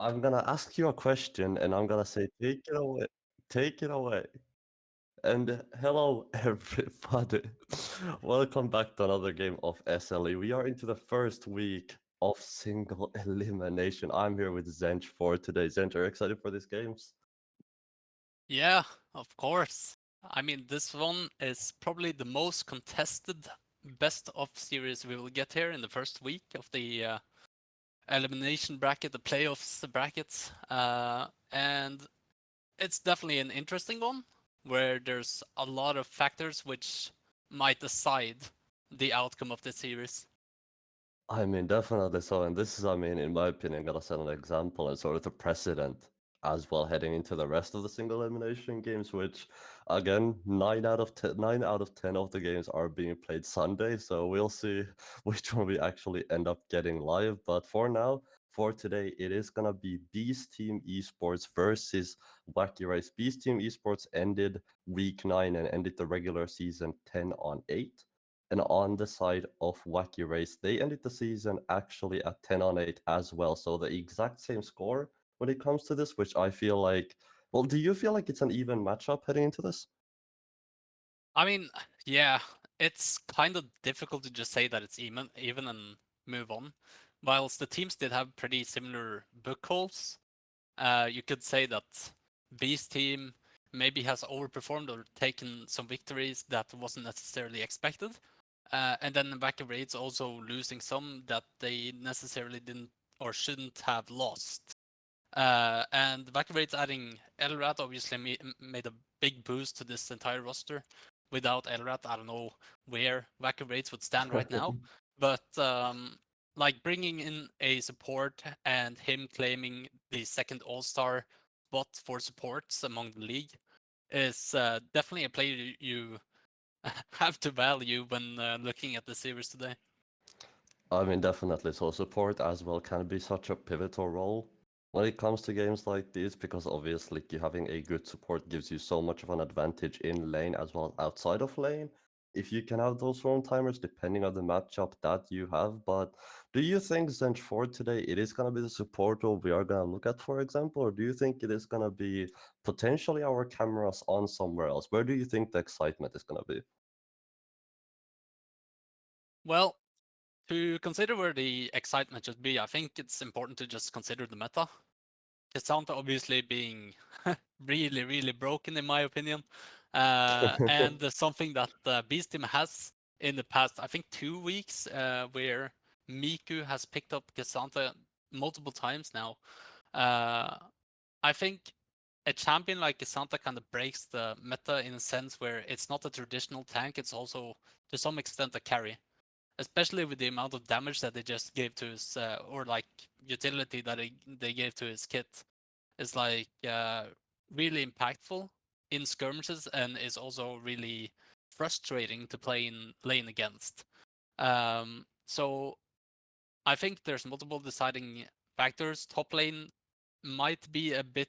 I'm gonna ask you a question and I'm gonna say, take it away. Take it away. And hello, everybody. Welcome back to another game of SLE. We are into the first week of single elimination. I'm here with Zench for today. Zench, are you excited for these games? Yeah, of course. I mean, this one is probably the most contested best of series we will get here in the first week of the elimination bracket, the playoffs brackets. And it's definitely an interesting one where there's a lot of factors which might decide the outcome of the series. I mean, definitely so. And this is, I mean, in my opinion, gonna set an example and sort of the precedent as well heading into the rest of the single elimination games, which again, 9 out of 10 of the games are being played Sunday. So we'll see which one we actually end up getting live. But for now, for today, it is gonna be Beast Team Esports versus Wacky Race. Beast Team Esports ended week 9 and ended the regular season 10-8. And on the side of Wacky Race, they ended the season actually at 10-8 as well. So the exact same score when it comes to this, which I feel like, well, do you feel like it's an even matchup heading into this? I mean, yeah, it's kind of difficult to just say that it's even and move on. Whilst the teams did have pretty similar book hauls, you could say that Beast team maybe has overperformed or taken some victories that wasn't necessarily expected. And then Wacky Raids also losing some that they necessarily didn't or shouldn't have lost. And Wacky Raids adding Elrat obviously made a big boost to this entire roster. Without Elrat, I don't know where Wacky Raids would stand right now. But like bringing in a support and him claiming the second All Star spot for supports among the league is definitely a player you have to value when looking at the series today. I mean, definitely. So support as well can be such a pivotal role when it comes to games like this, because obviously you having a good support gives you so much of an advantage in lane as well as outside of lane. If you can have those roam timers, depending on the matchup that you have. But do you think Zench for today it is gonna be the support role we are gonna look at, for example, or do you think it is gonna be potentially our cameras on somewhere else? Where do you think the excitement is gonna be? Well, to consider where the excitement should be, I think it's important to just consider the meta. Cassandra obviously being really, really broken in my opinion. And something that Beast Team has in the past, I think 2 weeks, where Miku has picked up Cassandra multiple times now. Uh, I think a champion like Cassandra kind of breaks the meta in a sense where it's not a traditional tank, it's also to some extent a carry, especially with the amount of damage that they just gave to his or like utility that they gave to his kit is like really impactful in skirmishes and is also really frustrating to play in lane against. So I think there's multiple deciding factors. Top lane might be a bit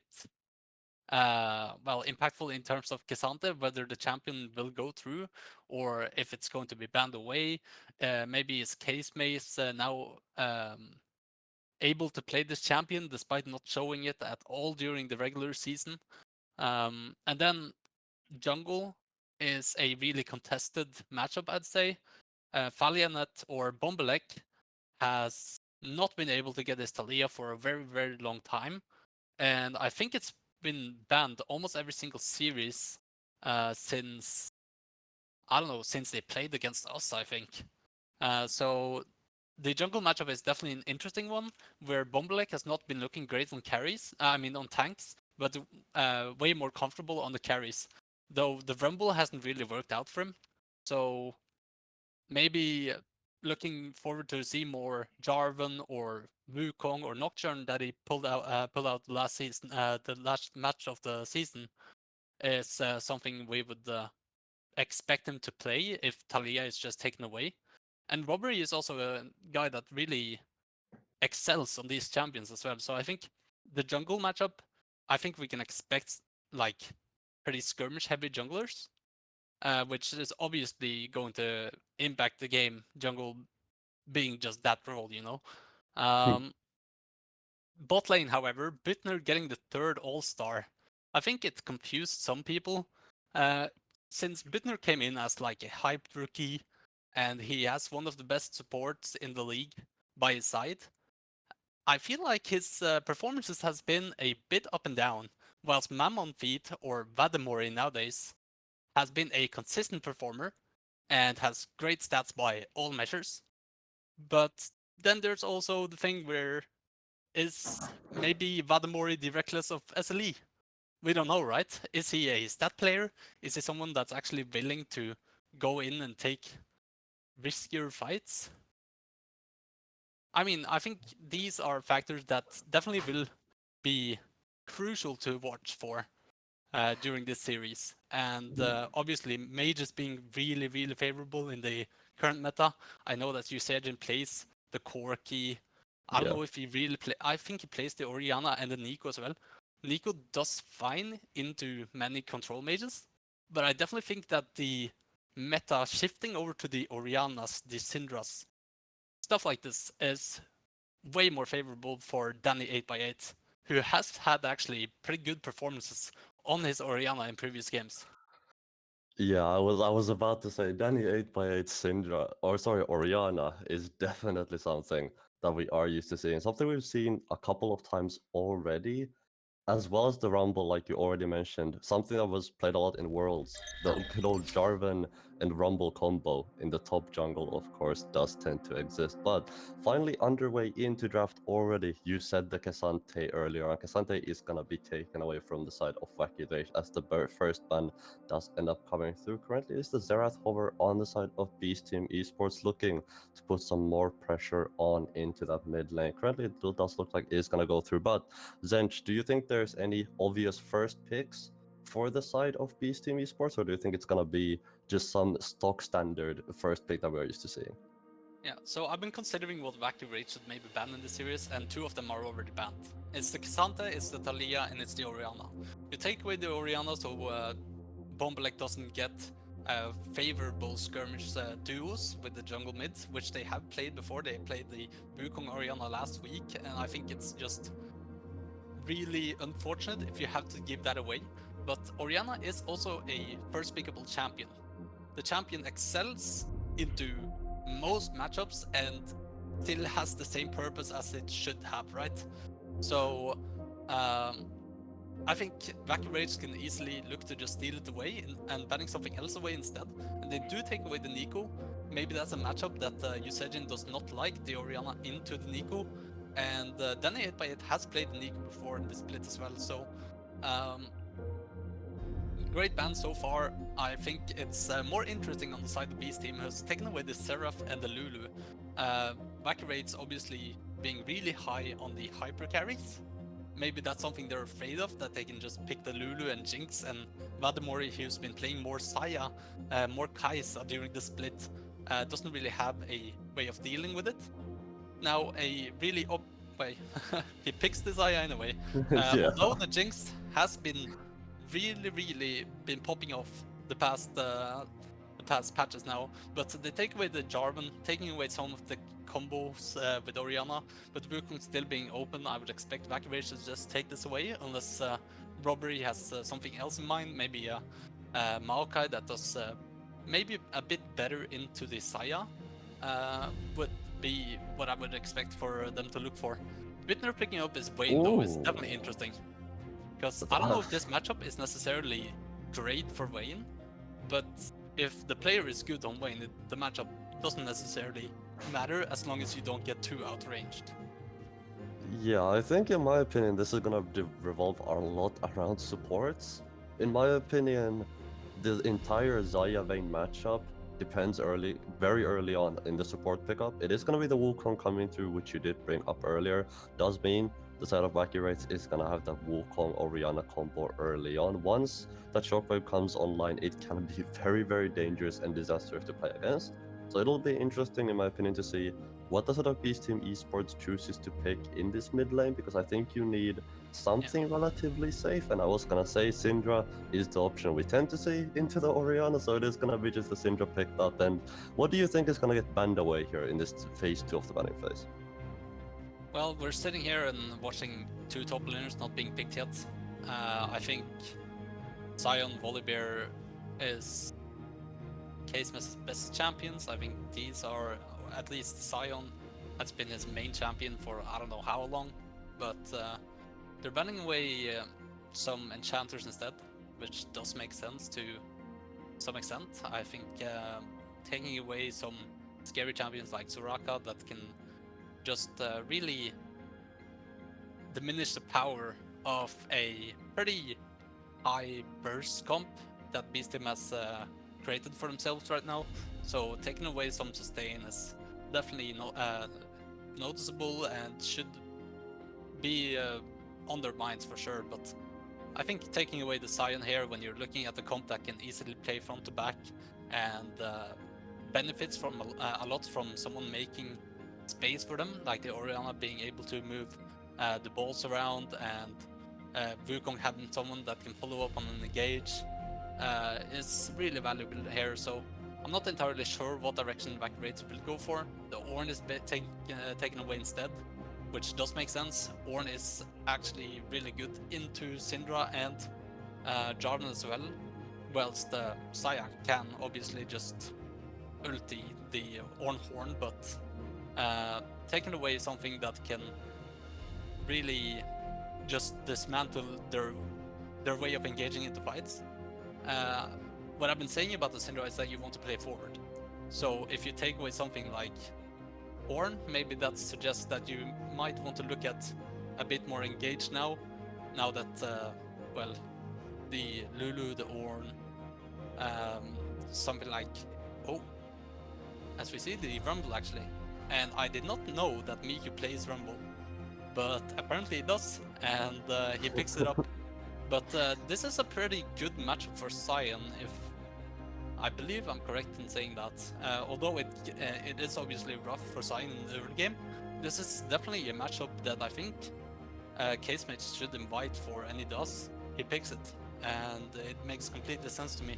well impactful in terms of Cassandra, whether the champion will go through or if it's going to be banned away. Maybe his case maze now able to play this champion despite not showing it at all during the regular season. And then jungle is a really contested matchup, I'd say. Falianet or Bombalek has not been able to get his Talia for a very, very long time. And I think it's been banned almost every single series since, I don't know, since they played against us, I think. So the jungle matchup is definitely an interesting one, where Bombalek has not been looking great on carries. I mean on tanks, but way more comfortable on the carries. Though the Rumble hasn't really worked out for him, so maybe looking forward to see more Jarvan or Wukong or Nocturne that he pulled out last season, the last match of the season is something we would expect him to play if Talia is just taken away. And Robbery is also a guy that really excels on these champions as well. So I think the jungle matchup, I think we can expect like pretty skirmish heavy junglers, which is obviously going to impact the game. Jungle being just that role, you know. Um, Bot lane, however, Büttner getting the third All-Star, I think it confused some people. Since Büttner came in as like a hyped rookie, and he has one of the best supports in the league by his side, I feel like his performances has been a bit up and down, whilst Mammon Feet or Vademori nowadays has been a consistent performer and has great stats by all measures. But then there's also the thing where is maybe Vademori the reckless of SLE? We don't know, right? Is he a stat player? Is he someone that's actually willing to go in and take riskier fights? I mean, I think these are factors that definitely will be crucial to watch for during this series. And obviously, mages being really, really favorable in the current meta. I know that Usagin plays the Corki. I don't Yeah. know if he really play. I think he plays the Orianna and the Nico as well. Nico does fine into many control mages, but I definitely think that the meta shifting over to the Oriannas, the Syndras, stuff like this is way more favorable for Danny 8x8, who has had actually pretty good performances on his Orianna in previous games. Yeah, I was about to say Danny 8x8 Syndra, or sorry, Oriana is definitely something that we are used to seeing. Something we've seen a couple of times already, as well as the Rumble, like you already mentioned, something that was played a lot in Worlds. The good old Jarvan and Rumble combo in the top jungle, of course, does tend to exist. But finally underway into draft already, you said the K'Sante earlier, and K'Sante is going to be taken away from the side of Wacky Rage as the first ban does end up coming through. Currently is the Xerath Hover on the side of Beast Team Esports, looking to put some more pressure on into that mid lane. Currently it does look like it's going to go through, but Zench, do you think there's any obvious first picks for the side of Beast Team Esports, or do you think it's gonna be just some stock standard first pick that we're used to seeing? Yeah, so I've been considering what Wacky Rage should maybe ban in the series, and two of them are already banned. It's the K'Sante, it's the Thalia, and it's the Orianna. You take away the Orianna so Bombalek doesn't get favorable skirmish duos with the jungle mids, which they have played before. They played the Wukong Orianna last week, and I think it's just really unfortunate if you have to give that away. But Orianna is also a first pickable champion. The champion excels into most matchups and still has the same purpose as it should have, right? So I think Wacky Rage can easily look to just steal it away and banning something else away instead. And they do take away the Nico. Maybe that's a matchup that Usagin does not like, the Orianna into the Nico. And Danny 8x8 has played the Nico before in the split as well, so great ban so far. I think it's more interesting on the side of Beast Team, who's taken away the Seraph and the Lulu. Wacky Rage obviously being really high on the hyper carries. Maybe that's something they're afraid of, that they can just pick the Lulu and Jinx, and Vademori, who's been playing more Saya, more Kai'Sa during the split, doesn't really have a way of dealing with it. Now, a really way, he picks the Saya in a way. Yeah. Although the Jinx has been really been popping off the past patches now, but they take away the Jarvan, taking away some of the combos with Orianna, but Wukong still being open. I would expect Wacky Rage to just take this away, unless Robbery has something else in mind, maybe Maokai that does maybe a bit better into the Saya, would be what I would expect for them to look for. Büttner picking up his Vayne though is definitely interesting. Because I don't know if this matchup is necessarily great for Vayne, but if the player is good on Vayne, the matchup doesn't necessarily matter as long as you don't get too outranged. Yeah, I think in my opinion, this is gonna revolve a lot around supports. In my opinion, the entire Xayah Vayne matchup depends very early on in the support pickup. It is gonna be the Wukong coming through, which you did bring up earlier. Does mean the side of Wacky Rage is gonna have that Wukong Orianna combo early on. Once that Shockwave comes online, it can be very dangerous and disastrous to play against. So it'll be interesting, in my opinion, to see what the sort of Beast Team Esports chooses to pick in this mid lane, because I think you need something relatively safe. And I was gonna say Syndra is the option we tend to see into the Orianna, so it is gonna be just the Syndra picked up. And what do you think is gonna get banned away here in this phase 2 of the banning phase? Well, we're sitting here and watching two top laners not being picked yet. I think Sion Volibear is Casemas' best champions. I think these are, at least Sion has been his main champion for I don't know how long, but they're banning away some enchanters instead, which does make sense to some extent. I think taking away some scary champions like Soraka that can just really diminish the power of a pretty high burst comp that Beastim has created for themselves right now. So taking away some sustain is definitely noticeable and should be on their minds for sure. But I think taking away the Sion here when you're looking at the comp that can easily play front to back and benefits from a lot from someone making space for them, like the Orianna being able to move the balls around and Wukong having someone that can follow up on an engage is really valuable here. So I'm not entirely sure what direction Evacuator will go for. The Ornn is taken away instead, which does make sense. Ornn is actually really good into Syndra and Jarvan as well, whilst Saya can obviously just ulti the Ornn Horn, but taking away something that can really just dismantle their way of engaging into fights. Uh, what I've been saying about the Syndra is that you want to play forward. So if you take away something like Ornn, maybe that suggests that you might want to look at a bit more engaged now that, well, the Lulu, the Ornn, something like, oh, as we see, the Rumble actually. And I did not know that Miku plays Rumble, but apparently he does, and he picks it up. But this is a pretty good matchup for Sion, if I believe I'm correct in saying that. Although it is obviously rough for Sion in the early game, this is definitely a matchup that I think Casemates should invite for, and he does. He picks it, and it makes completely sense to me.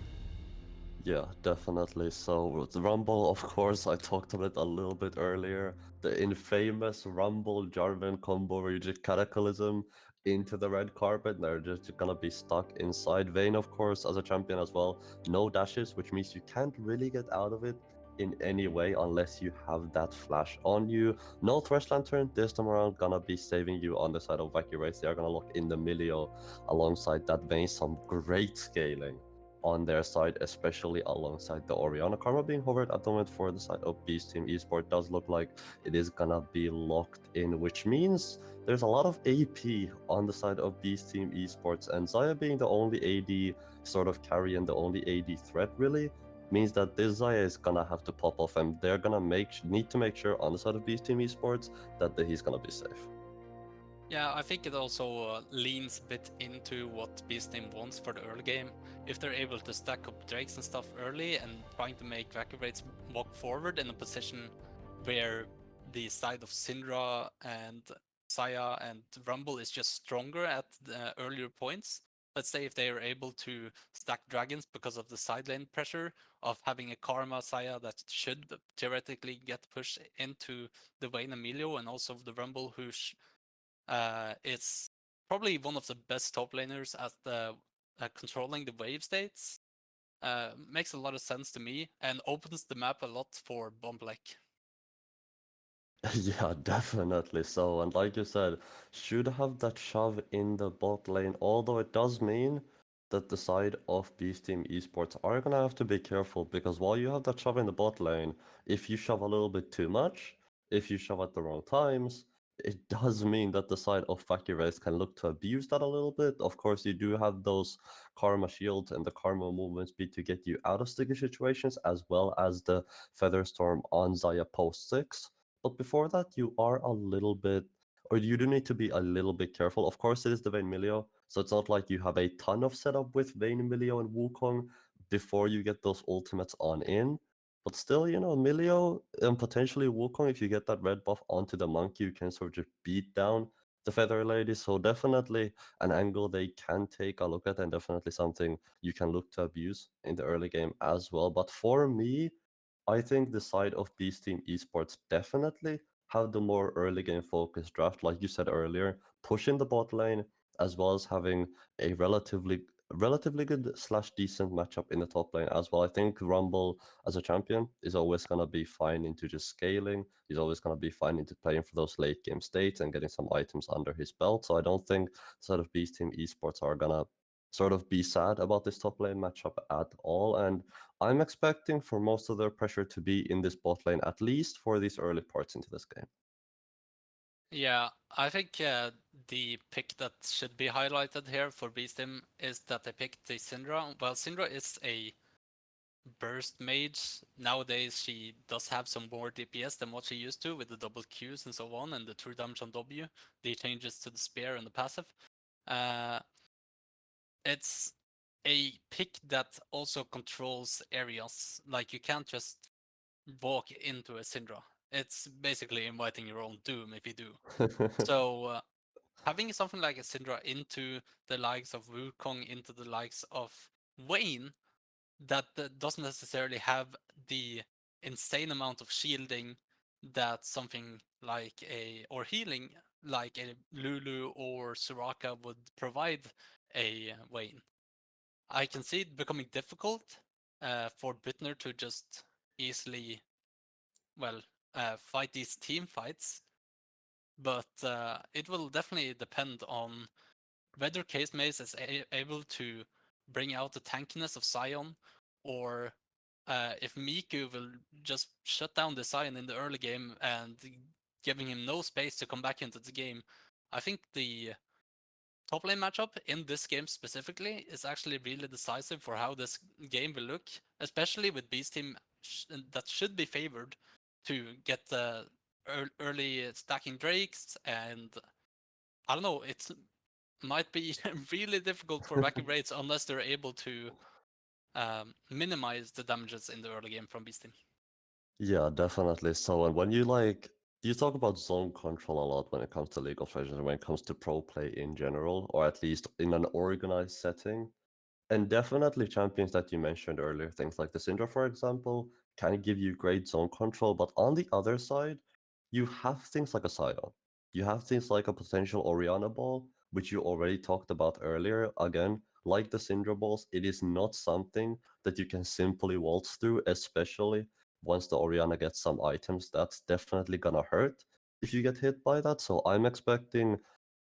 Yeah, definitely. So with Rumble, of course, I talked about it a little bit earlier. The infamous Rumble Jarvan combo where you just Cataclysm into the red carpet. They're just gonna be stuck inside Vayne, of course, as a champion as well. No dashes, which means you can't really get out of it in any way unless you have that flash on you. No Thresh Lantern this time around, gonna be saving you on the side of Vacuum Race. They are gonna lock in the Milio alongside that Vayne. Some great scaling on their side, especially alongside the Orianna. Karma being hovered at the moment for the side of Beast Team Esport does look like it is gonna be locked in, which means there's a lot of AP on the side of Beast Team Esports, and Zaya being the only AD sort of carry and the only AD threat really means that this Zaya is gonna have to pop off, and they're gonna need to make sure on the side of Beast Team Esports that he's gonna be safe. Yeah, I think it also leans a bit into what Beast Team wants for the early game. If they're able to stack up Drakes and stuff early and trying to make Vacuum Rates walk forward in a position where the side of Syndra and Saya and Rumble is just stronger at the earlier points. Let's say if they are able to stack dragons because of the side lane pressure of having a Karma Saya that should theoretically get pushed into the Vayne Emilio, and also the Rumble who it's probably one of the best top laners at the controlling the wave states. Makes a lot of sense to me and opens the map a lot for Bomblek. Yeah, definitely so. And like you said, should have that shove in the bot lane, although it does mean that the side of Beast Team Esports are gonna have to be careful because while you have that shove in the bot lane, if you shove a little bit too much, if you shove at the wrong times, it does mean that the side of Factory Race can look to abuse that a little bit. Of course, you do have those Karma shields and the Karma movement speed to get you out of sticky situations, as well as the Feather Storm on Zaya post 6. But before that, you are a little bit, or you do need to be a little bit careful. Of course, it is the Vayne Milio, so it's not like you have a ton of setup with Vayne Milio and Wukong before you get those ultimates on in. But still, Milio and potentially Wukong, if you get that red buff onto the monkey, you can sort of just beat down the Feather Lady. So definitely an angle they can take a look at, and definitely something you can look to abuse in the early game as well. But for me, I think the side of Beast Team Esports definitely have the more early game focused draft, like you said earlier, pushing the bot lane as well as having a relatively good slash decent matchup in the top lane as well. I think Rumble as a champion is always gonna be fine into just scaling. He's always gonna be fine into playing for those late game states and getting some items under his belt. So I don't think sort of Beast Team Esports are gonna sort of be sad about this top lane matchup at all. And I'm expecting for most of their pressure to be in this bot lane, at least for these early parts into this game. Yeah, I think the pick that should be highlighted here for Beast Team is that they picked the Syndra. Well, Syndra is a burst mage. Nowadays, she does have some more DPS than what she used to with the double Qs and so on, and the true damage on W, the changes to the spear and the passive. Uh, it's a pick that also controls areas. Like you can't just walk into a Syndra. It's basically inviting your own doom if you do. So having something like a Syndra into the likes of Wukong, into the likes of Vayne, that doesn't necessarily have the insane amount of shielding that something like a or healing like a Lulu or Soraka would provide a Vayne. I can see it becoming difficult for Bitner to just easily, well, fight these team fights, but it will definitely depend on whether Case Maze is able to bring out the tankiness of Sion, or if Miku will just shut down the Sion in the early game and giving him no space to come back into the game. I think the top lane matchup in this game specifically is actually really decisive for how this game will look, especially with Beast Team that should be favored to get the early stacking Drakes, and I don't know, it might be really difficult for Wacky Raids unless they're able to minimize the damages in the early game from Beast Team. Yeah, definitely. So, and when you talk about zone control a lot when it comes to League of Legends and when it comes to pro play in general, or at least in an organized setting. And definitely champions that you mentioned earlier, things like the Syndra, for example, can give you great zone control. But on the other side, you have things like a Sion. You have things like a potential Orianna ball, which you already talked about earlier. Again, like the Syndra balls, it is not something that you can simply waltz through, especially once the Orianna gets some items. That's definitely gonna hurt if you get hit by that. So I'm expecting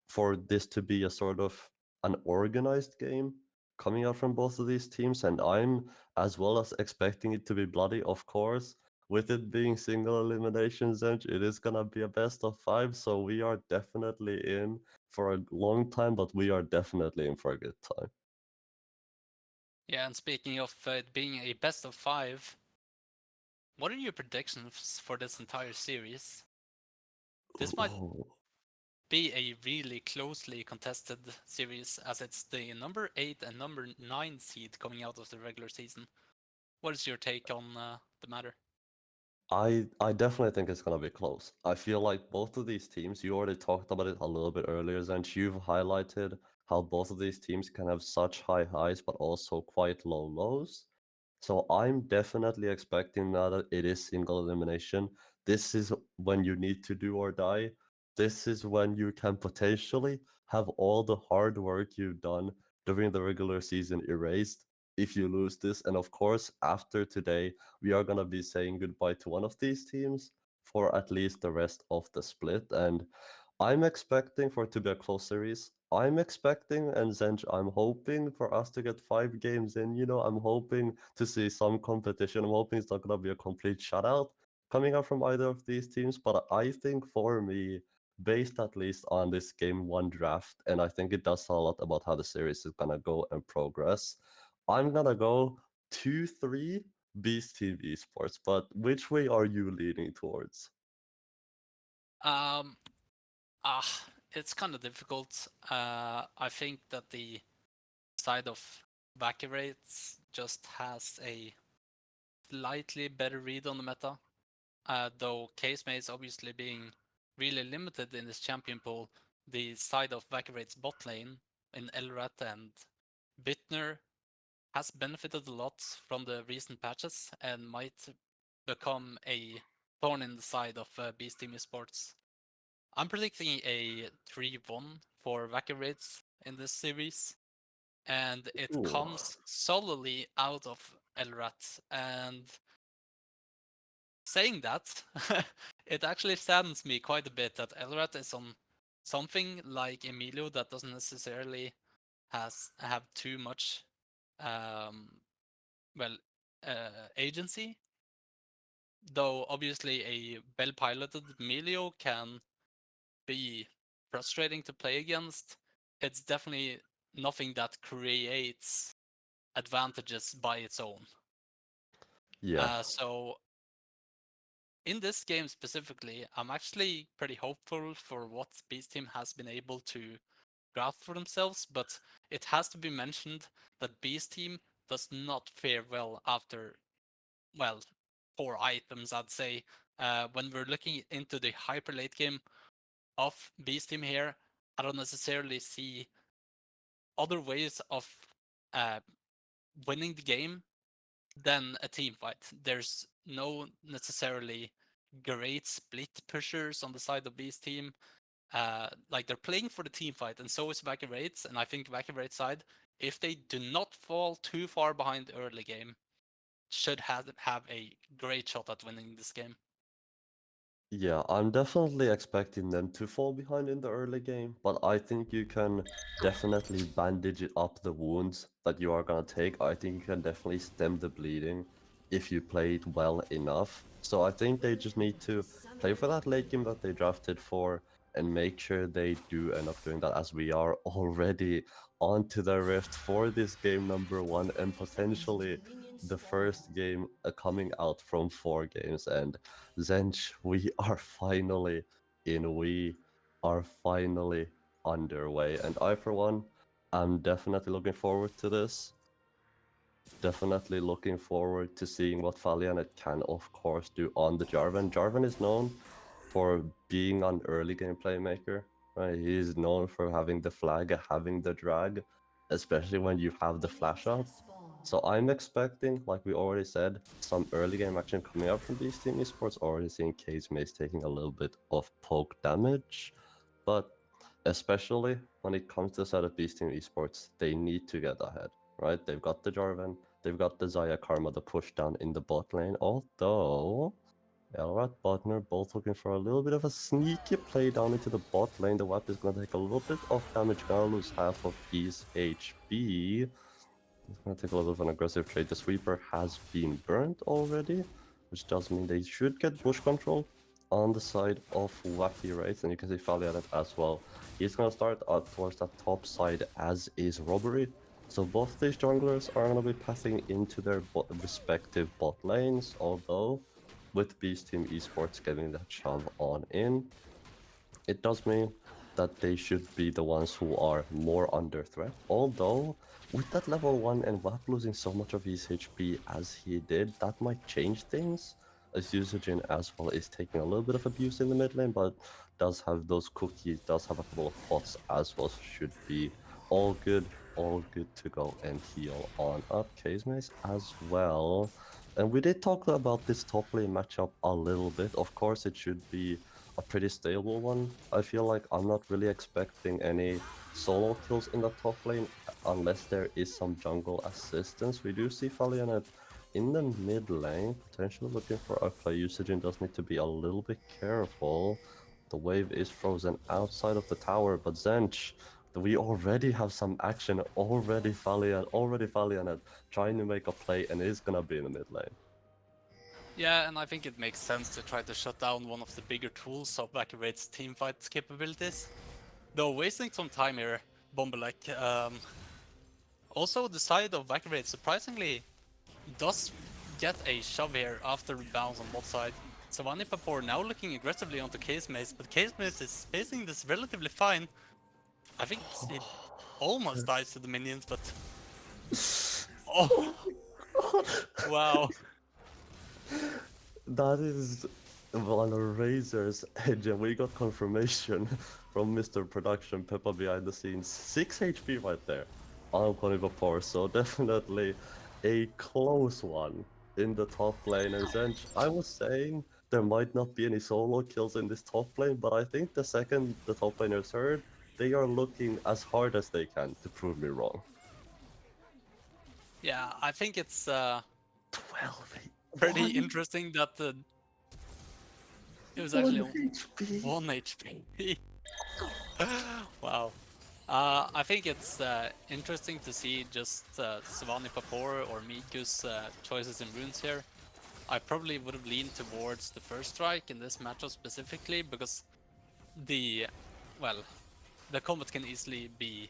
for this to be a sort of an organized game coming out from both of these teams, and I'm as well as expecting it to be bloody, of course. With it being single elimination, Zench, it is gonna be a best of five, so we are definitely in for a long time, but we are definitely in for a good time. Yeah, and speaking of it being a best of five, what are your predictions for this entire series? This might Ooh. be a really closely contested series as it's the number 8 and number 9 seed coming out of the regular season. What is your take on the matter? I definitely think it's gonna be close. I feel like both of these teams, you already talked about it a little bit earlier, Zench. You've highlighted how both of these teams can have such high highs, but also quite low lows. So I'm definitely expecting now that it is single elimination. This is when you need to do or die. This is when you can potentially have all the hard work you've done during the regular season erased if you lose this. And of course, after today, we are going to be saying goodbye to one of these teams for at least the rest of the split. And I'm expecting for it to be a close series. I'm expecting, and Zench, I'm hoping for us to get 5 games in. I'm hoping to see some competition. I'm hoping it's not going to be a complete shutout coming out from either of these teams. But I think for me, based at least on this game one draft, and I think it does a lot about how the series is going to go and progress, I'm going to go 2-3 Beast Team Esports. But which way are you leaning towards? Um, it's kind of difficult. I think that the side of Vacuerates just has a slightly better read on the meta. Though Case Maze obviously being really limited in this champion pool, the side of Vacuerate's bot lane in Elrat and Bitner has benefited a lot from the recent patches and might become a thorn in the side of Beast Team Esports. I'm predicting a 3-1 for Vacabraids in this series, and it Ooh. comes solely out of Elrat. And saying that, it actually saddens me quite a bit that Elrat is on something like Emilio that doesn't necessarily have too much um, well agency. Though obviously a well-piloted Emilio can be frustrating to play against, it's definitely nothing that creates advantages by its own. Yeah. So in this game specifically, I'm actually pretty hopeful for what Beast Team has been able to graft for themselves, but it has to be mentioned that Beast Team does not fare well after, well, 4 items, I'd say. When we're looking into the hyper late game of Beast Team here, I don't necessarily see other ways of uh, winning the game than a team fight. There's no necessarily great split pushers on the side of Beast Team. Like they're playing for the team fight, and so is Vacuum Raids. And I think Vacuum Raids side, if they do not fall too far behind early game, should have a great shot at winning this game. Yeah, I'm definitely expecting them to fall behind in the early game, but I think you can definitely bandage it up the wounds that you are gonna take. I think you can definitely stem the bleeding if you play it well enough. So I think they just need to play for that late game that they drafted for and make sure they do end up doing that, as we are already onto the Rift for this game number 1 and potentially the first game coming out from 4 games. And Zench, we are finally in. We are finally underway. And I, for one, am definitely looking forward to this. Definitely looking forward to seeing what Valiant can, of course, do on the Jarvan. Jarvan is known for being an early game playmaker, right? He is known for having the flag, having the drag, especially when you have the flash up. So I'm expecting, like we already said, some early game action coming up from Beast Team Esports. Already seeing Case Mace taking a little bit of poke damage, but especially when it comes to the side of Beast Team Esports, they need to get ahead, right? They've got the Jarvan, they've got the Zaya Karma to push down in the bot lane, although Elrat, Botner, both looking for a little bit of a sneaky play down into the bot lane. The Wap is going to take a little bit of damage, gonna lose half of his HP. He's going to take a little bit of an aggressive trade. The Sweeper has been burnt already, which does mean they should get bush control on the side of Wacky Raids, and you can see Valiant as well. He's going to start out towards that top side, as is Robbery. So both these junglers are going to be pathing into their respective bot lanes, although with Beast Team Esports getting that shove on in, it does mean that they should be the ones who are more under threat. Although, with that level 1 and Wap losing so much of his HP as he did, that might change things. As Usajin as well is taking a little bit of abuse in the mid lane, but does have those cookies, does have a couple of pots as well, so should be all good to go and heal on up. Case Mace as well. And we did talk about this top lane matchup a little bit. Of course, it should be a pretty stable one. I feel like I'm not really expecting any solo kills in the top lane unless there is some jungle assistance. We do see Valiant in the mid lane, potentially looking for a play. Usage does need to be a little bit careful. The wave is frozen outside of the tower, but Zench, we already have some action, already Valiant trying to make a play and is gonna be in the mid lane. Yeah, and I think it makes sense to try to shut down one of the bigger tools of Vacuum's teamfight capabilities. Though wasting some time here, Bombelek. Also, the side of Vacuum surprisingly does get a shove here after the bounce on bot side. So Vanipapour now looking aggressively onto Case Mace, but Case Mace is spacing this relatively fine. I think it almost dies to the minions, but... Oh, wow. That is on a razor's edge, and we got confirmation from Mr. Production Peppa behind the scenes. 6 HP right there on Vapor, so definitely a close one in the top lane. And Zench, I was saying there might not be any solo kills in this top lane, but I think the second the top laners heard, they are looking as hard as they can to prove me wrong. Yeah, I think it's 12 pretty 1 interesting that it was 1 actually HP. 1 HP. Wow. I think it's interesting to see just Savani Papor or Miku's choices in runes here. I probably would have leaned towards the first strike in this matchup specifically because the combat can easily be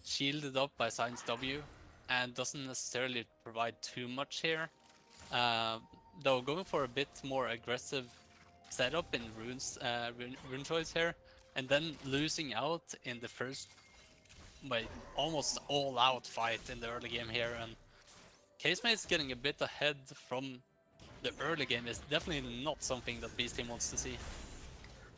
shielded up by Science W and doesn't necessarily provide too much here. Though going for a bit more aggressive setup in rune choice here, and then losing out in the first, almost all-out fight in the early game here, and Casemate getting a bit ahead from the early game is definitely not something that Beast Team wants to see.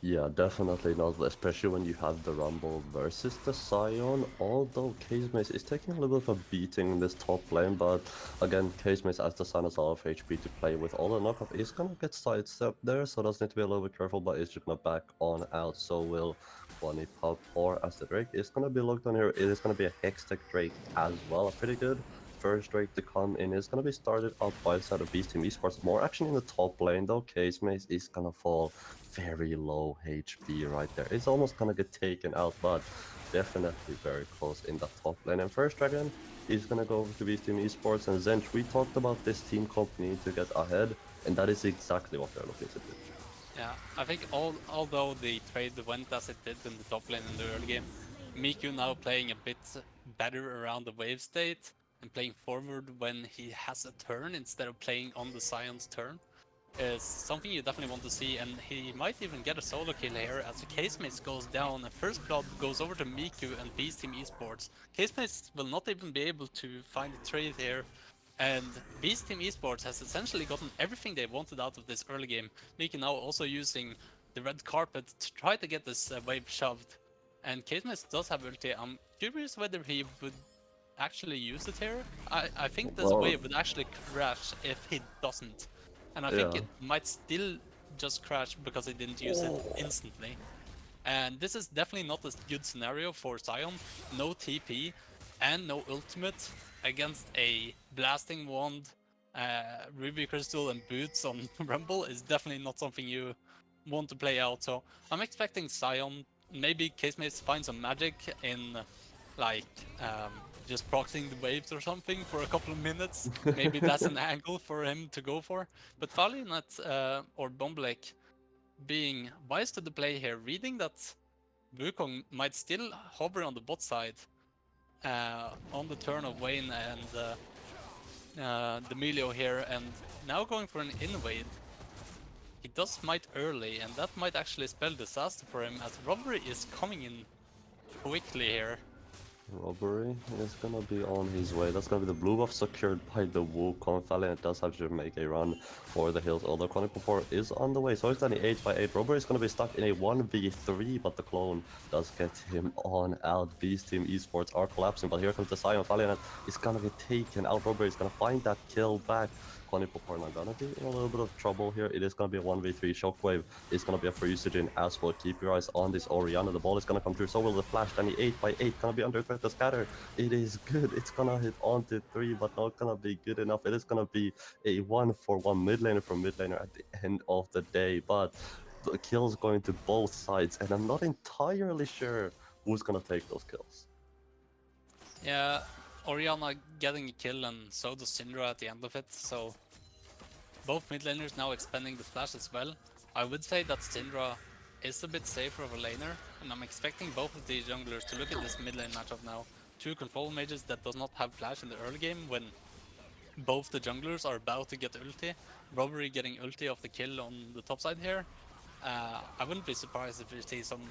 Yeah, definitely not, especially when you have the Rumble versus the Sion, although Casemace is taking a little bit of a beating in this top lane, but again, Casemace as the Sion has a lot of HP to play with. All the knockup is gonna get sidestepped there, so does need to be a little bit careful, but is just gonna back on out, so will Kwani Pop, or as the Drake is gonna be looked on here, it is gonna be a Hextech Drake as well, a pretty good first Drake to come in is going to be started up by the side of Beast Team Esports. More action in the top lane though. Casemace is going to fall very low HP right there. It's almost going to get taken out, but definitely very close in the top lane. And first Dragon is going to go over to Beast Team Esports. And Zench, we talked about this team company to get ahead, and that is exactly what they're looking to do. Yeah, I think although the trade went as it did in the top lane in the early game, Miku now playing a bit better around the wave state and playing forward when he has a turn instead of playing on the Sion's turn is something you definitely want to see, and he might even get a solo kill here as the Casemate goes down and first blood goes over to Miku and Beast Team Esports. Casemate will not even be able to find a trade here, and Beast Team Esports has essentially gotten everything they wanted out of this early game. Miku now also using the red carpet to try to get this wave shoved, and Casemate does have ulti. I'm curious whether he would actually use it here. I think this wave would actually crash if he doesn't. And I think it might still just crash because he didn't use it instantly. And this is definitely not a good scenario for Sion. No TP and no ultimate against a Blasting Wand, Ruby Crystal and Boots on Rumble is definitely not something you want to play out. So I'm expecting Sion, maybe Casemate find some magic in like just proxying the waves or something for a couple of minutes. Maybe that's an angle for him to go for. But Valiant or Bomblek being wise to the play here, reading that Wukong might still hover on the bot side on the turn of Vayne and the Melio here, and now going for an invade. He does smite early, and that might actually spell disaster for him as Robbery is coming in quickly here. Robbery is gonna be on his way. That's gonna be the blue buff secured by the Wukong. Valiant does have to make a run for the hills, although Chronicle 4 is on the way. So it's an 8x8. Robbery is gonna be stuck in a 1v3, but the clone does get him on out. Beast Team Esports are collapsing, but here comes the Sion. Valiant is gonna get taken out. Robbery is gonna find that kill back. Chronicle 4 are gonna be in a little bit of trouble here. It is gonna be a 1v3. Shockwave is gonna be a free Usage as well. Keep your eyes on this Orianna. The ball is gonna come through. So will the flash. And the 8x8 gonna be under threat to scatter. It is good. It's gonna hit onto 3, but not gonna be good enough. It is gonna be a 1-for-1 mid laner from mid laner at the end of the day. But the kills going to both sides, and I'm not entirely sure who's gonna take those kills. Yeah, Orianna getting a kill and so does Syndra at the end of it, so both mid laners now expanding the flash as well. I would say that Syndra is a bit safer of a laner, and I'm expecting both of the junglers to look at this mid lane matchup now. Two control mages that does not have flash in the early game when both the junglers are about to get ulti. Robbery getting ulti off the kill on the top side here. I wouldn't be surprised if we see some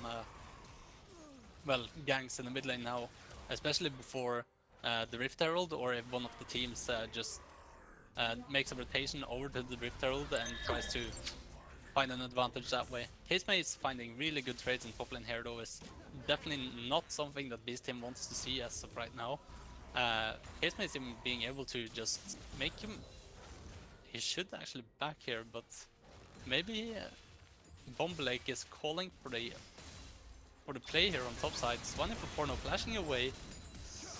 ganks in the mid lane now, especially before the Rift Herald, or if one of the teams just makes a rotation over to the Rift Herald and tries to find an advantage that way. Casemate is finding really good trades in top lane here though, is definitely not something that Beast Team wants to see as of right now. Casemate is even being able to just make him... He should actually back here, but maybe Bomblake is calling for the play here on top side. Swanny for Porno flashing away,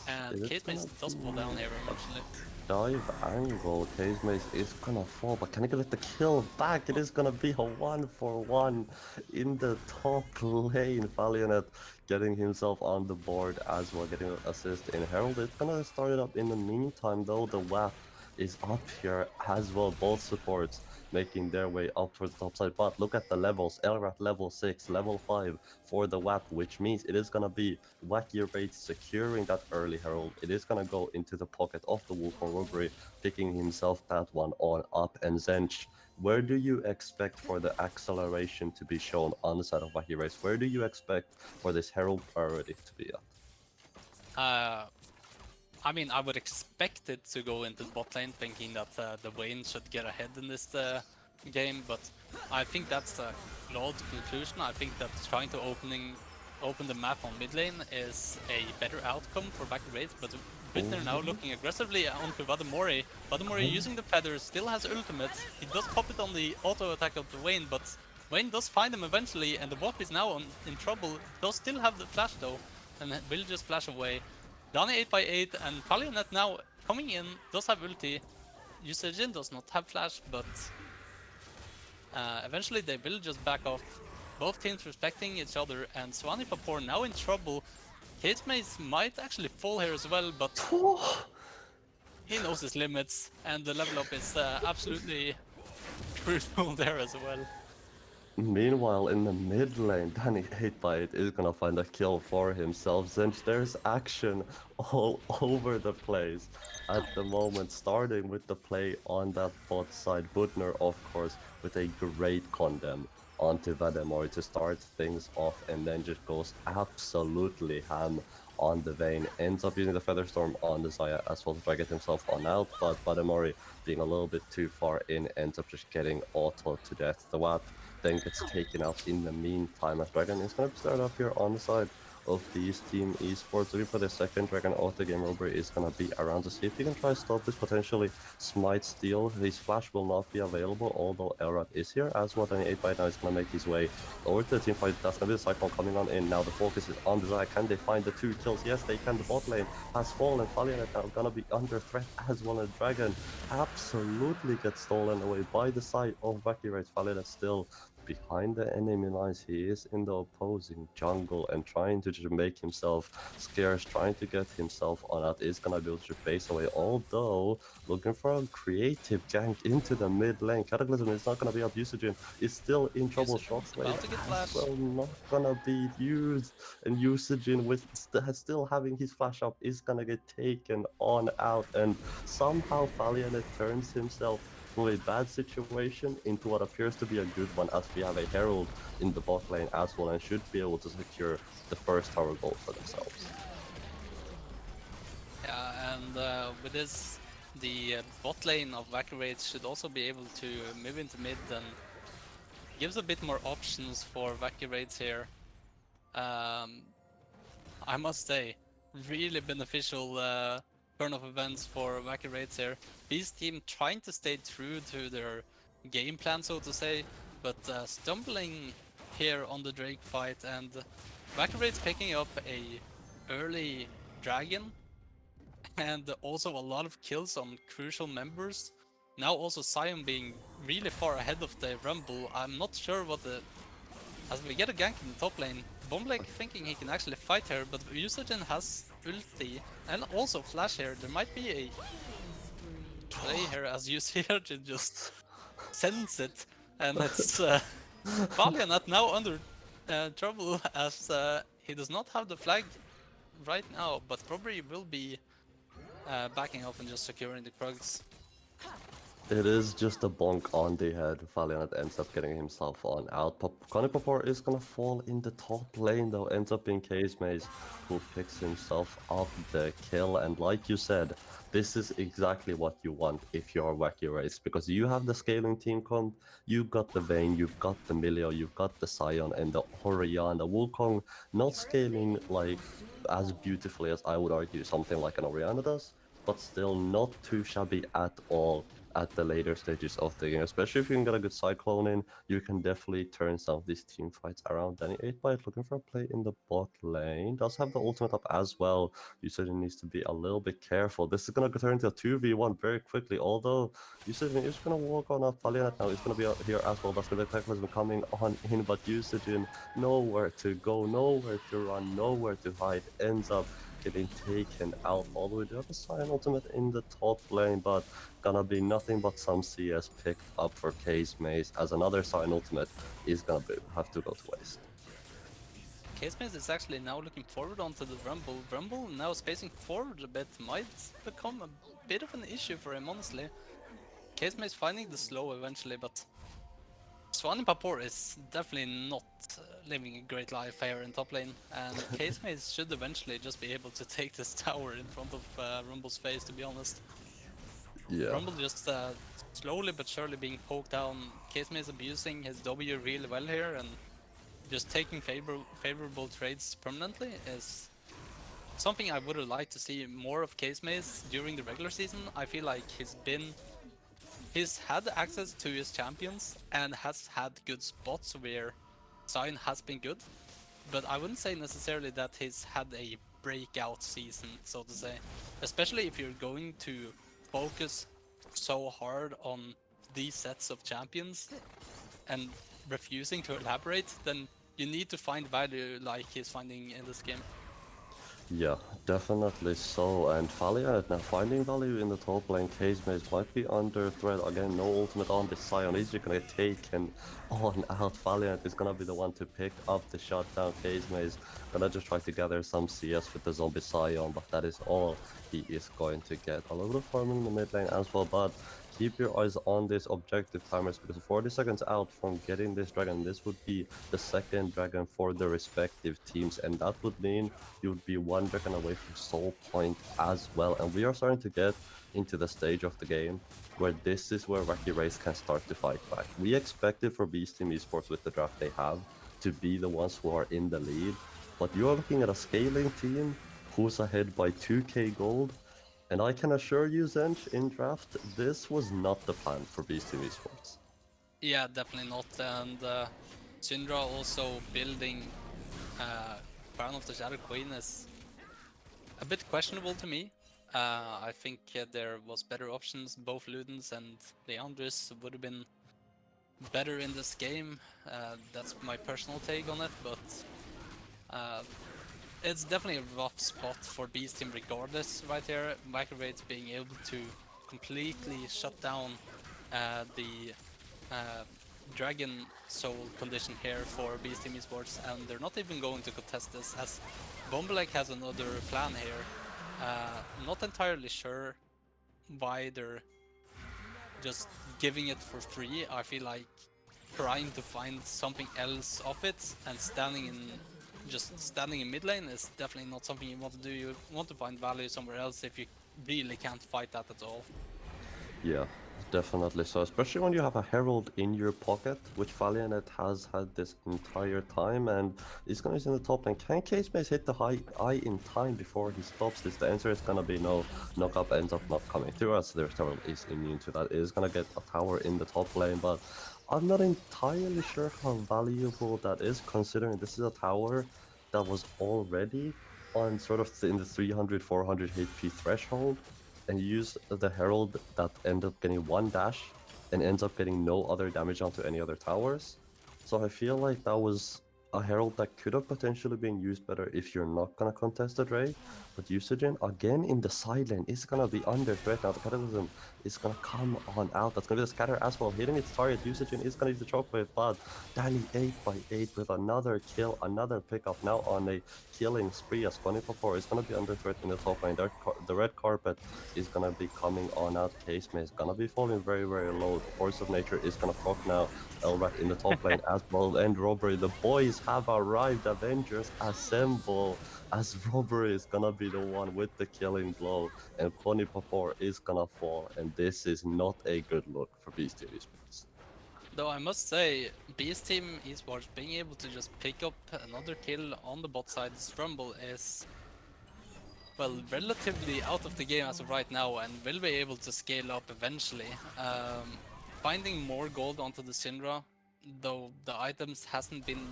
and It is Case Mace gonna does fall down here eventually. dive angle. Case Mace is gonna fall, but can he get the kill back? It is gonna be a 1-for-1 in the top lane. Valiant getting himself on the board as well, getting an assist in Herald. It's gonna start it up in the meantime, though. The WAP is up here as well. Both supports making their way up towards the top side. But look at the levels. Elrat level 6, level 5 for the WAP, which means it is gonna be Wacky Raid securing that early Herald. It is gonna go into the pocket of the Wukong Robbery, picking himself that one on up. And Zench, where do you expect for the acceleration to be shown on the side of Wacky Race? Where do you expect for this Herald priority to be at? I mean, I would expect it to go into the bot lane, thinking that the Vayne should get ahead in this game, but I think that's a flawed conclusion. I think that trying to open the map on mid lane is a better outcome for Wacky Race, but Bittner now looking aggressively onto Vadamori. Vadamori using the feathers, still has ultimate. He does pop it on the auto attack of the Vayne, but Vayne does find him eventually, and the WAP is now in trouble. Does still have the flash though, and will just flash away. Dani 8x8 and Palionet now coming in, does have ulti. Usajin does not have flash, but eventually they will just back off. Both teams respecting each other, and Swani Papor now in trouble. Case Mace might actually fall here as well, but he knows his limits, and the level up is absolutely crucial there as well. Meanwhile, in the mid lane, Danny 8x8 is gonna find a kill for himself, since there's action all over the place at the moment, starting with the play on that bot side. Butner, of course, with a great condemn onto Vademori to start things off, and then just goes absolutely ham on the Vayne. Ends up using the Featherstorm on the Xayah as well to try to get himself on out, but Vademori, being a little bit too far in, ends up just getting auto to death. The WAP then gets taken out in the meantime, as Dragon is going to start up here on the side of these Team Esports. Looking for the second Dragon auto game. Robbery is going to be around to see if he can try to stop this, potentially smite steal. His flash will not be available, although Elrat is here as well. And 8 by now is going to make his way over to the team fight. That's going to be the Cyclone coming on in. Now the focus is on the Xayah. Can they find the 2 kills? Yes, they can. The bot lane has fallen. Valiant now going to be under threat as well. And Dragon absolutely gets stolen away by the side of Wacky Race. Valiant still behind the enemy lines. He is in the opposing jungle and trying to just make himself scarce, trying to get himself on out. Is gonna be able to base away, although looking for a creative gank into the mid lane. Cataclysm is not gonna be up. Usagin is still in trouble. Shockwave as well not gonna be used, and Usagin with still having his flash up is gonna get taken on out, and somehow Valiant turns himself from a bad situation into what appears to be a good one, as we have a Herald in the bot lane as well, and should be able to secure the first tower goal for themselves. Yeah, and with this, the bot lane of Wacky Raid should also be able to move into mid and gives a bit more options for Wacky Raids here. I must say, really beneficial turn of events for Wacky Raids here. Beast team trying to stay true to their game plan, so to say, but stumbling here on the Drake fight, and Wacky Raids picking up a early dragon and also a lot of kills on crucial members. Now also Sion being really far ahead of the Rumble. I'm not sure what the... As we get a gank in the top lane, Bomblake thinking he can actually fight here, but Usagin has ulti and also flash here. There might be a play here as Usagin just sends it, and it's Valiant now under trouble as he does not have the flag right now, but probably will be backing off and just securing the Krugs. It is just a bonk on the head. Valiant ends up getting himself on out. Connie Papor is gonna fall in the top lane though, ends up being Case Maze, who picks himself up the kill. And like you said, this is exactly what you want if you're Wacky Race, because you have the scaling team comp, you've got the Vayne, you've got the Milio, you've got the Sion and the Orianna. Wukong not scaling like as beautifully as I would argue something like an Orianna does, but still not too shabby at all at the later stages of the game, especially if you can get a good Cyclone in, you can definitely turn some of these team fights around. Danny 8byte looking for a play in the bot lane, does have the ultimate up as well. Usage needs to be a little bit careful. This is gonna turn into a 2v1 very quickly, although Usage is gonna walk on a Valiant now, he's gonna be here as well. That's gonna be Cataclysm coming on in, but Usage nowhere to go, nowhere to run, nowhere to hide, ends up getting taken out all the way to the Sion ultimate in the top lane, but gonna be nothing but some CS picked up for Case Maze, as another Sion ultimate is gonna have to go to waste. Casemaze is actually now looking forward onto the Rumble. Rumble now spacing forward a bit might become a bit of an issue for him, honestly. Casemaze finding the slow eventually, but Swaninpapor is definitely not living a great life here in top lane, and Casemaze should eventually just be able to take this tower in front of Rumble's face, to be honest. Yeah. Rumble just slowly but surely being poked down. Casemaze abusing his W really well here, and just taking favorable trades permanently is something I would have liked to see more of Casemaze during the regular season. I feel like he's had access to his champions and has had good spots where Sion has been good, but I wouldn't say necessarily that he's had a breakout season, so to say. Especially if you're going to focus so hard on these sets of champions and refusing to elaborate, then you need to find value like he's finding in this game. Yeah, definitely so. And Valiant now finding value in the top lane. Casemaze might be under threat. Again, no ultimate on this Sion. He's just gonna get taken on out. Valiant is gonna be the one to pick up the shutdown. Casemaze gonna just try to gather some CS with the zombie Sion, but that is all he is going to get. A little bit of farming in the mid lane as well, but keep your eyes on this objective timers, because 40 seconds out from getting this dragon, this would be the second dragon for the respective teams, and that would mean you would be one dragon away from soul point as well. And we are starting to get into the stage of the game where this is where Wacky Race can start to fight back. We expected for Beast Team Esports with the draft they have to be the ones who are in the lead, but you are looking at a scaling team who's ahead by 2k gold. And I can assure you, Zench, in draft, this was not the plan for Beast Team Esports. Yeah, definitely not. And Syndra also building Crown of the Shadow Queen is a bit questionable to me. I think there was better options. Both Ludens and Leandris would have been better in this game. That's my personal take on it, but it's definitely a rough spot for Beast Team regardless right here. Microwaves being able to completely shut down the Dragon Soul condition here for Beast Team Esports, and they're not even going to contest this as Bombalek has another plan here. Not entirely sure why they're just giving it for free. I feel like trying to find something else of it and standing in mid lane is definitely not something you want to do. You want to find value somewhere else if you really can't fight that at all. Yeah, definitely so, especially when you have a Herald in your pocket, which Valiant has had this entire time, and he's gonna be in the top lane. Can Casemaze hit the high eye in time before he stops this? The answer is gonna be no. Knockup ends up not coming through, as their Herald is immune to that. It is gonna get a tower in the top lane, but I'm not entirely sure how valuable that is, considering this is a tower that was already on sort of in the 300-400 HP threshold, and you use the Herald that ends up getting one dash and ends up getting no other damage onto any other towers. So I feel like that was a Herald that could have potentially been used better if you're not gonna contest the Drake. But Usagen, again in the side lane, is gonna be under threat now. The Cataclysm is gonna come on out. That's gonna be the Scatter as well, hitting its target. Usagen is gonna use the Shockwave, but Danny 8x8 with another kill, another pickup now on a killing spree, as Swaninpapor is gonna be under threat in the top lane. The red carpet is gonna be coming on out. Casemaze is gonna be falling very, very low. The Force of Nature is gonna proc now. Elrat in the top lane as well, and Robbery. The boys have arrived. Avengers assemble, as Robbery is gonna be the one with the killing blow, and Swaninpapor is gonna fall, and this is not a good look for Beast Team Esports. Though I must say, Beast Team Esports being able to just pick up another kill on the bot side Rumble is well, relatively out of the game as of right now and will be able to scale up eventually. Finding more gold onto the Syndra, though the items hasn't been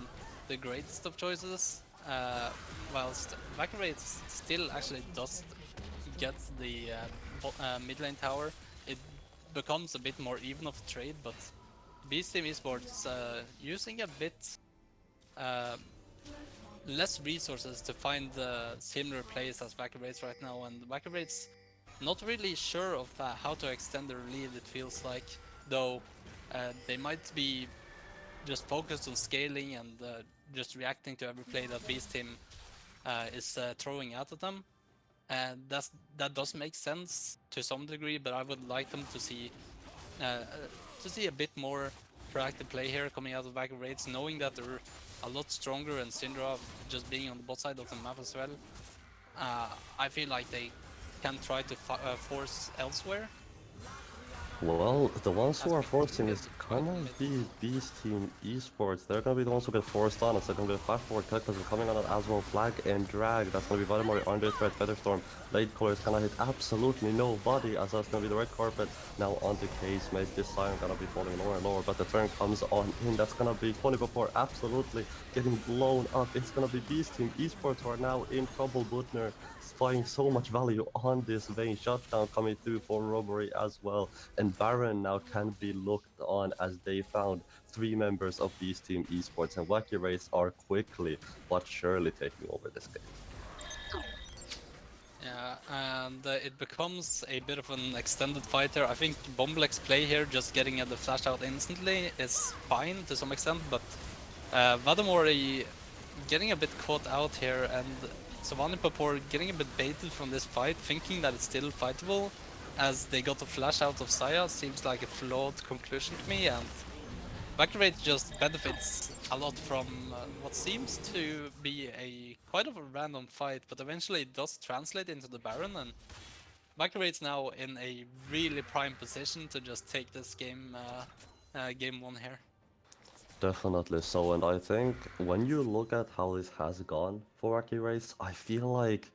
the greatest of choices, whilst Valkyrie still actually does get the mid lane tower, it becomes a bit more even of a trade, but Beast Team Esports using a bit uh, less resources to find similar plays as Valkyrie right now, and Valkyrie's not really sure of how to extend their lead, it feels like, though they might be just focused on scaling and just reacting to every play that Beast Team is throwing out at them. And that does make sense to some degree, but I would like them to see a bit more proactive play here coming out of Valkyrie Raids, knowing that they're a lot stronger and Syndra just being on the bot side of the map as well. I feel like they can try to force elsewhere. Well, the ones who As are we forcing did is quite a gonna bit. be Beast Team Esports. They're gonna be the ones who get forced on. It's gonna be a 5-4 cut because we're coming on an Asmo flag and drag. That's gonna be Valimori under threat, Featherstorm. Late colors gonna hit absolutely nobody as that's gonna be the red carpet. Now on the case, mate. This Sion gonna be falling lower and lower, but the turn comes on in. That's gonna be 20 before absolutely getting blown up. It's gonna be Beast Team Esports who are now in trouble. Butner finding so much value on this vein. Shutdown coming through for robbery as well. And Baron now can be looked on as they found 3 members of Beast Team Esports, and Wacky Race are quickly but surely taking over this game. Yeah, and it becomes a bit of an extended fighter. I think Bomblex's play here, just getting the flash out instantly, is fine to some extent, but Vadamori getting a bit caught out here, and Savanipapor getting a bit baited from this fight, thinking that it's still fightable, as they got a flash out of Saya, seems like a flawed conclusion to me, and Valkyrie just benefits a lot from what seems to be a quite of a random fight, but eventually it does translate into the Baron, and Valkyrie is now in a really prime position to just take this game, game 1 here. Definitely so, and I think when you look at how this has gone for Wacky Race, I feel like,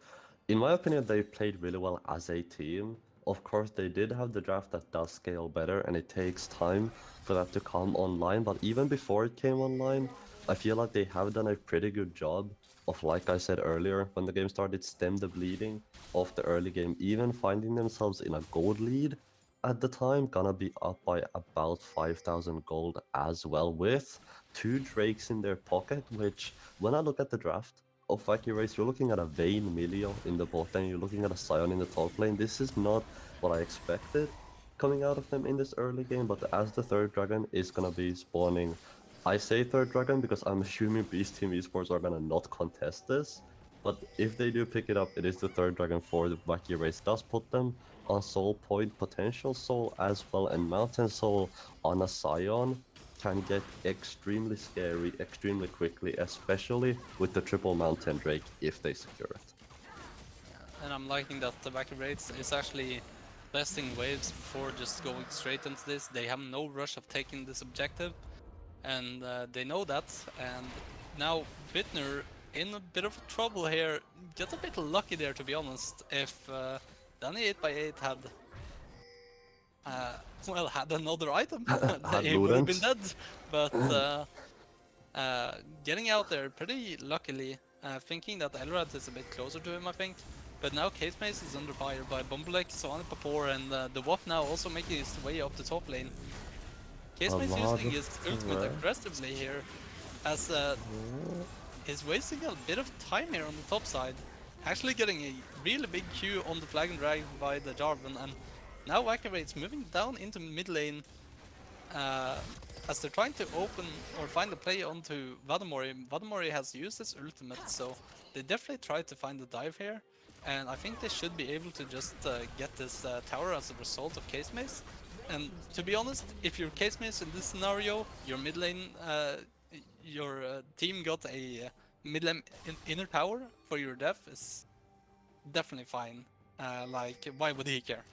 in my opinion, they played really well as a team. Of course, they did have the draft that does scale better, and it takes time for that to come online, but even before it came online, I feel like they have done a pretty good job of, like I said earlier, when the game started, stem the bleeding of the early game, even finding themselves in a gold lead at the time, gonna be up by about 5,000 gold as well, with 2 Drakes in their pocket, which, when I look at the draft of Wacky Race, you're looking at a Vayne Milio in the bot lane, you're looking at a Sion in the top lane. This is not what I expected coming out of them in this early game, but as the 3rd dragon is gonna be spawning, I say 3rd dragon because I'm assuming Beast Team Esports are gonna not contest this, but if they do pick it up, it is the 3rd dragon for the Wacky Race. Does put them on Soul Point, Potential Soul as well, and Mountain Soul on a Scion can get extremely scary extremely quickly, especially with the triple Mountain Drake if they secure it. And I'm liking that the Valkyrie is actually testing waves before just going straight into this. They have no rush of taking this objective, and they know that, and now Bittner in a bit of trouble here. Gets a bit lucky there, to be honest. If Danny 8x8 had well, had another item, he would have been dead. But getting out there pretty luckily, thinking that Elrad is a bit closer to him, I think. But now Casemace is under fire by Bumblex, Savanipapor, and the Wolf now also making his way up the top lane. Casemace using his ultimate aggressively here, as he's wasting a bit of time here on the top side. Actually getting a really big Q on the flag and drag by the Jarvan, and now Valkyrate's moving down into mid lane as they're trying to open or find a play onto Vadamori. Vadamori has used his ultimate, so they definitely try to find the dive here. And I think they should be able to just get this tower as a result of Casemace. And to be honest, if you're Casemace in this scenario, your mid lane, your team got a mid lane inner tower for your death is definitely fine. Like, why would he care?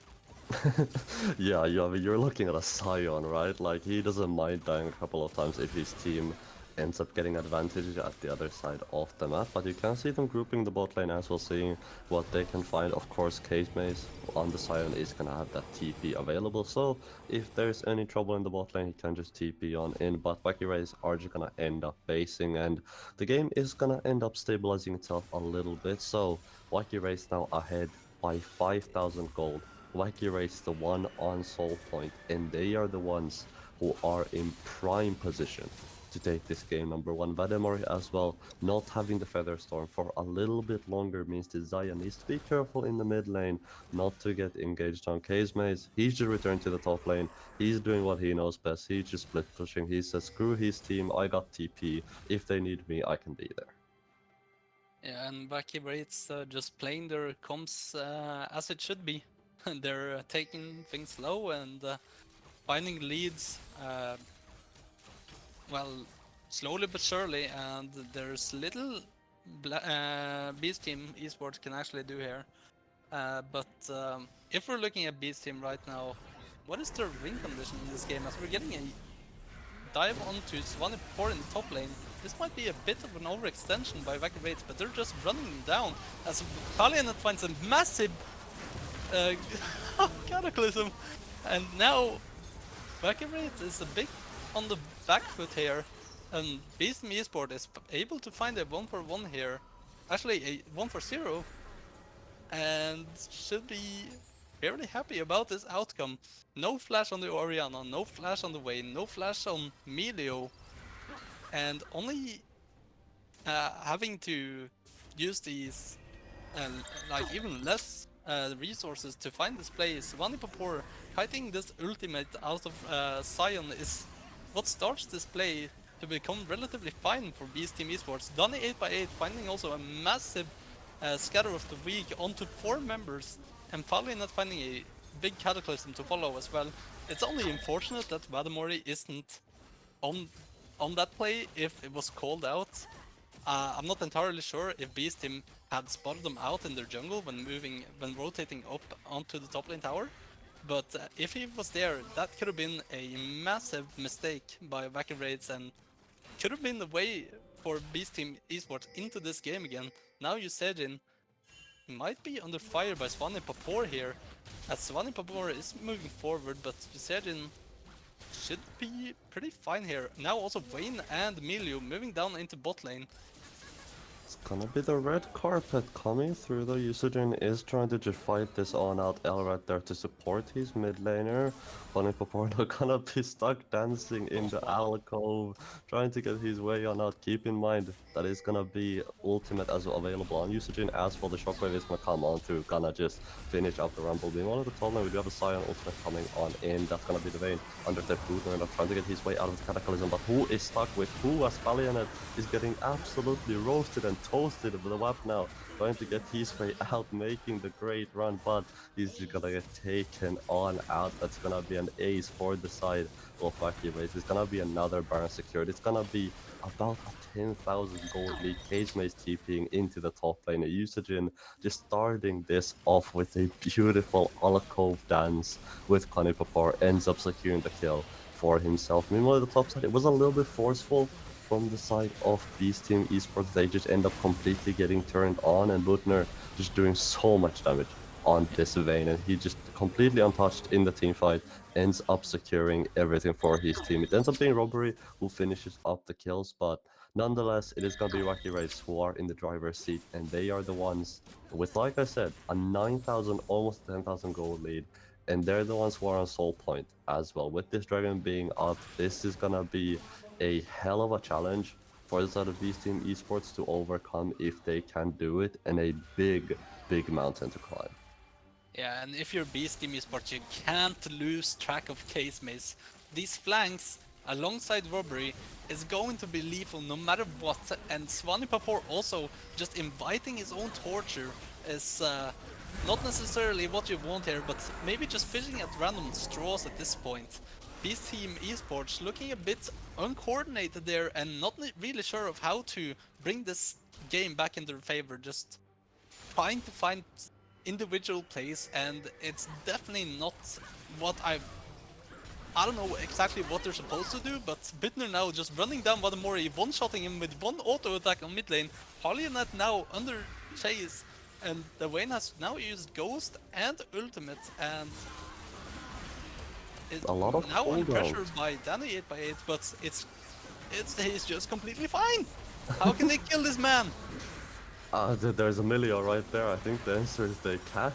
Yeah, I mean, you're looking at a Scion, right? Like, he doesn't mind dying a couple of times if his team ends up getting advantage at the other side of the map, but you can see them grouping the bot lane as well, seeing what they can find. Of course, Case Maze on the Sion is gonna have that TP available, so if there's any trouble in the bot lane, he can just TP on in, but Wacky Rays are just gonna end up basing, and the game is gonna end up stabilizing itself a little bit, so Wacky Rays now ahead by 5,000 gold. Wacky Rays the one on Soul Point, and they are the ones who are in prime position to take this game number one. Vademori as well, not having the Feather Storm for a little bit longer means that Xayah needs to be careful in the mid lane, not to get engaged on Case Maze. He should return to the top lane. He's doing what he knows best. He's just split pushing. He says, screw his team, I got TP. If they need me, I can be there. Yeah, and Wacky Raids just playing their comps as it should be. They're taking things slow and finding leads, well, slowly but surely, and there's little Beast Team Esports can actually do here. But if we're looking at Beast Team right now, what is their win condition in this game? As we're getting a dive onto Swampert in the top lane, this might be a bit of an overextension by Wacky Raids, but they're just running them down as Valiant finds a massive cataclysm, and now Wacky Raids is a bit on the back foot here, and Beast Team Esports is able to find a 1-for-1 here, actually a 1-for-0, and should be fairly happy about this outcome. No flash on the Orianna, no flash on the Vayne, no flash on Melio, and only having to use these like even less resources to find this place. Vayne kiting this ultimate out of Sion is what starts this play to become relatively fine for Beast Team Esports. Donny 8x8 finding also a massive scatter of the week onto 4 members, and finally not finding a big cataclysm to follow as well. It's only unfortunate that Vademori isn't on that play if it was called out. I'm not entirely sure if Beast Team had spotted them out in their jungle when rotating up onto the top lane tower. But if he was there, that could have been a massive mistake by Wacky Raids and could have been the way for Beast Team Esports into this game again. Now Usejin might be under fire by Swampert here, as Swampert is moving forward, but Usejin should be pretty fine here. Now also Vayne and Melio moving down into bot lane. It's gonna be the red carpet coming through though. Usujin is trying to just fight this on out L right there to support his mid laner. Swampert gonna be stuck dancing in the alcove, trying to get his way on out. Keep in mind that is gonna be ultimate as well available on Usujin as well. The shockwave is gonna come on through, gonna just finish up the rumble. Being one of the top lane, we do have a Sion ultimate coming on in. That's gonna be the Vayne under the Butner and trying to get his way out of the cataclysm. But who is stuck with who? As Valiant is getting absolutely roasted and toasted with the WAP now, trying to get his way out, making the great run, but he's just gonna get taken on out. That's gonna be an ace for the side of Wacky Raids. It's gonna be another Baron secured. It's gonna be about a 10,000 gold lead. Case Maze TPing into the top lane. Usujin just starting this off with a beautiful alcove dance with Swampert, ends up securing the kill for himself. Meanwhile, the top side, it was a little bit forceful from the side of Beast Team Esports. They just end up completely getting turned on, and Butner just doing so much damage on this Vayne, and he just completely untouched in the team fight, ends up securing everything for his team. It ends up being Robbery who finishes up the kills, but nonetheless, it is going to be Wacky Raids who are in the driver's seat, and they are the ones with, like I said, a 9,000, almost 10,000 gold lead, and they're the ones who are on Soul Point as well. With this dragon being up, this is gonna be a hell of a challenge for the side of Beast Team Esports to overcome if they can do it, and a big, big mountain to climb. Yeah, and if you're Beast Team Esports, you can't lose track of Case Maze. These flanks, alongside Robbery, is going to be lethal no matter what, and Swampert also just inviting his own torture is not necessarily what you want here, but maybe just fishing at random straws at this point. Beast Team Esports looking a bit uncoordinated there and not really sure of how to bring this game back in their favor, just trying to find individual plays, and it's definitely not what I I don't know exactly what they're supposed to do, but Bittner now just running down Vadamori, one-shotting him with one auto attack on mid lane. Harlionet now under chase, and the Vayne has now used Ghost and Ultimate, and is A lot of now under cooldowns. pressure by Danny 8x8, but he's just completely fine. How can they kill this man? There's Emilio right there. I think the answer is they can't.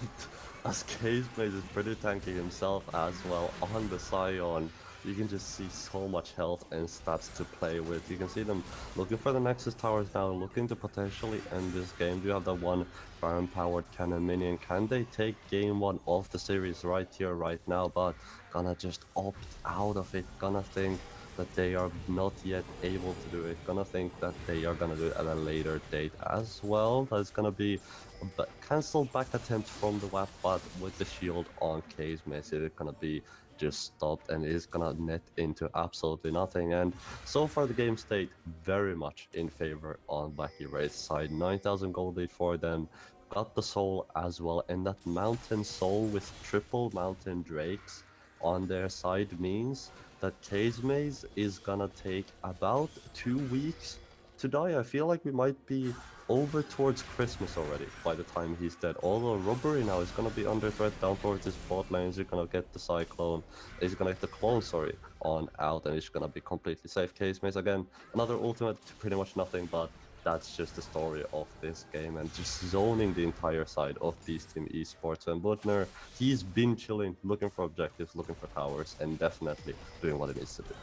As Casemate is pretty tanky himself as well on the Scion. You can just see so much health and stats to play with. You can see them looking for the Nexus towers now, looking to potentially end this game. Do you have that one Baron-powered cannon minion? Can they take game one of the series right here, right now? But gonna just opt out of it. Gonna think that they are not yet able to do it. Gonna think that they are gonna do it at a later date as well. That's gonna be a cancelled back attempt from the WAF, but with the shield on Case Messi, it's gonna be just stopped and is gonna net into absolutely nothing. And so far the game stayed very much in favor on Wacky Raid's side. 9,000 gold lead for them. Got the soul as well, and that mountain soul with triple mountain drakes on their side means that Case Maze is gonna take about 2 weeks to die. I feel like we might be over towards Christmas already by the time he's dead. Although Robbery now is gonna be under threat down towards his bot lanes. You're gonna get the Cyclone. He's gonna get the clone, sorry, on out, and he's gonna be completely safe. Case Maze again, another ultimate to pretty much nothing, but that's just the story of this game and just zoning the entire side of Beast Team Esports. And Butner, he's been chilling, looking for objectives, looking for towers, and definitely doing what it needs to do.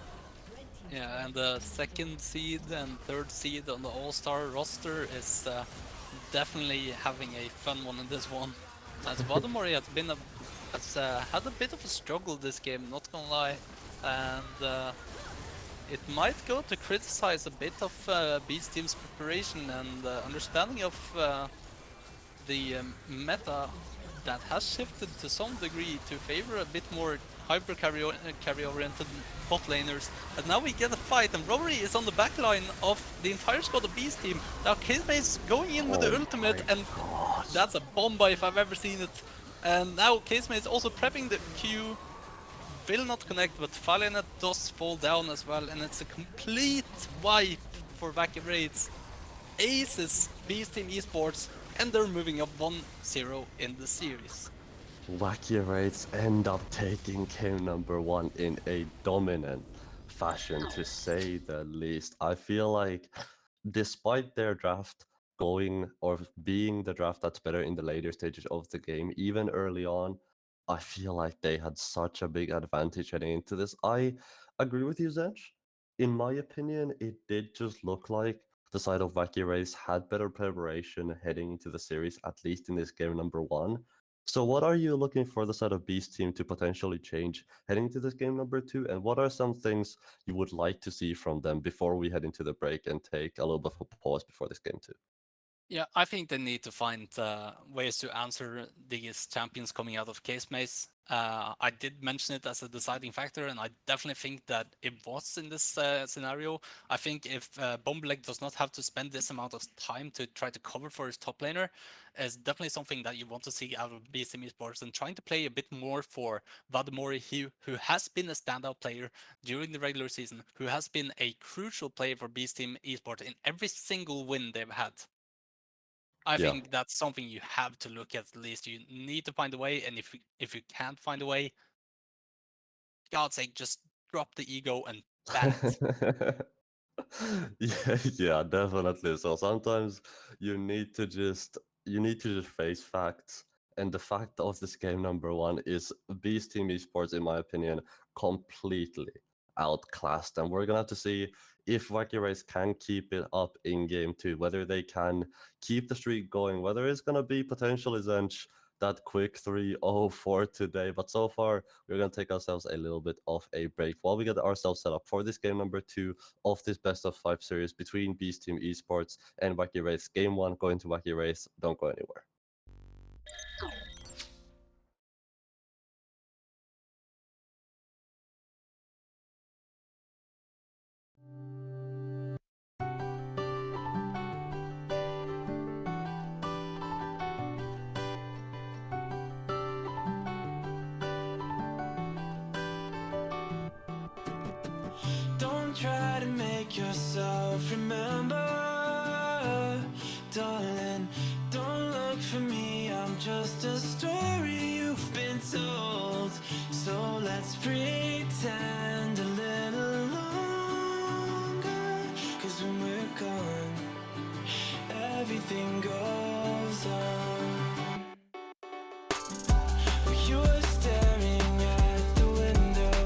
Yeah, and the second seed and third seed on the All-Star roster is definitely having a fun one in this one. As Vadamori has had a bit of a struggle this game, not gonna lie, and it might go to criticize a bit of Beast Team's preparation and understanding of the meta that has shifted to some degree to favor a bit more hyper carry oriented bot laners. And now we get a fight, and Robbery is on the back line of the entire squad of Beast Team. Now Kisame is going in with the ultimate, and that's a bomba if I've ever seen it. And now Kisame is also prepping the Q. Will not connect, but Falionet does fall down as well, and it's a complete wipe for Wacky Raids. Aces Beast Team Esports, and they're moving up 1-0 in the series. Wacky Raids end up taking game number one in a dominant fashion, to say the least. I feel like despite their draft going or being the draft that's better in the later stages of the game, even early on, I feel like they had such a big advantage heading into this. I agree with you, Zench. In my opinion, it did just look like the side of Wacky Race had better preparation heading into the series, at least in this game number one. So what are you looking for the side of Beast Team to potentially change heading into this game number two? And what are some things you would like to see from them before we head into the break and take a little bit of a pause before this game two? Yeah, I think they need to find ways to answer these champions coming out of Case Maze. I did mention it as a deciding factor, and I definitely think that it was in this scenario. I think if Bombleg does not have to spend this amount of time to try to cover for his top laner, is definitely something that you want to see out of BSM Esports, and trying to play a bit more for Vadamori, who has been a standout player during the regular season, who has been a crucial player for Beast Team Esports in every single win they've had. I Yeah. think that's something you have to look at least. You need to find a way, and if you can't find a way, God's sake, just drop the ego and ban it. Yeah, definitely. So sometimes you need to just face facts. And the fact of this game number one is Beast Team Esports, in my opinion, completely outclassed. And we're gonna have to see if Wacky Race can keep it up in game two, whether they can keep the streak going, whether it's gonna be potentially Zench that quick 3-0 for today. But so far, we're going to take ourselves a little bit of a break while we get ourselves set up for this game number two of this best of five series between Beast Team Esports and Wacky Race. Game one, going to Wacky Race. Don't go anywhere. yourself, remember, darling, don't look for me, I'm just a story you've been told. So let's pretend a little longer, 'cause when we're gone, everything goes on. You were staring at the window,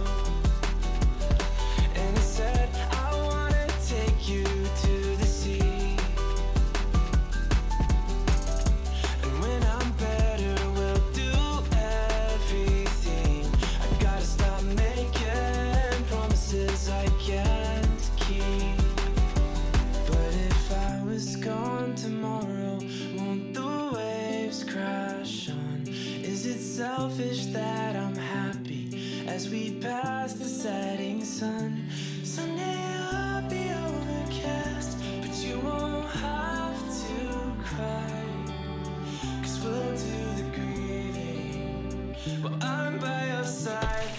and I said, I wanna take you to the sea. And when I'm better, we'll do everything. I gotta stop making promises I can't keep. But if I was gone tomorrow, won't the waves crash on? Is it selfish that I'm happy as we pass the setting sun? Someday I'll be overcast, but you won't have to cry, 'cause we'll do the grieving while I'm by your side.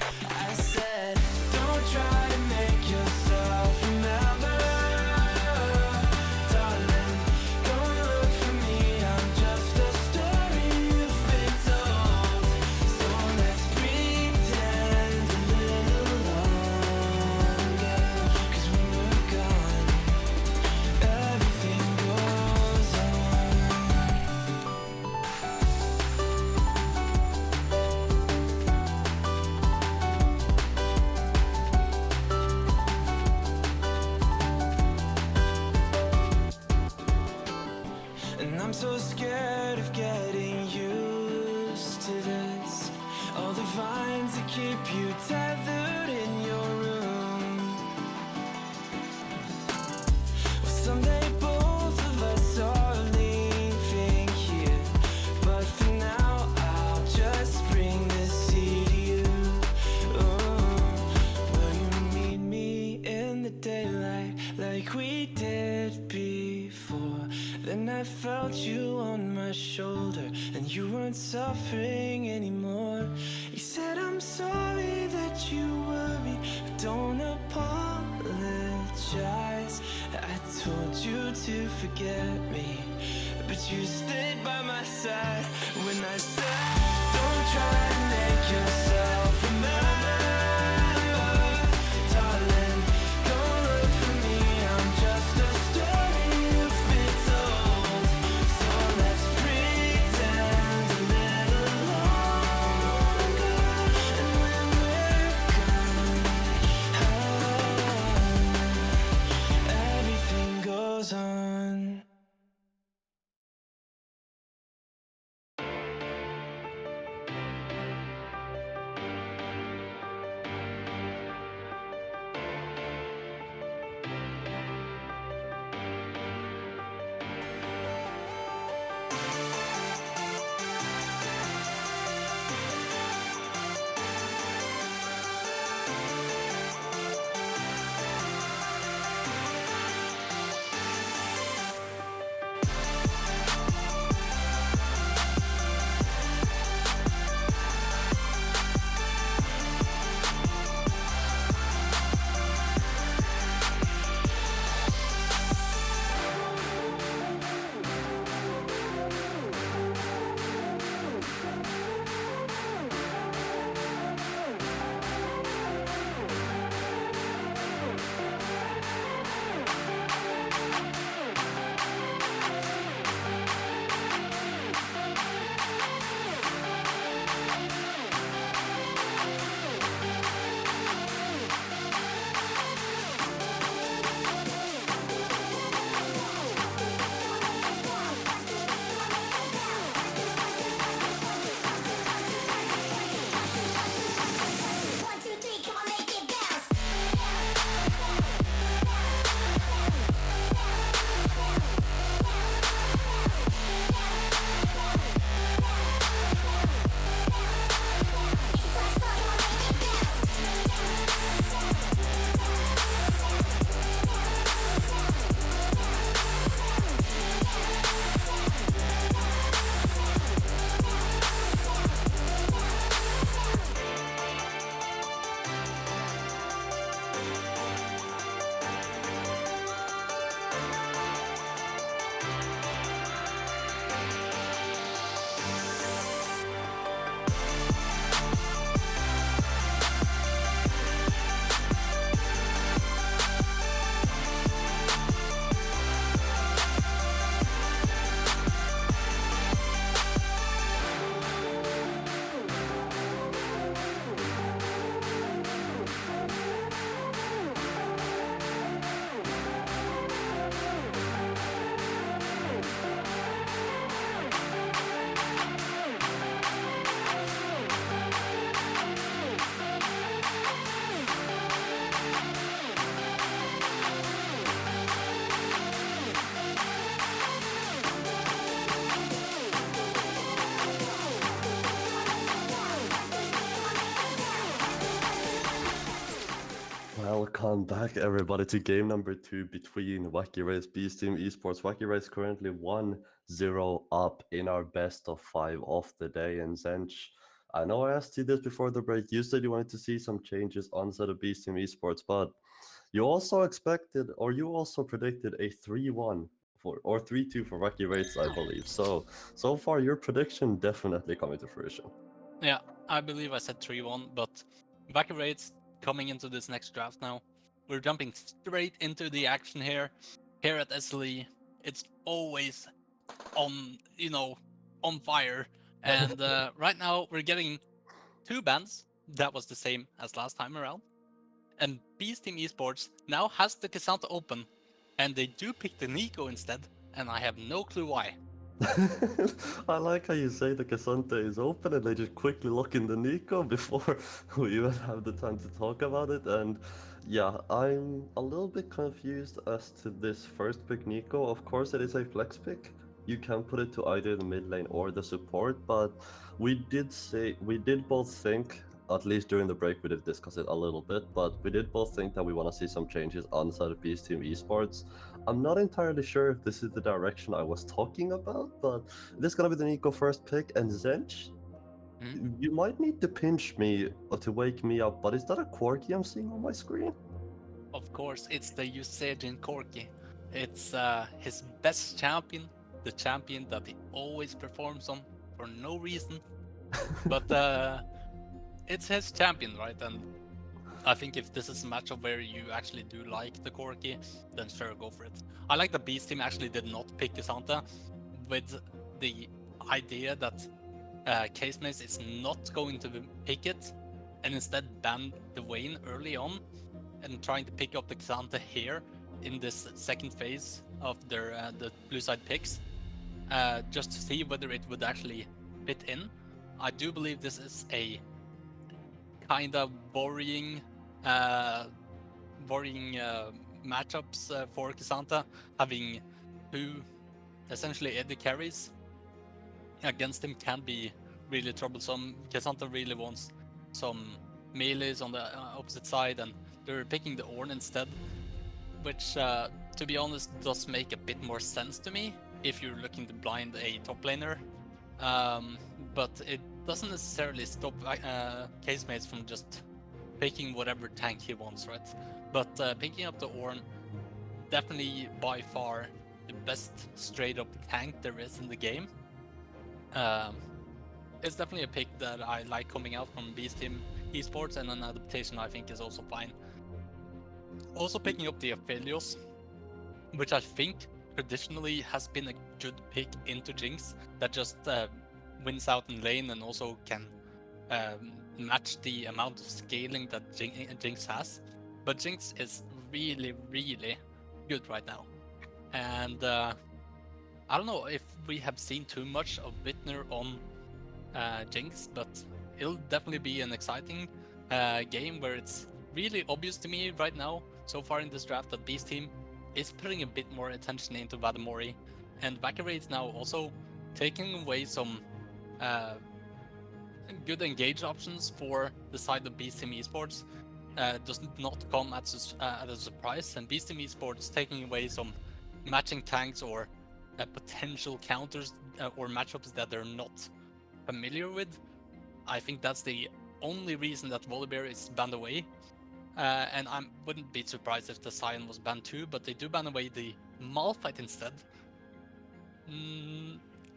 I said, don't try to make yourself remember, darling, don't look for me, I'm just a story you've been told. So let's pretend a little longer, 'cause when we're gone, everything goes on. And I'm so scared of getting used to this. All the vines that keep you tethered in your room. Well, someday both of us are leaving here, but for now I'll just bring this sea to you. Will you meet me in the daylight like we did before? Then I felt you on my shoulder, and you weren't suffering anymore. You said, I'm sorry that you worried, but don't apologize. I told you to forget me, but you stayed by my side when I said, don't try to make yourself remember, darling, don't look for me, I'm just a story you've been told. So let's pretend a little longer, and when we're gone, everything goes on. Welcome back, everybody, to game number 2 between Wacky Race Beast Team Esports. Wacky Race currently 1-0 up in our best of 5 of the day. And Zench, I know I asked you this before the break. You said you wanted to see some changes on the side of Beast Team Esports, but you also expected, or you also predicted a 3-1 or 3-2 for Wacky Race, I believe. So far your prediction definitely coming to fruition. Yeah, I believe I said 3-1, but Wacky Raids coming into this next draft now. We're jumping straight into the action here. Here at SLE, it's always on, on fire. And right now we're getting 2 bans. That was the same as last time around. And Beast Team Esports now has the K'Sante open, and they do pick the Neeko instead, and I have no clue why. I like how you say the K'Sante is open and they just quickly look in the Neeko before we even have the time to talk about it. And yeah, I'm a little bit confused as to this first pick Neeko. Of course, it is a flex pick. You can put it to either the mid lane or the support, but we did both think, at least during the break, we did discuss it a little bit, but we did both think that we want to see some changes on the side of Beast Team Esports. I'm not entirely sure if this is the direction I was talking about, but this is gonna be the Neeko first pick. And Zench, you might need to pinch me to wake me up, but is that a Corki I'm seeing on my screen? Of course, it's the Usagin Corki. It's his best champion, the champion that he always performs on for no reason. But it's his champion, right? And I think if this is a matchup where you actually do like the Corki, then sure, go for it. I like the Beast Team actually did not pick K'Sante with the idea that Casemaze is not going to pick it and instead ban the Vayne early on and trying to pick up the K'Sante here in this second phase of their the blue side picks, just to see whether it would actually fit in. I do believe this is a kind of worrying matchups for K'Sante, having 2 essentially AD carries against him can be really troublesome. K'Sante really wants some melees on the opposite side, and they're picking the Ornn instead, which to be honest does make a bit more sense to me if you're looking to blind a top laner, but it doesn't necessarily stop Casemaze from just picking whatever tank he wants, right? But picking up the Ornn, definitely by far the best straight up tank there is in the game. It's definitely a pick that I like coming out from Beast Team Esports, and an adaptation I think is also fine. Also picking up the Aphelios, which I think traditionally has been a good pick into Jinx that just wins out in lane and also can match the amount of scaling that Jinx has. But Jinx is really, really good right now. And I don't know if we have seen too much of Witner on Jinx, but it'll definitely be an exciting game where it's really obvious to me right now, so far in this draft, that Beast Team is putting a bit more attention into Vadamori, and Wacky Raid is now also taking away some good engage options for the side of Beast Team Esports. Does not come at a surprise, and Beast Team Esports taking away some matching tanks or potential counters or matchups that they're not familiar with. I think that's the only reason that Volibear is banned away. And I wouldn't be surprised if the Sion was banned too, but they do ban away the Malphite instead.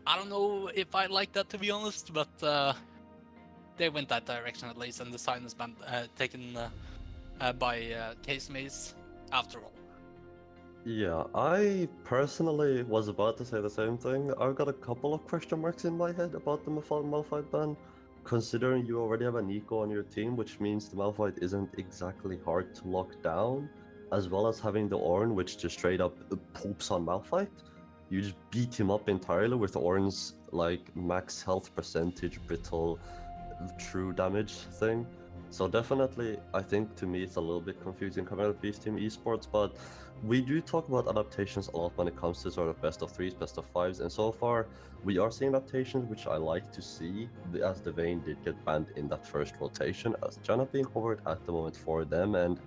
I don't know if I like that, to be honest, but they went that direction at least, and the Sion is banned, taken by Casemaze after all. Yeah, I personally was about to say the same thing. I've got a couple of question marks in my head about the Malphite ban, considering you already have a Neeko on your team, which means the Malphite isn't exactly hard to lock down, as well as having the Ornn, which just straight up poops on Malphite. You just beat him up entirely with Ornn's like max health percentage brittle true damage thing. So definitely, I think to me it's a little bit confusing coming out of Beast Team Esports, but we do talk about adaptations a lot when it comes to sort of best of threes, best of fives, and so far we are seeing adaptations which I like to see, as the Vayne did get banned in that first rotation, as Janna being covered at the moment for them, and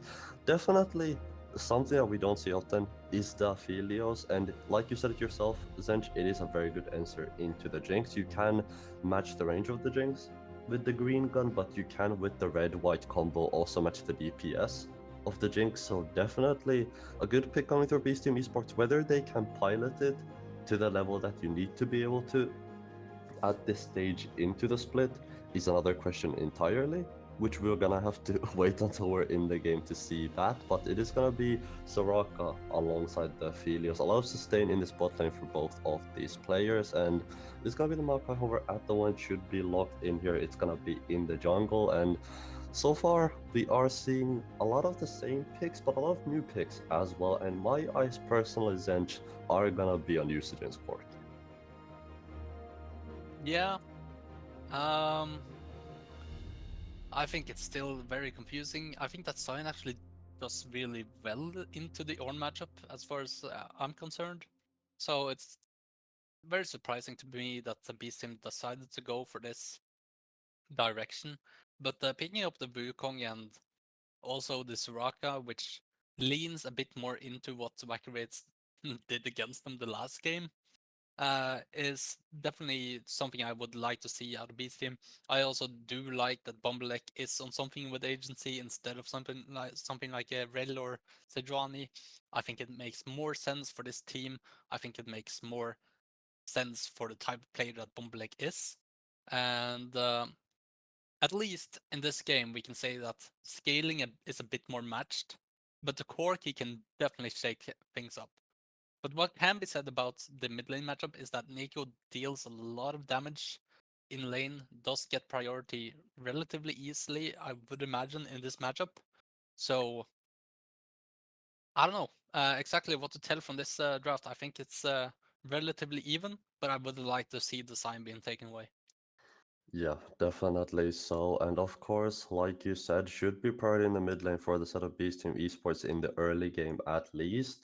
definitely something that we don't see often is the Aphelios, and like you said it yourself, Zench, it is a very good answer into the Jinx. You can match the range of the Jinx with the green gun, but you can with the red-white combo also match the DPS of the Jinx, so definitely a good pick coming through Beast Team Esports. Whether they can pilot it to the level that you need to be able to at this stage into the split is another question entirely, which we're gonna have to wait until we're in the game to see that. But it is gonna be Soraka alongside the Aphelios. A lot of sustain in this bot lane for both of these players, and it's gonna be the Maokai. However, at the one should be locked in here. It's gonna be in the jungle, and so far we are seeing a lot of the same picks, but a lot of new picks as well. And my eyes personally, Zench, are gonna be on Usagen's court. Yeah. I think it's still very confusing. I think that Sion actually does really well into the Ornn matchup as far as I'm concerned. So it's very surprising to me that the Beast Team decided to go for this direction. But picking up the Wukong and also the Soraka, which leans a bit more into what Wacky Raids did against them the last game, is definitely something I would like to see out of Beast Team. I also do like that Bombalek is on something with agency instead of something like a Rel or Sejuani. I think it makes more sense for this team. I think it makes more sense for the type of player that Bombalek is. And at least in this game, we can say that scaling is a bit more matched, but the Corki can definitely shake things up. But what can be said about the mid lane matchup is that Nico deals a lot of damage in lane, does get priority relatively easily, I would imagine, in this matchup. So I don't know exactly what to tell from this draft. I think it's relatively even, but I would like to see the sign being taken away. Yeah, definitely so. And of course, like you said, should be priority in the mid lane for the set of Beast Team Esports in the early game at least.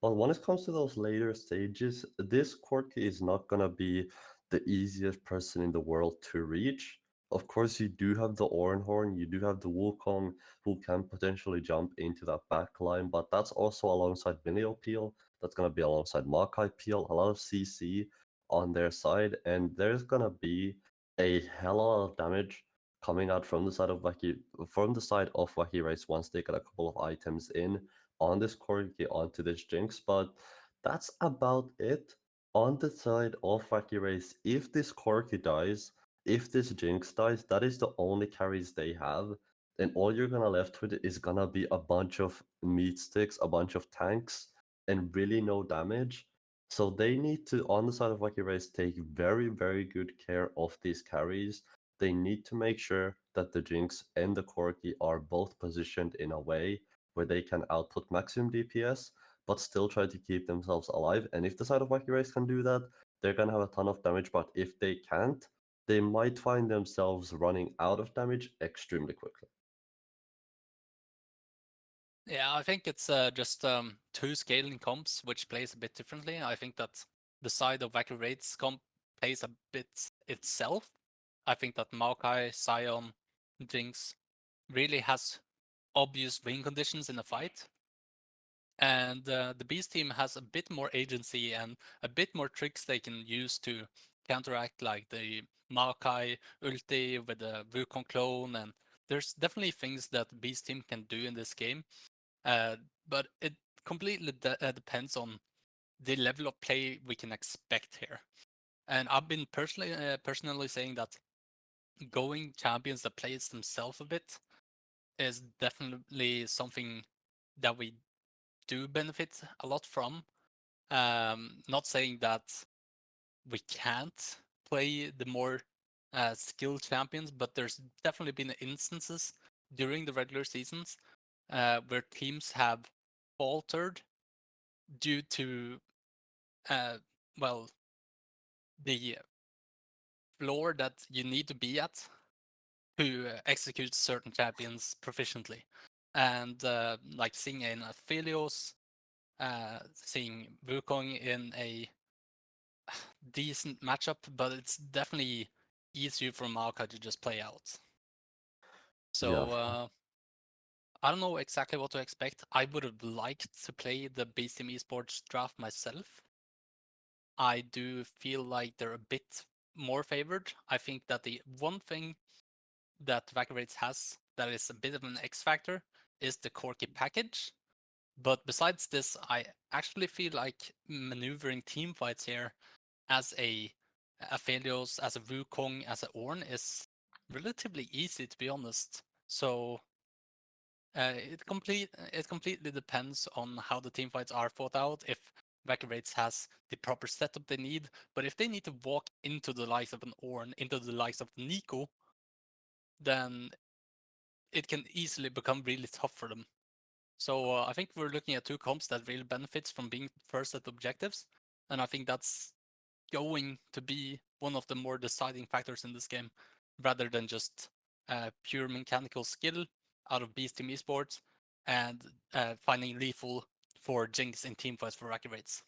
But when it comes to those later stages, this Corki is not gonna be the easiest person in the world to reach. Of course, you do have the Orenhorn, you do have the Wukong who can potentially jump into that back line, but that's also alongside Minio Peel. That's gonna be alongside Makai Peel, a lot of CC on their side, and there's gonna be a hell of of damage coming out from the side of Wacky Race once they get a couple of items in on this Corgi onto this Jinx, but that's about it. On the side of Wacky Race, if this Corgi dies, if this Jinx dies, that is the only carries they have. And all you're gonna left with is gonna be a bunch of meat sticks, a bunch of tanks, and really no damage. So they need to, on the side of Wacky Race, take very, very good care of these carries. They need to make sure that the Jinx and the Corki are both positioned in a way where they can output maximum DPS, but still try to keep themselves alive. And if the side of Wacky Race can do that, they're gonna have a ton of damage. But if they can't, they might find themselves running out of damage extremely quickly. Yeah, I think it's just two scaling comps, which plays a bit differently. I think that the side of Wacky Raids comp plays a bit itself. I think that Maokai, Sion, Jinx really has obvious win conditions in a fight. And the Beast team has a bit more agency and a bit more tricks they can use to counteract, like the Maokai ulti with the Wukong clone. And there's definitely things that Beast team can do in this game. But it completely depends on the level of play we can expect here. And I've been personally saying that going champions that plays themselves a bit is definitely something that we do benefit a lot from. Not saying that we can't play the more skilled champions, but there's definitely been instances during the regular seasons where teams have faltered due to uh, well, the floor that you need to be at who executes certain champions proficiently. And like seeing in Aphelios, seeing Wukong in a decent matchup, but it's definitely easier for Maokai to just play out. So Yeah. I don't know exactly what to expect. I would have liked to play the Beast Team Esports draft myself. I do feel like they're a bit more favored. I think that the one thing that Vacabrates has that is a bit of an X factor is the Corki package. But besides this, I actually feel like maneuvering team fights here as a Aphelios, as a Wukong, as a Ornn is relatively easy, to be honest. So it completely depends on how the team fights are fought out. If Vacabrates has the proper setup they need, but if they need to walk into the likes of an Ornn, into the likes of Nico, then it can easily become really tough for them. So I think we're looking at two comps that really benefits from being first at objectives, and I think that's going to be one of the more deciding factors in this game, rather than just pure mechanical skill out of Beast Team Esports and finding lethal for Jinx in teamfights for Rackets.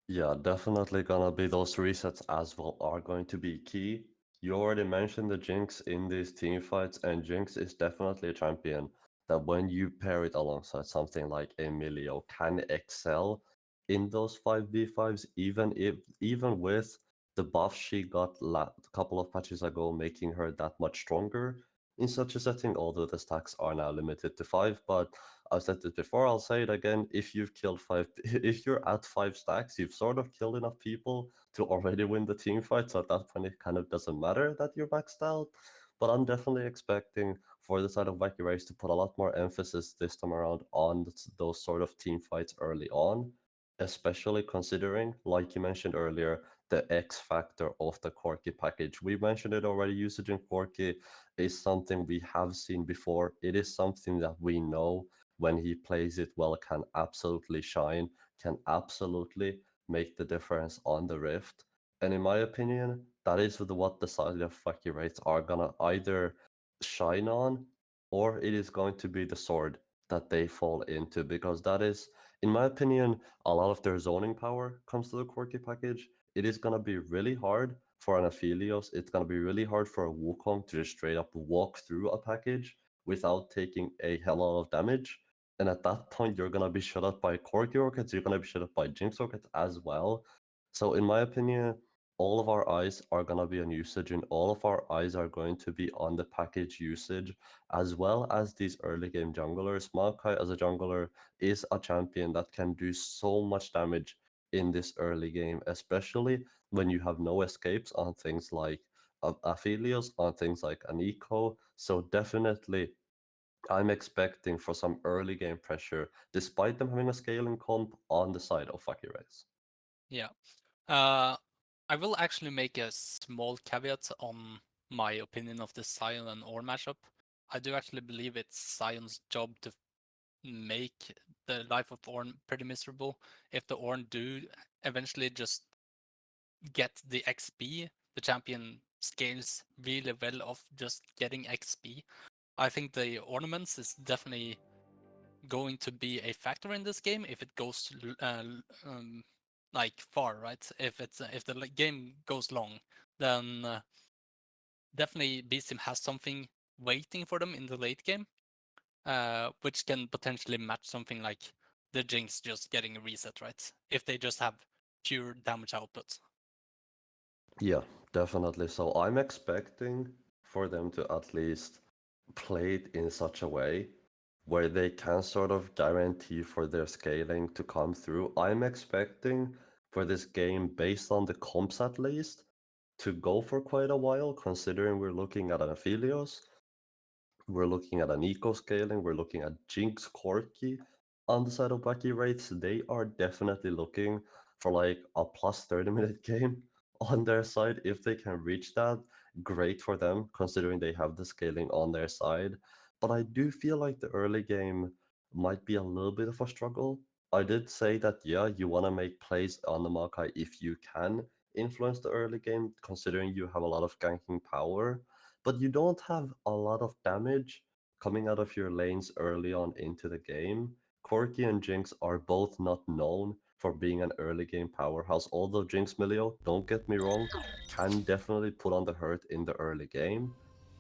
Yeah, definitely gonna be those resets as well are going to be key. You already mentioned the Jinx in these team fights, and Jinx is definitely a champion that when you pair it alongside something like Emilio can excel in those 5v5s, even with the buff she got a couple of patches ago, making her that much stronger in such a setting, although the stacks are now limited to 5, but I've said this before, I'll say it again. If you've killed 5, if you're at 5 stacks, you've sort of killed enough people to already win the team fight. So at that point, it kind of doesn't matter that you're maxed out. But I'm definitely expecting for the side of Wacky Race to put a lot more emphasis this time around on those sort of team fights early on, especially considering, like you mentioned earlier, the X factor of the Corki package. We mentioned it already. Usage in Corki is something we have seen before. It is something that we know when he plays it well can absolutely shine, can absolutely make the difference on the Rift. And in my opinion, that is what the side of Fucky rates are gonna either shine on, or it is going to be the sword that they fall into, because that is, in my opinion, a lot of their zoning power comes to the Corki package. It is gonna be really hard for an Aphelios, it's gonna be really hard for a Wukong to just straight up walk through a package without taking a hell lot of damage. And at that point, you're gonna be shut up by Corki rockets, you're gonna be shut up by Jinx rockets as well. So in my opinion, all of our eyes are gonna be on usage, and all of our eyes are going to be on the package usage, as well as these early game junglers. Maokai as a jungler is a champion that can do so much damage in this early game, especially when you have no escapes on things like Aphelios, on things like Aniko. So definitely I'm expecting for some early game pressure, despite them having a scaling comp on the side of Fucky Race. Yeah. I will actually make a small caveat on my opinion of the Sion and Ornn matchup. I do actually believe it's Sion's job to make the life of Ornn pretty miserable. If the Ornn do eventually just get the XP, the champion scales really well off just getting XP. I think the ornaments is definitely going to be a factor in this game if it goes like far, right? If the game goes long, then definitely Beast Team has something waiting for them in the late game, which can potentially match something like the Jinx just getting a reset, right? If they just have pure damage output. Yeah, definitely. So I'm expecting for them to at least play it in such a way where they can sort of guarantee for their scaling to come through. I'm expecting for this game, based on the comps at least, to go for quite a while, considering we're looking at an Aphelios, we're looking at an eco scaling, we're looking at Jinx Corki on the side of Wacky Rates. They are definitely looking for like a plus 30-minute game on their side. If they can reach that, great for them, considering they have the scaling on their side. But I do feel like the early game might be a little bit of a struggle. I did say that, yeah, you want to make plays on the Maokai if you can influence the early game, considering you have a lot of ganking power. but you don't have a lot of damage coming out of your lanes early on into the game. Corki and Jinx are both not known for being an early game powerhouse, although Jinx Milio, don't get me wrong, can definitely put on the hurt in the early game,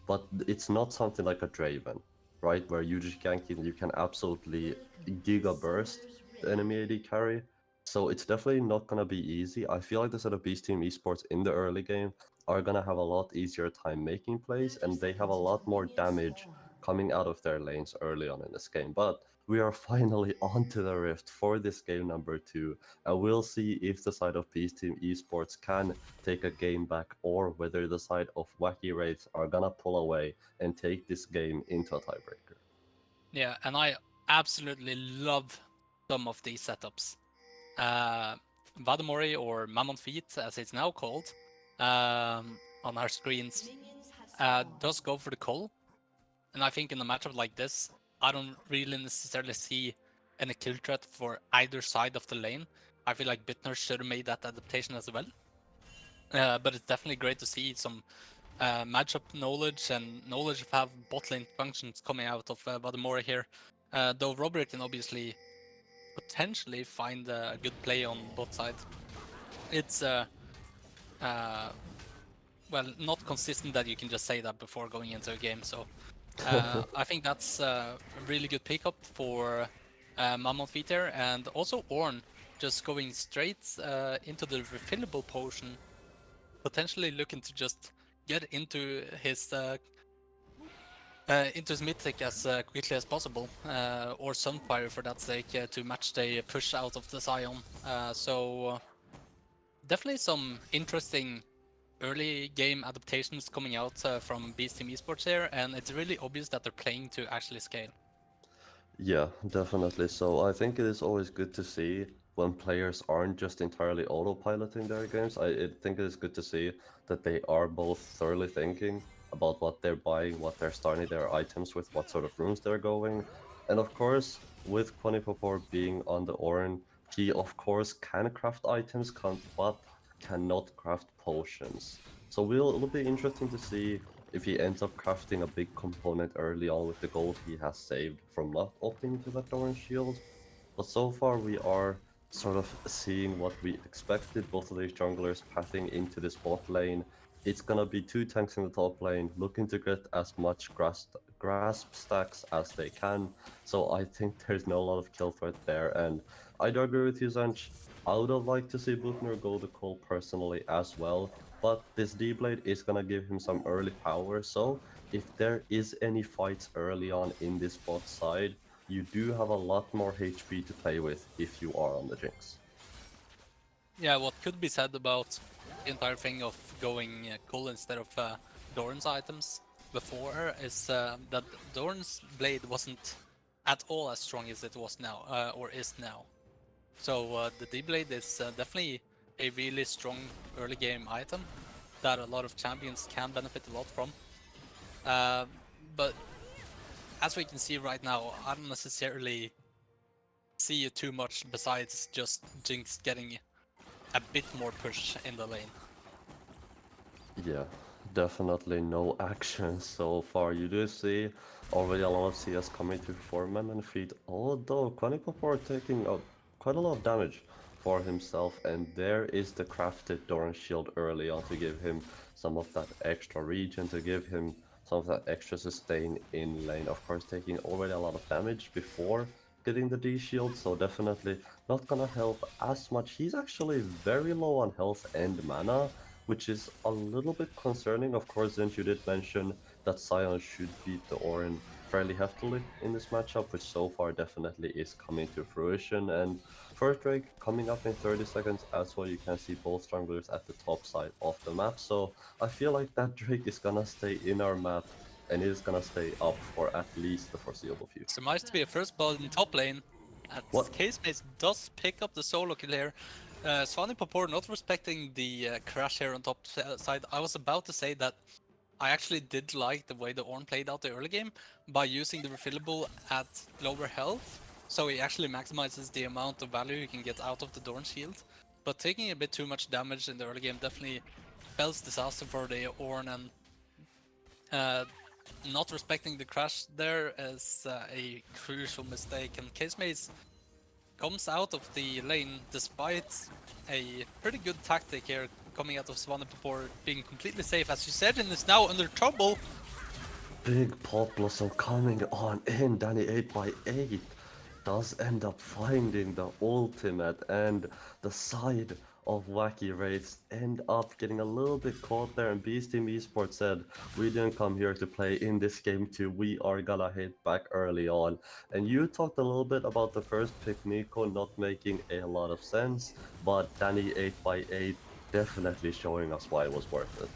but it's not something like a Draven, right? Where you just ganking, you can absolutely giga burst the enemy AD carry. So it's definitely not gonna be easy. I feel like the set of Beast Team Esports in the early game are gonna have a lot easier time making plays, and they have a lot more damage coming out of their lanes early on in this game. But we are finally onto the Rift for this game number 2, and we'll see if the side of Beast Team Esports can take a game back, or whether the side of Wacky Wraiths are gonna pull away and take this game into a tiebreaker. Yeah, and I absolutely love some of these setups. Vadamori, or Mammon Feet, as it's now called, on our screens, does go for the call. And I think in a matchup like this, I don't really necessarily see any kill threat for either side of the lane. I feel like Bitner should have made that adaptation as well. But it's definitely great to see some matchup knowledge and knowledge of how bot lane functions coming out of Vadamori here. Though Robert can obviously potentially find a good play on both sides. It's well, not consistent that you can just say that before going into a game. So I think that's a really good pickup for Mammon Feet here, and also Ornn just going straight into the refillable potion, potentially looking to just get into his mythic as quickly as possible, or Sunfire for that sake, to match the push out of the Sion. So definitely some interesting early game adaptations coming out from Beast Team Esports here, and it's really obvious that they're playing to actually scale. Yeah, definitely. So I think it is always good to see when players aren't just entirely autopiloting their games. I think it is good to see that they are both thoroughly thinking about what they're buying, what they're starting their items with, what sort of rooms they're going. And of course, with Quanipopor being on the Ornn, he of course can craft items, but cannot craft potions. So it'll be interesting to see if he ends up crafting a big component early on with the gold he has saved from not opting into that Doran shield. But so far we are sort of seeing what we expected, both of these junglers pathing into this bot lane. It's gonna be 2 tanks in the top lane, looking to get as much grasp stacks as they can. So I think there's no lot of kill threat there, and I'd agree with you, Zench. I would have liked to see Butner go the call personally as well, but this D-Blade is gonna give him some early power, so if there is any fights early on in this bot side, you do have a lot more HP to play with if you are on the Jinx. Yeah, what could be said about the entire thing of going cool instead of Doran's items before is that Doran's blade wasn't at all as strong as it was now, or is now. So the D-Blade is definitely a really strong early game item that a lot of champions can benefit a lot from. But as we can see right now, I don't necessarily see it too much besides just Jinx getting a bit more push in the lane. Yeah, definitely no action so far. You do see already a lot of CS coming to 4-man and Feet, although Quanipopor taking quite a lot of damage for himself, and there is the crafted Doran shield early on to give him some of that extra regen, to give him some of that extra sustain in lane. Of course, taking already a lot of damage before getting the D shield, so definitely not gonna help as much. He's actually very low on health and mana, which is a little bit concerning. Of course, since you did mention that Sion should beat the Ornn fairly heftily in this matchup, which so far definitely is coming to fruition. And first Drake coming up in 30 seconds as well. You can see both junglers at the top side of the map. So I feel like that Drake is gonna stay in our map, and it is gonna stay up for at least the foreseeable future. Surmised to be a first blood in top lane. What? K-Space does pick up the solo kill here. Svanipopor not respecting the crash here on top side. I was about to say that I actually did like the way the Ornn played out the early game by using the refillable at lower health. So he actually maximizes the amount of value you can get out of the Doran shield. But taking a bit too much damage in the early game definitely spells disaster for the Ornn, and Not respecting the crash there is a crucial mistake, and Casemaze comes out of the lane despite a pretty good tactic here coming out of Svanipapor being completely safe, as you said, and is now under trouble. Big Pop Blossom coming on in. Danny 8x8 does end up finding the ultimate, and the side of Wacky Wraiths end up getting a little bit caught there, and Beast Team Esports said, we didn't come here to play in this game too, we are gonna hit back early on. And you talked a little bit about the first pick, Nico, not making a lot of sense, but Danny 8x8 definitely showing us why it was worth it.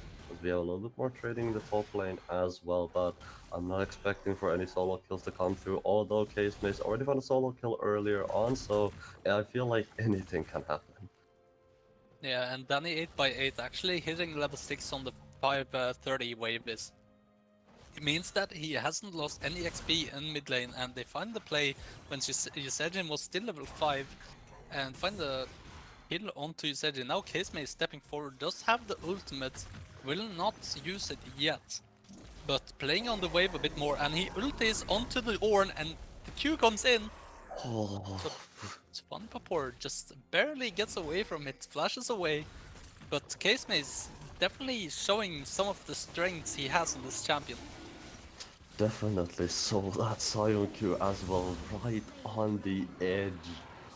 We have a little bit more trading in the top lane as well, but I'm not expecting for any solo kills to come through, although Casemaze already found a solo kill earlier on, so yeah, I feel like anything can happen. Yeah, and Danny 8x8 actually hitting level 6 on the 530 wave is. It means that he hasn't lost any XP in mid lane, and they find the play when Yusejin was still level 5, and find the kill onto Yusejin. Now Casemaze stepping forward, does have the ultimate, will not use it yet, but playing on the wave a bit more, and he ultis onto the Ornn, and the Q comes in. Oh, Svanipapor just barely gets away from it, flashes away, but Casemaze definitely showing some of the strengths he has in this champion. definitely. So that Sion Q as well, right on the edge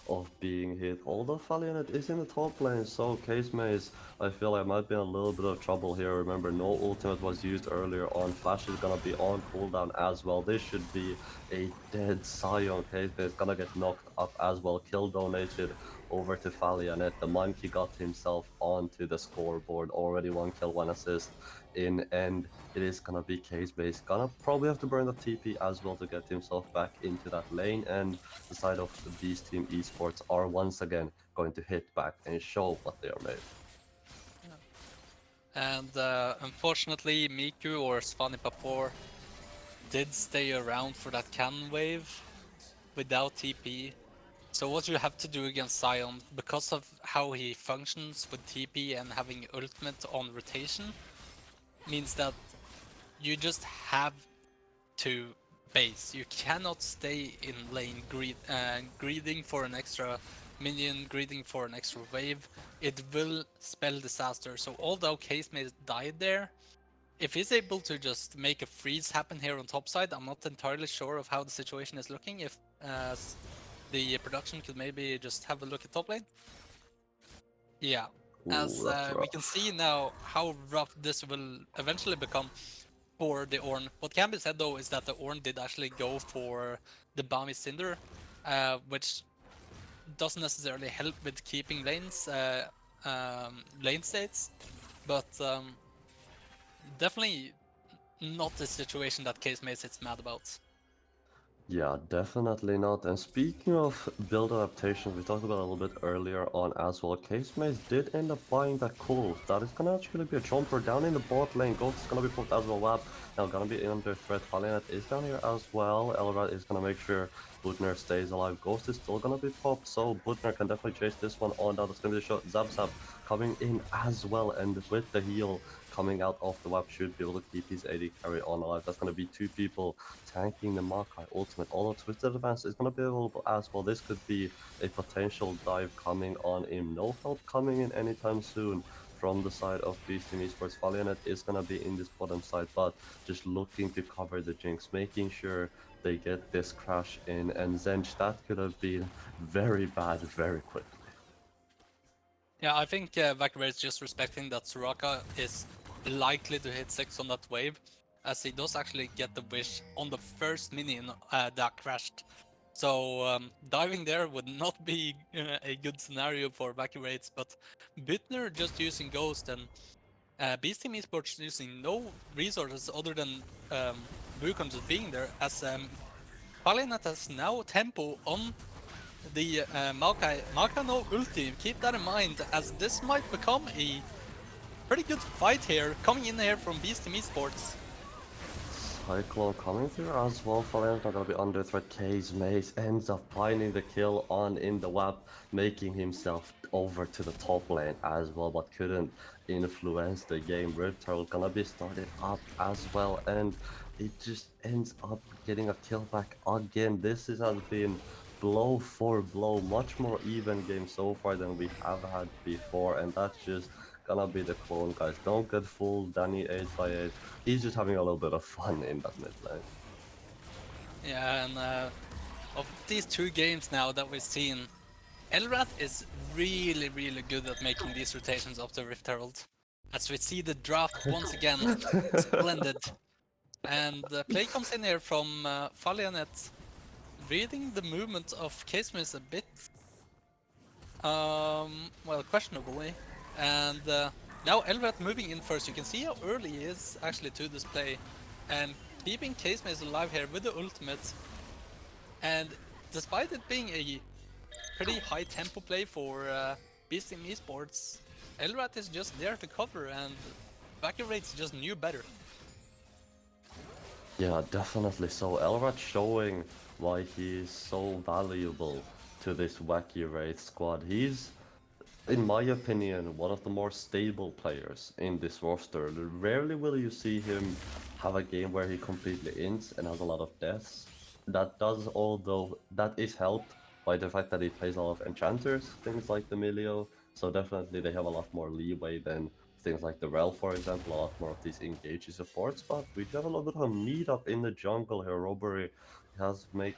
of being hit. Although Valiant is in the top lane, so Casemaze, I feel like might be in a little bit of trouble here. Remember, no ultimate was used earlier on. Flash is gonna be on cooldown as well. This should be a dead Sion. Casemaze gonna get knocked up as well. Kill donated over to Valiant. The monkey got himself onto the scoreboard. Already 1 kill, 1 assist in, and it is gonna be Casemaze. Gonna probably have to burn the TP as well to get himself back into that lane, and the side of Beast Team Esports are once again going to hit back and show what they are made. And unfortunately, Miku or Svanipapor did stay around for that cannon wave without TP. So what you have to do against Sion, because of how he functions with TP and having ultimate on rotation, means that you just have to base. You cannot stay in lane greeding for an extra minion, greeding for an extra wave. It will spell disaster. So although Casemaze died there, if he's able to just make a freeze happen here on top side, I'm not entirely sure of how the situation is looking. If the production could maybe just have a look at top lane. Yeah, as that's we can see now how rough this will eventually become for the Ornn. What can be said though is that the Ornn did actually go for the Bami Cinder, which doesn't necessarily help with keeping lanes, lane states, but definitely not the situation that Casemaze is mad about. Yeah, definitely not. And speaking of build adaptations, we talked about a little bit earlier on as well. Casemaze did end up buying that cool. That is gonna actually be a jumper down in the bot lane. Ghost is gonna be put as well. Wap now gonna be under threat. Valiant is down here as well. Elrad is gonna make sure Butner stays alive. Ghost is still gonna be popped, so Butner can definitely chase this one on down. That's gonna be the shot. Zap coming in as well, and with the heal coming out of the WAP should be able to keep his AD carry on alive. That's going to be 2 people tanking the Makai ultimate. Although Twisted Advance is going to be available as well. This could be a potential dive coming on in. No help coming in anytime soon from the side of Beast Team Esports. Valiant is going to be in this bottom side, but just looking to cover the Jinx, making sure they get this crash in. And Zench, that could have been very bad very quickly. Yeah, I think Vacaray is just respecting that Soraka is likely to hit 6 on that wave, as he does actually get the wish on the first minion that crashed. So diving there would not be a good scenario for Vacaray, but Butner just using Ghost and Beast Team Esports using no resources other than Wukong just being there, as Valiant has now tempo on the Maokai no ulti. Keep that in mind, as this might become a pretty good fight here, coming in here from Beast Team Esports. Cyclone coming through as well. Valiant's not gonna be under threat. Casemaze ends up finding the kill on in the WAP, making himself over to the top lane as well, but couldn't influence the game. Rift Herald gonna be started up as well, and it just ends up getting a kill back again. This has been blow for blow, much more even game so far than we have had before, and that's just gonna be the clone, guys. Don't get fooled. Danny 8x8, he's just having a little bit of fun in that mid lane. Yeah, and of these 2 games now that we've seen, Elrath is really, really good at making these rotations of the Rift Herald. As we see the draft once again, splendid. And the play comes in here from Fallianet, reading the movement of Casemate a bit, well, questionably. And now Elrath moving in first. You can see how early he is actually to this play, and keeping Casemate alive here with the ultimate. And despite it being a pretty high tempo play for Beast Team Esports, Elrath is just there to cover, and Vacuum just knew better. Yeah, definitely. So Elrath showing why he is so valuable to this Wacky Wraith squad. He's, in my opinion, one of the more stable players in this roster. Rarely will you see him have a game where he completely ints and has a lot of deaths. That is helped by the fact that he plays a lot of enchanters, things like the Milio. So definitely they have a lot more leeway than things like the Rel, for example, a lot more of these engaging supports. But we have a little bit of a meetup in the jungle here. Robbery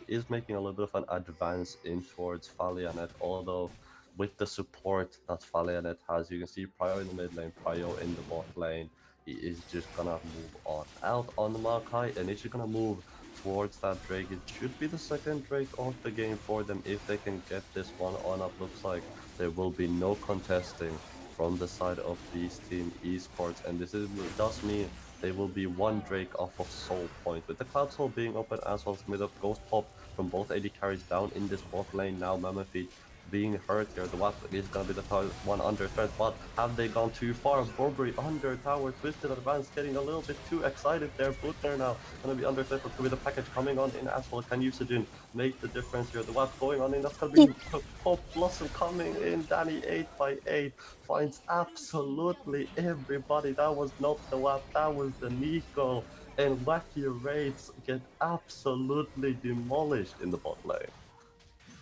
is making a little bit of an advance in towards Fallianet, although with the support that Fallianet has, you can see Pryo in the mid lane, Pryo in the bot lane. He is just gonna move on out on the Maokai, and he's just gonna move towards that Drake. It should be the second Drake of the game for them if they can get this one on up. Looks like there will be no contesting from the side of Beast Team Esports, and does mean they will be one Drake off of Soul Point. With the Cloud Soul being open as well as mid up, Ghost Pop from both AD carries down in this bot lane now. Mammoth being hurt here. The WAP is gonna be the one under threat, but have they gone too far? Burberry under tower, Twisted Advance getting a little bit too excited there. Butner now gonna be under threat, but could be the package coming on in as well. Can Usajin make the difference here? The WAP going on in, that's gonna be Pop Blossom coming in. Danny 8x8 finds absolutely everybody. That was not the WAP, that was the Nico. And Wacky Wraiths get absolutely demolished in the bot lane.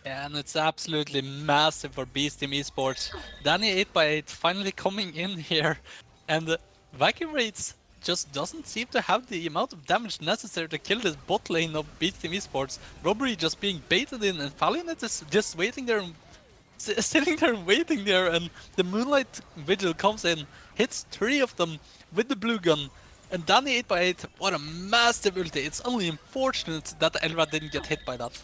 Yeah, and it's absolutely massive for Beast Team Esports. Danny 8x8 finally coming in here, and Vacuum Raids just doesn't seem to have the amount of damage necessary to kill this bot lane of Beast Team Esports. Robbery just being baited in, and Fallianet is just waiting there, sitting there and waiting there, and the Moonlight Vigil comes in, hits 3 of them with the blue gun. And Danny 8x8, what a massive ulti. It's only unfortunate that Elrath didn't get hit by that.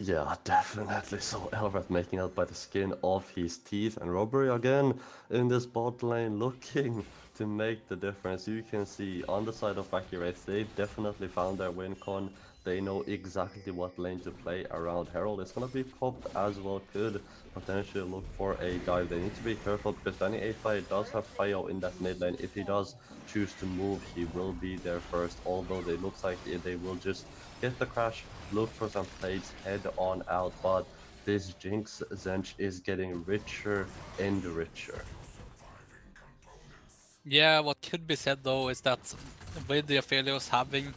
Yeah, definitely. So Elrath making out by the skin of his teeth, and Robbery again in this bot lane looking to make the difference. You can see on the side of Wacky Wraiths, they've definitely found their win con. They know exactly what lane to play around Herald. It's gonna be popped as well, could potentially look for a dive. They need to be careful because Danny 8x8 does have Fayo in that mid lane. If he does choose to move, he will be there first, although they looks like they will just get the crash, look for some plays, head on out, but this Jinx Zench is getting richer and richer. Yeah, what could be said though is that with the Aphelios having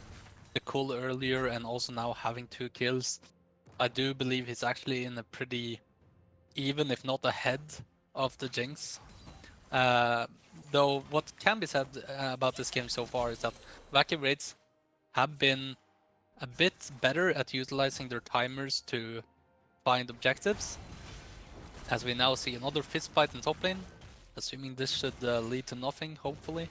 the cull earlier and also now having 2 kills, I do believe he's actually in a pretty even, if not ahead, of the Jinx. Though what can be said about this game so far is that Wacky Wraiths have been a bit better at utilizing their timers to find objectives. As we now see another fist fight in top lane, assuming this should lead to nothing, hopefully.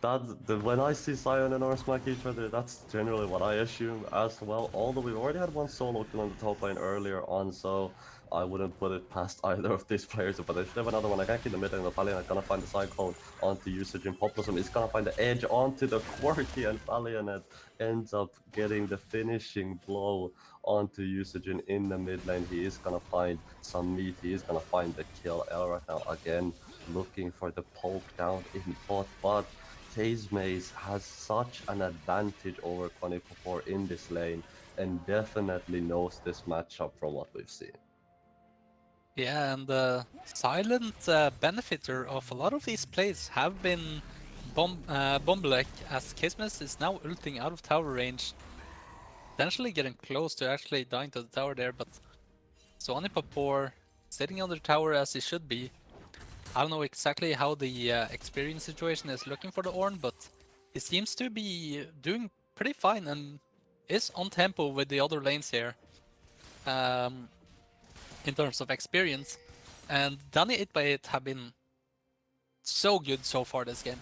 When I see Sion and Or smack each other, that's generally what I assume as well. Although we've already had one solo kill on the top lane earlier on, so I wouldn't put it past either of these players. But they should have another one. I can't keep the mid lane. The Valiant are gonna find the cyclone onto Usage, and Population is gonna find the edge onto the Quirky, and Valiant ends up getting the finishing blow onto Usage in the mid lane. He is gonna find some meat. He is gonna find the kill. Elrath now again looking for the poke down in bot, but Casemate has such an advantage over Quanipopor in this lane and definitely knows this matchup from what we've seen. Yeah, and the silent benefiter of a lot of these plays have been Bomblek, as Kismet is now ulting out of tower range, potentially getting close to actually dying to the tower there, but Swanipapor sitting on the tower as he should be. I don't know exactly how the experience situation is looking for the Ornn, but he seems to be doing pretty fine and is on tempo with the other lanes here in terms of experience. And Danny 8x8 have been so good so far this game.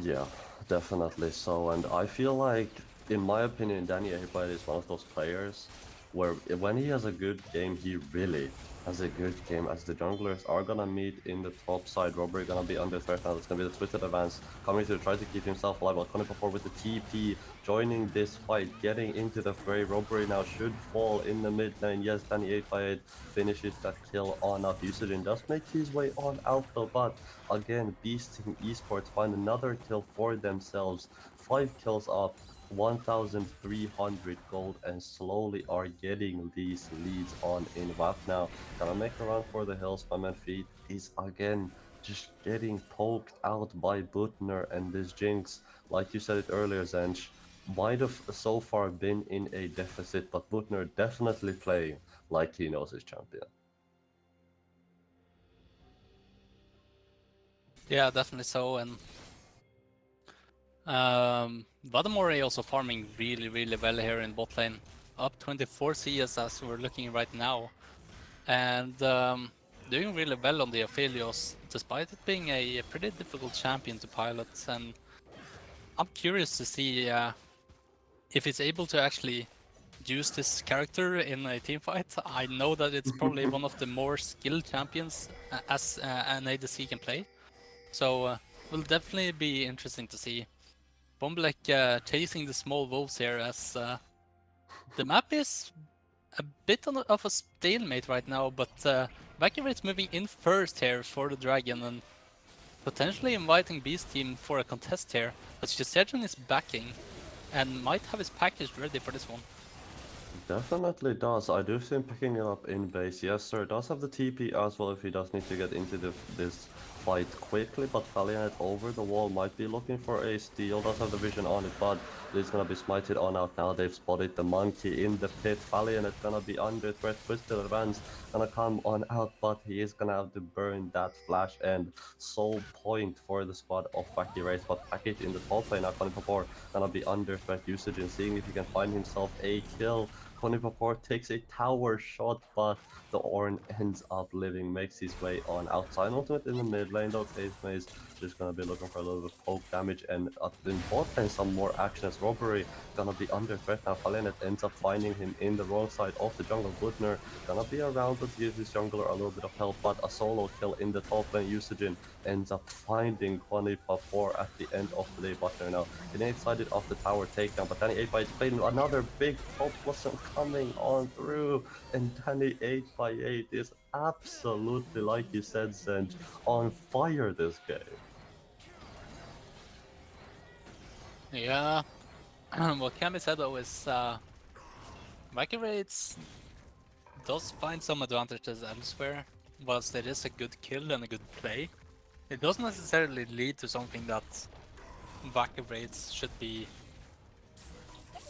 Yeah, definitely so. And I feel like, in my opinion, Danny Ahibite is one of those players where when he has a good game, he really has a good game. As the junglers are gonna meet in the top side, Robbery gonna be under threat now. It's gonna be the Twisted Advance coming to try to keep himself alive. While Connie before with the TP joining this fight, getting into the fray. Robbery now should fall in the mid lane. Yes, Danny 8x8 finishes that kill on out. Usage does make his way on out though, but again, Beast Team Esports find another kill for themselves. 5 kills up, 1,300 gold, and slowly are getting these leads on in WAP now. Gonna make a run for the hills. My man Feet is again just getting poked out by Butner, and this Jinx, like you said it earlier, Zench, might have so far been in a deficit, but Butner definitely playing like he knows his champion. Yeah, definitely so. And Vadamori also farming really, really well here in bot lane. Up 24 CS as we're looking right now. And doing really well on the Aphelios, despite it being a pretty difficult champion to pilot. And I'm curious to see if it's able to actually use this character in a team fight. I know that it's probably one of the more skilled champions as an ADC can play. So will definitely be interesting to see. Bomblek chasing the small wolves here as the map is a bit of a stalemate right now, but Vacuumrate's moving in first here for the dragon and potentially inviting Beast Team for a contest here. But Shizergen is backing and might have his package ready for this one. Definitely does. I do see him picking it up in base. Yes, sir. Does have the TP as well if he does need to get into this fight quickly. But Valiant over the wall might be looking for a steal. Does have the vision on it, but it's gonna be smited on out now. They've spotted the monkey in the pit. Valiant is gonna be under threat. Twisted Advance gonna come on out, but he is gonna have to burn that flash and soul point for the squad of Wacky Race. But package in the top lane now. Connie Papor gonna be under threat usage and seeing if he can find himself a kill. Connie Papor takes a tower shot, but the Ornn ends up living, makes his way on outside. Ultimate in the mid lane though, Maze just gonna be looking for a little bit of poke damage, and in bot lane some more action as Robbery gonna be under threat now. Falenet ends up finding him in the wrong side of the jungle. Butner gonna be around to give his jungler a little bit of help, but a solo kill in the top lane. Usage ends up finding Connie Papor at the end of the day. Butner now getting excited off the tower takedown, but Danny 8x8 played another big top blossom coming on through, and Danny 8x8 is absolutely, like you said, Zenj, on fire this game. Yeah, what can be said though is Vacuumrates does find some advantages elsewhere. Whilst it is a good kill and a good play, it doesn't necessarily lead to something that Vacuumrates should be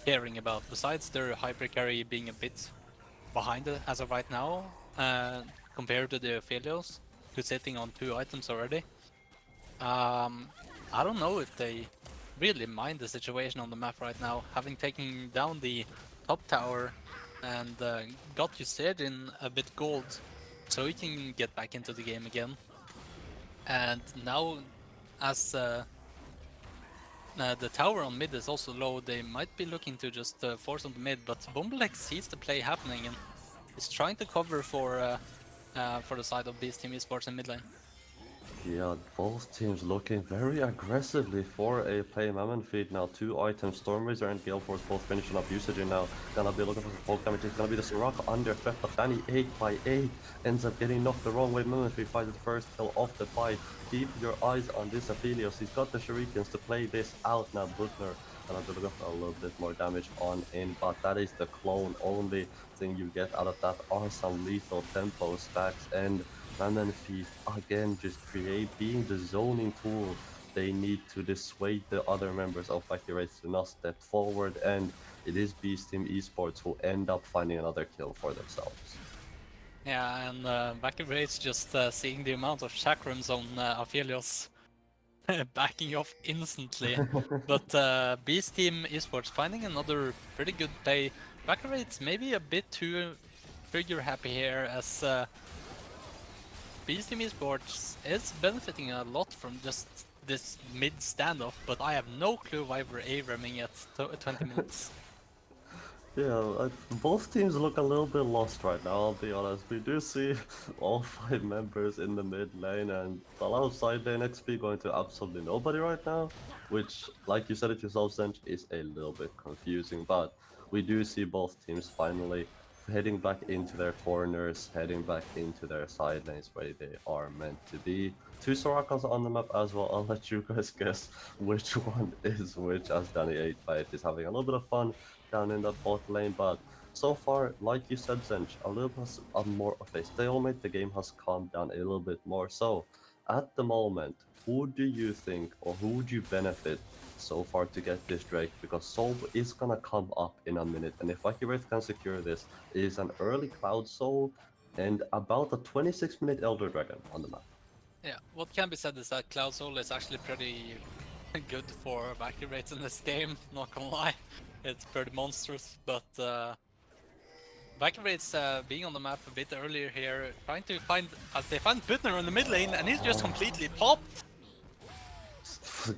caring about. Besides their hyper carry being a bit behind it as of right now, compared to the Aphelios, who's sitting on 2 items already. I don't know if they really mind the situation on the map right now, having taken down the top tower and got Usejin a bit gold, so he can get back into the game again. And now, as the tower on mid is also low, they might be looking to just force on the mid, but Bomblek sees the play happening and is trying to cover for the side of Beast Team Esports in mid lane. Yeah, both teams looking very aggressively for a play Mammon feed now. 2 items, Stormrazor and Gale Force both finishing up usage now. Gonna be looking for some poke damage. It's gonna be the Soraka under threat, but Danny 8x8 ends up getting knocked the wrong way. Mammon feed finds the first kill of the fight. Keep your eyes on this Aphelios. He's got the Shurikens to play this out now. Butner gonna be looking for a little bit more damage on in, but that is the clone. Only thing you get out of that are some lethal tempo stacks, and Mammon Feet again just being the zoning tool they need to dissuade the other members of Accurates to not step forward, and it is Beast Team Esports who end up finding another kill for themselves. Yeah, and Vacuum just seeing the amount of chakrams on Aphelios backing off instantly. But Beast Team Esports finding another pretty good play. Vacuum maybe a bit too trigger happy here, as Beast Team Esports is benefiting a lot from just this mid standoff, but I have no clue why we're A-ramming at 20 minutes. Yeah, both teams look a little bit lost right now, I'll be honest. We do see all 5 members in the mid lane, and a lot of side lane XP going to absolutely nobody right now, which, like you said it yourself, Zench, is a little bit confusing, but we do see both teams finally heading back into their corners, heading back into their side lanes where they are meant to be. 2 Sorakas on the map as well. I'll let you guys guess which one is which, as Danny 8x8 is having a little bit of fun down in the bot lane, but so far, like you said, Zench, a little bit more of a stalemate. The game has calmed down a little bit more. So, at the moment, who do you think, or who would you benefit so far to get this Drake? Because Soul is gonna come up in a minute, and if Accurate can secure this, it is an early Cloud Soul and about a 26-minute Elder Dragon on the map. Yeah, what can be said is that Cloud Soul is actually pretty good for Vacuum rates in this game, not gonna lie. It's pretty monstrous, but Vacuum rates being on the map a bit earlier here, trying to find, as they find Butner in the mid lane, and he's just completely popped.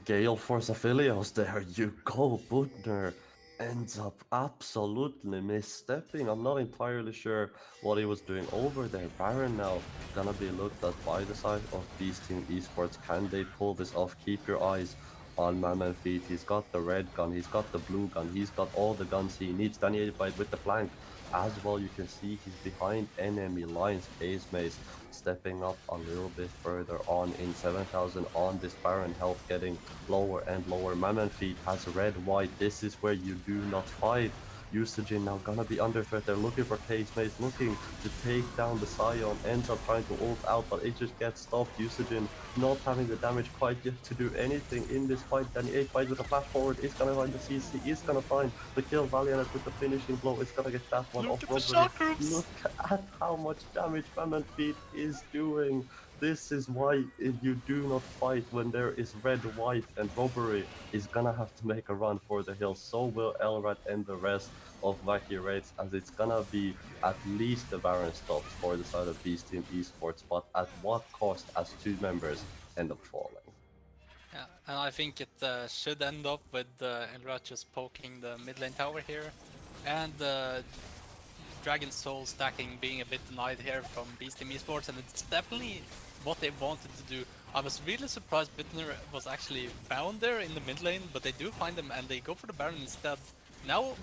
Gale Force Aphelios, there you go. Butner ends up absolutely misstepping. I'm not entirely sure what he was doing over there. Baron now gonna be looked at by the side of Beast Team Esports. Can they pull this off? Keep your eyes on Mammon Feet. He's got the red gun, he's got the blue gun, he's got all the guns he needs. Danny 8x8 with the flank. As well, you can see he's behind enemy lines. Case Maze stepping up a little bit further on in 7,000 on this Baron, health getting lower and lower. Mammon Feet has red white. This is where you do not fight. Usagin now gonna be under threat. They're looking for Case Maze, looking to take down the Scion. Ends up trying to ult out, but it just gets stopped. Usagin not having the damage quite yet to do anything in this fight. Danny 8x8 with a flash forward is gonna find the CC, is gonna find the kill. Valiant with the finishing blow is gonna get that one Look off. at the Robbery. chakrams! Look at how much damage Mammon Feet is doing. This is why you do not fight when there is red, white, and Robbery is gonna have to make a run for the hill. So will Elrad and the rest of Vacuum Rates, as it's gonna be at least the Baron stops for the side of Beast Team Esports, but at what cost as 2 members end up falling? Yeah, and I think it should end up with Elrat just poking the mid lane tower here, and Dragon Soul stacking being a bit denied here from Beast Team Esports, and it's definitely what they wanted to do. I was really surprised Bittner was actually found there in the mid lane, but they do find him and they go for the Baron instead. Now,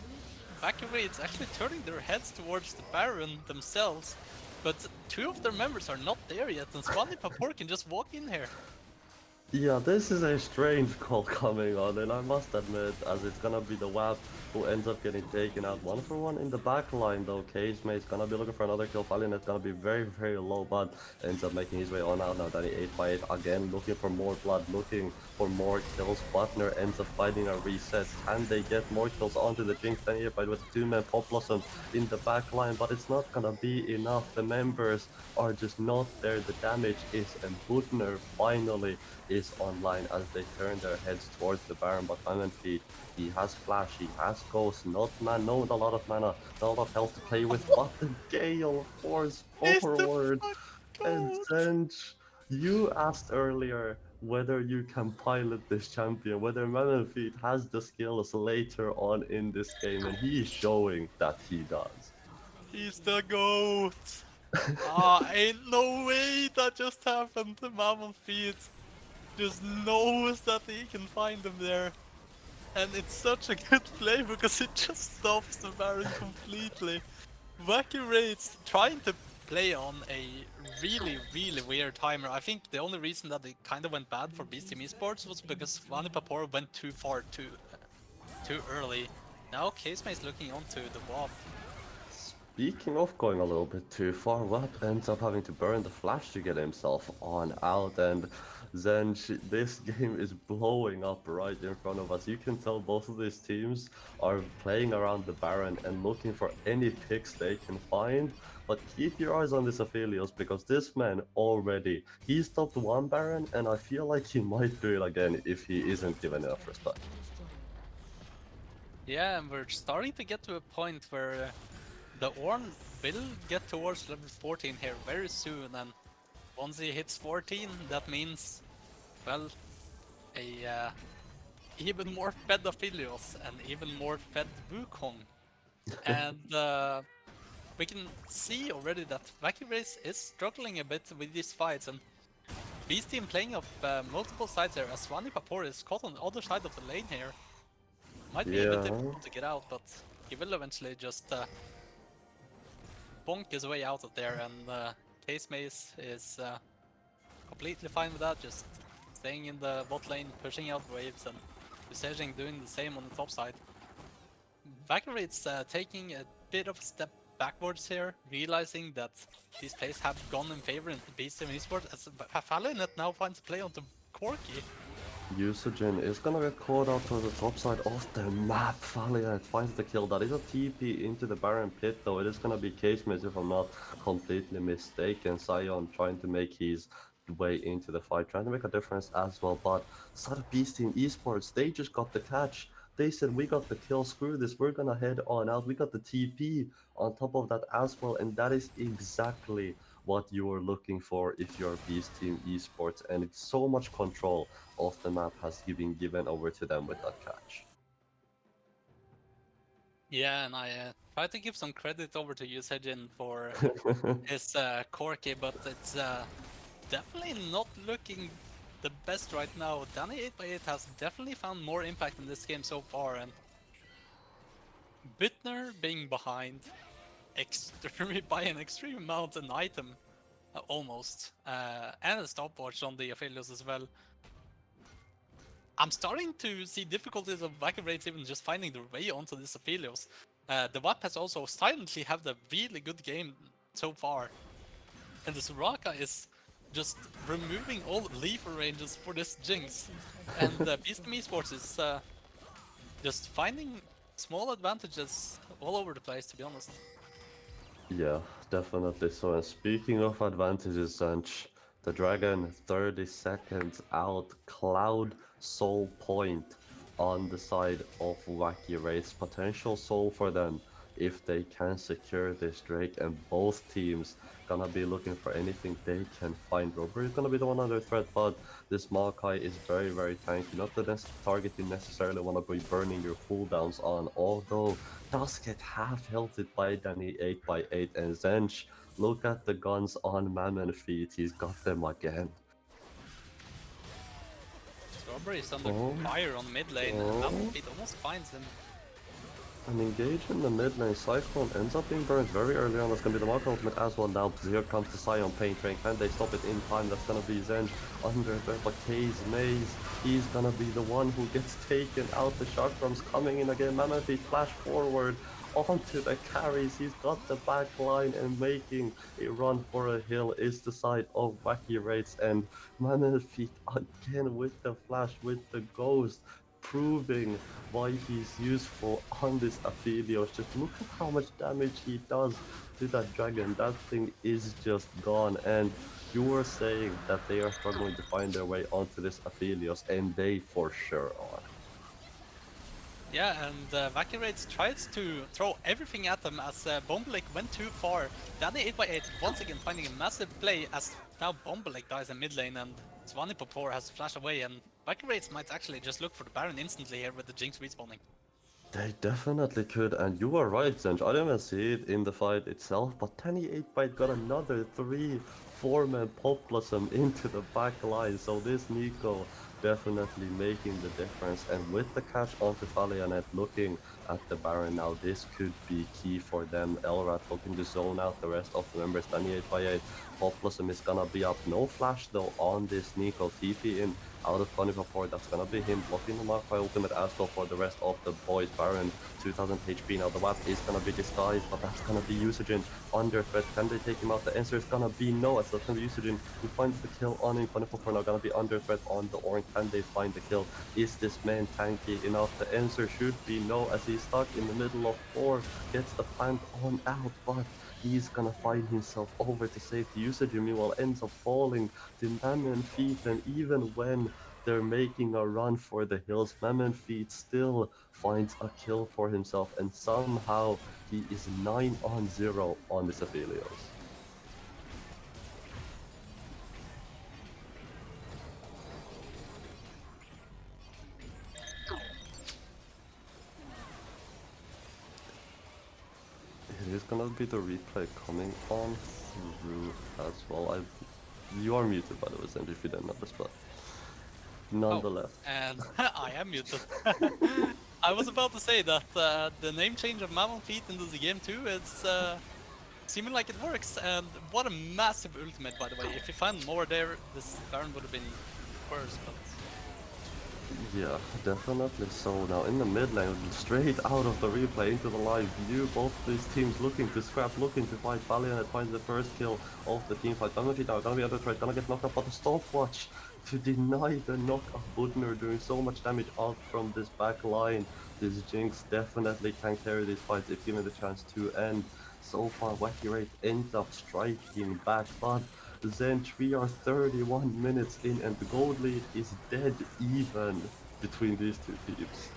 Vacuum it's actually turning their heads towards the Baron themselves, but 2 of their members are not there yet, and Swanny Papor can just walk in here. Yeah, this is a strange call coming on, and I must admit, as it's gonna be the WAP who ends up getting taken out 1-for-1 in the back line, though. Case Mate's gonna be looking for another kill. Valiant gonna be very, very low, but ends up making his way on out now. Danny 8x8 again looking for more blood, looking for more kills. Butner ends up finding a reset. Can they get more kills onto the Jinx? Danny 8x8 with 2-man Pop Blossom in the back line, but it's not gonna be enough. The members are just not there. The damage is, and Butner finally is online as they turn their heads towards the Baron, but Mammon Feet, he has flash, he has ghost, not a lot of mana, not a lot of health to play with, but the Gale Force forward. And Zench, you asked earlier whether you can pilot this champion, whether Mammon Feet has the skills later on in this game, and he is showing that he does. He's the GOAT! Ah, ain't no way that just happened. The Mammoth Feet just knows that he can find them there. And it's such a good play because it just stops the Baron completely. Wacky Raids trying to play on a really, really weird timer. I think the only reason that it kind of went bad for Beast Team Esports was because Vanipapor went too far too early. Now Caseme is looking onto the WAP. Speaking of going a little bit too far, Wap ends up having to burn the flash to get himself on out, and Zench, this game is blowing up right in front of us. You can tell both of these teams are playing around the Baron and looking for any picks they can find, but keep your eyes on this Aphelios because this man already, he stopped one Baron, and I feel like he might do it again if he isn't given enough respect. Yeah, and we're starting to get to a point where the Ornn will get towards level 14 here very soon, and once he hits 14, that means, well, a even more fed Aphelios and even more fed Wukong. And we can see already that Wacky Race is struggling a bit with these fights, and Beast Team playing up multiple sides here, as Vanipapor is caught on the other side of the lane here. Might be a bit Yeah. difficult to get out, but he will eventually just bonk his way out of there, and Case Maze is completely fine with that, just staying in the bot lane, pushing out waves, and Usaging doing the same on the top side. Valkyrie's taking a bit of a step backwards here, realizing that these plays have gone in favor in the Beast Team Esports, as Falinet now finds play onto Corki. Usagen is gonna get caught out to the top side of the map. Valiant finds the kill. That is a TP into the Baron pit, though. It is gonna be Casemaze if I'm not completely mistaken. Sion trying to make his way into the fight, trying to make a difference as well. But side of Beast Team Esports, they just got the catch. They said, we got the kill, screw this, we're gonna head on out. We got the TP on top of that as well, and that is exactly what you are looking for if you're Beast Team Esports, and it's so much control of the map has been given over to them with that catch. Yeah, and I try to give some credit over to Usagin for his Corki, but it's definitely not looking the best right now. Danny 8x8 has definitely found more impact in this game so far, and Bittner being behind by an extreme amount an item, almost, and a stopwatch on the Aphelios as well. I'm starting to see difficulties of Wacky Raids even just finding their way onto this Aphelios. The WAP has also silently had a really good game so far, and the Soraka is just removing all lever ranges for this Jinx, and Beast Team Esports is just finding small advantages all over the place, to be honest. Yeah, definitely so. And speaking of advantages, Sanch, the Dragon 30 seconds out, Cloud Soul Point on the side of Wacky Race. Potential soul for them if they can secure this Drake, and both teams gonna be looking for anything they can find. Robert is gonna be the one under threat, but this Maokai is very, very tanky. Not the target you necessarily want to be burning your cooldowns on, although does get half healthed by Danny 8x8, and Zench, look at the guns on Mammon Feet, he's got them again. Strawberry is under Oh. fire on mid lane, Oh. and Mammon almost finds him. And engage in the mid lane, Cyclone ends up being burned very early on. That's gonna be the Mark ultimate as well now. Here comes the Sion Pain Train. Can they stop it in time? That's gonna be Zench under there, but Case Maze, he's gonna be the one who gets taken out. The Shark Drums coming in again. Mammoth Feet flash forward onto the carries. He's got the back line, and making a run for a hill is the side of Wacky Raids, and Mammoth Feet again with the flash, with the ghost, proving why he's useful on this Aphelios. Just look at how much damage he does to that dragon. That thing is just gone, and you were saying that they are struggling to find their way onto this Aphelios, and they for sure are. Yeah, and Wacky Raids tries to throw everything at them as Bombalik went too far. Danny 8x8 once again finding a massive play as now Bombalik dies in mid lane, and Svanipapor has to flash away, and Wacky Raids might actually just look for the Baron instantly here with the Jinx respawning. They definitely could, and you are right, Zench. I didn't even see it in the fight itself, but 28byte got another 3-4-man Pop Blossom into the back line, so this Nico definitely making the difference. And with the catch onto Falianet looking at the Baron now, this could be key for them. Elrat looking to zone out the rest of the members. 28by8, Pop Blossom is gonna be up. No flash though on this Nico. TP in out of Connie before. That's gonna be him blocking the Markby ultimate as well for the rest of the boys. Baron 2000 HP. Now the WAP is gonna be disguised, but that's gonna be Usagin under threat. Can they take him out? The answer is gonna be no, as that's gonna be Usagin who finds the kill on him. Connie before now gonna be under threat on the Orange. Can they find the kill? Is this man tanky enough? The answer should be no, as he's stuck in the middle of 4. Gets the plant on out, but he's gonna find himself over to save the usage. Meanwhile, ends up falling to Mammon Feet, and even when they're making a run for the hills, Mammon Feet still finds a kill for himself, and somehow he is 9-0 on this Aphelios. It is gonna be the replay coming on through as well. You are muted, by the way, Zenj, if you didn't notice, but nonetheless. And I am muted. I was about to say that the name change of Mammon Feet into the game too is seeming like it works. And what a massive ultimate, by the way. If you found more there, this Baron would have been worse. But Yeah, definitely. So now in the mid lane, straight out of the replay into the live view, both these teams looking to scrap, looking to fight. Valiant finds the first kill of the team fight. Gonna be under threat, gonna get knocked up, but the stopwatch to deny the knock of Budner, doing so much damage out from this back line. This Jinx definitely can carry these fights if given the chance to end. So far, Wacky Wraith ends up striking back, but Zench, we are 31 minutes in and the gold lead is dead even between these two teams.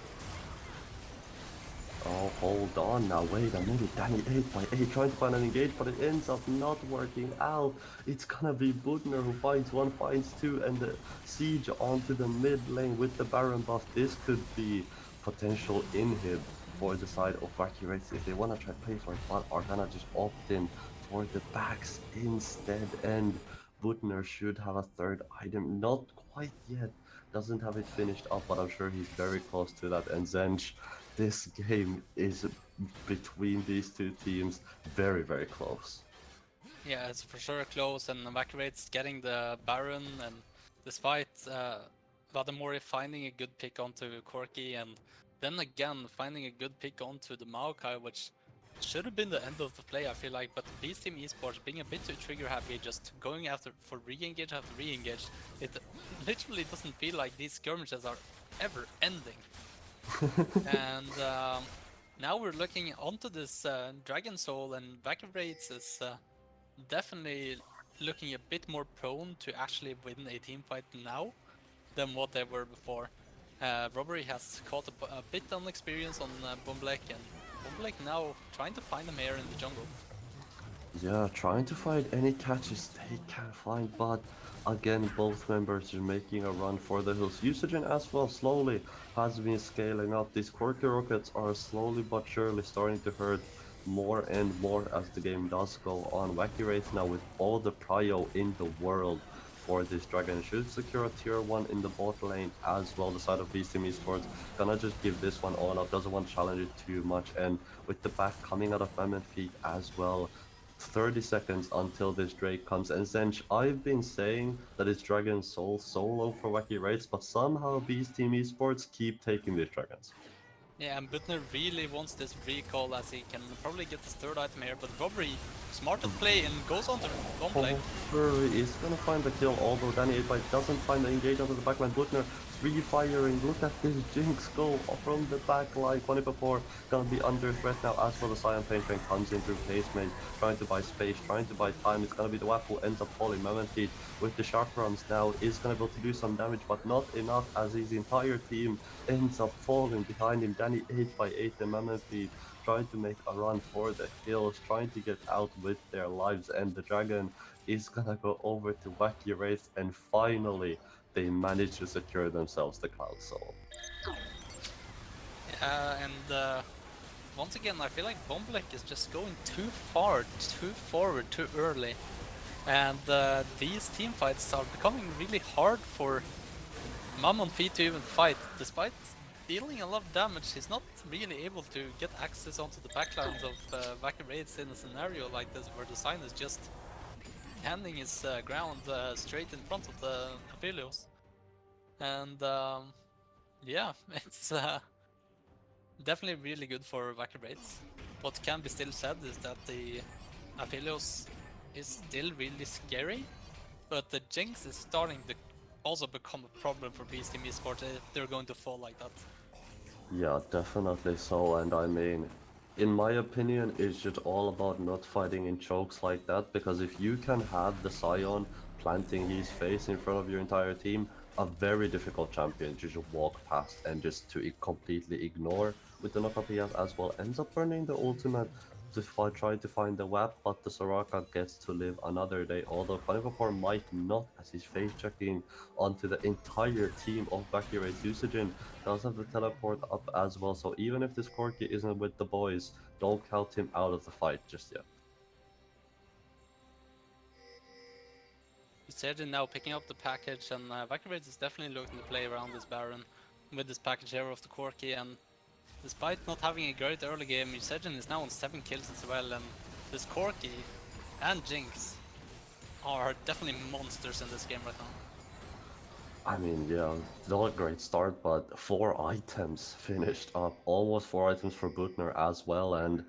Oh, hold on now, wait a minute. Danny 8by8 trying to find an engage, but it ends up not working out. It's gonna be Budner who finds 1, finds 2, and the siege onto the mid lane with the Baron buff. This could be potential inhib for the side of Wacky Wraiths if they wanna try to play for it, but are gonna just opt in for the backs instead, and Budner should have a third item, not quite yet, doesn't have it finished up, but I'm sure he's very close to that. And Zench, this game is between these two teams very, very close. yeah, it's for sure close, and Evacuate's getting the Baron, and despite Vadamori finding a good pick onto Corki, and then again finding a good pick onto the Maokai, which should have been the end of the play, I feel like, but Beast Team Esports being a bit too trigger happy, just going after for re-engage after re-engage, it literally doesn't feel like these skirmishes are ever ending. And now we're looking onto this Dragon Soul, and Vacuum-Wraiths is definitely looking a bit more prone to actually win a team fight now than what they were before. Robbery has caught a bit on experience on Bomblek, and Bomblek now trying to find a mare in the jungle. Yeah, trying to find any catches they can find, but again, both members are making a run for the hills. Usagin as well slowly has been scaling up. These quirky rockets are slowly but surely starting to hurt more and more as the game does go on. Wacky Wraith now with all the prio in the world for this dragon should secure a tier 1 in the bot lane as well. The side of Beast Team Esports gonna just give this one all up, doesn't want to challenge it too much, and with the back coming out of Mammon Feet as well. 30 seconds until this Drake comes, and Zench, I've been saying that it's Dragon Soul solo for Wacky Wraiths, but somehow Beast Team Esports keep taking these dragons. Yeah, and Butner really wants this recall as he can probably get his third item here, but Robbery, smart to play and goes on to one play. Furry is gonna find the kill, although Danny 8byte doesn't find the engage onto the backline. Butner free-firing, look at this Jinx go from the backline. 20 before, gonna be under threat now as for the Cyan Pain Train comes in through Casemate, trying to buy space, trying to buy time. It's gonna be the WAP who ends up falling. Mammon Feet with the sharp runs now is gonna be able to do some damage, but not enough as his entire team ends up falling behind him. Danny 8by8 and Mammon Feet trying to make a run for the hills, trying to get out with their lives, and the dragon is gonna go over to Wacky Wraith, and finally they manage to secure themselves the Cloud Soul. Yeah, And once again, I feel like Bomblek is just going too far, too forward, too early. And these team fights are becoming really hard for Mammon Feet to even fight. Despite dealing a lot of damage, he's not really able to get access onto the backlines of Wacky Raids in a scenario like this, where the sign is just handing his ground straight in front of the Aphelios. And yeah, it's definitely really good for Wacky Raids. What can be still said is that the Aphelios is still really scary, but the Jinx is starting to also become a problem for Beast Team Esports if they're going to fall like that. Yeah, definitely so. And I mean, in my opinion, it's just all about not fighting in chokes like that, because if you can have the Sion planting his face in front of your entire team, a very difficult champion to just walk past and just to completely ignore with the knockup he has as well. Ends up burning the ultimate to try to find the WAP, but the Soraka gets to live another day, although Funny might not, as he's face checking onto the entire team of Wacky Raids. Usagin does have the teleport up as well, so even if this Corki isn't with the boys, don't count him out of the fight just yet. Sergeant now picking up the package, and Wacky Raids is definitely looking to play around this Baron with this package here of the Corki. And despite not having a great early game, Sergeant is now on 7 kills as well, and this Corki and Jinx are definitely monsters in this game right now. I mean, yeah, not a great start, but 4 items finished up. Almost 4 items for Butner as well, and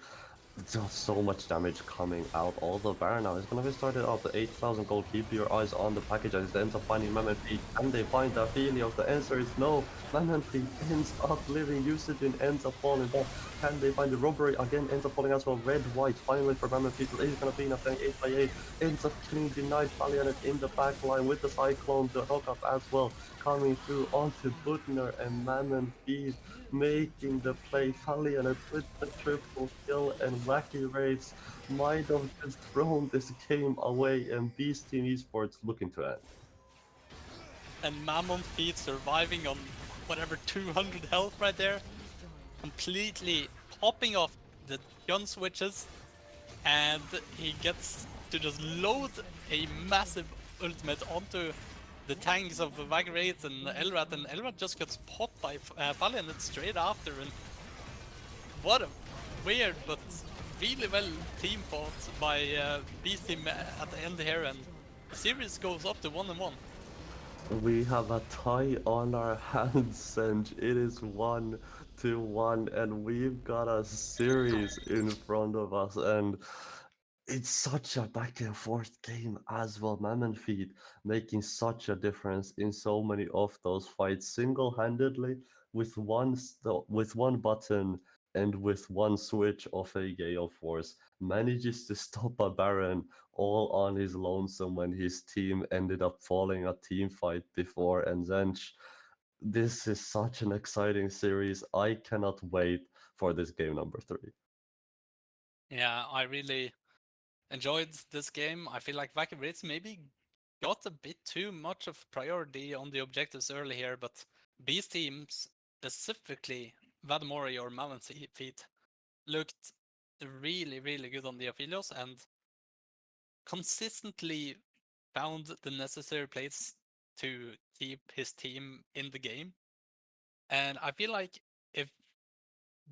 just so much damage coming out. Although Baron now is going to be started off the 8,000 gold. Keep your eyes on the package as they ends up finding Mammon Feet. Can they find the Aphelios? The answer is no. Mammon Feet ends up living. Usagin ends up falling off. Can they find the robbery? Again, ends up falling as well. Red, white, finally for Mammon Feet. He's going to be enough 8x8. Ends up killing Denied Valiant in the back line with the Cyclone, the hookup as well. Coming through onto Butner and Mammon Feet, making the play. Valiant with the triple kill, and Wacky Raids might have just thrown this game away, and Beast Team Esports looking to end. And Mammon Feet surviving on whatever 200 health right there, completely popping off the gun switches, and he gets to just load a massive ultimate onto the tanks of Wacky Raids and Elrat, and Elrat just gets popped by Valiant straight after. And what a weird but really well team fought by Beast Team at the end here, and the series goes up to 1-1. We have a tie on our hands, and it is 1-1, and we've got a series in front of us, and it's such a back and forth game as well. Mammon Feet making such a difference in so many of those fights single-handedly with one button and with one switch of a Gale Force, manages to stop a Baron all on his lonesome when his team ended up falling a team fight before. And Zench, this is such an exciting series. I cannot wait for this game number 3. Yeah, I really enjoyed this game. I feel like Wacky Raids maybe got a bit too much of priority on the objectives early here, but Beast teams, specifically Vadamori or Mammon Feet, looked really, really good on the Aphelios and consistently found the necessary plays to keep his team in the game. And I feel like if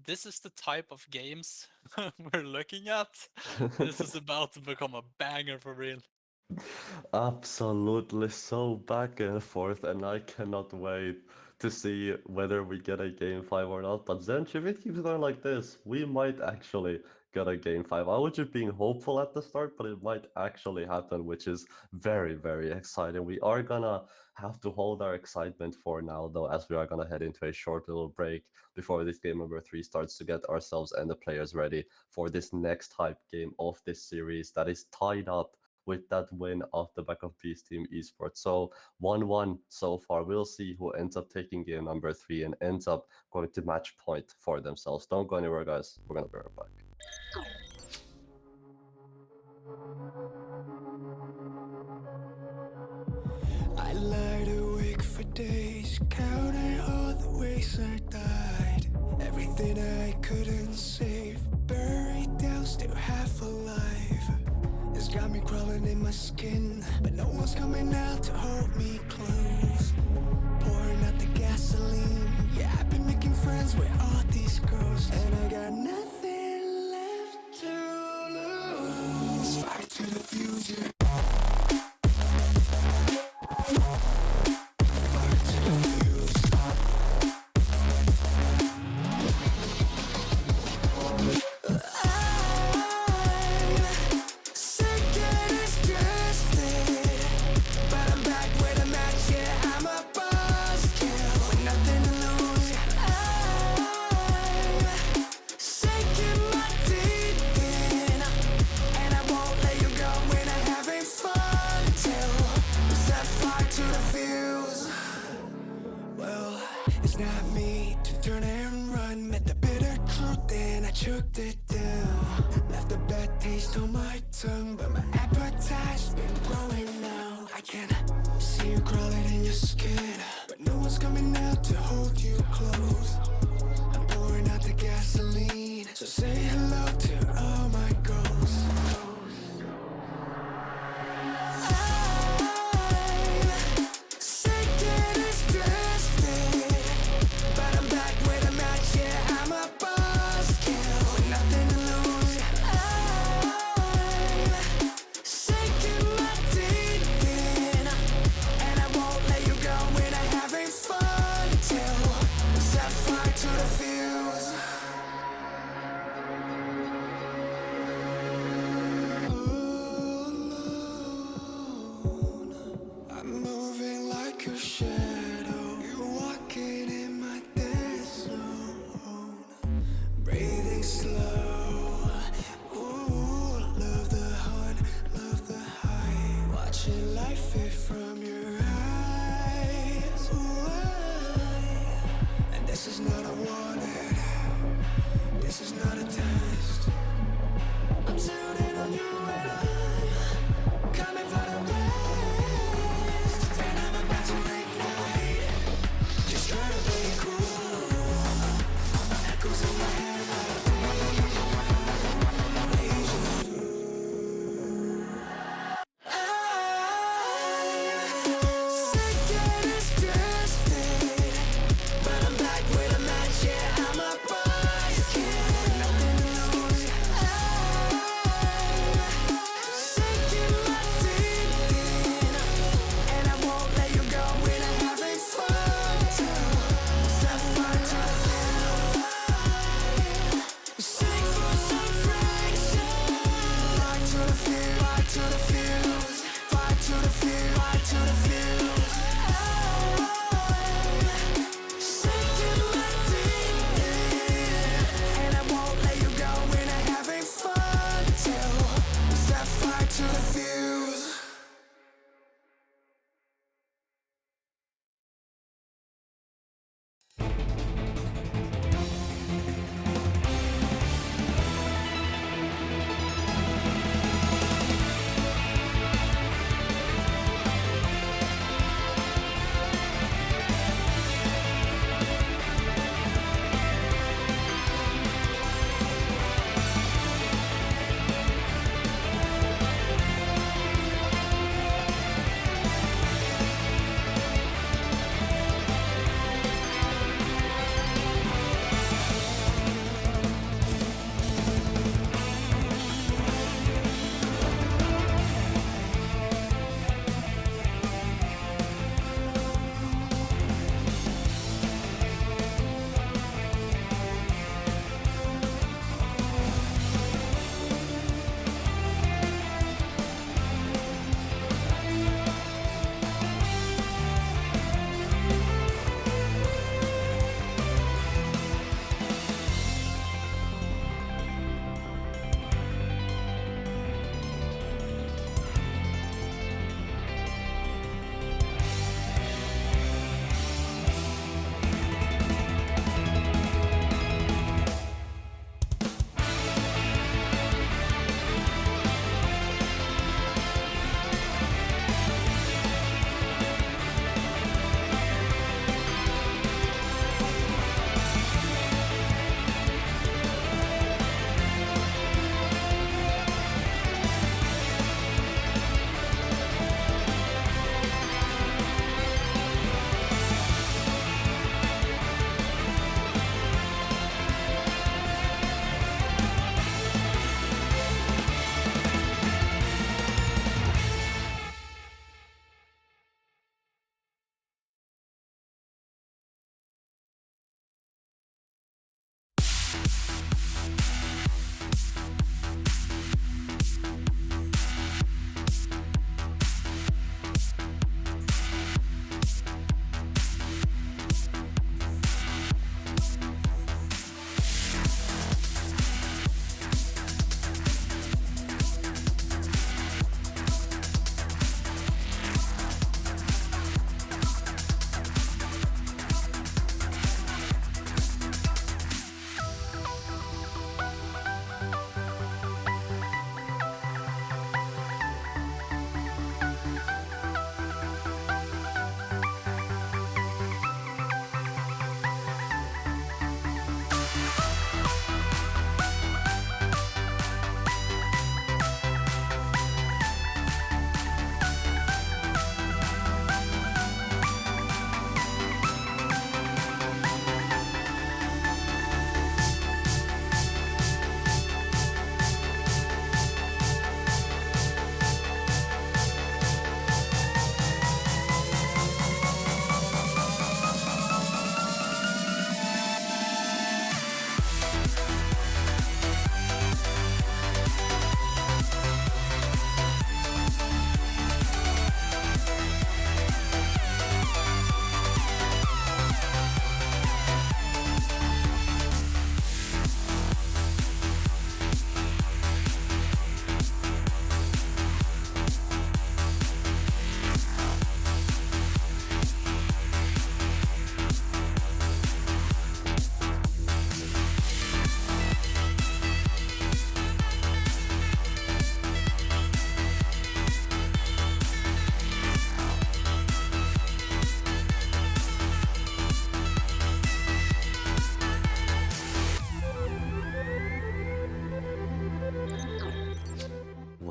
this is the type of games we're looking at, this is about to become a banger for real. Absolutely, so back and forth, and I cannot wait to see whether we get a game 5 or not. But Zench, if it keeps going like this, we might actually get a game 5. I was just being hopeful at the start, but it might actually happen, which is very, very exciting. We are gonna have to hold our excitement for now, though, as we are gonna head into a short little break before this game number 3 starts to get ourselves and the players ready for this next hype game of this series that is tied up with that win off the back of Beast Team Esports. So 1-1 so far. We'll see who ends up taking game number 3 and ends up going to match point for themselves. Don't go anywhere, guys. We're gonna be right back. I lied awake for days, counting all the ways I died. Everything something I couldn't save. Buried down, still half alive. It's got me crawling in my skin, but no one's coming out to hold me close. Pouring out the gasoline. Yeah, I've been making friends with all these girls, and I got nothing left to lose. Fight to the future. Fight to the fuse. I'm sick and distrusted, but I'm back with a match. Yeah, I'm a buzzkill with nothing to lose. I'm sinking my teeth in, and I won't let you go when I'm having fun till set fire to the fuse. Well, it's not me to turn and run. Met the bitter truth and I choked it down. Left a bad taste on my tongue, but my appetite's been growing now. I can see you crawling in your skin, but no one's coming out to hold you close. I'm pouring out the gasoline, so say hello to all my ghosts. I'm sick and distrusted, but I'm back with a match. Yeah, I'm a buzzkill with nothing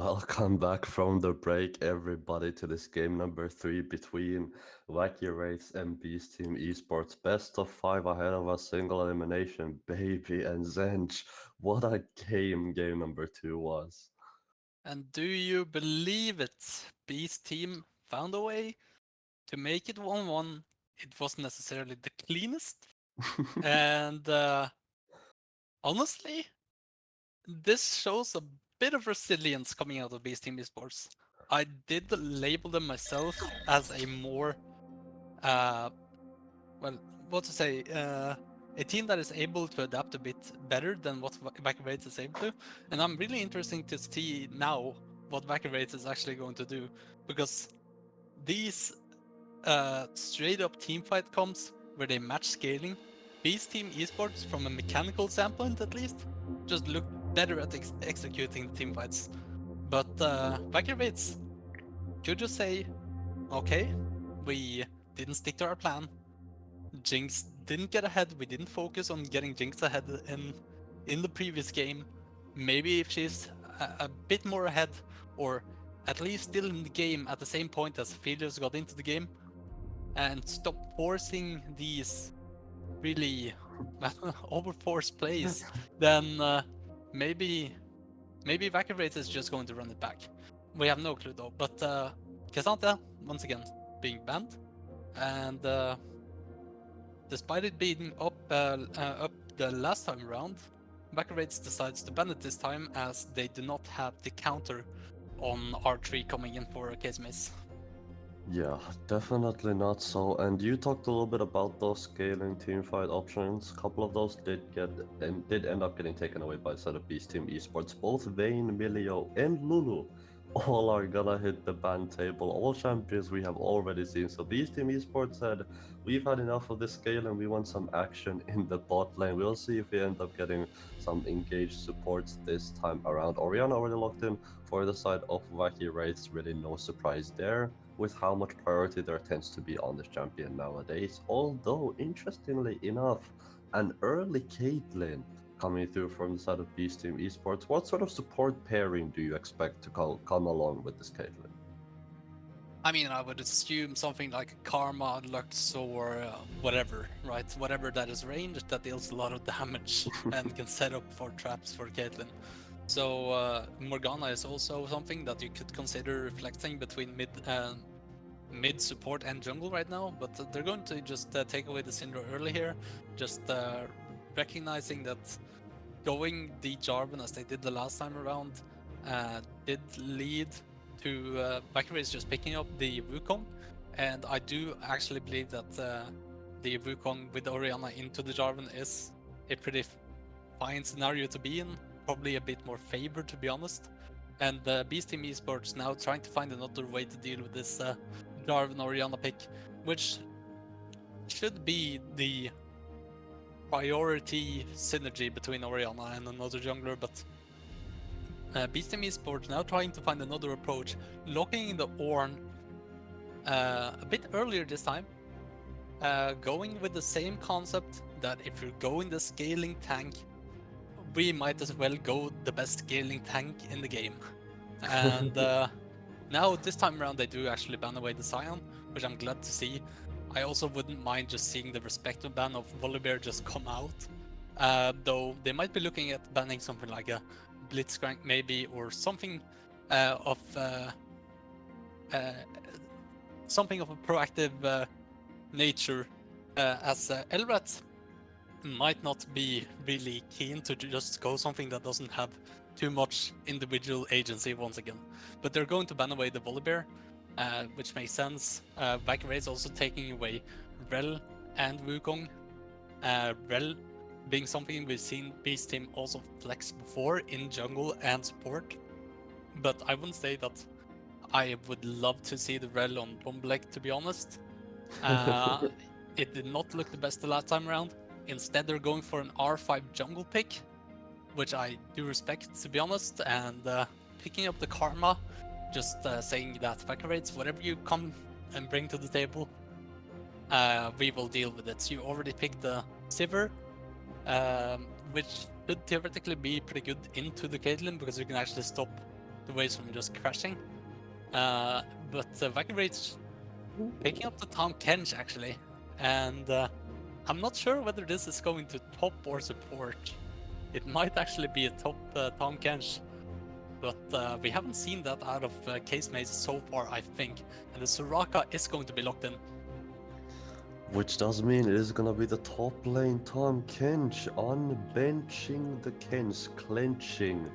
Welcome back from the break, everybody, to this game number 3 between Wacky Rates and Beast Team Esports. Best of 5 ahead of a single elimination, baby. And Zench, what a game number 2 was. And do you believe it? Beast team found a way to make it 1-1. It wasn't necessarily the cleanest. And honestly, this shows a bit of resilience coming out of Beast Team Esports. I did label them myself as a more, well, what to say, a team that is able to adapt a bit better than what Wacky Rates is able to. And I'm really interested to see now what Wacky Rates is actually going to do, because these straight up team fight comps where they match scaling, Beast Team Esports, from a mechanical standpoint at least, just look better at executing the team fights. But Wacky Rates could just say, okay, we didn't stick to our plan. Jinx didn't get ahead. We didn't focus on getting Jinx ahead in the previous game. Maybe if she's a bit more ahead, or at least still in the game at the same point as Aphelios got into the game, and stop forcing these really overforced plays, then maybe Wacky Rates is just going to run it back. We have no clue though. But K'Sante, once again, being banned, and despite it being up the last time around, Wacky Rates decides to ban it this time, as they do not have the counter on R3 coming in for Case Mace. Yeah, definitely not so. And you talked a little bit about those scaling teamfight options. A couple of those did end up getting taken away by the side of Beast Team Esports. Both Vayne, Milio, and Lulu all are gonna hit the ban table. All champions we have already seen. So Beast Team Esports said, we've had enough of this scale and we want some action in the bot lane. We'll see if we end up getting some engaged supports this time around. Orianna already locked in for the side of Wacky Rates. Really no surprise there, with how much priority there tends to be on this champion nowadays. Although, interestingly enough, an early Caitlyn coming through from the side of Beast Team Esports. What sort of support pairing do you expect to come along with this Caitlyn? I mean, I would assume something like Karma, Lux, or whatever, right? Whatever that is ranged, that deals a lot of damage and can set up for traps for Caitlyn. So Morgana is also something that you could consider reflecting between mid support and jungle right now, but they're going to just take away the Syndra early here, just recognizing that going the Jarvan as they did the last time around did lead to Wacky Rates just picking up the Wukong, and I do actually believe that the Wukong with Orianna into the Jarvan is a pretty fine scenario to be in, probably a bit more favored, to be honest. And Beast Team Esports now trying to find another way to deal with this Jarvan Orianna pick, which should be the priority synergy between Orianna and another jungler, but Beast Team Esports now trying to find another approach, locking in the Ornn a bit earlier this time, going with the same concept that if you're going the scaling tank, we might as well go the best scaling tank in the game. And now this time around they do actually ban away the Sion, which I'm glad to see. I also wouldn't mind just seeing the respective ban of Volibear just come out, though they might be looking at banning something like a Blitzcrank maybe, or something of a proactive nature, as Elrat might not be really keen to just go something that doesn't have too much individual agency once again. But they're going to ban away the Volibear, which makes sense. Wacky Rates also taking away Rell and Wukong. Rell being something we've seen Beast Team also flex before in jungle and support. But I wouldn't say that I would love to see the Rell on Bombleck, to be honest. It did not look the best the last time around. Instead, they're going for an R5 jungle pick, which I do respect, to be honest, and picking up the Karma, just saying that Wacky Rates, whatever you come and bring to the table, we will deal with it. So you already picked the Sivir, which should theoretically be pretty good into the Caitlyn, because you can actually stop away from just crashing. But Vacabrate's picking up the Tom Kench actually, and I'm not sure whether this is going to top or support. It might actually be a top Tom Kench, but we haven't seen that out of Case Maze so far, I think. And the Soraka is going to be locked in. Which does mean it is gonna be the top lane Tom Kench unbenching the Kench, clenching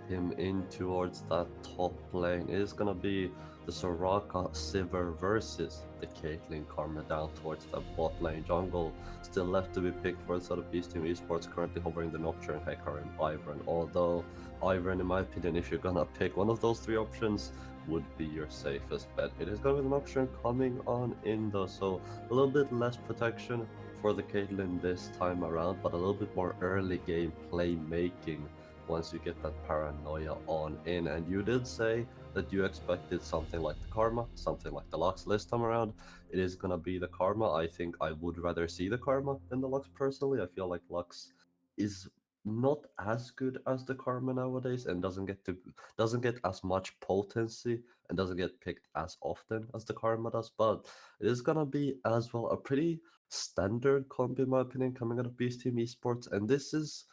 him in towards that top lane. It is gonna be the Soraka Sivir versus the Caitlyn Karma down towards the bot lane jungle. Still left to be picked for the sort of Beast Team Esports, currently hovering the Nocturne, Hekar, and Ivern. Although Ivern, in my opinion, if you're gonna pick one of those three options, would be your safest bet. It is going to be the Nocturne coming on in though, so a little bit less protection for the Caitlyn this time around, but a little bit more early game playmaking once you get that paranoia on in. And you did say that you expected something like the Karma, something like the Lux this time around. It is gonna be the Karma. I think I would rather see the Karma than the Lux personally. I feel like Lux is not as good as the Karma nowadays and doesn't get as much potency and doesn't get picked as often as the Karma does, but it is gonna be as well a pretty standard comp in my opinion coming out of Beast Team Esports, and this is,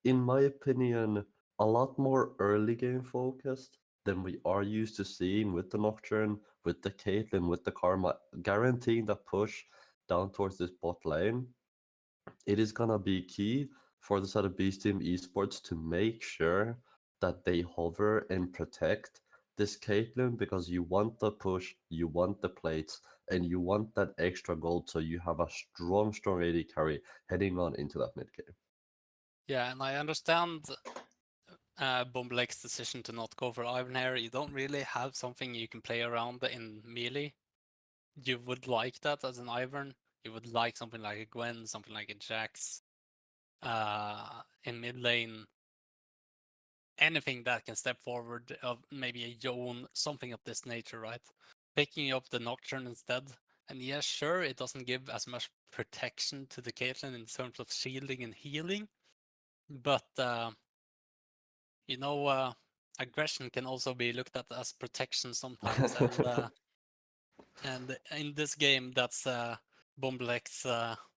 in my opinion, a lot more early game focused than we are used to seeing with the Nocturne, with the Caitlyn, with the Karma, guaranteeing that push down towards this bot lane. It is gonna be key for the side of Beast Team Esports to make sure that they hover and protect this Caitlyn, because you want the push, you want the plates, and you want that extra gold so you have a strong AD carry heading on into that mid game. Yeah, and I understand Bomblake's decision to not go for Ivan here. You don't really have something you can play around in melee. You would like that as an Ivern. You would like something like a Gwen, something like a Jax. In mid lane, anything that can step forward, of maybe a Yone, something of this nature, right? Picking up the Nocturne instead. And yeah, sure, it doesn't give as much protection to the Caitlyn in terms of shielding and healing, but aggression can also be looked at as protection sometimes, and in this game, that's Bomblek's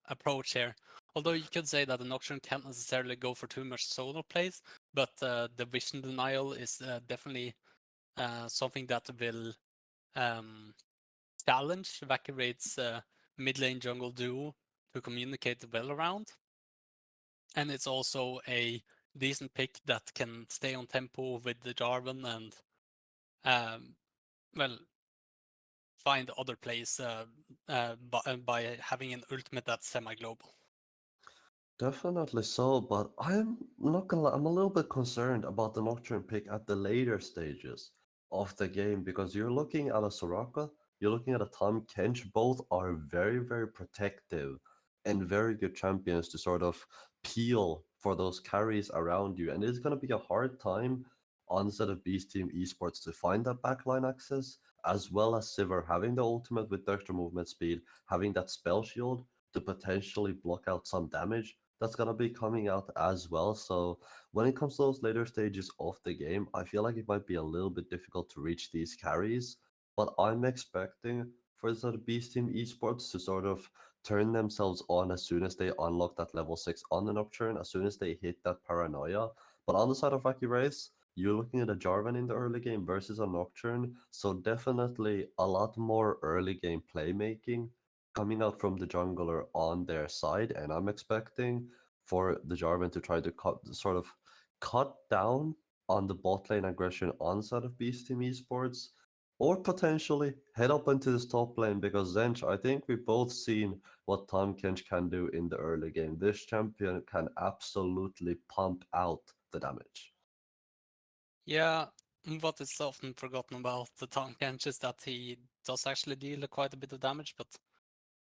approach here. Although you could say that the Nocturne can't necessarily go for too much solo plays, but the vision denial is definitely something that will challenge Vacabrate's mid lane jungle duo to communicate well around. And it's also a decent pick that can stay on tempo with the Jarvan and, well, find other plays by having an ultimate that's semi-global. Definitely so, but I'm not gonna lie, I'm a little bit concerned about the Nocturne pick at the later stages of the game, because you're looking at a Soraka, you're looking at a Tahm Kench. Both are very protective and very good champions to sort of peel for those carries around you, and it's gonna be a hard time on the set of Beast Team Esports to find that backline access, as well as Sivir having the ultimate with the extra movement speed, having that spell shield to potentially block out some damage that's gonna be coming out as well. So when it comes to those later stages of the game, I feel like it might be a little bit difficult to reach these carries. But I'm expecting for the Beast Team Esports to sort of turn themselves on as soon as they unlock that level 6 on the Nocturne, as soon as they hit that paranoia. But on the side of Aki Race, you're looking at a Jarvan in the early game versus a Nocturne, so definitely a lot more early game playmaking coming out from the jungler on their side, and I'm expecting for the Jarvan to try to cut down on the bot lane aggression on side of Beast Team Esports, or potentially head up into this top lane, because Zench, I think we've both seen what Tahm Kench can do in the early game. This champion can absolutely pump out the damage. Yeah, what is often forgotten about the Tahm Kench is that he does actually deal quite a bit of damage, but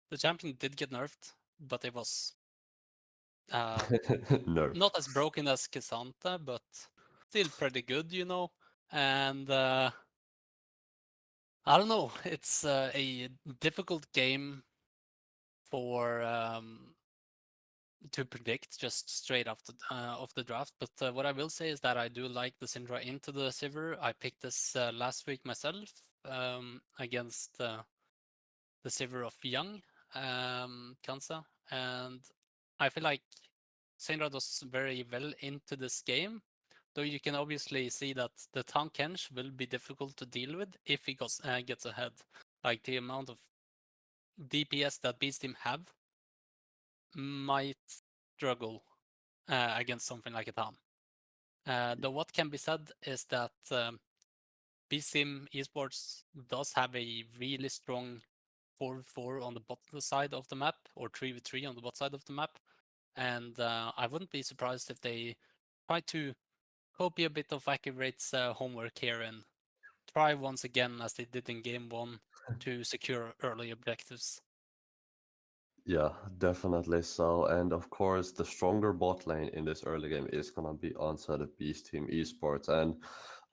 the champion did get nerfed, but it was Nerf. not as broken as K'Sante, but still pretty good, And I don't know, it's a difficult game for to predict just straight off the draft. But what I will say is that I do like the Syndra into the Sivir. I picked this last week myself against the Sivir of Young Kansa, and I feel like Syndra does very well into this game. Though you can obviously see that the Tahm Kench will be difficult to deal with if he gets ahead. Like the amount of DPS that Beast Team have might struggle against something like a Tahm. Though what can be said is that Beast Team Esports does have a really strong 4v4 on the bottom side of the map, or 3v3 on the bot side of the map. And I wouldn't be surprised if they try to copy a bit of Accurate's homework here and try once again, as they did in game 1, to secure early objectives. Yeah, definitely so. And of course, the stronger bot lane in this early game is gonna be Onside of Beast Team Esports. And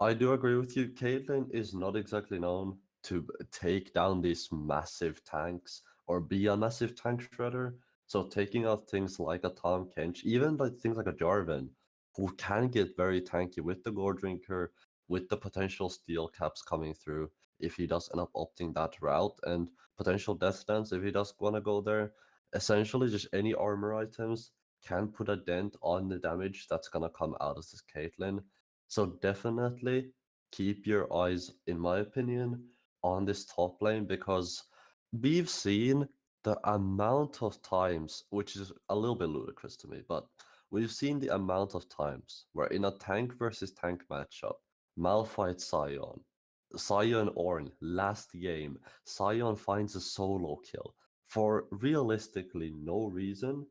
I do agree with you. Caitlyn is not exactly known to take down these massive tanks or be a massive tank shredder. So taking out things like a Tahm Kench, even like things like a Jarvan, who can get very tanky with the Gore Drinker, with the potential steel caps coming through if he does end up opting that route, and potential Death Dance if he does want to go there. Essentially, just any armor items can put a dent on the damage that's gonna come out of this Caitlyn. So definitely keep your eyes, in my opinion, on this top lane, because we've seen the amount of times, which is a little bit ludicrous to me, but we've seen the amount of times where in a tank versus tank matchup, Malphite Sion, Sion Ornn, last game, Sion finds a solo kill for realistically no reason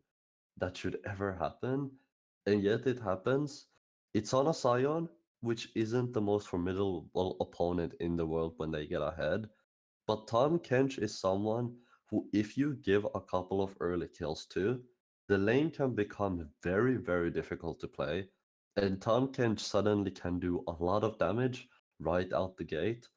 that should ever happen, and yet it happens. It's on a Sion, which isn't the most formidable opponent in the world when they get ahead, but Tahm Kench is someone who, if you give a couple of early kills to, the lane can become very, very difficult to play, and Tahm Kench suddenly can do a lot of damage right out the gate.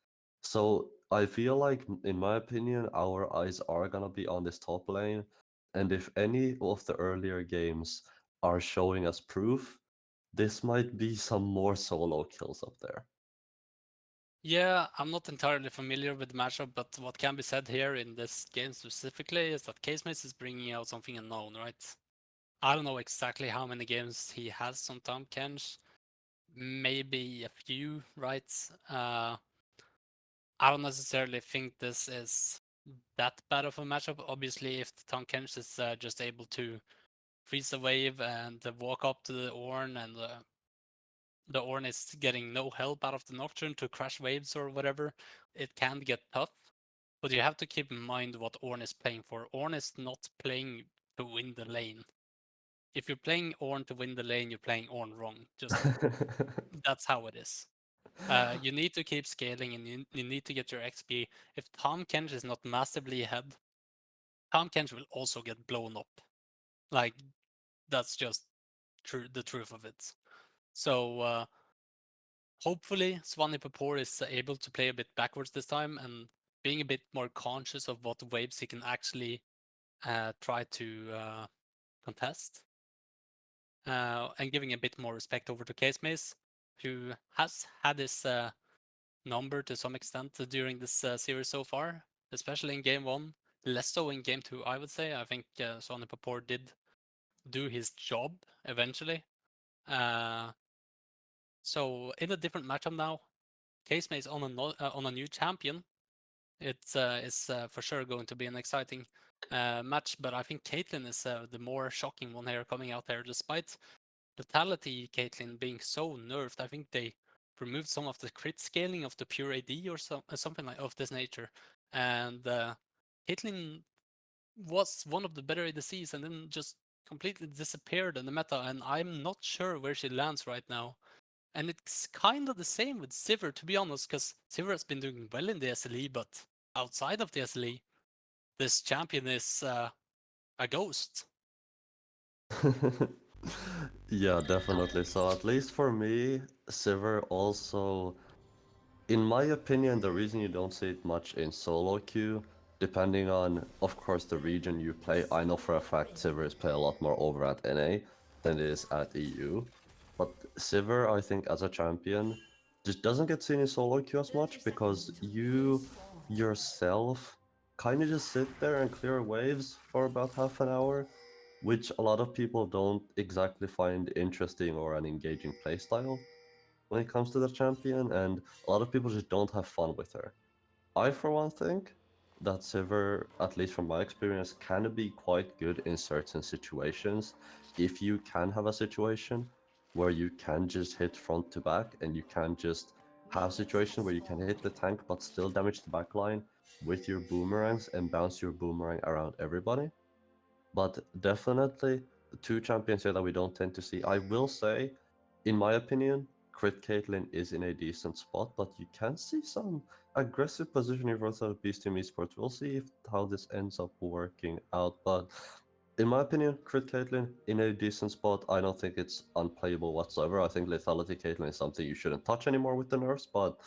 So I feel like, in my opinion, our eyes are gonna be on this top lane, and if any of the earlier games are showing us proof, this might be some more solo kills up there. Yeah, I'm not entirely familiar with the matchup, but what can be said here in this game specifically is that Casemates is bringing out something unknown, right? I don't know exactly how many games he has on Tahm Kench. Maybe a few, right? I don't necessarily think this is that bad of a matchup. Obviously, if the Tahm Kench is just able to freeze the wave and walk up to the Ornn, and the Ornn is getting no help out of the Nocturne to crash waves or whatever, it can get tough. But you have to keep in mind what Ornn is playing for. Ornn is not playing to win the lane. If you're playing Ornn to win the lane, you're playing Ornn wrong. Just that's how it is. You need to keep scaling, and you need to get your XP. If Tahm Kench is not massively ahead, Tahm Kench will also get blown up. Like, that's just the truth of it. So hopefully Swampopor is able to play a bit backwards this time, and being a bit more conscious of what waves he can actually try to contest. And giving a bit more respect over to Casemace, who has had his number to some extent during this series so far, especially in game 1. Less so in game 2, I would say. I think Swampopor did do his job eventually. So in a different matchup now, Casemace on a new champion. It is for sure going to be an exciting match, but I think Caitlyn is the more shocking one here coming out there. Despite Lethality Caitlyn being so nerfed, I think they removed some of the crit scaling of the pure AD or something like of this nature, and Caitlyn was one of the better ADCs and then just completely disappeared in the meta, and I'm not sure where she lands right now. And it's kind of the same with Sivir, to be honest, because Sivir has been doing well in the SLE, but outside of the SLE, this champion is a ghost. Yeah, definitely. So at least for me, Sivir also, in my opinion, the reason you don't see it much in solo queue depending on, of course, the region you play. I know for a fact Sivir play a lot more over at NA than it is at EU. But Sivir, I think, as a champion, just doesn't get seen in solo queue as much because you yourself kind of just sit there and clear waves for about half an hour, which a lot of people don't exactly find interesting or an engaging playstyle when it comes to the champion, and a lot of people just don't have fun with her. I, for one, think that Sivir, at least from my experience, can be quite good in certain situations. If you can have a situation where you can just hit front to back and you can just have a situation where you can hit the tank but still damage the backline with your boomerangs and bounce your boomerang around everybody. But definitely the two champions here that we don't tend to see. I will say, in my opinion, Crit Caitlyn is in a decent spot, but you can see some aggressive positioning for the Beast Team Esports. We'll see how this ends up working out. But in my opinion, Crit Caitlyn in a decent spot. I don't think it's unplayable whatsoever. I think Lethality Caitlyn is something you shouldn't touch anymore with the nerfs, but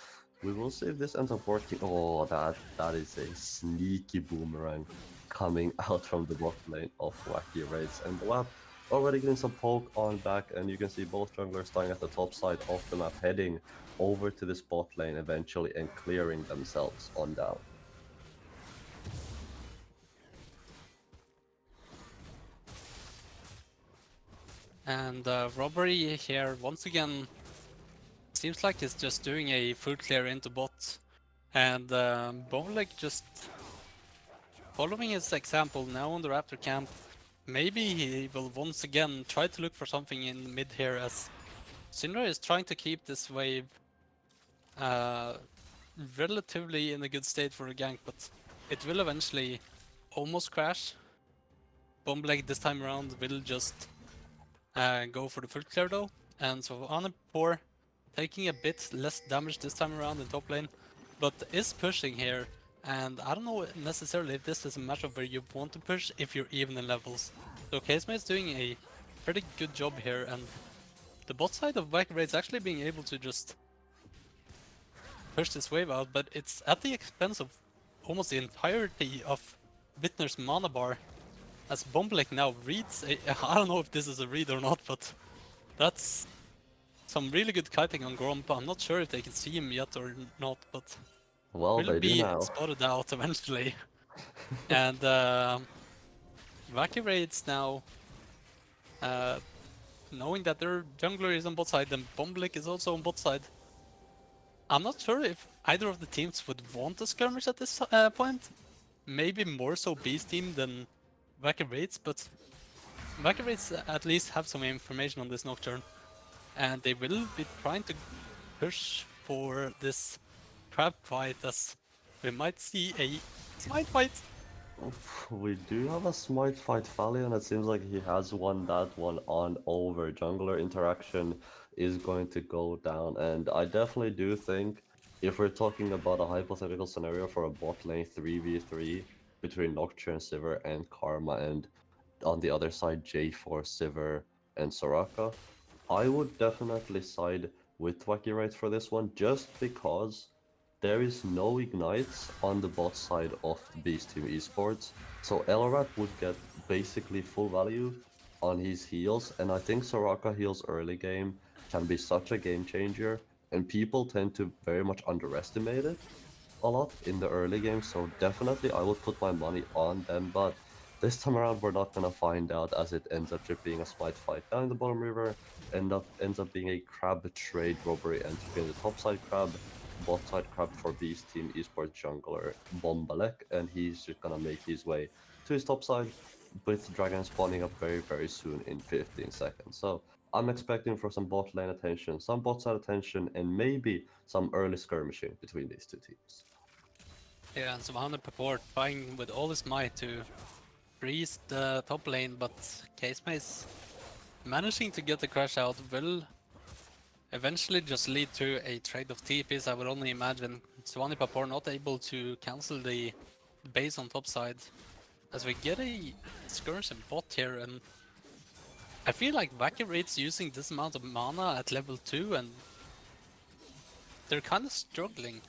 we will see if this ends up working. Oh, that is a sneaky boomerang coming out from the bot lane of Wacky Raids. And well, already getting some poke on back, and you can see both junglers starting at the top side of the map, heading over to this bot lane eventually and clearing themselves on down. And Robbery here once again seems like he's just doing a full clear into bot, and Bowleg just following his example now on the Raptor camp. Maybe he will once again try to look for something in mid here, as Syndra is trying to keep this wave relatively in a good state for a gank, but it will eventually almost crash. Bombleg this time around will just go for the full clear though, and so Anipor taking a bit less damage this time around in top lane, but is pushing here. And I don't know necessarily if this is a matchup where you want to push if you're even in levels. So Ksma is doing a pretty good job here, and the bot side of Wacky Raids actually being able to just push this wave out, but it's at the expense of almost the entirety of Bittner's mana bar, as Bombleg now reads I don't know if this is a read or not, but that's some really good kiting on Gromp. I'm not sure if they can see him yet or not, but Well, will they do be now. spotted out eventually. And Wacky Raids now, knowing that their jungler is on bot side and Bombleg is also on bot side, I'm not sure if either of the teams would want a skirmish at this point. Maybe more so Beast Team than Wacky Raids, but Wacky Raids at least have some information on this Nocturne, and they will be trying to push for this crab fight, as we might see a smite fight. We do have a smite fight Fallion. It seems like he has won that one on over. Jungler interaction is going to go down, and I definitely do think if we're talking about a hypothetical scenario for a bot lane 3v3 between Nocturne, Sivir, and Karma, and on the other side J4, Sivir, and Soraka, I would definitely side with Wacky Raids for this one, just because there is no ignites on the bot side of Beast Team Esports, so Elrat would get basically full value on his heals, and I think Soraka heals early game can be such a game changer, and people tend to very much underestimate it a lot in the early game, so definitely I would put my money on them, but this time around we're not gonna find out, as it ends up just being a smite fight down the bottom river, ends up being a crab trade robbery, and being the top side crab, bot side crab for Beast Team Esports jungler Bombalek, and he's just gonna make his way to his top side with Dragon spawning up very, very soon in 15 seconds. So I'm expecting for some bot lane attention, some bot side attention, and maybe some early skirmishing between these two teams. Yeah, and Savannah Purport trying with all his might to freeze the top lane, but Ksma is managing to get the crash out. Will eventually just lead to a trade of TPs, I would only imagine. Savannah Purport not able to cancel the base on top side, as we get a skirmish in bot here, and I feel like Wacky Raids using this amount of mana at level 2, and they're kind of struggling.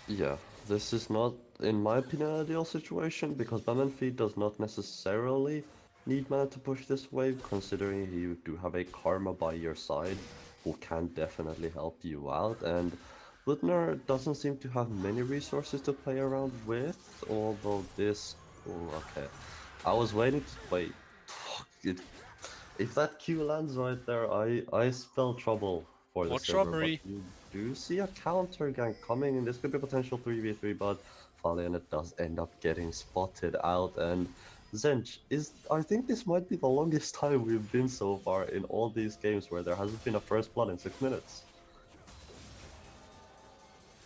Yeah, this is not, in my opinion, an ideal situation because Batman Feed does not necessarily need mana to push this wave, considering you do have a Karma by your side who can definitely help you out, and Bludner doesn't seem to have many resources to play around with, although this... Oh, okay. I was waiting to... Wait. It, if that Q lands right there, I spell trouble for the Watch silver, but robbery. you do see a counter gank coming, and this could be potential 3v3, but Valiant does end up getting spotted out, and Zench is... I think this might be the longest time we've been so far in all these games where there hasn't been a first blood in 6 minutes.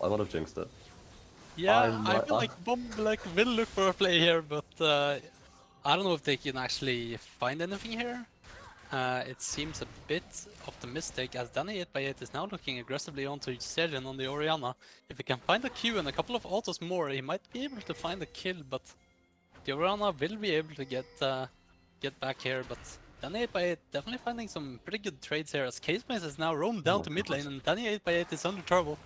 I might have jinxed it. Yeah, I might- feel like Bomb like will look for a play here, but I don't know if they can actually find anything here. It seems a bit optimistic as Danny 8x8 is now looking aggressively onto Sergen on the Orianna. If he can find a Q and a couple of autos more, he might be able to find a kill, but the Orianna will be able to get back here, but Danny 8x8 definitely finding some pretty good trades here as Casemaze is now roamed down my to mid God. lane and Danny 8x8 is under trouble.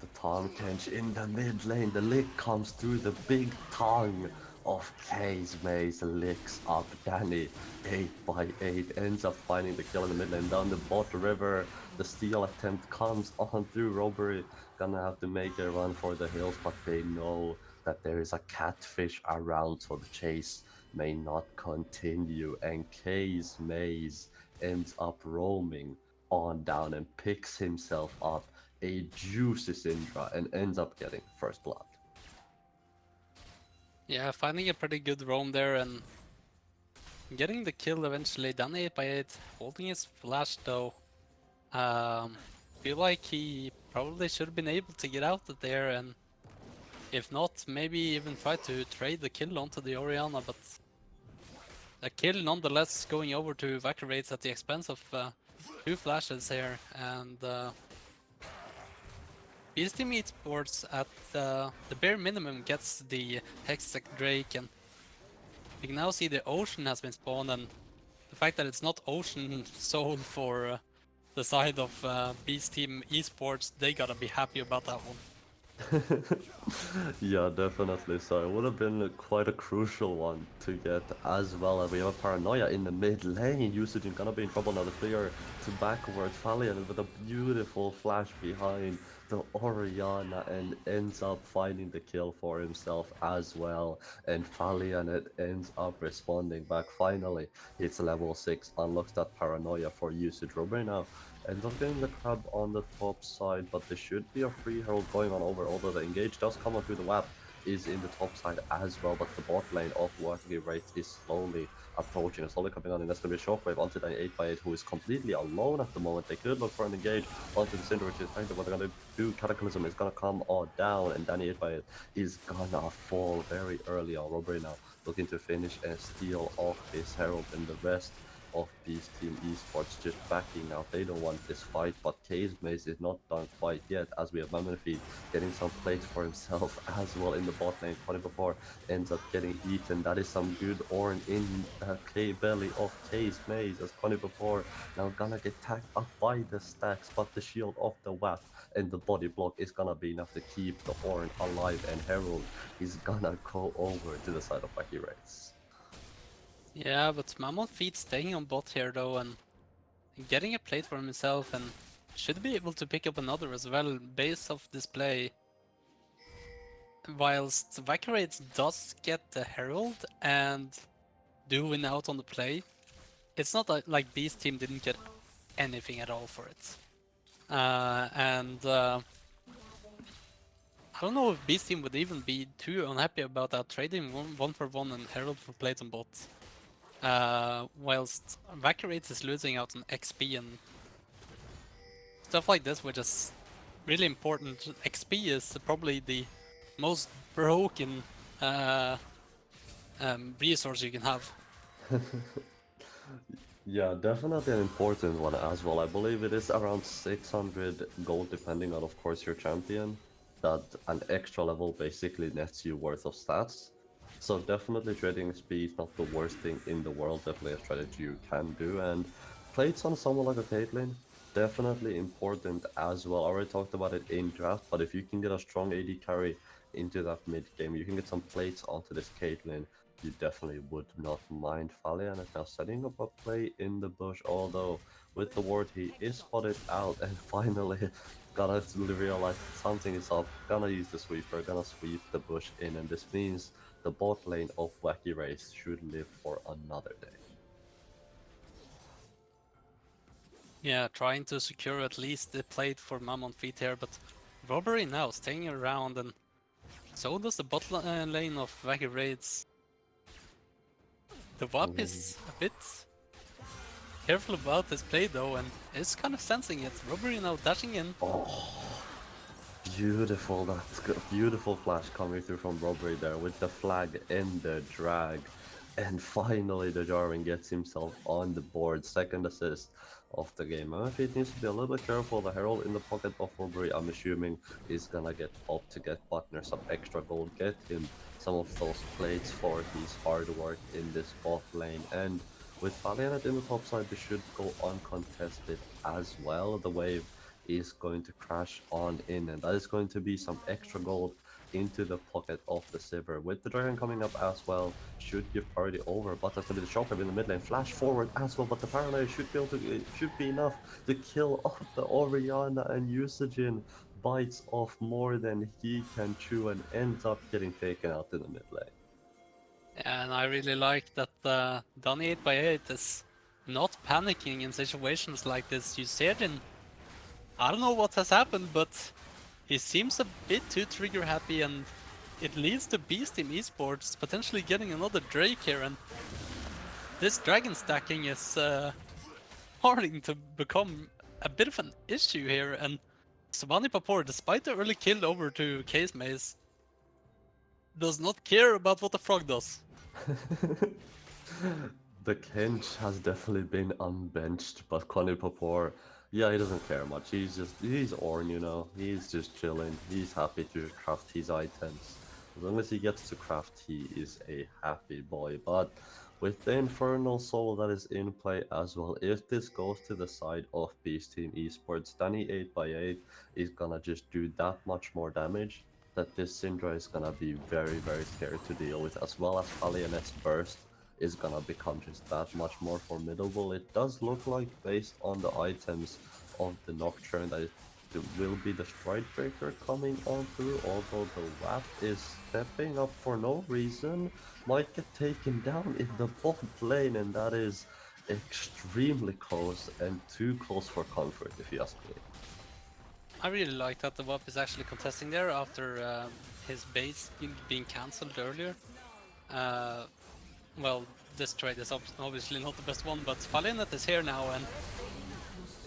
The Tahm Kench in the mid lane, the lick comes through the big tongue of Casemaze, licks up Danny 8x8, ends up finding the kill in the mid lane. Down the bot river, the steal attempt comes on through Robbery, gonna have to make a run for the hills, but they know that there is a catfish around, so the chase may not continue, and Casemaze ends up roaming on down and picks himself up a juicy Syndra and ends up getting first blood. Yeah, finding a pretty good roam there and getting the kill eventually. Danny 8x8 holding his flash though. Feel like he probably should have been able to get out of there, and if not, maybe even try to trade the kill onto the Orianna, but the kill nonetheless going over to Evacuates at the expense of 2 flashes here, and Beast Team Esports at the bare minimum gets the Hextech Drake, and we can now see the Ocean has been spawned, and the fact that it's not Ocean sold for the side of Beast Team Esports, they gotta be happy about that one. Yeah, definitely. So it would have been quite a crucial one to get as well. We have a Paranoia in the mid lane. Usage is gonna be in trouble now. The player to backward Valiant with a beautiful flash behind the Orianna and ends up finding the kill for himself as well. And Valiant ends up responding back. Finally, it's level 6, unlocks that Paranoia for Usage. Robbery now ends up getting the crab on the top side, but there should be a free herald going on over, although the engage does come on through the WAP is in the top side as well, but the bot lane of Wacky Wraith is slowly approaching and slowly coming on, and that's going to be a shockwave onto the 8x8 who is completely alone at the moment. They could look for an engage onto the Cinder, which is kind of what they're going to do. Cataclysm is going to come all down, and Danny 8x8 is gonna fall very early on. Robbery now looking to finish and steal off this herald, and the rest of Beast Team Esports just backing out. They don't want this fight, but Casemaze is not done quite yet, as we have Mammothfeed getting some plays for himself as well in the bot lane. 24 ends up getting eaten. That is some good Ornn in the belly of Casemaze, as 24 now gonna get tagged up by the stacks, but the shield of the WAP and the body block is gonna be enough to keep the Ornn alive, and Herald is gonna go over to the side of Wacky Wraiths. Yeah, but Mammothfeed staying on bot here though, and getting a plate for himself, and should be able to pick up another as well, based off this play. Whilst Vacuates does get the Herald and do win out on the play, it's not like Beast Team didn't get anything at all for it. I don't know if Beast Team would even be too unhappy about that, trading one for one and Herald for plate on bot. Whilst Vacuates is losing out on XP and stuff like this, which is really important. XP is probably the most broken resource you can have. Yeah, definitely an important one as well. I believe it is around 600 gold, depending on, of course, your champion, that an extra level basically nets you worth of stats. So definitely trading XP is not the worst thing in the world, definitely a strategy you can do, and plates on someone like a Caitlyn definitely important as well. I already talked about it in draft, but if you can get a strong AD carry into that mid game, you can get some plates onto this Caitlyn. You definitely would not mind Valiant now setting up a play in the bush, although with the ward he is spotted out and finally gonna realize something is up, gonna use the sweeper, gonna sweep the bush in, and this means the bot lane of Wacky Race should live for another day. Yeah, trying to secure at least the plate for Mammon Feet here, but Robbery now staying around, and so does the bot lane of Wacky Raids. The WAP is a bit careful about this play though, and is kind of sensing it. Robbery now dashing in. Oh, beautiful, that's good. Beautiful flash coming through from Robbery there with the flag and the drag. And finally the Jarvan gets himself on the board, second assist of the game. It needs to be a little bit careful. The Herald in the pocket of Robbery, I'm assuming, is gonna get popped to get Butner some extra gold, get him some of those plates for his hard work in this bot lane. And with Valiant in the top side, they should go uncontested as well. The wave is going to crash on in, and that is going to be some extra gold into the pocket of the Sivir. With the Dragon coming up as well, should give party over, but that's going to be the Shocker in the mid lane. Flash forward as well, but the Paranoia should be able to, it should be enough to kill off the Orianna, and Usagin bites off more than he can chew and ends up getting taken out in the mid lane. And I really like that Donny 8x8 is not panicking in situations like this. Usagin, I don't know what has happened, but he seems a bit too trigger happy, and it leads to Beast Team Esports potentially getting another Drake here, and this dragon stacking is starting to become a bit of an issue here, and Savani Papor, despite the early kill over to Case Maze, does not care about what the frog does. The Kench has definitely been unbenched, but Connie Papor, yeah, he doesn't care much. He's Ornn, you know. He's just chilling. He's happy to craft his items. As long as he gets to craft, he is a happy boy. But with the Infernal Soul that is in play as well, if this goes to the side of Beast Team Esports, Danny 8x8 is gonna just do that much more damage that this Syndra is gonna be very, very scared to deal with, as well as Valiant's Burst is gonna become just that much more formidable. It does look like, based on the items of the Nocturne, that it will be the Stridebreaker coming on through, although the WAP is stepping up for no reason. Might get taken down in the bot lane, and that is extremely close, and too close for comfort, if you ask me. I really like that the WAP is actually contesting there after his base being cancelled earlier. Well, this trade is obviously not the best one, but Valiant is here now, and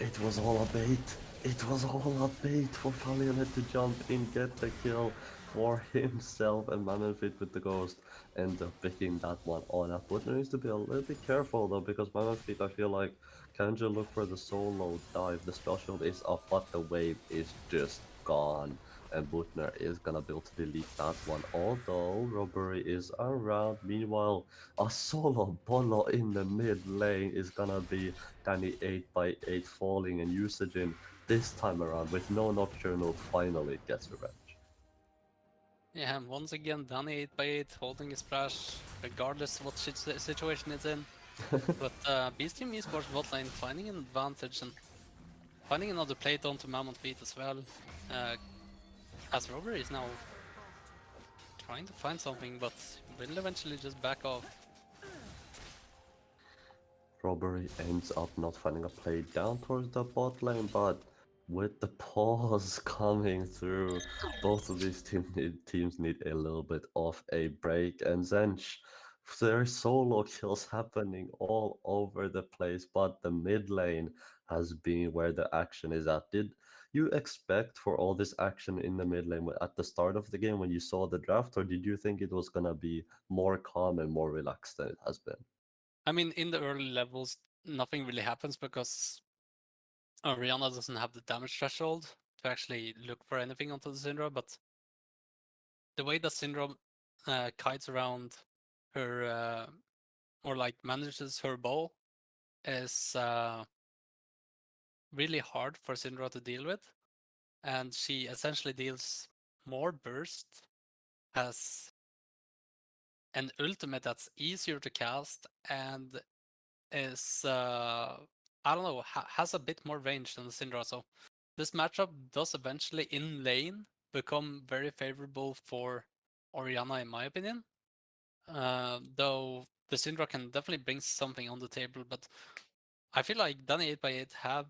it was all a bait. It was all a bait for Valiant to jump in, get the kill for himself, and Mammothfit with the Ghost end up picking that one on up. But needs to be a little bit careful though, because Mammothfit, I feel like, can just look for the solo dive. The spell shield is up, but the wave is just gone. And Butner is gonna be able to delete that one, although Robbery is around. Meanwhile, a solo Bolo in the mid lane is gonna be Danny 8x8 falling, and Usagin this time around with no Nocturnal finally gets revenge. yeah, and once again Danny 8x8 holding his splash regardless of what situation it's in. But Beast Team Esports bot lane finding an advantage and finding another plate onto Mammoth Feet as well. As Robbery is now trying to find something, but will eventually just back off. Robbery ends up not finding a play down towards the bot lane, but with the pause coming through, both of these teams need a little bit of a break. And Zench, there are solo kills happening all over the place, but the mid lane has been where the action is at. Did you expect for all this action in the mid lane at the start of the game when you saw the draft, or did you think it was gonna be more calm and more relaxed than it has been? I mean, in the early levels, nothing really happens because Orianna doesn't have the damage threshold to actually look for anything onto the Syndra, but the way that Syndra kites around her, or like manages her bow is really hard for Syndra to deal with, and she essentially deals more burst, has an ultimate that's easier to cast, and is I don't know, has a bit more range than Syndra. So this matchup does eventually in lane become very favorable for Orianna, in my opinion. Though the Syndra can definitely bring something on the table, but I feel like Danny 8x8 have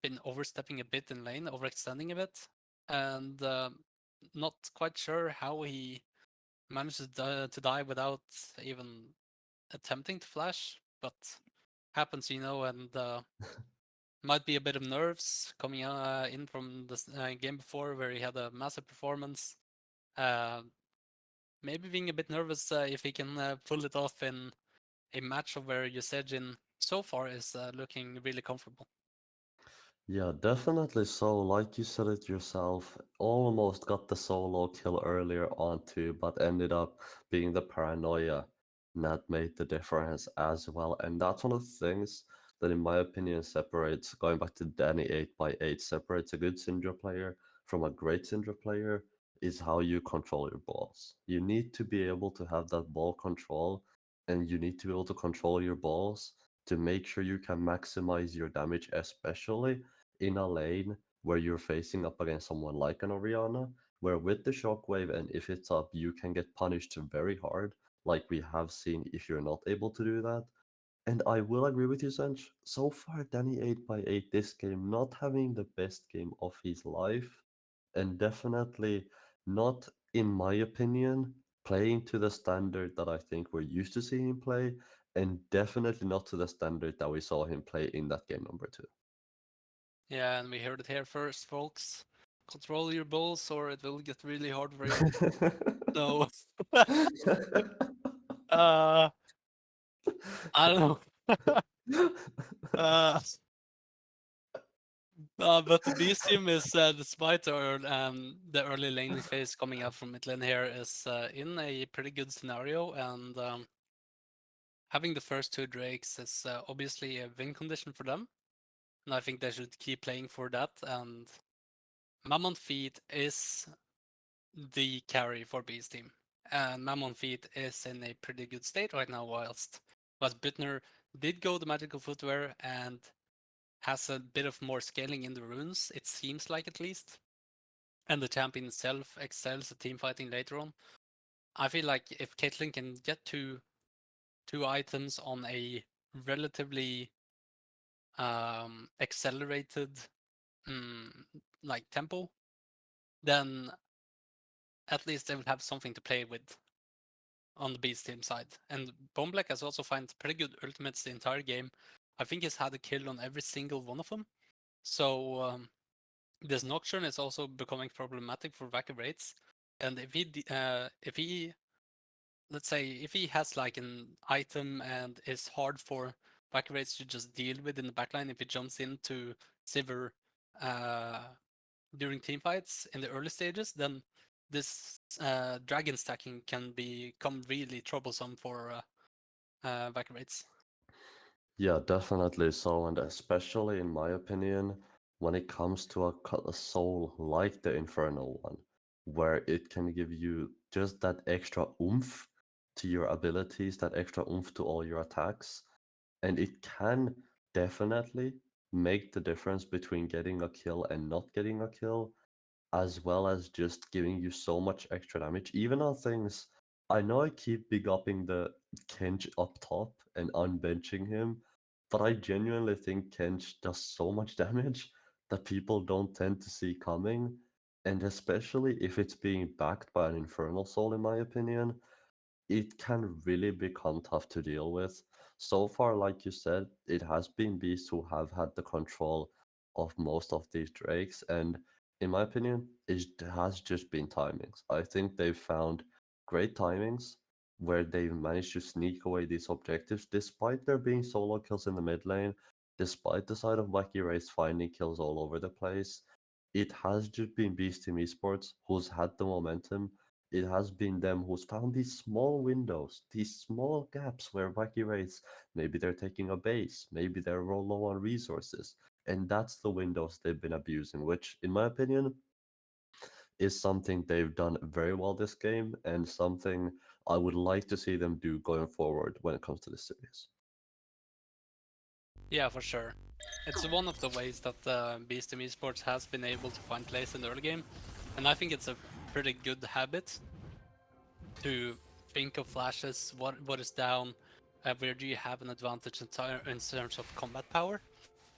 been overstepping a bit in lane, overextending a bit, and not quite sure how he manages to die without even attempting to flash, but happens, and might be a bit of nerves coming in from the game before where he had a massive performance. Uh, Maybe being a bit nervous if he can pull it off in a match where Yusejin so far is looking really comfortable. Yeah, definitely so. Like you said it yourself, almost got the solo kill earlier on too, but ended up being the paranoia that made the difference as well. And that's one of the things that, in my opinion, separates, going back to Danny 8x8, separates a good Syndra player from a great Syndra player is how you control your balls. You need to be able to have that ball control, and you need to be able to control your balls to make sure you can maximize your damage, especially in a lane where you're facing up against someone like an Orianna, where with the shockwave and if it's up, you can get punished very hard, like we have seen if you're not able to do that. And I will agree with you, Sench. So far, Danny 8x8 this game not having the best game of his life, and definitely not, in my opinion, playing to the standard that I think we're used to seeing him play, and definitely not to the standard that we saw him play in that game number two. Yeah, and we heard it here first, folks. Control your balls or it will get really hard for you. No. uh, I don't know. uh, but the Beast team is, despite the early laning phase coming out from mid lane here, is in a pretty good scenario, and having the first two Drakes is obviously a win condition for them, and I think they should keep playing for that. And Mammon Feet is the carry for Beast team, and Mammon Feet is in a pretty good state right now, whilst Butner did go the magical footwear and has a bit of more scaling in the runes, it seems like at least. And the champion itself excels at team fighting later on. I feel like if Caitlyn can get two items on a relatively accelerated mm, like tempo, then at least they will have something to play with on the Beast team side. And Bone Black has also found pretty good ultimates the entire game. I think he's had a kill on every single one of them. So this Nocturne is also becoming problematic for Vaca Raids. And if he let's say if he has like an item and is hard for Vaca Raids to just deal with in the backline, if he jumps into Sivir uh, during team fights in the early stages, then this dragon stacking can become really troublesome for Vaca Raids. Yeah, definitely so, and especially in my opinion, when it comes to a soul like the Infernal one, where it can give you just that extra oomph to your abilities, that extra oomph to all your attacks, and it can definitely make the difference between getting a kill and not getting a kill, as well as just giving you so much extra damage. Even on things, I know I keep big upping the Kench up top and unbenching him, but I genuinely think Kench does so much damage that people don't tend to see coming. And especially if it's being backed by an Infernal Soul, in my opinion, it can really become tough to deal with. So far, like you said, it has been Beasts who have had the control of most of these Drakes, and in my opinion, it has just been timings. I think they've found great timings where they've managed to sneak away these objectives despite there being solo kills in the mid lane, despite the side of Wacky Race finding kills all over the place. It has just been Beast Team Esports who's had the momentum. It has been them who's found these small windows, these small gaps where Wacky Rates, maybe they're taking a base, maybe they're low on resources, and that's the windows they've been abusing, which, in my opinion, is something they've done very well this game, and something I would like to see them do going forward when it comes to this series. Yeah, for sure. It's one of the ways that Beast Team Esports has been able to find place in the early game, and I think it's a pretty good habit to think of flashes, what is down, where do you have an advantage in terms of combat power,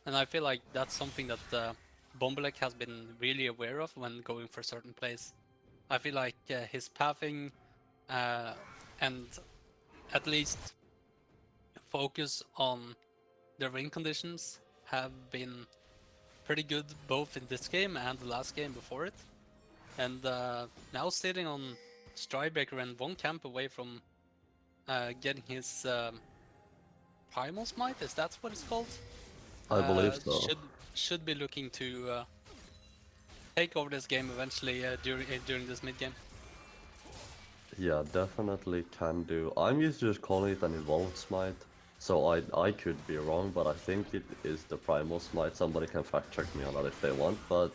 and I feel like that's something that Bombalek has been really aware of when going for certain plays. I feel like his pathing and at least focus on the ring conditions have been pretty good both in this game and the last game before it. And now sitting on Strybreaker and one camp away from getting his Primal Smite, is that what it's called? I believe so. Should be looking to take over this game eventually during this mid game. Yeah, definitely can do. I'm used to just calling it an evolved smite, so I could be wrong, but I think it is the primal smite. Somebody can fact check me on that if they want, but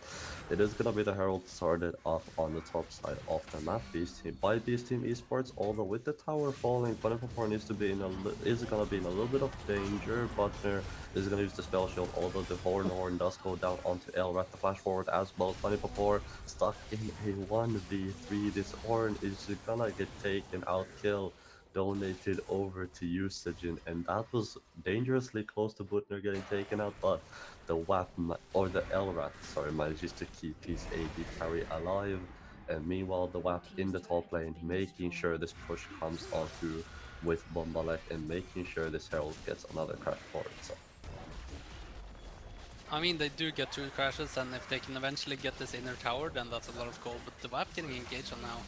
it is gonna be the Herald started off on the top side of the map. Beast Team Esports, although with the tower falling, Bunny Popor needs to be is gonna be in a little bit of danger. Butner is gonna use the spell shield, although the Horn does go down onto Elrat, the flash forward as well. Bunny Popor stuck in a 1v3. This Horn is gonna get taken out, kill donated over to Usage, and that was dangerously close to Butner getting taken out, but the WAP, or the Elrat, sorry, manages to keep his AD carry alive, and meanwhile the WAP in the top lane, making sure this push comes on through with Bombalek, and making sure this Herald gets another crash for itself. I mean, they do get 2 crashes, and if they can eventually get this inner tower, then that's a lot of gold, but the WAP getting engaged on now.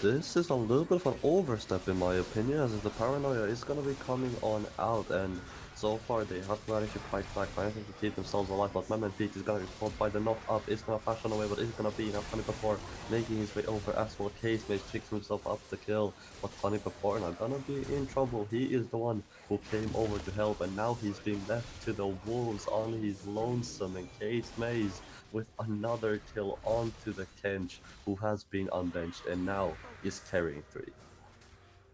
This is a little bit of an overstep in my opinion, as the paranoia is going to be coming on out, and so far they have managed to fight back, managed to keep themselves alive, but Mehmet Beat is going to be caught by the knock up, is going to flash on away, but is going to be enough. Funny before making his way over as well. Case Mage picks himself up the kill, but Funny before now gonna be in trouble. He is the one who came over to help, and now he's being left to the wolves on his lonesome, and Case Maze with another kill onto the Kench, who has been unbenched and now is carrying 3.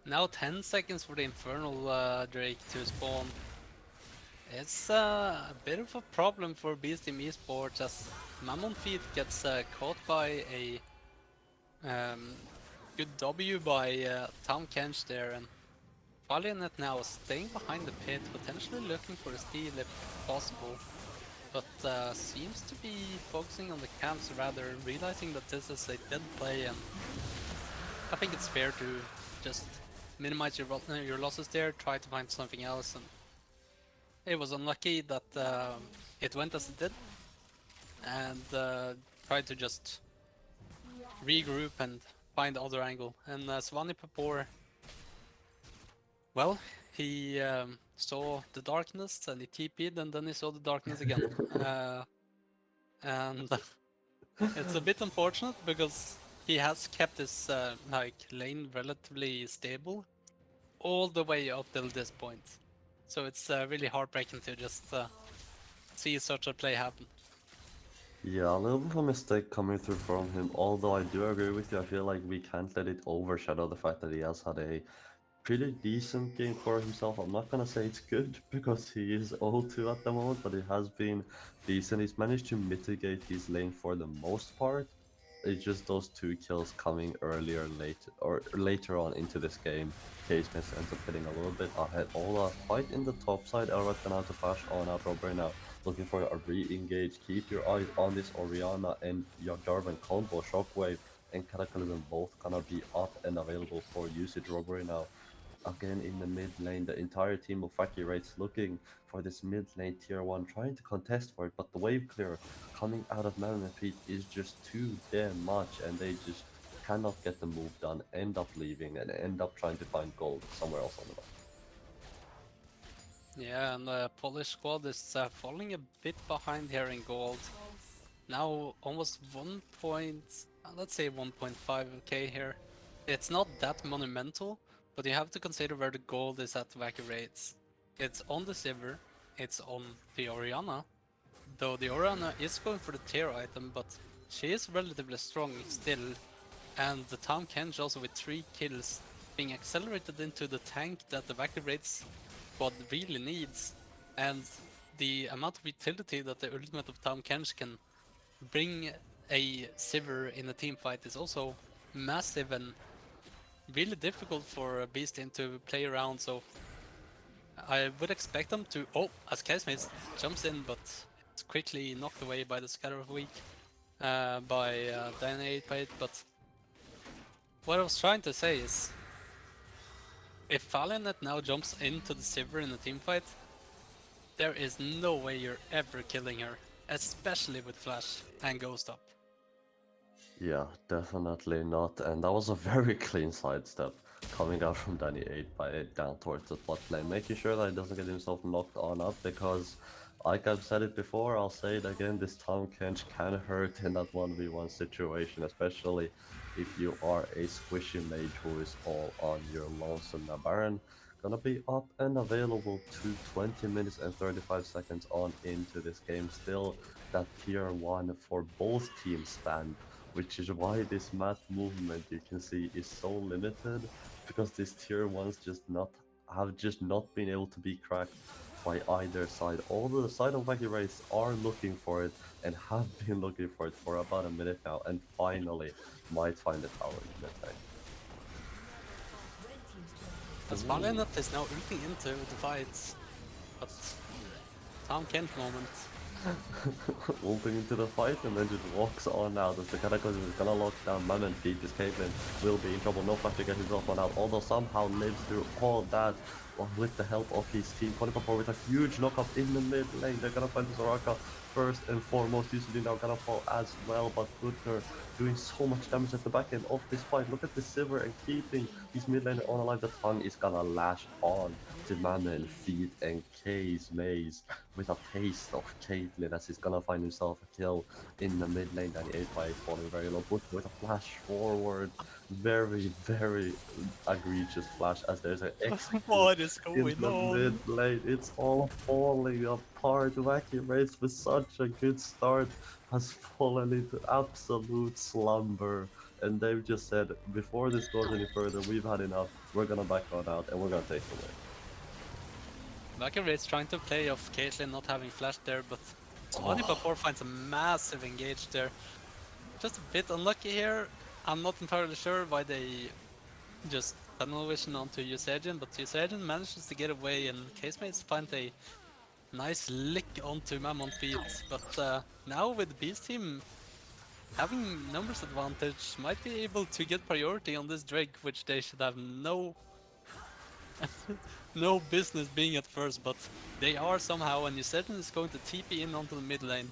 Now 10 seconds for the Infernal Drake to spawn. It's a bit of a problem for Beast Team Esports, as Mammon Feet gets caught by a good W by Tom Kench there, and Valiant now staying behind the pit, potentially looking for a steal if possible, but seems to be focusing on the camps rather, realizing that this is a dead play, and I think it's fair to just minimize your losses there, try to find something else, and it was unlucky that it went as it did, and try to just regroup and find the other angle. And Svani Papor, well, he saw the darkness and he TP'd, and then he saw the darkness again. And it's a bit unfortunate because he has kept his like lane relatively stable all the way up till this point. So it's really heartbreaking to just see such a play happen. Yeah, a little bit of a mistake coming through from him, although I do agree with you. I feel like we can't let it overshadow the fact that he has had a pretty decent game for himself. I'm not gonna say it's good because he is 0-2 at the moment, but it has been decent. He's managed to mitigate his lane for the most part. It's just those 2 kills coming later on into this game. Case Miss ends up getting a little bit ahead. Ola fight in the top side. Elrat gonna have to flash on out. Robert now looking for a re-engage. Keep your eyes on this Orianna and your Jarvan combo. Shockwave and Cataclysm both gonna be up and available for usage. Robbery now again in the mid lane. The entire team of Faki Rates looking for this mid lane tier 1, trying to contest for it, but the wave clear coming out of Mammoth Feet is just too damn much, and they just cannot get the move done, end up leaving, and end up trying to find gold somewhere else on the map. Yeah, and the Polish squad is falling a bit behind here in gold. Now almost 1.5k here. It's not that monumental, but you have to consider where the gold is at Wacky Rates. It's on the Sivir, it's on the Orianna, though the Orianna is going for the tier item, but she is relatively strong still, and the Tahm Kench also with 3 kills being accelerated into the tank that the Vacuum Raids squad really needs, and the amount of utility that the ultimate of Tahm Kench can bring a Sivir in a team fight is also massive and really difficult for a Beast Team to play around, so I would expect them to... Oh, as Casemates jumps in, but it's quickly knocked away by the Scatter of Weak by Dynamite Bite. But what I was trying to say is, if Falionet now jumps into the Sivir in a team fight, there is no way you're ever killing her, especially with Flash and Ghost up. Yeah, definitely not. And that was a very clean sidestep coming out from Danny 8x8 down towards the bot lane, making sure that he doesn't get himself knocked on up, because like I've said it before, I'll say it again, this Tahm Kench can hurt in that 1v1 situation, especially if you are a squishy mage who is all on your lonesome. Now Baron gonna be up and available to 20 minutes and 35 seconds on into this game. Still that tier 1 for both teams stand, which is why this mat movement you can see is so limited, because these tier 1s have just not been able to be cracked by either side. Although the side of Wacky Race are looking for it and have been looking for it for about a minute now, and finally might find the tower in the tank. As Falionet is now ulting into the fights, but Tahm Kench moment. Ulting into the fight and then just walks on out as the Cataclysm is gonna lock down Mammon Feet. This Caitlyn will be in trouble. No flash to get himself on out, although somehow lives through all that with the help of his team. 24 with a huge knockup in the mid lane. They're gonna find the Soraka first and foremost. Usually now gonna fall as well, but Butner doing so much damage at the back end of this fight. Look at the Sivir and keeping his mid laner on alive. The tongue is gonna lash on to Mammon Feet and K's Maze with a taste of Caitlyn as he's gonna find himself a kill in the mid lane. Danny 8x8 falling very low, but with a flash forward. Very, very egregious flash as there's an execute What is in going the on? mid lane. It's all falling apart. Wacky Race with such a good start has fallen into absolute slumber. And they've just said, before this goes any further, we've had enough. We're gonna back on out and we're gonna take the win. Vacuum Raid's trying to play off Caitlyn not having flash there, but 24 finds a massive engage there. Just a bit unlucky here. I'm not entirely sure why they just tunnel vision onto Usagian, but Usagian manages to get away and Casemates find a nice lick onto Mammon Feet. But now with Beast Team having numbers advantage, might be able to get priority on this Drake, which they should have no no business being at first, but they are somehow, and Usagian is going to TP in onto the mid lane.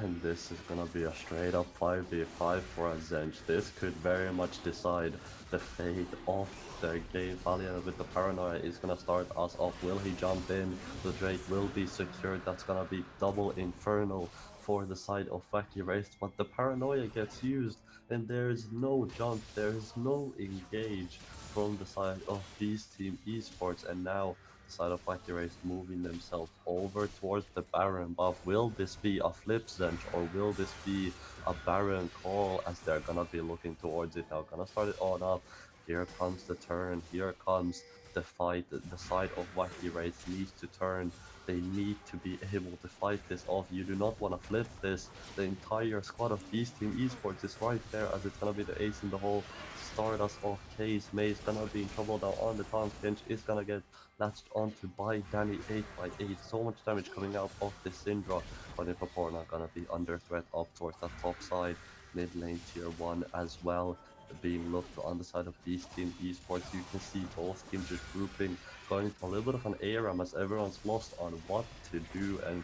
And this is gonna be a straight up 5v5 for a Zench. This could very much decide the fate of the game. Valiant with the Paranoia is gonna start us off. Will he jump in? The Drake will be secured. That's gonna be double Infernal for the side of Wacky Race, but the Paranoia gets used and there is no jump, there is no engage from the side of Beast Team Esports, and now side of Wacky Race moving themselves over towards the Baron buff. Will this be a flip Zench or will this be a Baron call as they're gonna be looking towards it now? Gonna start it on up. Here comes the turn, here comes the fight. The side of Wacky Race needs to turn. They need to be able to fight this off. You do not want to flip this. The entire squad of Beast Team Esports is right there as it's gonna be the ace in the hole. Start us off. Case Maze gonna be in trouble now on the Tahm Kench. Is gonna get latched onto by Danny 8x8. So much damage coming out of this Syndra. But if Aporna gonna be under threat up towards that top side. Mid lane tier 1 as well. Being looked on the side of Beast Team Esports. You can see both teams just grouping, going to a little bit of an ARAM as everyone's lost on what to do. And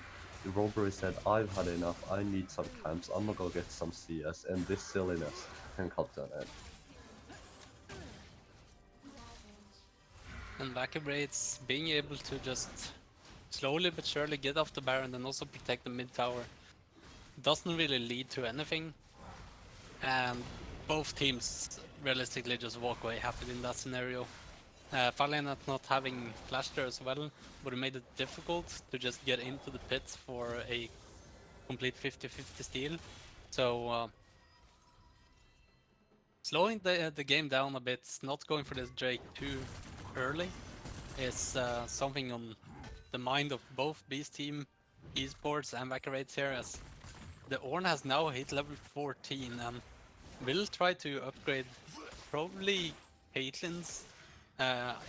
Robbery said, I've had enough, I need some camps, I'm gonna go get some CS, and this silliness can come to an end. And Vacuum Raids being able to just slowly but surely get off the Baron and also protect the mid tower doesn't really lead to anything. And both teams realistically just walk away happy in that scenario. Valiant not having flash there as well would have made it difficult to just get into the pits for a complete 50-50 steal. So slowing the game down a bit, not going for this Drake too early, is something on the mind of both Beast Team Esports and Vacarades here, as the Ornn has now hit level 14 and will try to upgrade probably Caitlyn's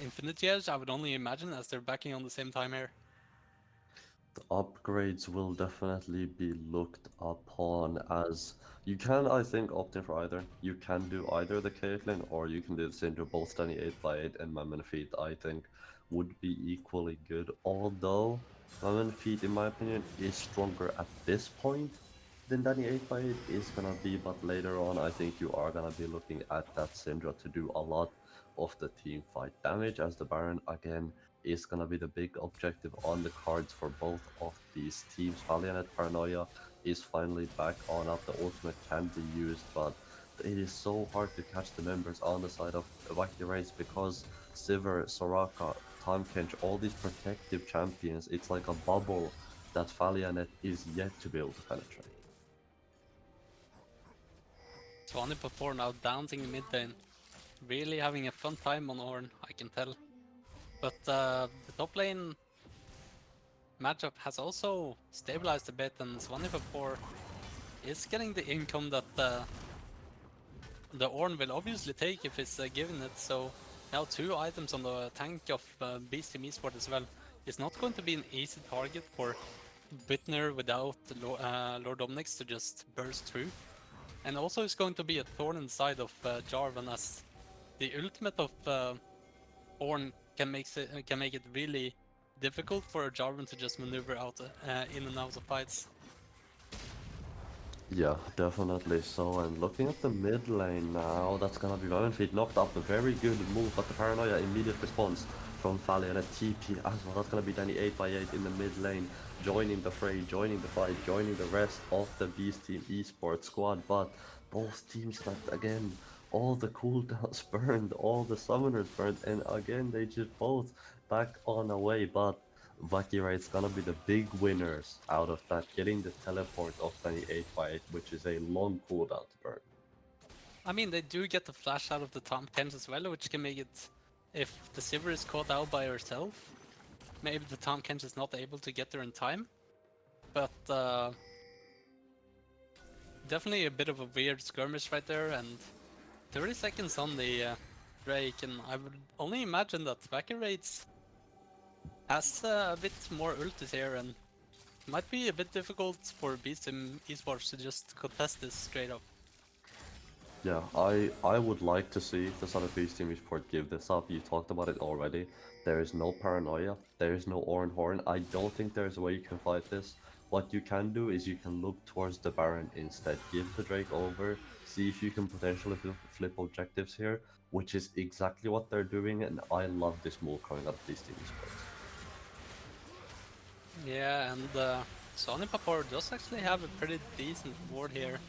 Infinity Edge, I would only imagine, as they're backing on the same time here. The upgrades will definitely be looked upon as you can, I think, opt in for either. You can do either the Caitlyn or you can do the Syndra. Both stunning 8x8 and Mammon Feet, I think, would be equally good. Although Mammon Feet, in my opinion, is stronger at this point than Danny 8x8 is gonna be, but later on, I think you are gonna be looking at that Syndra to do a lot of the team fight damage, as the Baron again is gonna be the big objective on the cards for both of these teams. Valiant Paranoia is finally back on up. The ultimate can be used, but it is so hard to catch the members on the side of Vacarades because Sivir, Soraka, Tahm Kench, all these protective champions, it's like a bubble that Valiant is yet to be able to penetrate. Swampert now dancing in mid lane, really having a fun time on Ornn, I can tell. But the top lane matchup has also stabilized a bit, and Swampert is getting the income that the Ornn will obviously take if it's given it. So now 2 items on the tank of Beast Team Esports as well. It's not going to be an easy target for Bitner without Lord Omnix to just burst through. And also it's going to be a thorn inside of Jarvan, as the ultimate of Ornn can make it really difficult for Jarvan to just maneuver out in and out of fights. Yeah, definitely so. And looking at the mid lane now, that's gonna be Mammon Feet knocked up. A very good move, but the Paranoia immediate response from Valiant and a TP as well. That's gonna be Danny 8x8 in the mid lane, joining the fray, joining the fight, joining the rest of the Beast Team Esports squad. But both teams, that again, all the cooldowns burned, all the summoners burned, and again they just both back on away. But Vakirate's gonna be the big winners out of that, getting the teleport of 28x8, which is a long cooldown to burn. I mean, they do get the flash out of the Tahm Kench as well, which can make it, if the Sivir is caught out by herself, maybe the Tahm Kench is not able to get there in time. But definitely a bit of a weird skirmish right there, and 30 seconds on the Drake, and I would only imagine that Vacarades has a bit more ultis here, and might be a bit difficult for Beast Team Esports to just contest this straight up. Yeah, I would like to see the Son of Beast Team Esports give this up. You talked about it already. There is no Paranoia, there is no Ornn Horn. I don't think there's a way you can fight this. What you can do is you can look towards the Baron instead. Give the Drake over, see if you can potentially flip objectives here, which is exactly what they're doing, and I love this move coming out of Beast Team Esports. Yeah, and Swampert does actually have a pretty decent ward here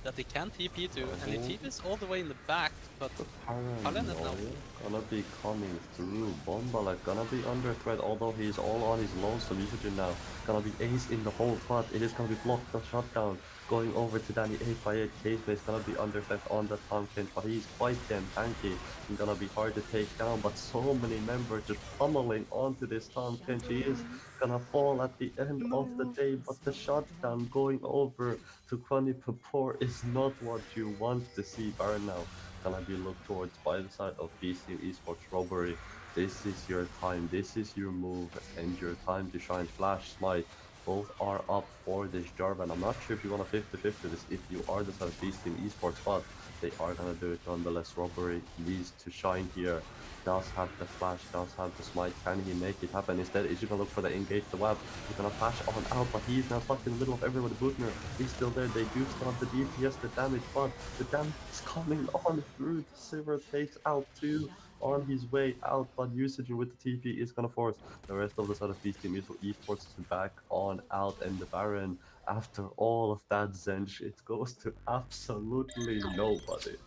that they can TP to, and he TPs all the way in the back, but Paranoia gonna be coming through. Bombalek gonna be under threat, although he's all on his lonesome usage now. Gonna be ace in the hole, but it is gonna be blocked. The shutdown going over to Danny 8x8. Case gonna be under threat on the Tahm Kench, but he's quite damn tanky and gonna be hard to take down. But so many members just pummeling onto this Tahm Kench. He is gonna fall at the end of the day, but the shutdown going over to Swampert is not what you want to see. Baron now gonna be looked towards by the side of Beast Team Esports. Robbery, this is your time, this is your move, and your time to shine. Flash, Smite, both are up for this Jarvan. I'm not sure if you want to 50-50 this if you are the side of Beast Team Esports, but they are gonna do it nonetheless. Robbery needs to shine here. Does have the flash, does have the smite. Can he make it happen? Instead, is he gonna look for the engage the web? He's gonna flash on out, but he's now stuck in the middle of everyone. Butner is still there. They do still have the DPS, the damage, but the damage is coming on through. The Sivir takes out 2 on his way out, but usage with the TP is gonna force the rest of the side of Beast Team Esports to back on out, and the Baron, after all of that Zench, it goes to absolutely nobody.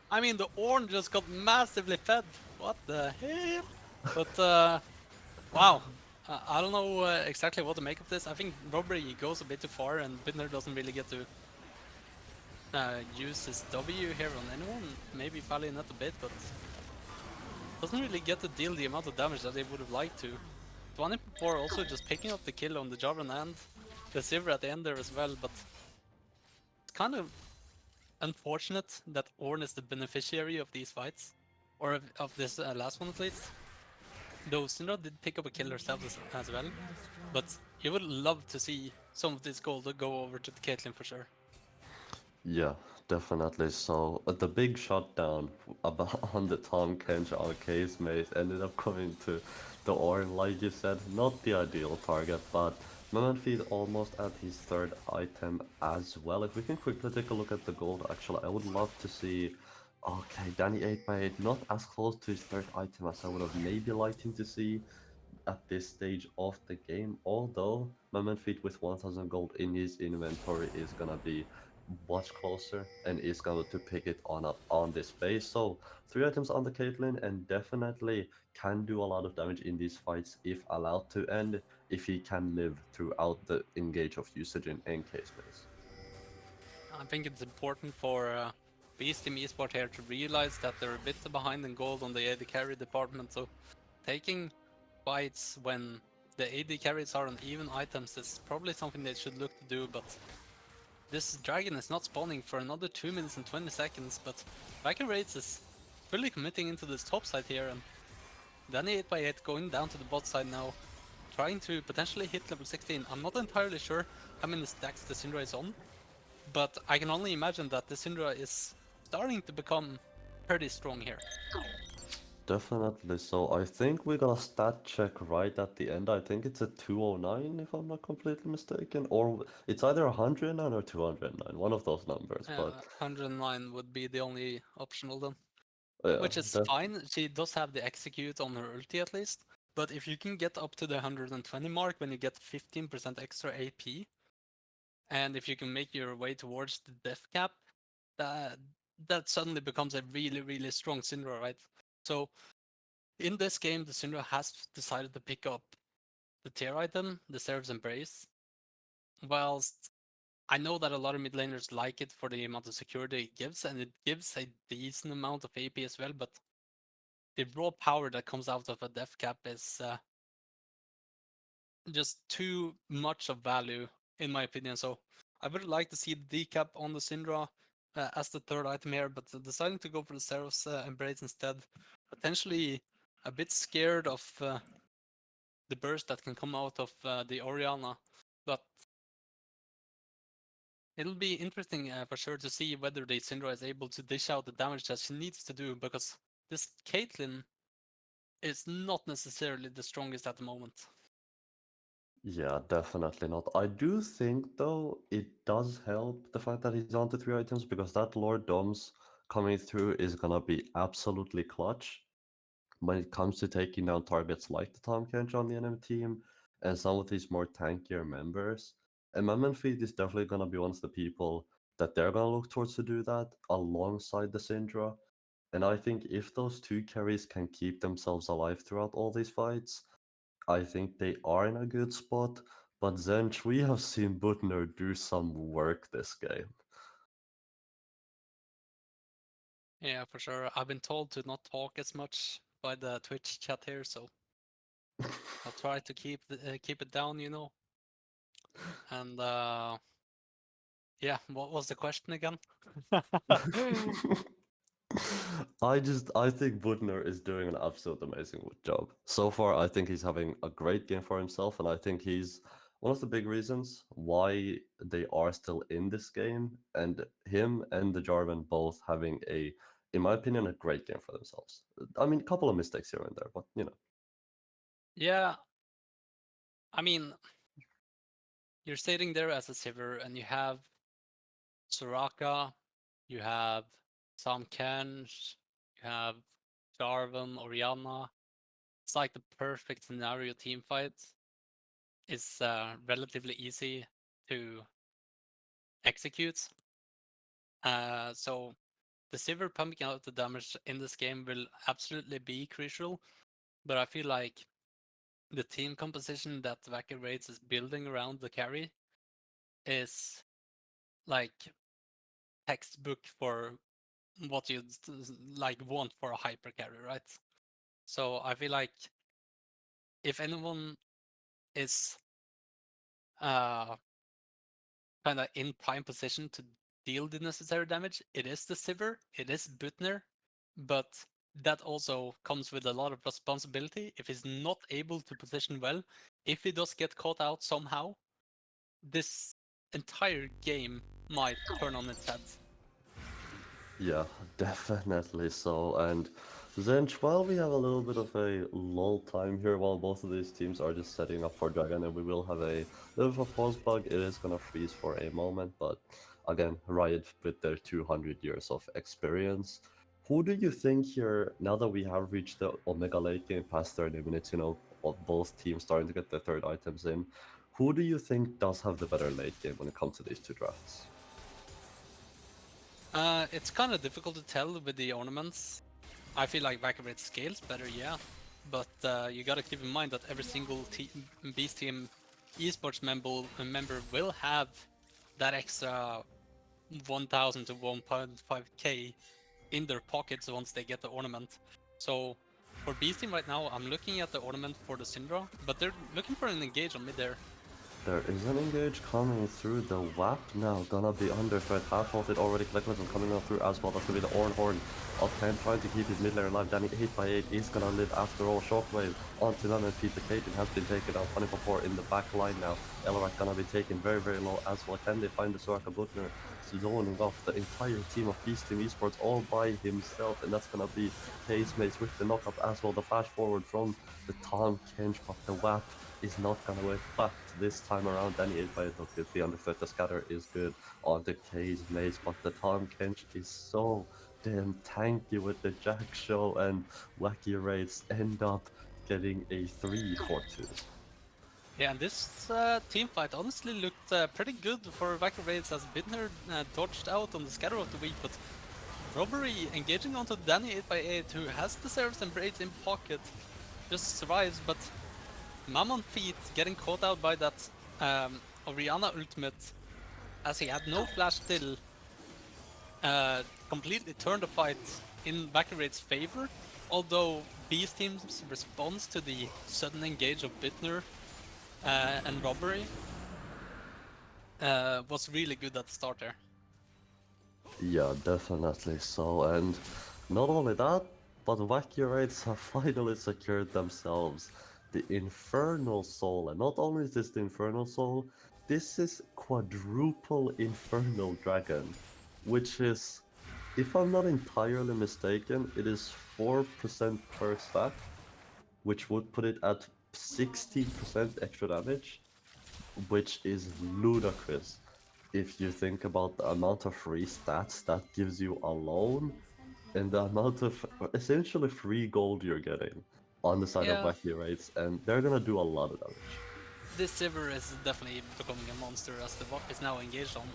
I mean, the Ornn just got massively fed. What the hell? But wow. I don't know exactly what to make of this. I think Robbery goes a bit too far, and Bittner doesn't really get to use his W here on anyone. Maybe Fali not a bit, but doesn't really get to deal the amount of damage that they would have liked to. 24 also just picking up the kill on the Jarvan and the Sivir at the end there as well, but it's kind of unfortunate that Ornn is the beneficiary of these fights, or of this last one at least. Though Syndra did pick up a kill herself as well, but you would love to see some of this gold go over to the Caitlyn for sure. Yeah, definitely. So the big shutdown about on the Tom Kench Arcade maze ended up coming to the Ornn, like you said, not the ideal target, but Feed almost at his third item as well. If we can quickly take a look at the gold, actually, I would love to see. Okay, Danny 8x8 not as close to his third item as I would have maybe liked him to see at this stage of the game, although Feed with 1000 gold in his inventory is gonna be much closer and is going to pick it on up on this base. So 3 items on the Caitlyn and definitely can do a lot of damage in these fights if allowed to, and if he can live throughout the engage of usage in NK space. I think it's important for Beast Team Esport here to realize that they're a bit behind in gold on the AD carry department, so taking fights when the AD carries are on even items is probably something they should look to do, but this dragon is not spawning for another 2 minutes and 20 seconds, but Viking Raids is fully committing into this top side here, and Danny 8x8 going down to the bot side now, trying to potentially hit level 16. I'm not entirely sure how many stacks the Syndra is on, but I can only imagine that the Syndra is starting to become pretty strong here. Definitely. So I think we got a stat check right at the end. I think it's a 209 if I'm not completely mistaken, or it's either 109 or 209, one of those numbers. But 109 would be the only optional then. yeah, Which is fine, she does have the execute on her ulti at least. But if you can get up to the 120 mark when you get 15% extra AP, and if you can make your way towards the death cap, that suddenly becomes a really, really strong Syndra, right? So in this game, the Syndra has decided to pick up the tier item, the Seraph's Embrace, whilst I know that a lot of mid laners like it for the amount of security it gives, and it gives a decent amount of AP as well, but the raw power that comes out of a death cap is just too much of value, in my opinion. So I would like to see the decap on the Syndra as the third item here, but deciding to go for the Seraph's Embrace instead, potentially a bit scared of the burst that can come out of the Orianna, but it'll be interesting for sure to see whether the Syndra is able to dish out the damage that she needs to do, because this Caitlyn is not necessarily the strongest at the moment. yeah, definitely not. I do think though it does help the fact that he's on to 3 items, because that Lord Doms coming through is gonna be absolutely clutch when it comes to taking down targets like the Tom Kench on the enemy team and some of these more tankier members. And Feed is definitely gonna be one of the people that they're gonna look towards to do that alongside the Syndra. And I think if those two carries can keep themselves alive throughout all these fights, I think they are in a good spot. But Zench, we have seen Butner do some work this game. Yeah, for sure. I've been told to not talk as much by the Twitch chat here, so I'll try to keep it down, you know. And yeah, what was the question again? I think Budner is doing an absolute amazing job. So far, I think he's having a great game for himself, and I think he's one of the big reasons why they are still in this game, and him and the Jarvan both having in my opinion, a great game for themselves. I mean, a couple of mistakes here and there, but you know. Yeah, I mean, you're sitting there as a Sivir and you have Soraka, you have Sam Kench, you have Jarvan, Orianna. It's like the perfect scenario team fight. It's relatively easy to execute. So the Sivir pumping out the damage in this game will absolutely be crucial, but I feel like the team composition that Vacuum Raids is building around the carry is like textbook for what you'd like want for a hyper carry, right? So I feel like if anyone is kind of in prime position to deal the necessary damage, it is the Sivir, it is Butner, but that also comes with a lot of responsibility. If he's not able to position well, if he does get caught out somehow, this entire game might turn on its head. Yeah, definitely so. And Zench, while we have a little bit of a lull time here, while both of these teams are just setting up for Dragon, and we will have a little of a pause bug, it is gonna freeze for a moment. But again, Riot with their 200 years of experience. Who do you think here, now that we have reached the Omega late game past 30 minutes, of both teams starting to get their third items in, who do you think does have the better late game when it comes to these two drafts? It's kind of difficult to tell with the ornaments. I feel like Vacabrate scales better, yeah. But you gotta keep in mind that every single Beast Team esports member will have that extra 1,000 to 1.5k in their pockets once they get the ornament. So for Beast Team right now, I'm looking at the ornament for the Syndra, but they're looking for an engage on mid there. There is an engage coming through the WAP now, gonna be under threat. Half of it already collected and coming on through as well. That's gonna be the Orn Horn of Ken trying to keep his mid lane alive. Danny 8x8 is gonna live after all. Shockwave onto Lemon Feet. The Caitlyn has been taken out 24 in the back line now. Elrak gonna be taken very, very low as well. Can they find the Soraka Butner zoning off the entire team of Beast Team Esports all by himself? And that's gonna be Pacemates with the knockup as well. The flash forward from the Tahm Kench, but the WAP is not gonna work back this time around. Danny 8x8 with the underfoot. The scatter is good on the K's maze, but the Tahm Kench is so damn tanky with the Jack Show, and Wacky Raids end up getting a 3-4-2. Yeah, and this team fight honestly looked pretty good for Vacuum Raids as Bidner dodged out on the scatter of the week, but Robbery engaging onto Danny 8x8 who has the Seraph and Braids in pocket, just survives, but Mammon Feet getting caught out by that Orianna ultimate as he had no flash still completely turned the fight in Vacuum Raid's favor, although Beast Team's response to the sudden engage of Bittner and Robbery was really good at the start there. Yeah, definitely so. And not only that, but Wacky Raids have finally secured themselves the Infernal Soul. And not only is this the Infernal Soul, this is quadruple Infernal Dragon, which is, if I'm not entirely mistaken, it is 4% per stack, which would put it at 16% extra damage, which is ludicrous if you think about the amount of free stats that gives you alone and the amount of essentially free gold you're getting on the side of Yeah. Wacky Raids, and they're gonna do a lot of damage. This Sivir is definitely becoming a monster as the WAP is now engaged on.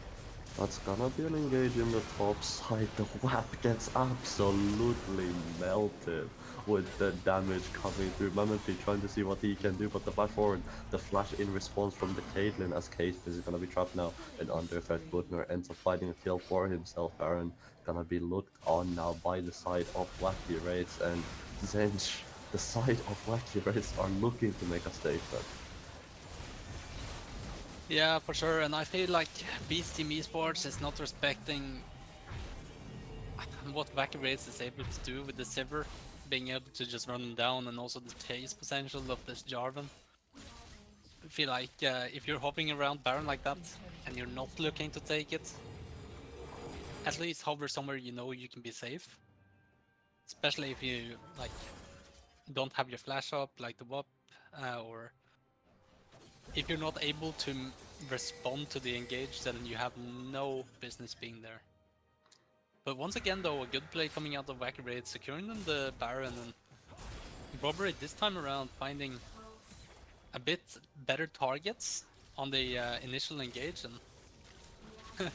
That's gonna be an engage in the top side. The WAP gets absolutely melted with the damage coming through. Mammonthy trying to see what he can do, but the flash forward, the flash in response from the Caitlyn as Caitlyn is gonna be trapped now. And under threat, Butner ends up fighting a kill for himself. Baron gonna be looked on now by the side of Wacky Raids, and Zench, the side of Wacky Raids, are looking to make a statement. Yeah, for sure, and I feel like Beast Team Esports is not respecting what Vacuum Raids is able to do with the Sivir, being able to just run them down, and also the chase potential of this Jarvan. I feel like if you're hopping around Baron like that, and you're not looking to take it, at least hover somewhere you know you can be safe. Especially if you like don't have your flash up like the WAP, or if you're not able to respond to the engage, then you have no business being there. But once again though, a good play coming out of Wacky Raid, securing them the Baron, and Robbery this time around finding a bit better targets on the initial engage. And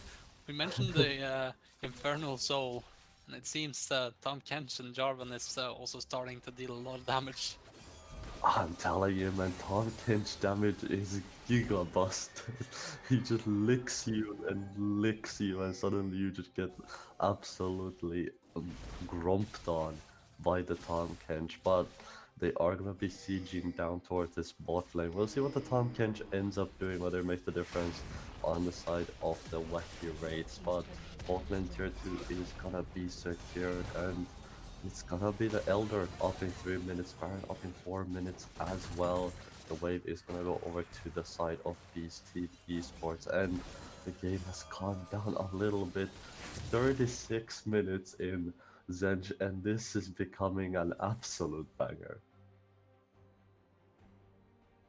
we mentioned the Infernal Soul. And it seems Tom Kench and Jarvan is also starting to deal a lot of damage. I'm telling you, man, Tom Kench damage is giga busted. He just licks you, and suddenly you just get absolutely grumped on by the Tom Kench. But they are gonna be sieging down towards this bot lane. We'll see what the Tom Kench ends up doing, whether it makes the difference on the side of the wacky raids. But bot lane tier 2 is gonna be secured, and it's gonna be the Elder up in 3 minutes, Baron up in 4 minutes as well. The wave is gonna go over to the side of Beast Team Esports, and the game has calmed down a little bit. 36 minutes in, Zenj, and this is becoming an absolute banger.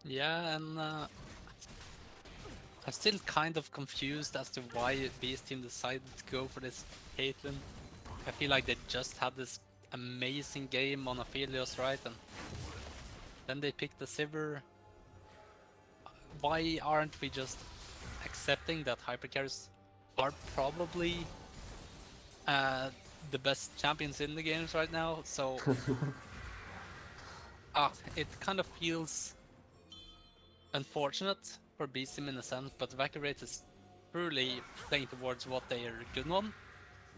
Yeah, and I'm still kind of confused as to why Beast Team decided to go for this Caitlyn. I feel like they just had this amazing game on Aphelios, right? And then they picked the Sivir. Why aren't we just accepting that hypercarries are probably the best champions in the games right now? So it kind of feels unfortunate for Beast Team in a sense, but Vacuum is truly playing towards what they are good on,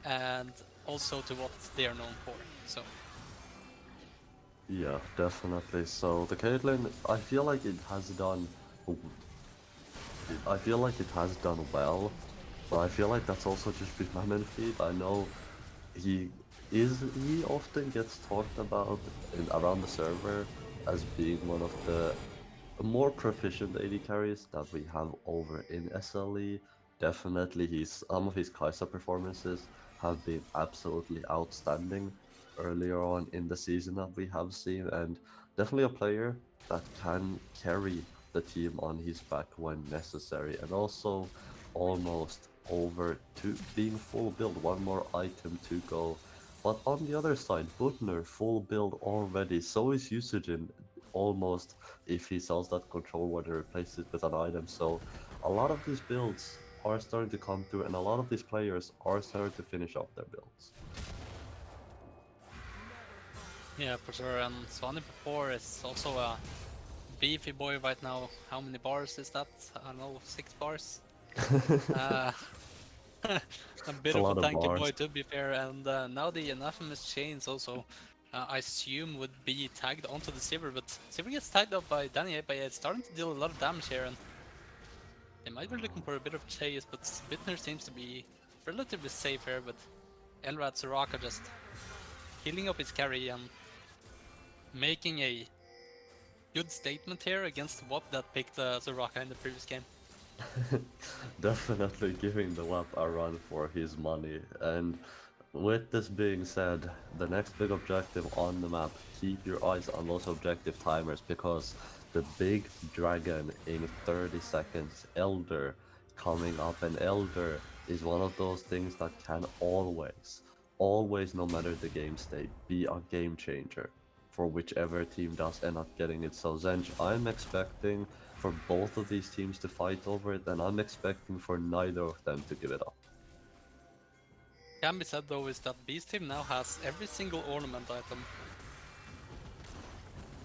and also to what they are known for. So Yeah, definitely. So the Caitlyn, I feel like it has done. I feel like it has done well, but I feel like that's also just with Mammon Feed. I know he often gets talked about around the server as being one of the more proficient AD carries that we have over in SLE. Definitely, some of his Kai'Sa performances have been absolutely outstanding earlier on in the season that we have seen, and definitely a player that can carry the team on his back when necessary, and also almost over to being full build, one more item to go. But on the other side, Butner full build already, so is Usagin almost if he sells that control ward and replaces it with an item. So a lot of these builds are starting to come through, and a lot of these players are starting to finish off their builds. yeah, for sure. And Swampert is also a beefy boy right now. How many bars is that? I don't know, 6 bars. uh, a bit a of lot a of tanky bars. boy to be fair. And now the Anathemas chains also, I assume, would be tagged onto the Sivir, but Sivir gets tagged up by Danny, but it's starting to deal a lot of damage here, and they might be looking for a bit of chase, but Bittner seems to be relatively safe here, but Elrad Soraka just healing up his carry and making a good statement here against WAP that picked Soraka in the previous game. Definitely giving the WAP a run for his money. And with this being said, the next big objective on the map, keep your eyes on those objective timers, because the big dragon in 30 seconds, Elder, coming up, and Elder is one of those things that can always, no matter the game state, be a game changer for whichever team does end up getting it. So Zenj, I'm expecting for both of these teams to fight over it, and I'm expecting for neither of them to give it up. Can be said though is that Beast Team now has every single ornament item.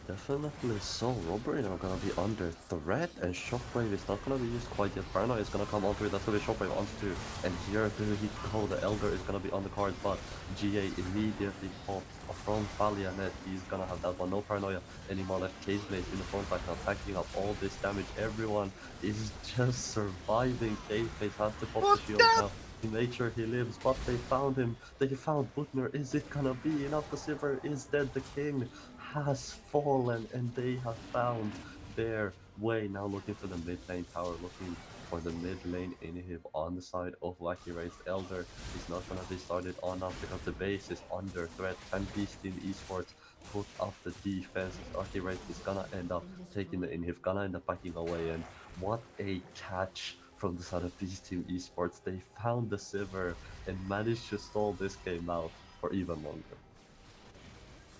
Definitely so. Robbery are gonna be under threat, and Shockwave is not gonna be used quite yet. Paranoia is gonna come onto it, that's gonna be Shockwave onto two. And here do he go, the Elder is gonna be on the card, but GA immediately popped from Falianet. He's gonna have that one, no Paranoia anymore left. Casemate in the front line now, packing up all this damage. Everyone is just surviving. Casemate has to pop the shield now. He made sure he lives, but they found him. They found Butner. Is it gonna be enough? The Sivir is dead. The king has fallen, and they have found their way. Now looking for the mid lane tower, looking for the mid lane inhib on the side of Wacky Race. Elder is not gonna be started on us because the base is under threat. Can Beast Team Esports put up the defense? Wacky Race is gonna end up taking the inhib, gonna end up backing away, and what a catch from the side of Beast Team Esports. They found the Sivir and managed to stall this game out for even longer.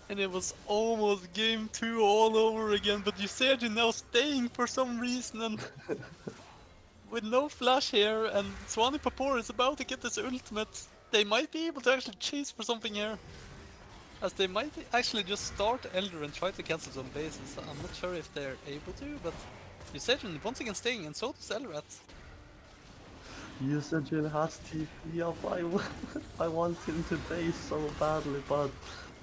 And it was almost game 2 all over again, but Usagi now staying for some reason, and with no flash here, and Swampert is about to get his ultimate. they might be able to actually chase for something here. As they might actually just start Elder and try to cancel some bases. I'm not sure if they're able to, but Usajin once again staying, and so does Elrat. Usajin has TP up. I want him to base so badly, but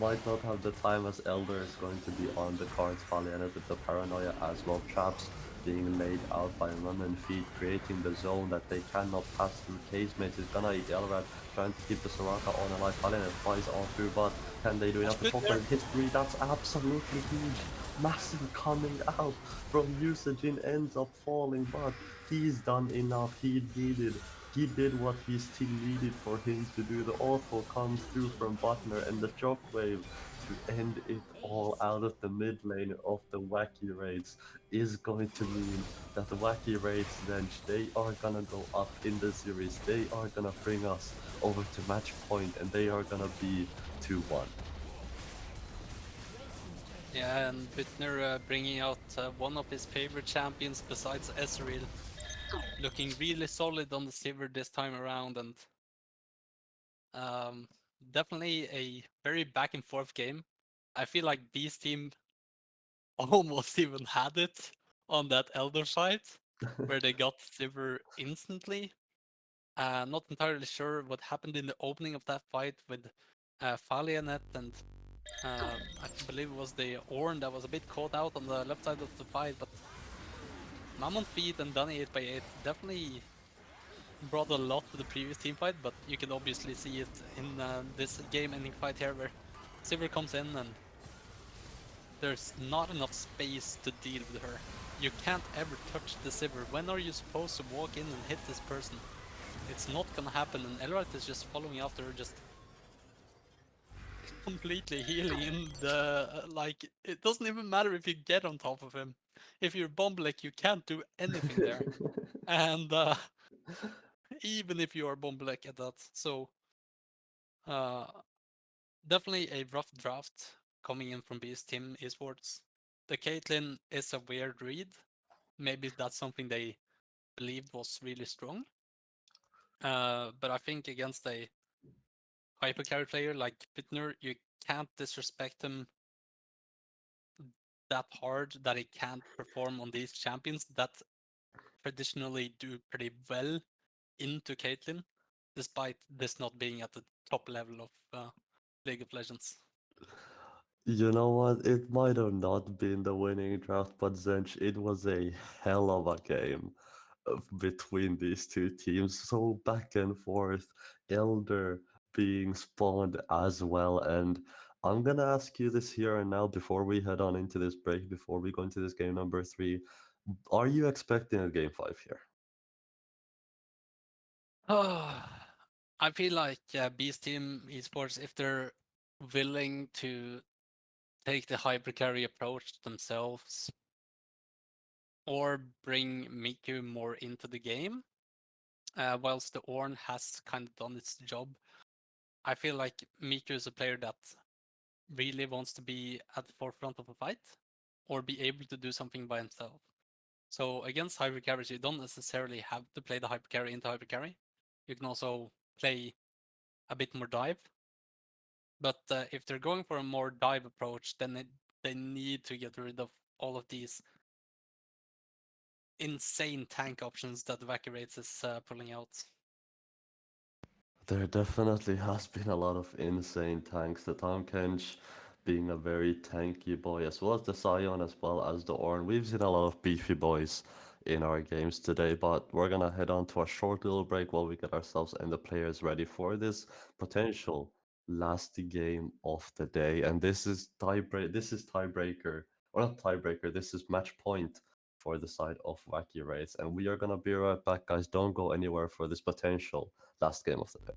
might not have the time as Elder is going to be on the cards. Valiant with the paranoia as well. Traps being laid out by Run and Feed, creating the zone that they cannot pass through. Casemate is gonna eat Elrad, trying to keep the Soraka on alive. Valiant flies on through, but can they do it after top lane? History, that's absolutely huge. Massive coming out from Usajin, ends up falling, but he's done enough. He did what his team needed for him to do. The auto comes through from Butner and the shockwave to end it all out of the mid lane of the Wacky Raids is going to mean that the Wacky Raids then they are gonna go up in the series. They are gonna bring us over to match point and they are gonna be 2-1. Yeah, and Bittner bringing out one of his favorite champions besides Ezreal. Looking really solid on the Sivir this time around, and definitely a very back and forth game. I feel like Beast team almost even had it on that Elder fight, where they got Sivir instantly. Not entirely sure what happened in the opening of that fight with Falianet and I believe it was the Ornn that was a bit caught out on the left side of the fight, but Mammon Feed and Dunny 8x8 definitely brought a lot to the previous team fight, but you can obviously see it in this game-ending fight here where Sivir comes in and there's not enough space to deal with her. You can't ever touch the Sivir. When are you supposed to walk in and hit this person? It's not gonna happen, and Elrite is just following after her, just completely healing in the like it doesn't even matter if you get on top of him. If you're Bombleck, you can't do anything there. And even if you are Bombleck at that. So definitely a rough draft coming in from Beast Team Esports. The Caitlyn is a weird read. Maybe that's something they believed was really strong. But I think against a hypercarry player like Bittner, you can't disrespect him that hard that he can't perform on these champions that traditionally do pretty well into Caitlyn, despite this not being at the top level of League of Legends. You know what? It might have not been the winning draft, but Zench, it was a hell of a game between these two teams. So back and forth, Elder being spawned as well. And I'm gonna ask you this here and now before we head on into this break, before we go into this game number 3. Are you expecting a game 5 here? I feel like Beast Team Esports, if they're willing to take the hypercarry approach themselves or bring Miku more into the game, whilst the Ornn has kind of done its job, I feel like Miku is a player that really wants to be at the forefront of a fight or be able to do something by himself. So against hypercarries, you don't necessarily have to play the hypercarry into hypercarry. You can also play a bit more dive. But if they're going for a more dive approach, then they need to get rid of all of these insane tank options that Wacky Raids is pulling out. There definitely has been a lot of insane tanks. The Tahm Kench being a very tanky boy, as well as the Sion, as well as the Ornn. We've seen a lot of beefy boys in our games today, but we're gonna head on to a short little break while we get ourselves and the players ready for this potential last game of the day. And this is tiebreaker, or not tiebreaker, this is match point for the side of Wacky Raids. And we are gonna be right back, guys. Don't go anywhere for this potential last game of the day.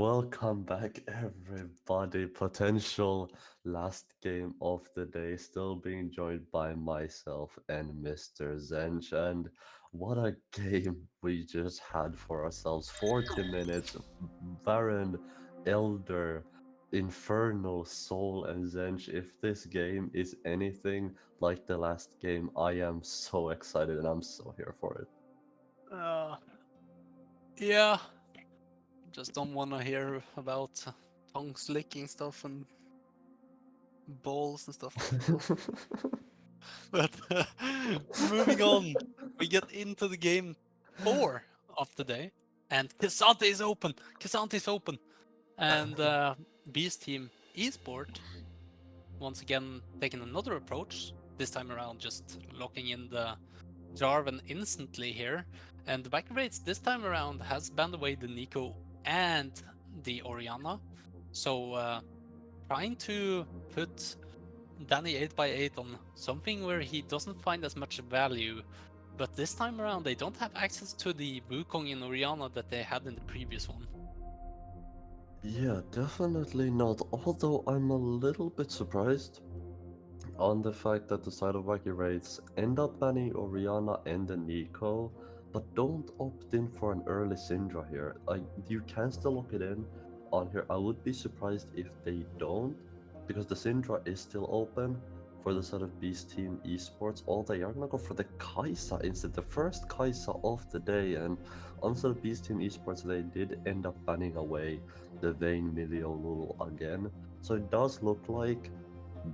Welcome back, everybody. Potential last game of the day, still being joined by myself and Mr. Zench. And what a game we just had for ourselves. 40 minutes, Baron, Elder, Infernal, Soul, and Zench. If this game is anything like the last game, I am so excited and I'm so here for it. Yeah, just don't want to hear about tongue slicking stuff and balls and stuff. But moving on, we get into the game 4 of the day, and K'Sante is open. K'Sante is open, and Beast Team Esport once again taking another approach. This time around, just locking in the Jarvan instantly here. And the Backerates this time around has banned away the Nico and the Orianna. So trying to put Danny 8x8 on something where he doesn't find as much value. But this time around they don't have access to the Wukong and Orianna that they had in the previous one. Yeah, definitely not. Although I'm a little bit surprised on the fact that the side of Wacky Raids end up banning Orianna and the Nico, but don't opt in for an early Syndra here. Like, you can still lock it in on here. I would be surprised if they don't, because the Syndra is still open for the side of Beast Team Esports. All they are gonna go for the Kai'Sa instead, the first Kai'Sa of the day, and on side of Beast Team Esports they did end up banning away the Vayne, Milio, Lulu again. So it does look like,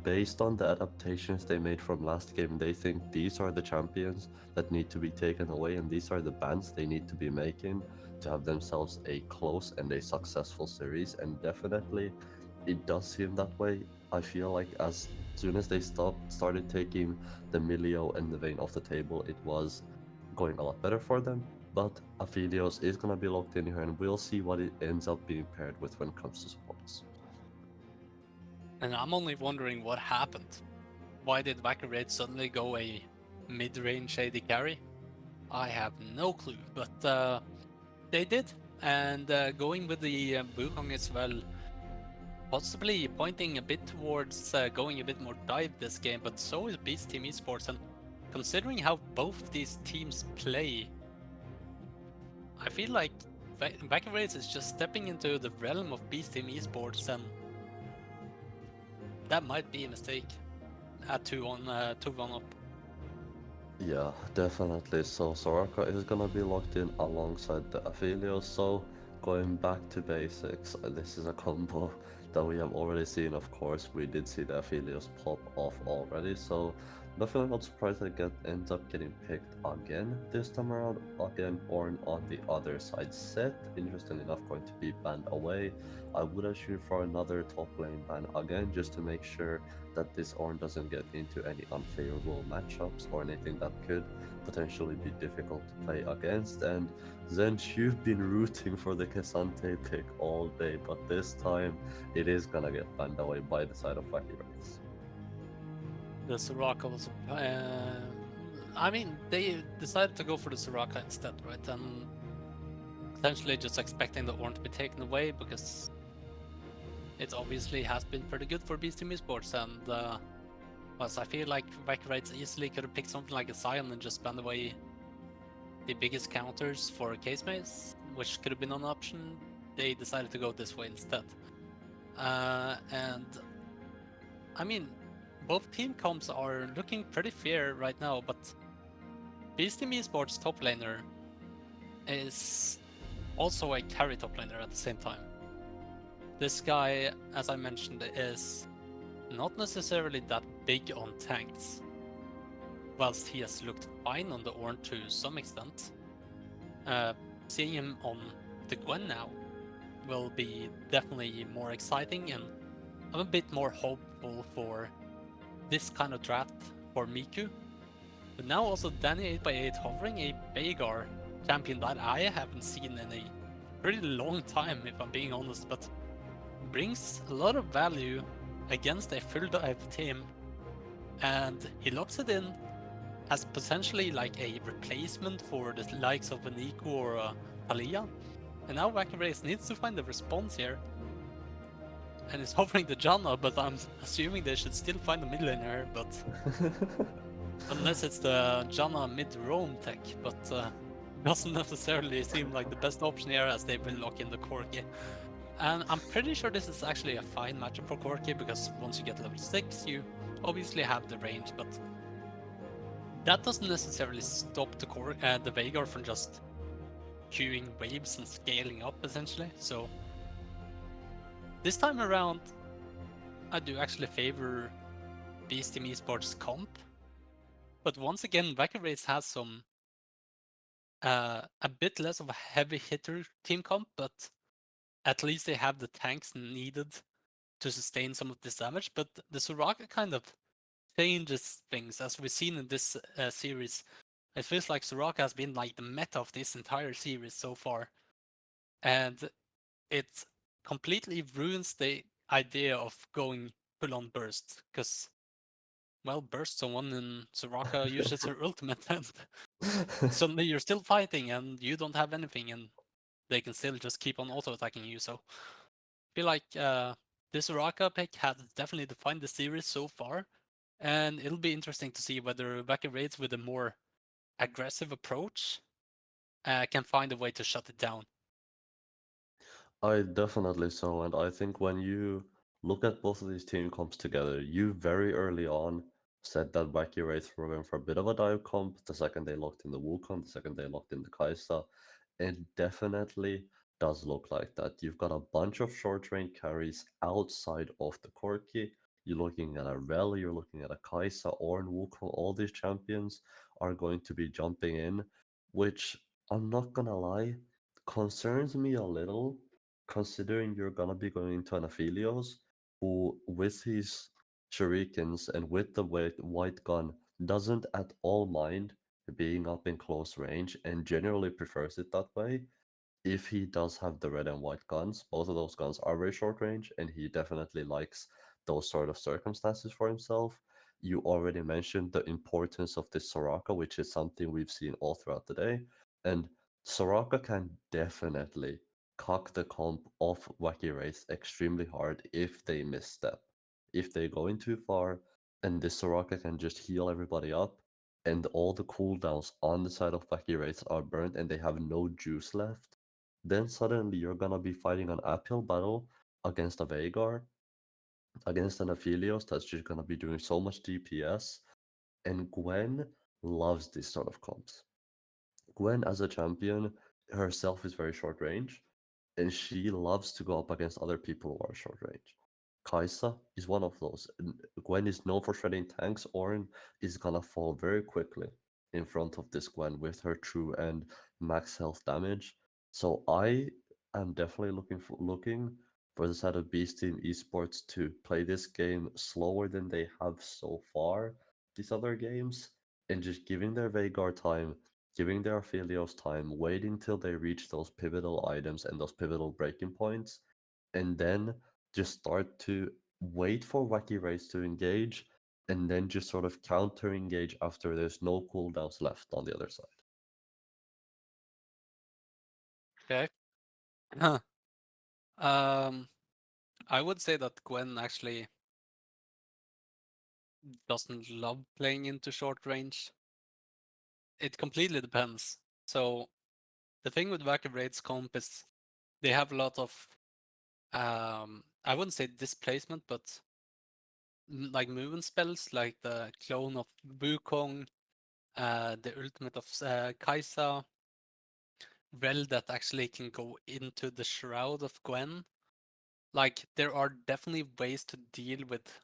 based on the adaptations they made from last game, they think these are the champions that need to be taken away and these are the bans they need to be making to have themselves a close and a successful series. And definitely it does seem that way. I feel like as soon as they started taking the Milio and the Vayne off the table, it was going a lot better for them. But Aphelios is going to be locked in here, and we'll see what it ends up being paired with when it comes to supports. And I'm only wondering what happened. Why did Wacky Raid suddenly go a mid-range AD carry? I have no clue, but they did. And going with the Wukong as well, possibly pointing a bit towards going a bit more dive this game, but so is Beast Team Esports. And considering how both these teams play, I feel like Wacky Raid is just stepping into the realm of Beast Team Esports, and that might be a mistake at 2-1 up. Yeah, definitely. So Soraka is gonna be locked in alongside the Aphelios. So going back to basics, this is a combo that we have already seen. Of course, we did see the Aphelios pop off already. So definitely not surprised that it ends up getting picked again this time around. Again, Ornn on the other side set. Interestingly enough, going to be banned away. I would assume for another top lane ban again, just to make sure that this Ornn doesn't get into any unfavorable matchups or anything that could potentially be difficult to play against. And Zench, you've been rooting for the K'Sante pick all day, but this time it is gonna get banned away by the side of Wacky Raids. The Soraka was... I mean, they decided to go for the Soraka instead, right? And essentially just expecting the Ornn to be taken away, because it obviously has been pretty good for Beast Team Esports, and I feel like Wacky Raids easily could have picked something like a Sion and just banned away the biggest counters for Case Maze, which could have been an option. They decided to go this way instead. And I mean, both team comps are looking pretty fair right now, but Beast Team Esports top laner is also a carry top laner at the same time. This guy, as I mentioned, is not necessarily that big on tanks, whilst he has looked fine on the Ornn to some extent. Seeing him on the Gwen now will be definitely more exciting, and I'm a bit more hopeful for this kind of draft for Miku. But now also Danny 8x8 hovering a Veigar champion that I haven't seen in a pretty long time, if I'm being honest, but brings a lot of value against a full dive team, and he locks it in as potentially like a replacement for the likes of a Nico or a Taliyah. And now Wacky Race needs to find the response here. And it's offering the Janna, but I'm assuming they should still find the mid lane here, but unless it's the Janna mid-roam tech, but doesn't necessarily seem like the best option here as they will lock in the Corki. And I'm pretty sure this is actually a fine matchup for Corki, because once you get level 6, you obviously have the range, but that doesn't necessarily stop the Veigar from just queuing waves and scaling up, essentially. So this time around, I do actually favor Beast Team Esports comp. But once again, Wacky Race has some a bit less of a heavy hitter team comp, but at least they have the tanks needed to sustain some of this damage. But the Soraka kind of changes things, as we've seen in this series. It feels like Soraka has been like the meta of this entire series so far, and it completely ruins the idea of going full on burst, because well, burst someone and Soraka uses her ultimate, and suddenly you're still fighting and you don't have anything, and they can still just keep on auto attacking you. So I feel like this Soraka pick has definitely defined the series so far, and it'll be interesting to see whether Wacky Raids with a more aggressive approach can find a way to shut it down. I definitely so, and I think when you look at both of these team comps together, you very early on said that Wacky Wraiths were going for a bit of a dive comp the second they locked in the Wukong, the second they locked in the Kai'Sa. It definitely does look like that. You've got a bunch of short range carries outside of the Corki. You're looking at a Rel, you're looking at a Kai'Sa, or an Wukong. All these champions are going to be jumping in, which I'm not gonna lie, concerns me a little, considering you're gonna be going into an Aphelios who, with his shurikens and with the white gun, doesn't at all mind being up in close range and generally prefers it that way. If he does have the red and white guns, both of those guns are very short range, and he definitely likes those sort of circumstances for himself. You already mentioned the importance of this Soraka, which is something we've seen all throughout the day. And Soraka can definitely cock the comp off Wacky Race extremely hard if they misstep. If they go in too far, and this Soraka can just heal everybody up, and all the cooldowns on the side of Wacky Race are burnt and they have no juice left, then suddenly you're gonna be fighting an uphill battle against a Veigar, against an Aphelios that's just gonna be doing so much DPS. And Gwen loves this sort of comps. Gwen, as a champion, herself is very short range, and she loves to go up against other people who are short range. Kai'Sa is one of those. Gwen is known for shredding tanks. Ornn is gonna fall very quickly in front of this Gwen with her true and max health damage. So I am definitely looking for the side of Beast Team Esports to play this game slower than they have so far these other games, and just giving their Veigar time, giving their Aphelios time, waiting till they reach those pivotal items and those pivotal breaking points, and then just start to wait for Wacky Race to engage, and then just sort of counter engage after there's no cooldowns left on the other side. Okay. I would say that Gwen actually doesn't love playing into short range. It completely depends. So the thing with Wacky Raids comp is they have a lot of I wouldn't say displacement, but like movement spells, like the clone of Wukong, the ultimate of Kai'Sa, Rel that actually can go into the Shroud of Gwen. Like there are definitely ways to deal with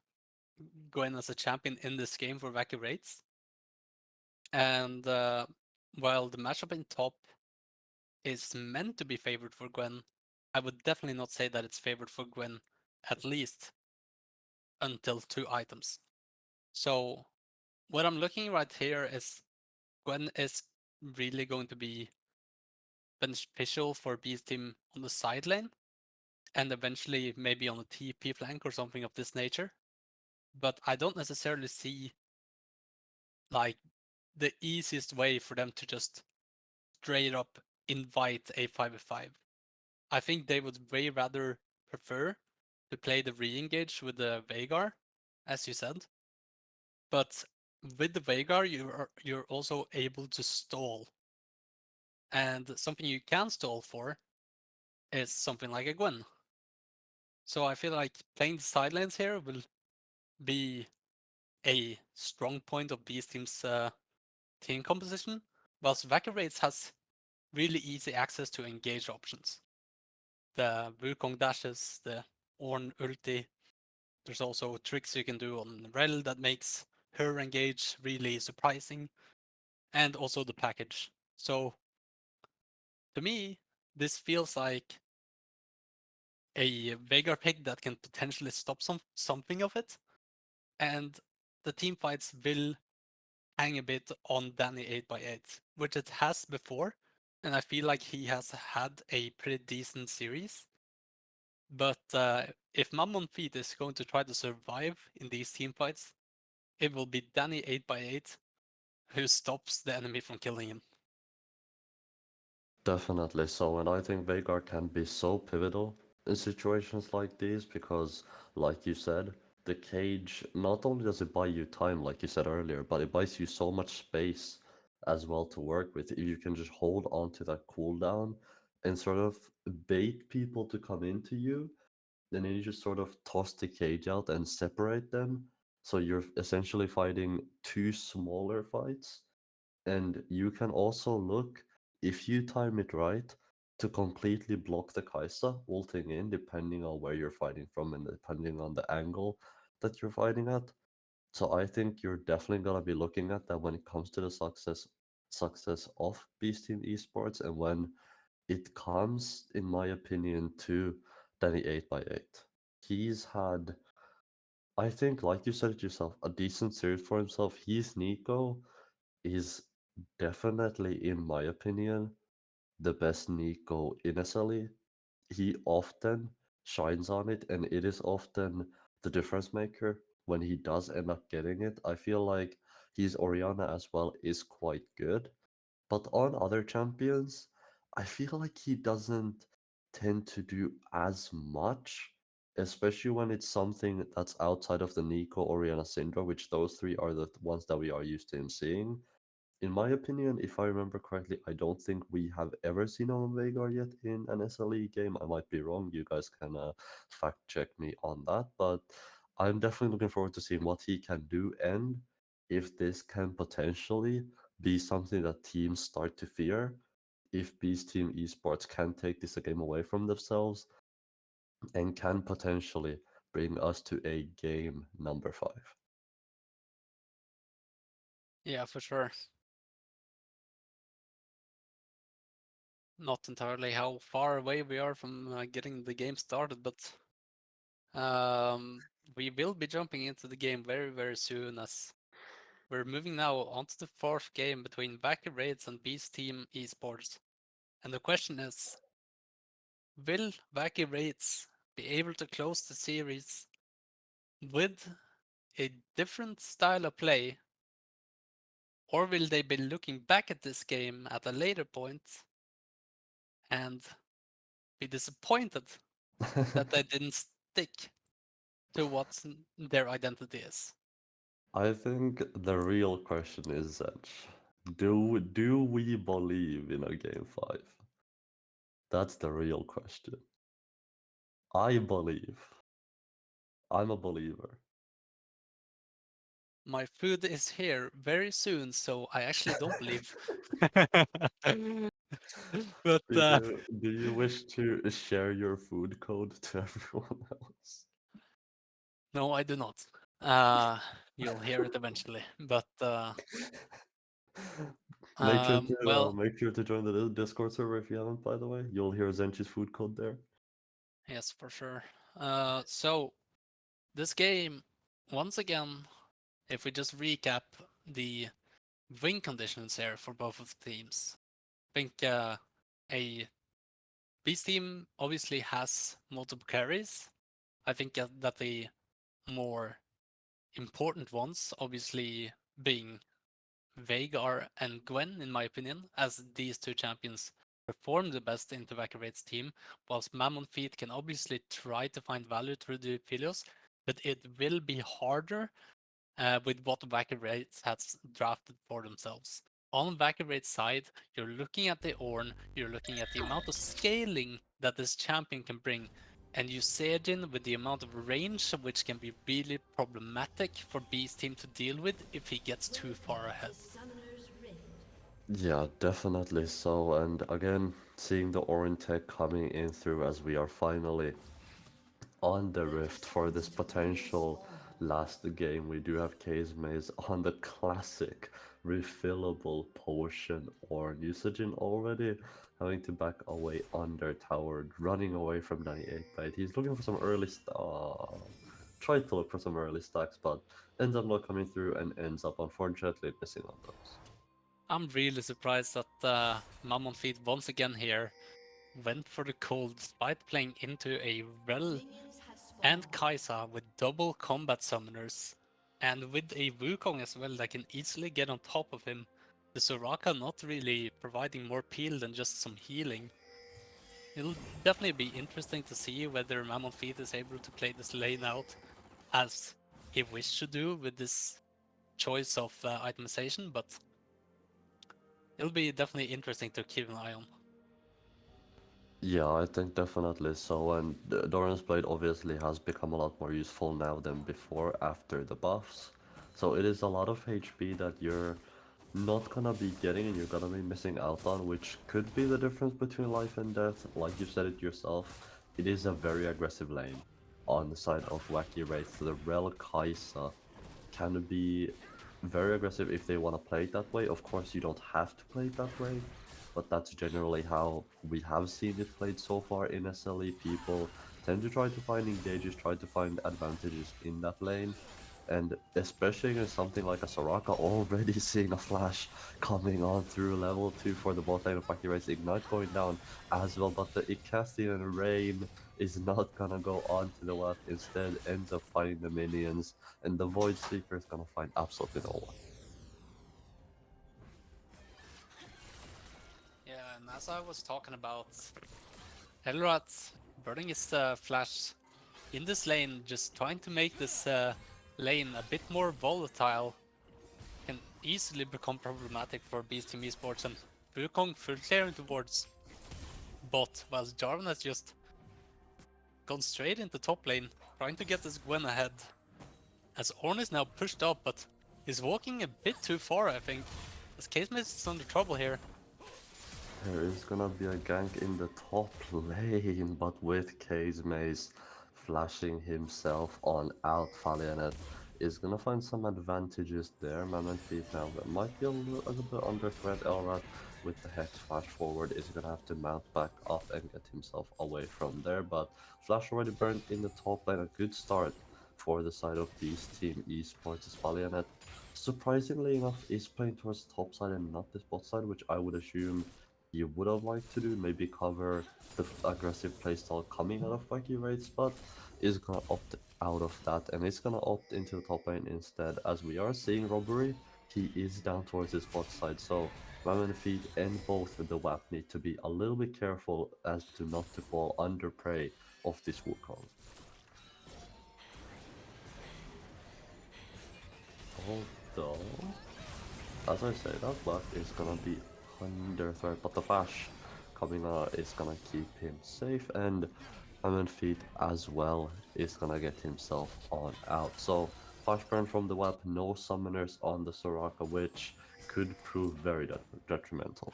Gwen as a champion in this game for Wacky Raids. And while the matchup in top is meant to be favored for Gwen, I would definitely not say that it's favored for Gwen, at least until 2 items. So what I'm looking right here is Gwen is really going to be beneficial for Beast Team on the side lane, and eventually maybe on a TP flank or something of this nature. But I don't necessarily see like the easiest way for them to just straight up invite a 5v5. I think they would way rather prefer to play the re-engage with the Veigar, as you said. But with the Veigar, you're also able to stall. And something you can stall for is something like a Gwen. So I feel like playing the side lanes here will be a strong point of these teams' team composition, whilst Vacates has really easy access to engage options. The Wukong dashes, the Ornn ulti. There's also tricks you can do on Rel that makes her engage really surprising, and also the package. So to me, this feels like a Veigar pick that can potentially stop something of it, and the team fights will hang a bit on Danny 8x8, which it has before, and I feel like he has had a pretty decent series. But if Mammon Feet is going to try to survive in these team fights, it will be Danny 8x8 who stops the enemy from killing him. Definitely so, and I think Veigar can be so pivotal in situations like these because, like you said, the cage not only does it buy you time, like you said earlier, but it buys you so much space as well to work with. If you can just hold on to that cooldown and sort of bait people to come into you, then you just sort of toss the cage out and separate them. So you're essentially fighting two smaller fights, and you can also look, if you time it right, to completely block the Kai'Sa ulting in, depending on where you're fighting from and depending on the angle that you're fighting at. So I think you're definitely gonna be looking at that when it comes to the success of Beast Team Esports, and when it comes, in my opinion, to Danny 8x8. He's had, I think, like you said it yourself, a decent series for himself. His Neeko is definitely, in my opinion, the best Neeko in SLE. He often shines on it, and it is often the difference maker when he does end up getting it. I feel like his Orianna as well is quite good, but on other champions, I feel like he doesn't tend to do as much, especially when it's something that's outside of the Neeko, Orianna, Syndra, which those three are the ones that we are used to him seeing. In my opinion, if I remember correctly, I don't think we have ever seen Alan Veigar yet in an SLE game. I might be wrong. You guys can fact check me on that. But I'm definitely looking forward to seeing what he can do, and if this can potentially be something that teams start to fear. If Beast Team Esports can take this game away from themselves and can potentially bring us to a game number 5. Yeah, for sure. Not entirely how far away we are from getting the game started, but we will be jumping into the game very, very soon, as we're moving now onto the 4th game between Vacates and Beast Team Esports. And the question is, will Vacates be able to close the series with a different style of play, or will they be looking back at this game at a later point and be disappointed that they didn't stick to what their identity is? I think the real question is, Zench, do we believe in a game 5? That's the real question. I believe. I'm a believer. My food is here very soon, so I actually don't believe. But Do you wish to share your food code to everyone else? no, I do not. You'll hear it eventually. But well, Make sure to join the Discord server if you haven't, by the way. You'll hear Zench's food code there. yes, for sure. So this game, once again, if we just recap the win conditions here for both of the teams, I think a Beast team obviously has multiple carries. I think that the more important ones, obviously being Veigar and Gwen, in my opinion, as these two champions perform the best into Vacabrate's team, whilst Mammon Feet can obviously try to find value through the Philios, but it will be harder with what Vacabrate has drafted for themselves. On Vacabrate's side, you're looking at the Ornn, you're looking at the amount of scaling that this champion can bring, and you Sejin with the amount of range, which can be really problematic for B's team to deal with if he gets too far ahead. Yeah, definitely so. And again, seeing the Orin tech coming in through as we are finally on the Rift for this potential last game. We do have Case Maze on the classic refillable potion or usaging already, having to back away under tower, running away from 98 bite. He's looking for some early tried to look for some early stacks, but ends up not coming through and ends up unfortunately missing on those. I'm really surprised that Mammon Feet once again here went for the cold despite playing into a Rel and Kaisa with double combat summoners and with a Wukong as well that can easily get on top of him. The Soraka not really providing more peel than just some healing. It'll definitely be interesting to see whether Mammon Feet is able to play this lane out as he wished to do with this choice of itemization, but it'll be definitely interesting to keep an eye on. Yeah, I think definitely so. And Doran's Blade obviously has become a lot more useful now than before after the buffs. So it is a lot of HP that you're not gonna be getting and you're gonna be missing out on, which could be the difference between life and death. Like you said it yourself, it is a very aggressive lane on the side of Wacky Wraith. The Rel Kaisa can be very aggressive if they want to play it that way. Of course, you don't have to play it that way, but that's generally how we have seen it played so far in SLE. People tend to try to find engages, try to find advantages in that lane, and especially against something like a Soraka, already seeing a flash coming on through level 2 for the bot lane of Wacky Wraith. Ignite going down as well, but the Icathian Rain is not gonna go on to the left, instead ends up finding the minions, and the Void Seeker is gonna find absolutely no one. Yeah, and as I was talking about, Elrat burning his flash in this lane, just trying to make this lane a bit more volatile, can easily become problematic for Beast Team Esports, and Wukong full clearing towards bot, while Jarvan has just gone straight into top lane, trying to get this Gwen ahead. As Ornn is now pushed up, but he's walking a bit too far, I think. As Casemate is under trouble here. There is gonna be a gank in the top lane, but with Case Maze flashing himself on out, Falionet is gonna find some advantages there. Mammon Feet now might be a little bit under threat. Elrat with the Hex flash forward is gonna have to mount back up and get himself away from there, but flash already burned in the top lane. A good start for the side of Beast Team Esports. As Falionet, surprisingly enough, is playing towards the top side and not this bot side, which I would assume you would have liked to do, maybe cover the aggressive playstyle coming out of Wacky Wraiths, but is gonna opt out of that and is gonna opt into the top lane instead. As we are seeing Robbery, he is down towards his bot side, so Mammon Feet and both the WAP need to be a little bit careful as to not to fall under prey of this Wukong. Although, as I say, that WAP is gonna be under threat, but the flash coming out is gonna keep him safe, and Mammon Feet as well is gonna get himself on out. So flash burn from the WAP, no summoners on the Soraka, which could prove very detrimental.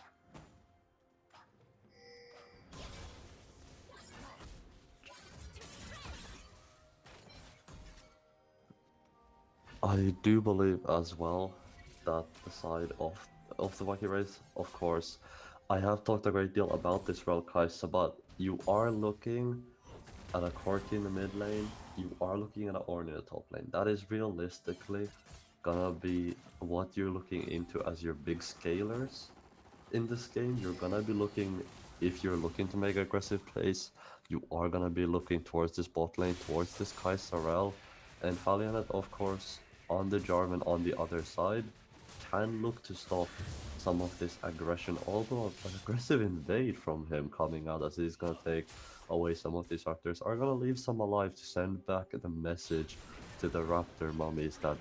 I do believe as well that the side of the Wacky Wraiths, of course, I have talked a great deal about this Rel Kaisa, but you are looking at a Corki in the mid lane, you are looking at an Ornn in the top lane. That is realistically gonna be what you're looking into as your big scalers in this game. You're gonna be looking, if you're looking to make aggressive plays, you are gonna be looking towards this bot lane, towards this Kaisa Rel, and Falionet, of course, on the Jarvan on the other side, can look to stop some of this aggression, although an aggressive invade from him coming out as he's gonna take away some of these raptors, are gonna leave some alive to send back the message to the raptor mummies that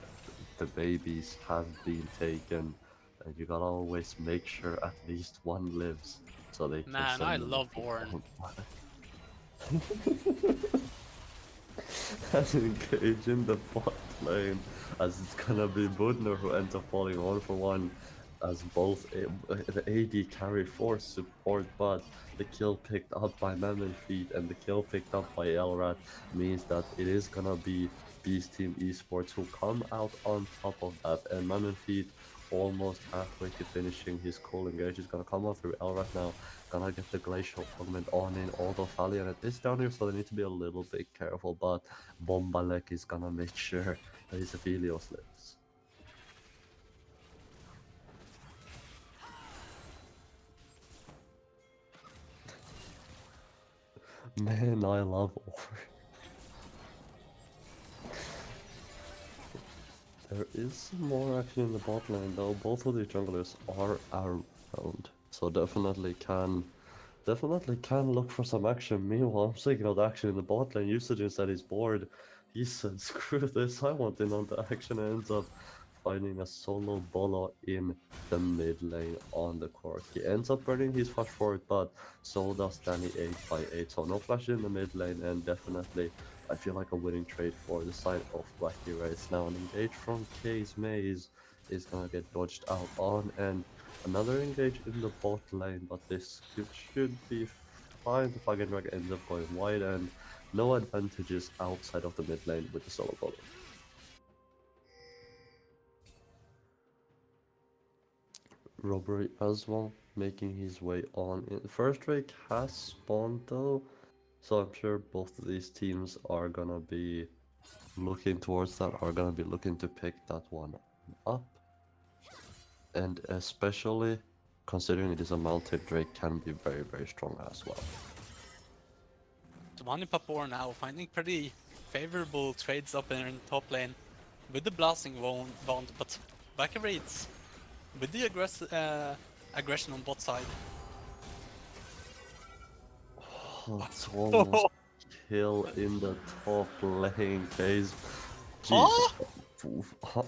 the babies have been taken, and you gotta always make sure at least one lives so they can Man, send I them love back. Warren. And engage in the bot lane, as it's gonna be Budner who ends up falling 1-for-1, as both the AD carry force support, but the kill picked up by Mammon Feet and the kill picked up by Elrat means that it is gonna be Beast Team Esports who come out on top of that, and Mammon Feet almost halfway to finishing his cool engage. He's gonna come out through Elrat now, gonna get the Glacial Augment on in, although Valiant is down here, so they need to be a little bit careful, but Bombalek is gonna make sure that his Aphelios lives. Man, I love Ori. There is some more action in the bot lane though. Both of the junglers are around, so definitely can look for some action. Meanwhile, I'm thinking of the action in the bot lane. Usage said he's bored. He said, "Screw this! I want in on the action." And ends up finding a solo Bolo in the mid lane on the court. He ends up burning his flash forward, but so does Danny 8x8. So no flash in the mid lane, and definitely I feel like a winning trade for the side of Wacky Race. Now an engage from Case Maze is gonna get dodged out on, and another engage in the bot lane, but this should be fine. The Flagon Drag ends up going wide, and no advantages outside of the mid lane with the solo Bolo. Robbery as well, making his way on. First Drake has spawned though, so I'm sure both of these teams are gonna be looking towards that, are gonna be looking to pick that one up. And especially considering it is a mounted Drake, can be very, very strong as well. Giovanni Papor now finding pretty favorable trades up there in top lane with the blasting bond, but Wacky Race with the aggression on bot side. It's almost kill in the top lane, Case. Huh?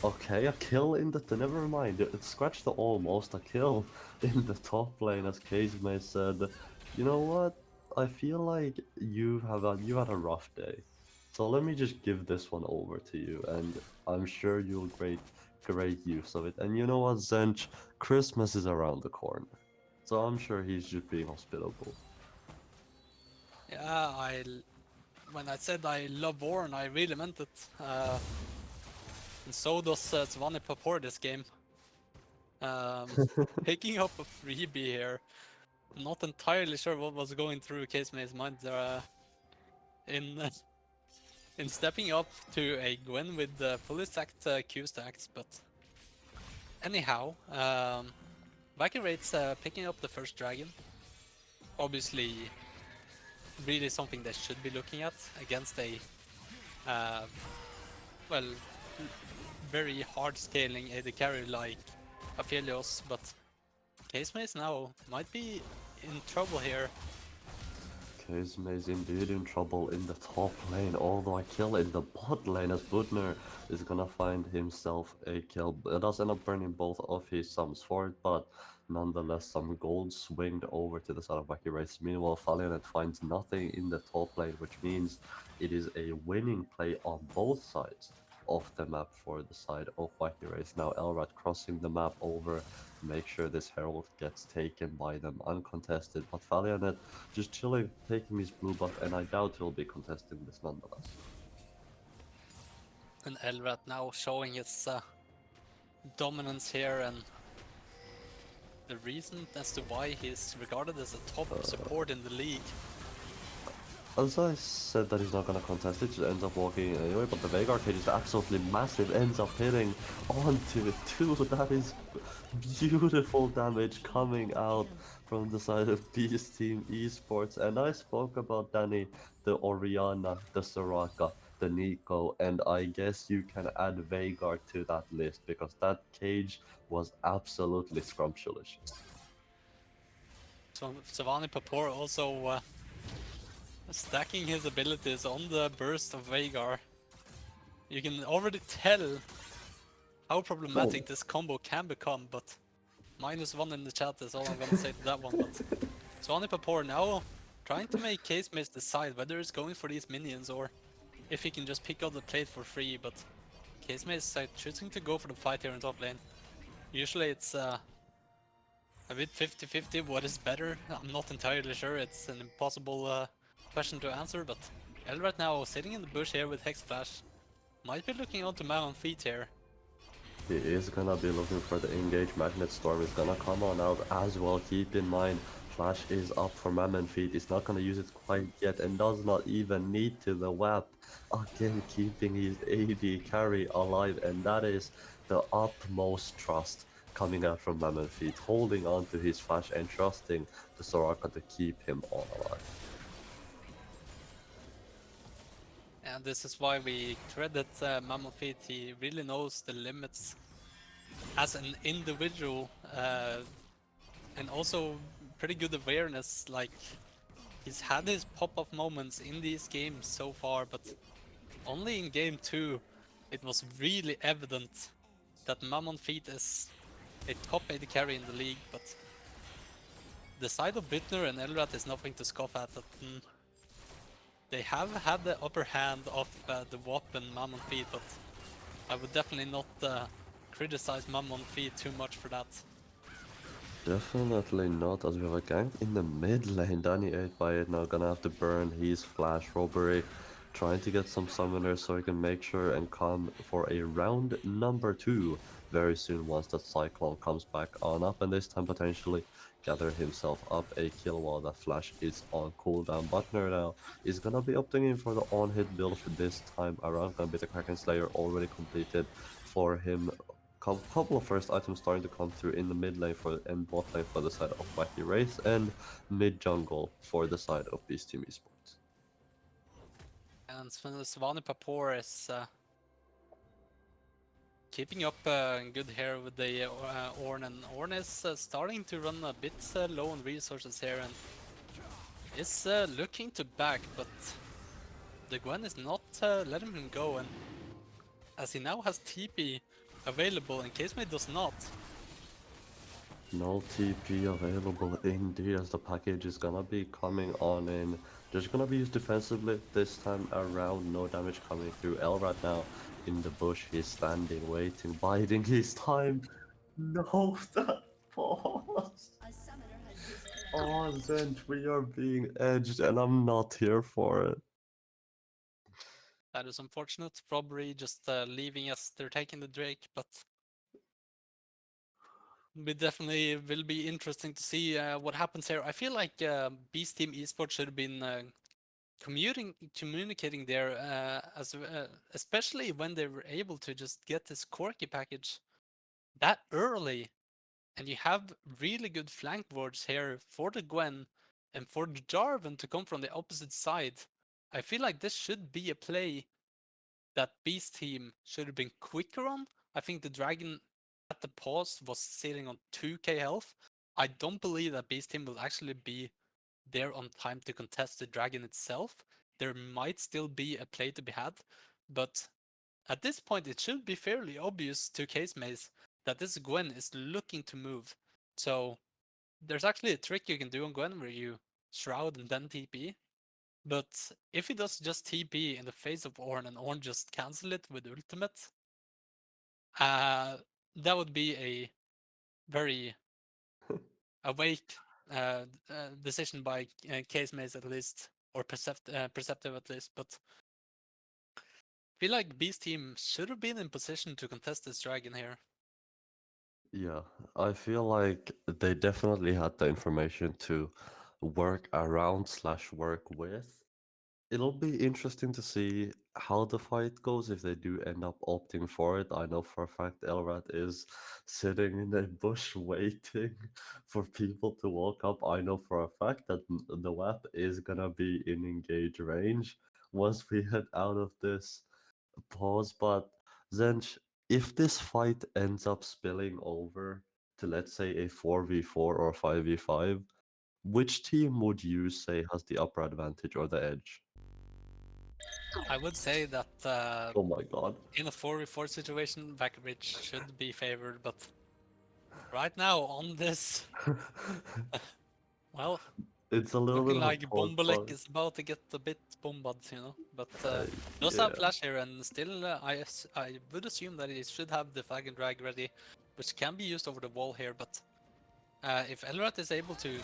Okay, a kill in the... never mind, it scratched the almost, a kill in the top lane, as Caseme said. You know what? I feel like you had a rough day. So let me just give this one over to you, and I'm sure you'll great use of it. And you know what, Zench? Christmas is around the corner. So I'm sure he's just being hospitable. Yeah, when I said I love Warren, I really meant it. And so does Giovanni Papor this game. Picking up a freebie here. Not entirely sure what was going through Casemate's mind there. In stepping up to a Gwen with fully stacked Q stacks, but anyhow, Wacky Raid's picking up the first dragon. Obviously, really something they should be looking at against a, well, very hard scaling AD carry like Aphelios, but Casemaze now might be in trouble here. Caseme is indeed in trouble in the top lane, although a kill in the bot lane as Budner is gonna find himself a kill. It does end up burning both of his sums for it, but nonetheless some gold swinged over to the side of Wacky Race. Meanwhile, Valiant finds nothing in the top lane, which means it is a winning play on both sides of the map for the side of Wacky Race. Now Elrat crossing the map over, make sure this Herald gets taken by them uncontested, but Valiant just chilling, taking his blue buff, and I doubt he'll be contesting this nonetheless. And Elrat now showing his dominance here, and the reason as to why he's regarded as a top support in the league. As I said that he's not gonna contest it, just ends up walking anyway, but the Veigar cage is absolutely massive, ends up hitting onto it too. That is beautiful damage coming out from the side of Beast Team Esports. And I spoke about Danny, the Orianna, the Soraka, the Nico, and I guess you can add Veigar to that list because that cage was absolutely scrumptious. So Savani Papor also stacking his abilities on the burst of Veigar. You can already tell how problematic this combo can become, but -1 in the chat is all I'm gonna say to that one. But Savani Papor now trying to make Case Maze decide whether he's going for these minions or if he can just pick up the plate for free, but Case Maze is choosing to go for the fight here in top lane. Usually it's a bit 50-50 what is better. I'm not entirely sure, it's an impossible question to answer, but El right now sitting in the bush here with Hex Flash. Might be looking onto Mammon Feet here. He is gonna be looking for the engage. Magnet Storm is gonna come on out as well. Keep in mind, Flash is up for Mammon Feet. He's not gonna use it quite yet and does not even need to. The WAP again keeping his AD carry alive, and that is the utmost trust coming out from Mammon Feet, holding on to his Flash and trusting the Soraka to keep him on alive. And this is why we credit Mammon Feet. He really knows the limits as an individual, and also pretty good awareness. Like, he's had his pop-off moments in these games so far, but only in game 2 it was really evident that Mammon Feet is a top AD carry in the league, but the side of Bittner and Elrat is nothing to scoff at. They have had the upper hand of the WAP and Mammon Feet, but I would definitely not criticize Mammon Feet too much for that. Definitely not, as we have a gank in the mid lane. Danny 8x8 now gonna have to burn his Flash Robbery, trying to get some summoners so he can make sure and come for a round number 2 very soon once that Cyclone comes back on up, and this time potentially gather himself up a kill while that Flash is on cooldown. Butner now is gonna be opting in for the on-hit build for this time around. Gonna be the Kraken Slayer already completed for him. Couple of first items starting to come through in the mid lane for and bot lane for the side of Wacky Wraith, and mid jungle for the side of Beast Team Esports. And Savani Papor is keeping up good here with the Ornn, and Ornn is starting to run a bit low on resources here and is looking to back, but the Gwen is not letting him go, and as he now has TP available in case Mate does not. No TP available indeed, as the package is gonna be coming on in. Just gonna be used defensively this time around. No damage coming through. El right now in the bush. He's standing, waiting, biding his time. No, that pause. Oh, Zench, we are being edged, and I'm not here for it. That is unfortunate. Robbery just leaving us. They're taking the Drake, but it definitely will be interesting to see what happens here. I feel like Beast Team Esports should have been communicating there, especially when they were able to just get this Corki package that early, and you have really good flank wards here for the Gwen and for the Jarvan to come from the opposite side. I feel like this should be a play that Beast Team should have been quicker on. I think the Dragon at the pause was sitting on 2k health. I don't believe that Beast Team will actually be there on time to contest the Dragon itself. There might still be a play to be had, but at this point it should be fairly obvious to Case Maze that this Gwen is looking to move. So there's actually a trick you can do on Gwen where you shroud and then TP. But if he does just TP in the face of Ornn and Ornn just cancel it with ultimate, that would be a very awake decision by Case Maze at least, or perceptive at least. But I feel like Beast Team should have been in position to contest this dragon here. Yeah, I feel like they definitely had the information to work around slash work with. It'll be interesting to see how the fight goes if they do end up opting for it. I know for a fact Elrat is sitting in a bush waiting for people to walk up. I know for a fact that the WAP is gonna be in engage range. once we head out of this pause. But Zench, if this fight ends up spilling over to, let's say, a 4v4 or 5v5, which team would you say has the upper advantage or the edge? I would say that Oh my god. in a 4v4 situation, Vakovic should be favored, but right now on this, well, It's a little bit looking of a like pause, Bombalek but is about to get a bit bombarded, you know. But does yeah. have flash here, and still I would assume that he should have the flag and drag ready, which can be used over the wall here. But if Elrat is able to,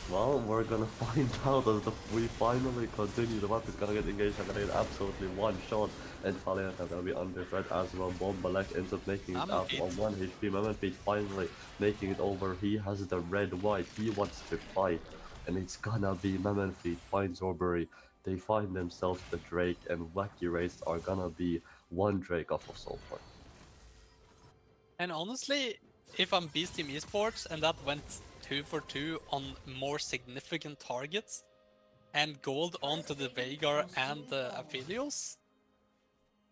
Well, we're gonna find out as we finally continue. The map is gonna get engaged. I'm gonna get absolutely one shot, and Valiant are gonna be under threat as well. Bombalek ends up making it out on 1 HP. Mammoth finally making it over. He has the red-white. He wants to fight, and it's gonna be Mammoth finds Orbury. They find themselves the Drake, and Wacky Race are gonna be one Drake off of Soul Point. and honestly, if I'm Beast Team Esports and that went 2 for 2 on more significant targets, and gold onto the Veigar and the Aphelios,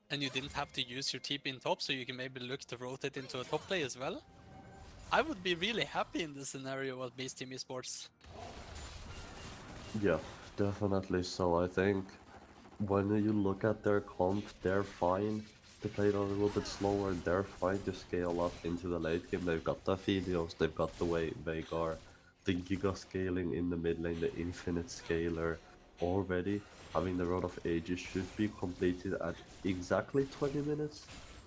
and you didn't have to use your TP in top, so you can maybe look to rotate into a top play as well, I would be really happy in this scenario of Beast Team Esports. Yeah, definitely so. I think when you look at their comp, they're fine to play it a little bit slower. They're fine to scale up into the late game. They've got the Aphelios, they've got the Veigar, the Giga scaling in the mid lane, the Infinite Scaler already. Having the Road of Ages should be completed at exactly 20 minutes,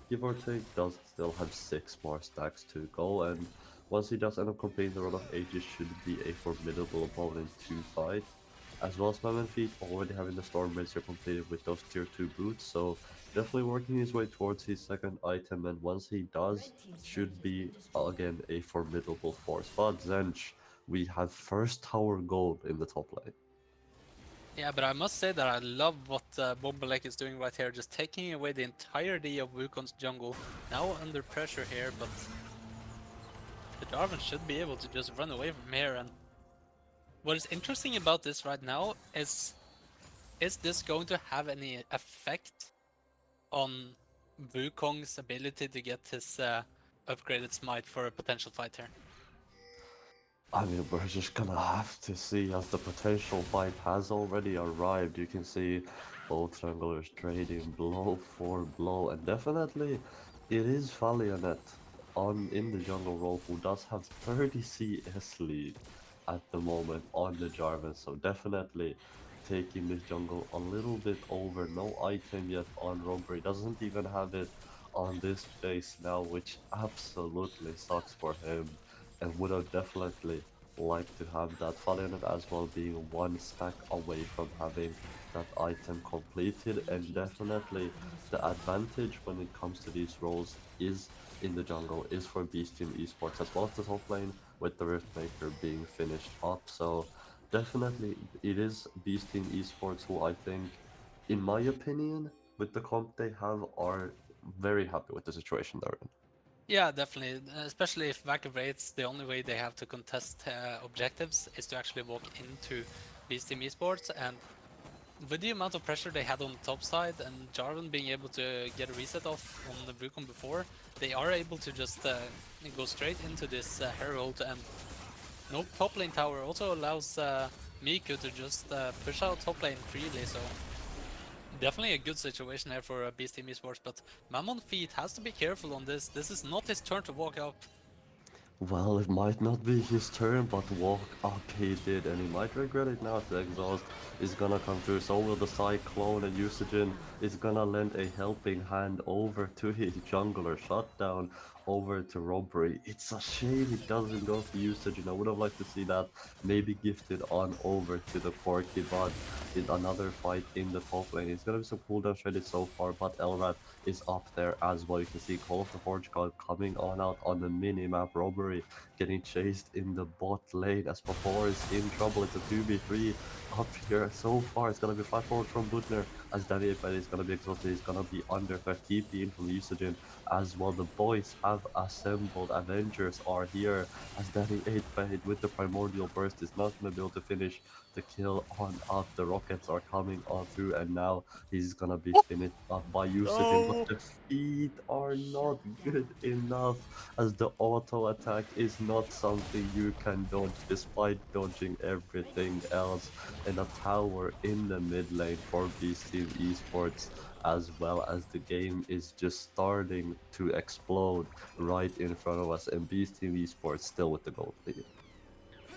give or take. Does still have 6 more stacks to go, and once he does end up completing the Road of Ages, should be a formidable opponent to fight. As well as Mammoth Feet already having the Stormbracer completed with those tier 2 boots, so definitely working his way towards his second item, and once he does, should be again a formidable force. But Zench, we have first tower gold in the top lane. Yeah, but I must say that I love what Bombalek is doing right here, just taking away the entirety of Wukong's jungle. Now under pressure here, but the Jarvan should be able to just run away from here. And what is interesting about this right now is this going to have any effect on Wukong's ability to get his upgraded smite for a potential fight here? I mean, we're just gonna have to see, as the potential fight has already arrived. You can see both junglers trading blow for blow, and definitely it is Valiant in the jungle role who does have 30 CS lead at the moment on the Jarvan, so definitely taking this jungle a little bit over. No item yet on Robbery, doesn't even have it on this base now, which absolutely sucks for him, and would have definitely liked to have that. Valiant as well being one stack away from having that item completed, and definitely the advantage when it comes to these roles is in the jungle is for Beast Team Esports, as well as the top lane with the Riftmaker being finished up. So definitely it is Beast Team Esports who I think, in my opinion, with the comp they have, are very happy with the situation they're in. Yeah, definitely. Especially if Vakovates, the only way they have to contest objectives is to actually walk into Beast Team Esports, and with the amount of pressure they had on the top side and Jarvan being able to get a reset off on the Wukong before, they are able to just go straight into this Herald, and no top lane tower also allows Miku to just push out top lane freely, so definitely a good situation here for Beast Team Esports, but Mammon Feet has to be careful on this. This is not his turn to walk up. Well, it might not be his turn, but walk up he did, and he might regret it now. The exhaust is gonna come through, so will the Cyclone, and Usagen is gonna lend a helping hand over to his jungler. Shutdown over to Robbery. It's a shame it doesn't go to Usagen. I would have liked to see that maybe gifted on over to the Corki, but in another fight in the top lane. It's gonna be some cooldown traded so far, but Elrat is up there as well. You can see Call of the Forge God coming on out on the mini-map. Robbery getting chased in the bot lane as Papor is in trouble. It's a 2v3 up here. So far it's gonna be flat forward from Butner as Danny 8-Bit is gonna be exhausted, he's gonna be under threat, TP in from Usagin as well. The boys have assembled, Avengers are here, as Danny 8-Bit with the Primordial Burst is not gonna be able to finish the kill on up. The rockets are coming on through, and now he's gonna be finished off by Usagin, but the feet are not good enough, as the auto attack is not something you can dodge despite dodging everything else. And a tower in the mid lane for Beast Team Esports, as well as the game is just starting to explode right in front of us, and Beast Team Esports still with the gold lead.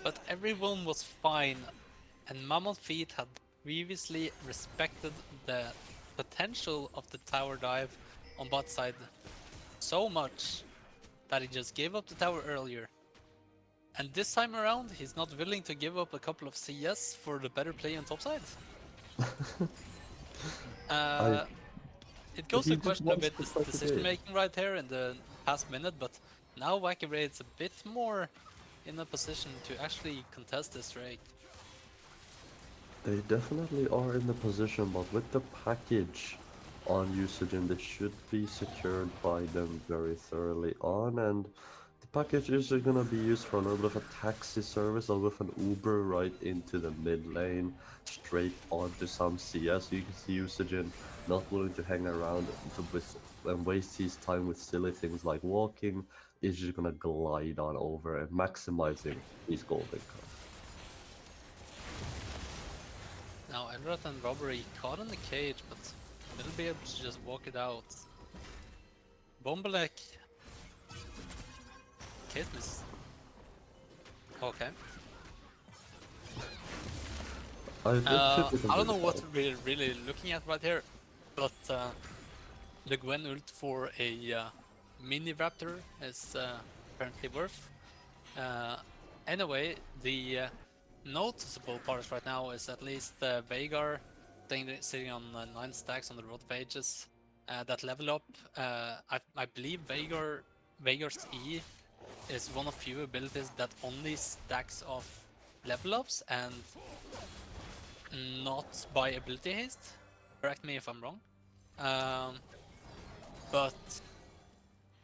But everyone was fine, and Mammoth Feet had previously respected the potential of the tower dive on bot side so much that he just gave up the tower earlier. And this time around, he's not willing to give up a couple of CS for the better play on top side. It goes he to just question a wants bit to this play the decision game. making right here in the past minute, but now Wacky Raid's a bit more in a position to actually contest this Drake. They definitely are in the position, but with the package on Usagin, this should be secured by them very thoroughly on, and the package is gonna be used for a little bit of a taxi service, or with an Uber right into the mid lane, straight onto some CS. You can see Usagin not willing to hang around and waste his time with silly things like walking. Is just gonna glide on over and maximizing his golden cup. Now Elrat and Robbery caught in the cage, but they'll be able to just walk it out. Bombalek. Case miss. Okay. I don't know what we're really looking at right here, but the Gwen ult for a mini Raptor is apparently worth. Anyway, the noticeable part right now is at least Veigar sitting on 9 stacks on the road pages. That level up, I believe Veigar's E is one of few abilities that only stacks off level ups and not by ability haste. Correct me if I'm wrong. But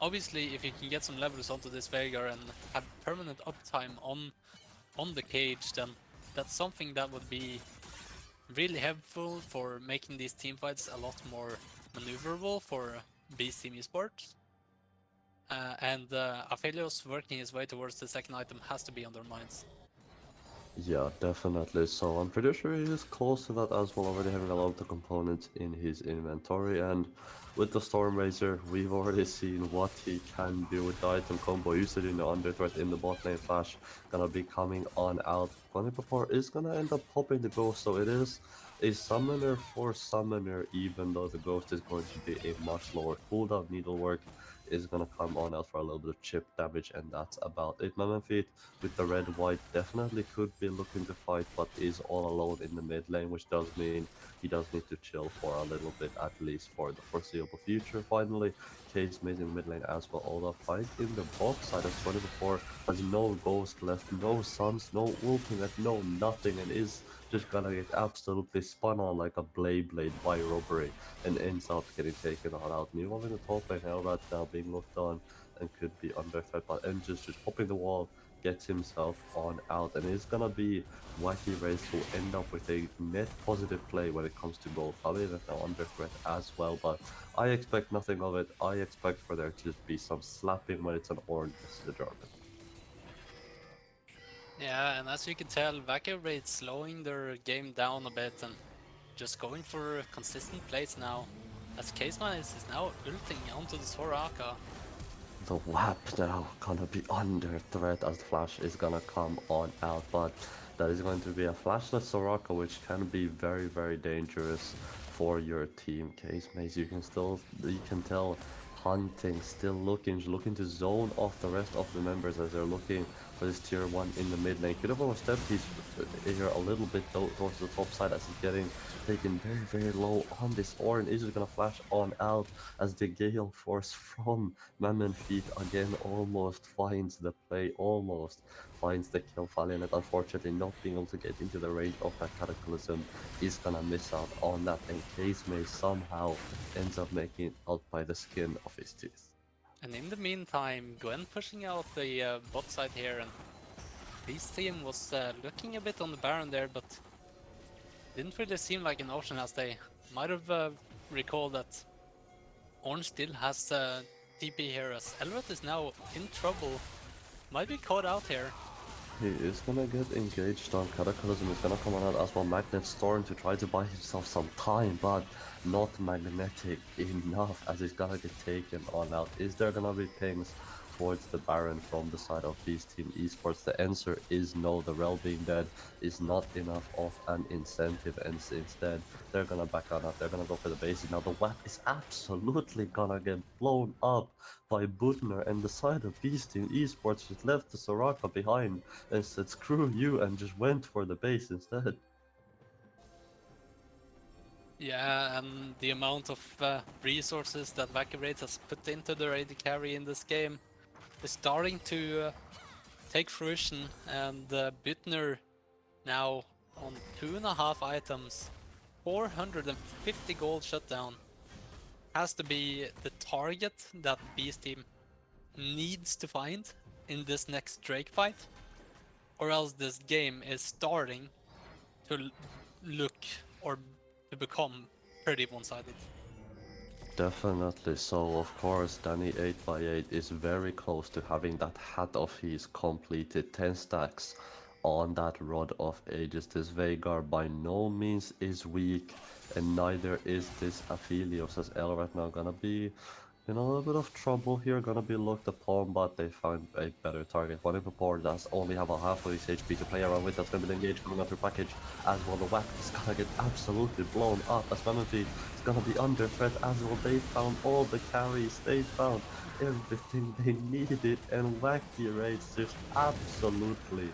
obviously, if you can get some levels onto this Veigar and have permanent uptime on the cage, then that's something that would be really helpful for making these team fights a lot more maneuverable for Beast Team Esports. And Aphelios working his way towards the second item has to be on their minds. Yeah, definitely. So I'm pretty sure he is close to that as well, already having a lot of the components in his inventory. And with the Stormrazor, we've already seen what he can do with the item combo. Used in the under threat in the bot lane flash, gonna be coming on out. Bunnypapar is gonna end up popping the ghost, so it is a summoner for summoner, even though the ghost is going to be a much lower cooldown. Needlework is gonna come on out for a little bit of chip damage, and that's about it. Mammoth Feet with the red white definitely could be looking to fight, but is all alone in the mid lane, which does mean he does need to chill for a little bit, at least for the foreseeable future. Finally, Case Maze in mid lane as well. All the fight in the bot side as 24 has no ghost left, no suns, no ultimate, no nothing, and is just gonna get absolutely spun on like a blade by Robbery, and ends up getting taken all out. Meanwhile in the top lane, Elrat now being looked on and could be under threat, but Engis just popping the wall, gets himself on out, and it's gonna be Wacky Race who end up with a net positive play when it comes to gold. Probably that's now under threat as well, but I expect nothing of it. I expect for there to just be some slapping when it's an orange to the Jarvan. Yeah, and as you can tell, Wacky Raid's slowing their game down a bit and just going for consistent plays now. As Caseman is now ulting onto the Soraka. The WAP now gonna be under threat as the flash is gonna come on out, but that is going to be a flashless Soraka, which can be very dangerous for your team. Case Maze, you can tell hunting, still looking to zone off the rest of the members as they're looking for this tier 1 in the mid lane. Could have overstepped his here a little bit towards the top side as he's getting taken very low on this Ornn. Is just gonna flash on out as the Gale Force from Mammon Feet again almost finds the play, almost finds the kill. Valiant, unfortunately not being able to get into the range of that Cataclysm, is gonna miss out on that, and Casemay somehow ends up making it out by the skin of his teeth. And in the meantime, Gwen pushing out the bot side here, and this team was looking a bit on the Baron there, but didn't really seem like an option, as they might have recalled that Ornn still has TP here, as Elrond is now in trouble, might be caught out here. He is gonna get engaged on Cataclysm, is gonna come out as well. Magnet Storm to try to buy himself some time, but not magnetic enough as he's gonna get taken on out. Is there gonna be pings towards the Baron from the side of Beast Team Esports? The answer is no. The Rel being dead is not enough of an incentive, and instead they're gonna back on up. They're gonna go for the basic. Now the WAP is absolutely gonna get blown up by Butner, and the side of Beast Team Esports just left the Soraka behind and said screw you and just went for the base instead. Yeah, and the amount of resources that Vacuum has put into their AD carry in this game is starting to take fruition, and Butner now on 2.5 items, 450 gold shutdown, has to be the target that Beast Team needs to find in this next Drake fight, or else this game is starting to look or to become pretty one-sided. Definitely so. Of course, Danny 8x8 is very close to having that hat of his completed. 10 stacks on that Rod of Ages. This Veigar by no means is weak, and neither is this Aphelios, as L right now gonna be in a little bit of trouble here, gonna be looked upon, but they found a better target. One Impopor does only have a half of his HP to play around with. That's gonna be engaged coming out through package as well. The WAC is gonna get absolutely blown up as Mammoth is gonna be under threat as well. They found all the carries, they found everything they needed, and Wacky Raids just absolutely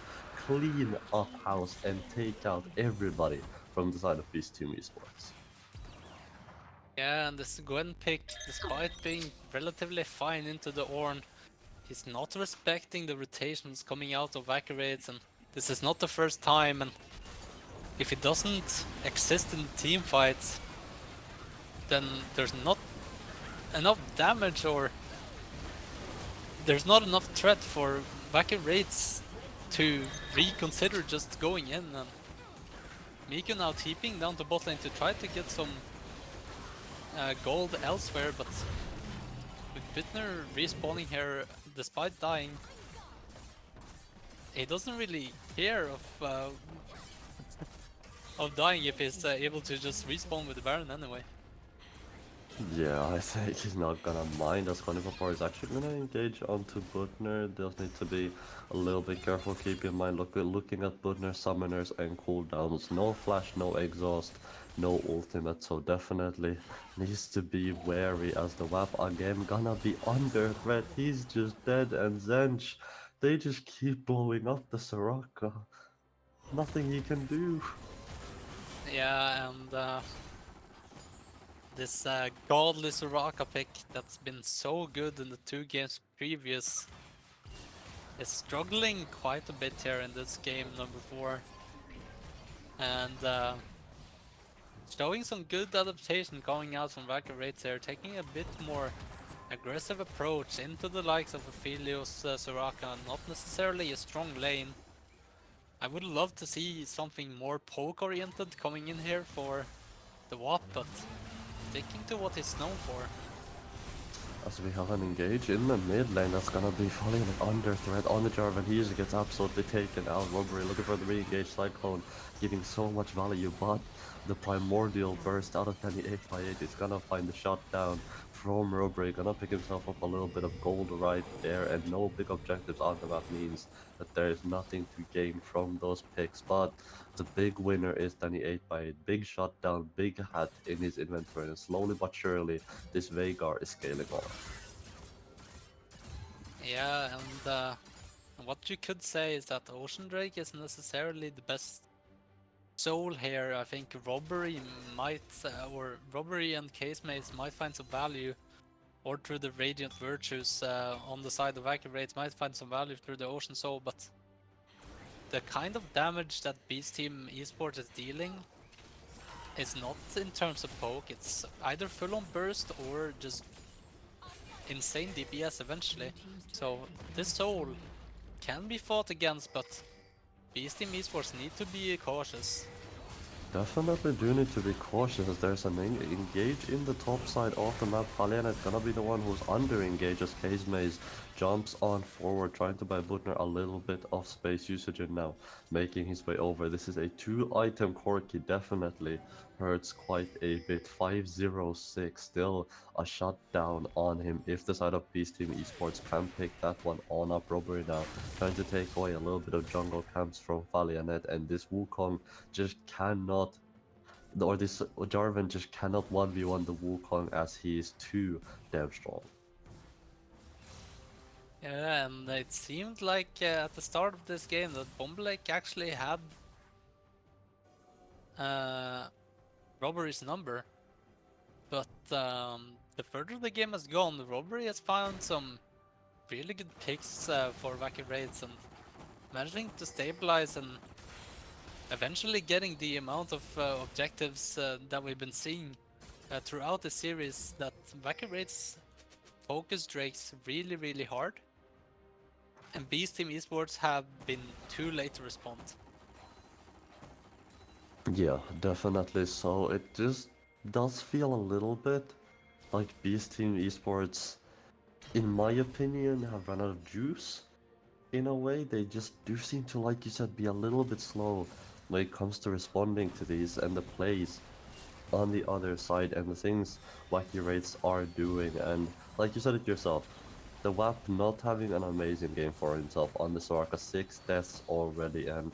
clean up house and take out everybody from the side of Beast Team Esports. Yeah, and this Gwen pick, despite being relatively fine into the Ornn, he's not respecting the rotations coming out of Vacuum, and this is not the first time, and if it doesn't exist in team fights, then there's not enough damage, or there's not enough threat for Vacuum to reconsider just going in. And Miku now TPing down to bot lane to try to get some gold elsewhere, but with Butner respawning here despite dying, he doesn't really care of dying if he's able to just respawn with the Baron anyway. Yeah, I think he's not gonna mind as Conivapor is actually gonna engage onto Butner. They'll need to be a little bit careful. Keep in mind, looking at Butner summoners and cooldowns. No flash, no exhaust, no ultimate, so definitely needs to be wary as the WAP again gonna be under threat. He's just dead, and Zench, they just keep blowing up the Soraka. Nothing he can do. Yeah, and this godly Soraka pick that's been so good in the 2 games previous is struggling quite a bit here in this game number 4, and showing some good adaptation going out from Vacuum here, taking a bit more aggressive approach into the likes of Aphelios, Soraka, not necessarily a strong lane. I would love to see something more poke oriented coming in here for the WAP, but sticking to what he's known for. As we have an engage in the mid lane, that's gonna be falling under threat on the Jarvan. He just gets absolutely taken out. Robbery looking for the re-engage Cyclone, giving so much value, but the primordial burst out of Danny 8x8 is gonna find the shot down from Robbery. Gonna pick himself up a little bit of gold right there, and no big objectives on the map means that there is nothing to gain from those picks. But the big winner is Danny 8x8. Big shutdown, big hat in his inventory, and slowly but surely this Veigar is scaling on. Yeah, and what you could say is that Ocean Drake isn't necessarily the best soul here. I think Robbery might, or Robbery and Case Maze might find some value, or through the Radiant Virtues on the side of Accurates might find some value through the Ocean Soul, but the kind of damage that Beast Team Esports is dealing is not in terms of poke, it's either full on burst or just insane DPS eventually. So this soul can be fought against, but Beast Team Esports need to be cautious. Definitely do need to be cautious. There's an engage in the top side of the map. Valiant gonna be the one who's under engaged as Case Maze jumps on forward, trying to buy Butner a little bit of space usage and now making his way over. This is a 2-item Corki, definitely hurts quite a bit. 506, still a shutdown on him. If the side of Beast Team Esports can pick that one on up, Robbery now trying to take away a little bit of jungle camps from Valiant, and this Wukong just cannot, or this Jarvan just cannot 1v1 the Wukong as he is too damn strong. Yeah, and it seemed like at the start of this game that Bomblake actually had Robbery's number, but the further the game has gone, Robbery has found some really good picks for Wacky Raids and managing to stabilize and eventually getting the amount of objectives that we've been seeing throughout the series, that Wacky Raids focus Drakes really hard, and Beast Team Esports have been too late to respond. Yeah, definitely. So it just does feel a little bit like Beast Team Esports, in my opinion, have run out of juice. In a way, they just do seem to, like you said, be a little bit slow when it comes to responding to these and the plays on the other side and the things Wacky Raids are doing. And like you said it yourself, the WAP not having an amazing game for himself on the Soraka, 6 deaths already, and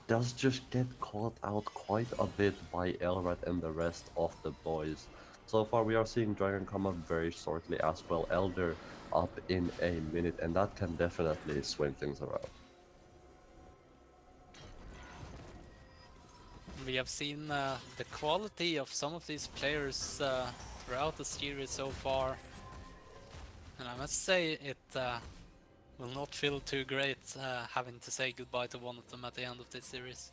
does just get caught out quite a bit by Elrat and the rest of the boys. So far we are seeing Dragon come up very shortly as well, Elder up in a minute, and that can definitely swing things around. We have seen the quality of some of these players throughout the series so far, and I must say it will not feel too great having to say goodbye to one of them at the end of this series.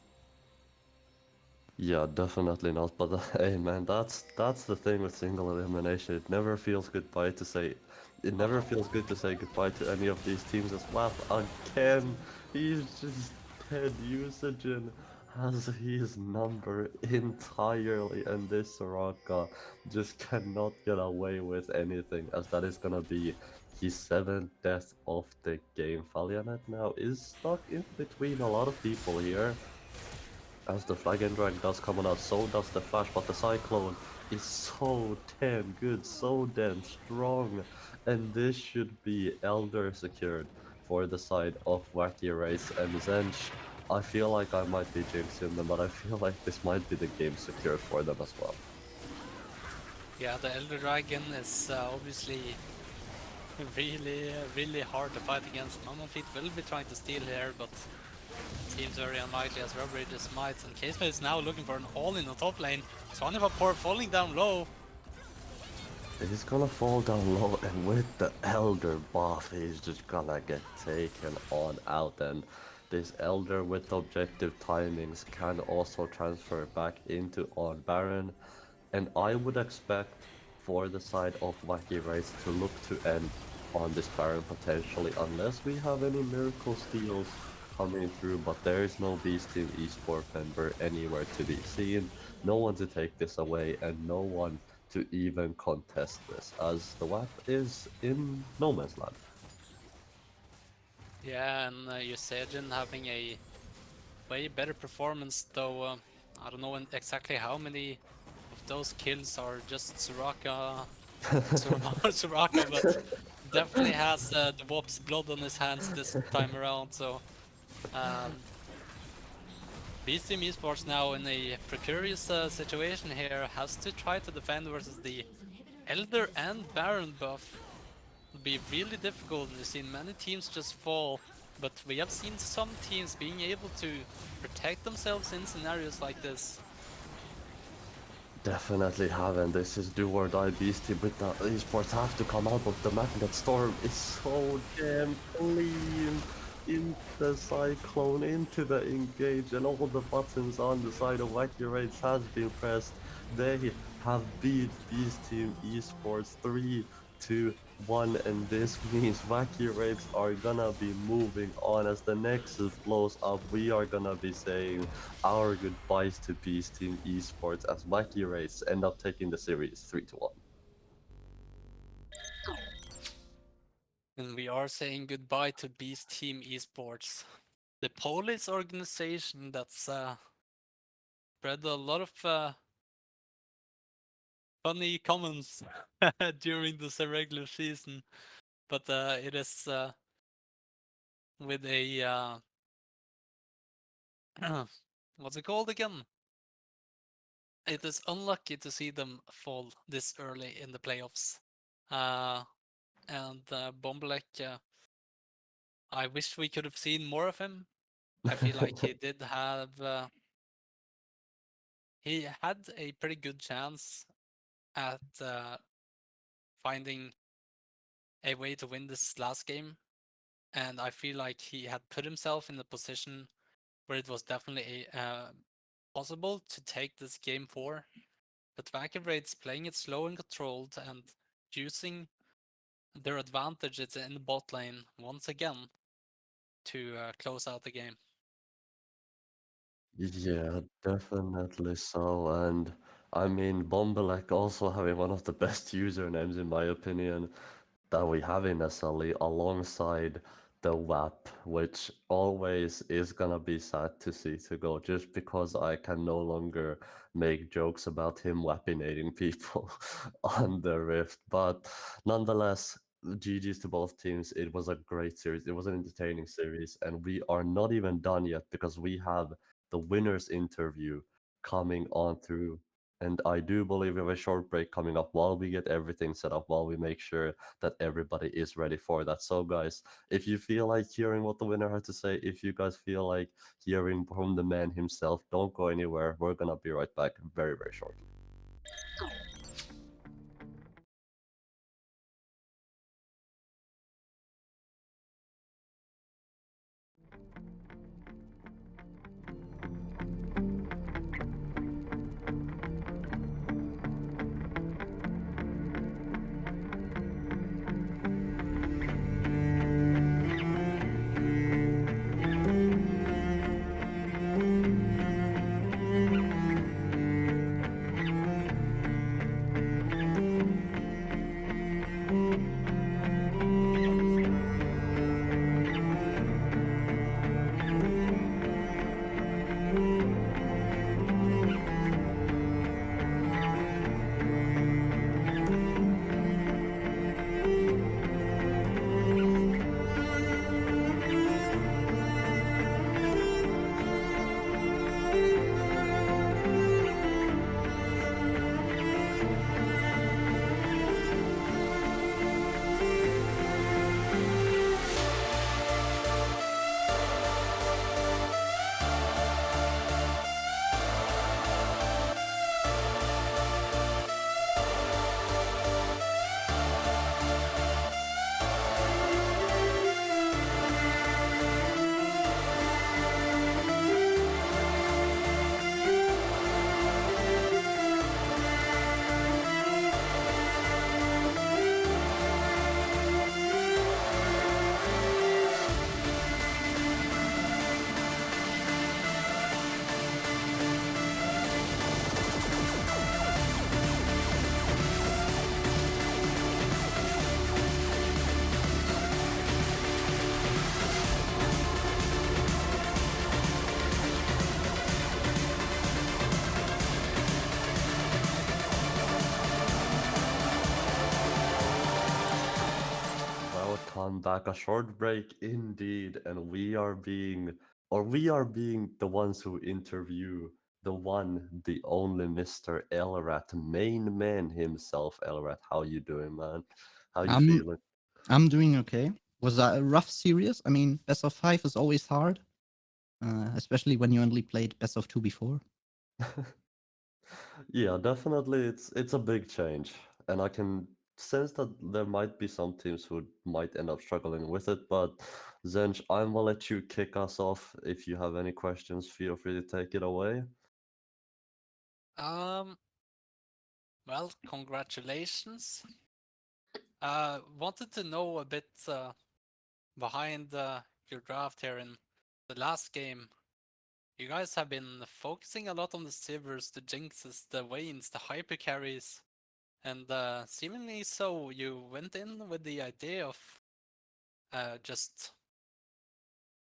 Yeah, definitely not. But hey, man, that's the thing with single elimination. It never feels goodbye to say. It never feels good to say goodbye to any of these teams as well. Again, he's just dead usage and has his number entirely, and this Soraka just cannot get away with anything, as that is gonna be his 7th death of the game. Valiant now is stuck in between a lot of people here. As the Flag and Drag does come on out, so does the Flash, but the Cyclone is so damn good, so damn strong. And this should be Elder secured for the side of Wacky Race, and Zench, I feel like I might be jinxing them, but I feel like this might be the game secured for them as well. Yeah, the Elder Dragon is obviously really hard to fight against. Mammoth will be trying to steal here, but seems very unlikely as Robbery just might. And Casement is now looking for an all-in on top lane. Swanipapor falling down low. He's gonna fall down low, and with the Elder buff, he's just gonna get taken on out. And this Elder with objective timings can also transfer back into on Baron. And I would expect for the side of Wacky Race to look to end on this Baron potentially, unless we have any miracle steals coming through, but there is no Beast Team Esports member anywhere to be seen, no one to take this away, and no one to even contest this, as the WAP is in no man's land. Yeah, and Yusejin having a way better performance, though I don't know exactly how many of those kills are just Soraka, Soraka, but definitely has the WAP's blood on his hands this time around, so Beast Team Esports now in a precarious situation here, has to try to defend versus the Elder and Baron buff. It'll be really difficult. We've seen many teams just fall, but we have seen some teams being able to protect themselves in scenarios like this. Definitely haven't. This is do or die beastie, but the esports have to come out of the Magnet Storm. It's so damn clean. Into the Cyclone, into the Engage, and all the buttons on the side of Wacky Raids has been pressed. They have beat Beast Team Esports 3-1, and this means Wacky Raids are gonna be moving on as the Nexus blows up. We are gonna be saying our goodbyes to Beast Team Esports as Wacky Race end up taking the series 3-1. And we are saying goodbye to Beast Team Esports, the Polish organization that's spread a lot of funny comments during this regular season, but it is with a what's it called again? It is unlucky to see them fall this early in the playoffs. And Bombalek, I wish we could have seen more of him. I feel like he did have. He had a pretty good chance at finding a way to win this last game, and I feel like he had put himself in a position where it was definitely possible to take this game 4. But Vacuum Raid's playing it slow and controlled and using their advantages in the bot lane once again to close out the game. Yeah, definitely so. And I mean, Bombalek also having one of the best usernames, in my opinion, that we have in SLE alongside the WAP, which always is gonna be sad to see to go, just because I can no longer make jokes about him wappinating people on the Rift. But nonetheless, GG's to both teams. It was a great series. It was an entertaining series, and we are not even done yet because we have the winners interview coming on through. And I do believe we have a short break coming up while we get everything set up, while we make sure that everybody is ready for that. So, guys, if you feel like hearing what the winner had to say, if you guys feel like hearing from the man himself, don't go anywhere. We're gonna be right back very, very shortly. Welcome back. A short break indeed, and we are being the ones who interview the one, the only Mr. Elrat, main man himself. Elrat, how you doing, man? How you I'm feeling? I'm doing okay. Was a rough series. I mean, best of 5 is always hard, especially when you only played best of 2 before. Yeah, definitely it's a big change. And I can sense that there might be some teams who might end up struggling with it, but Zench, I'm gonna let you kick us off. If you have any questions, feel free to take it away. Um, well, congratulations. Wanted to know a bit behind your draft here in the last game. You guys have been focusing a lot on the Sivers, the Jinxes, the Vaynes, the hyper carries, and seemingly so you went in with the idea of just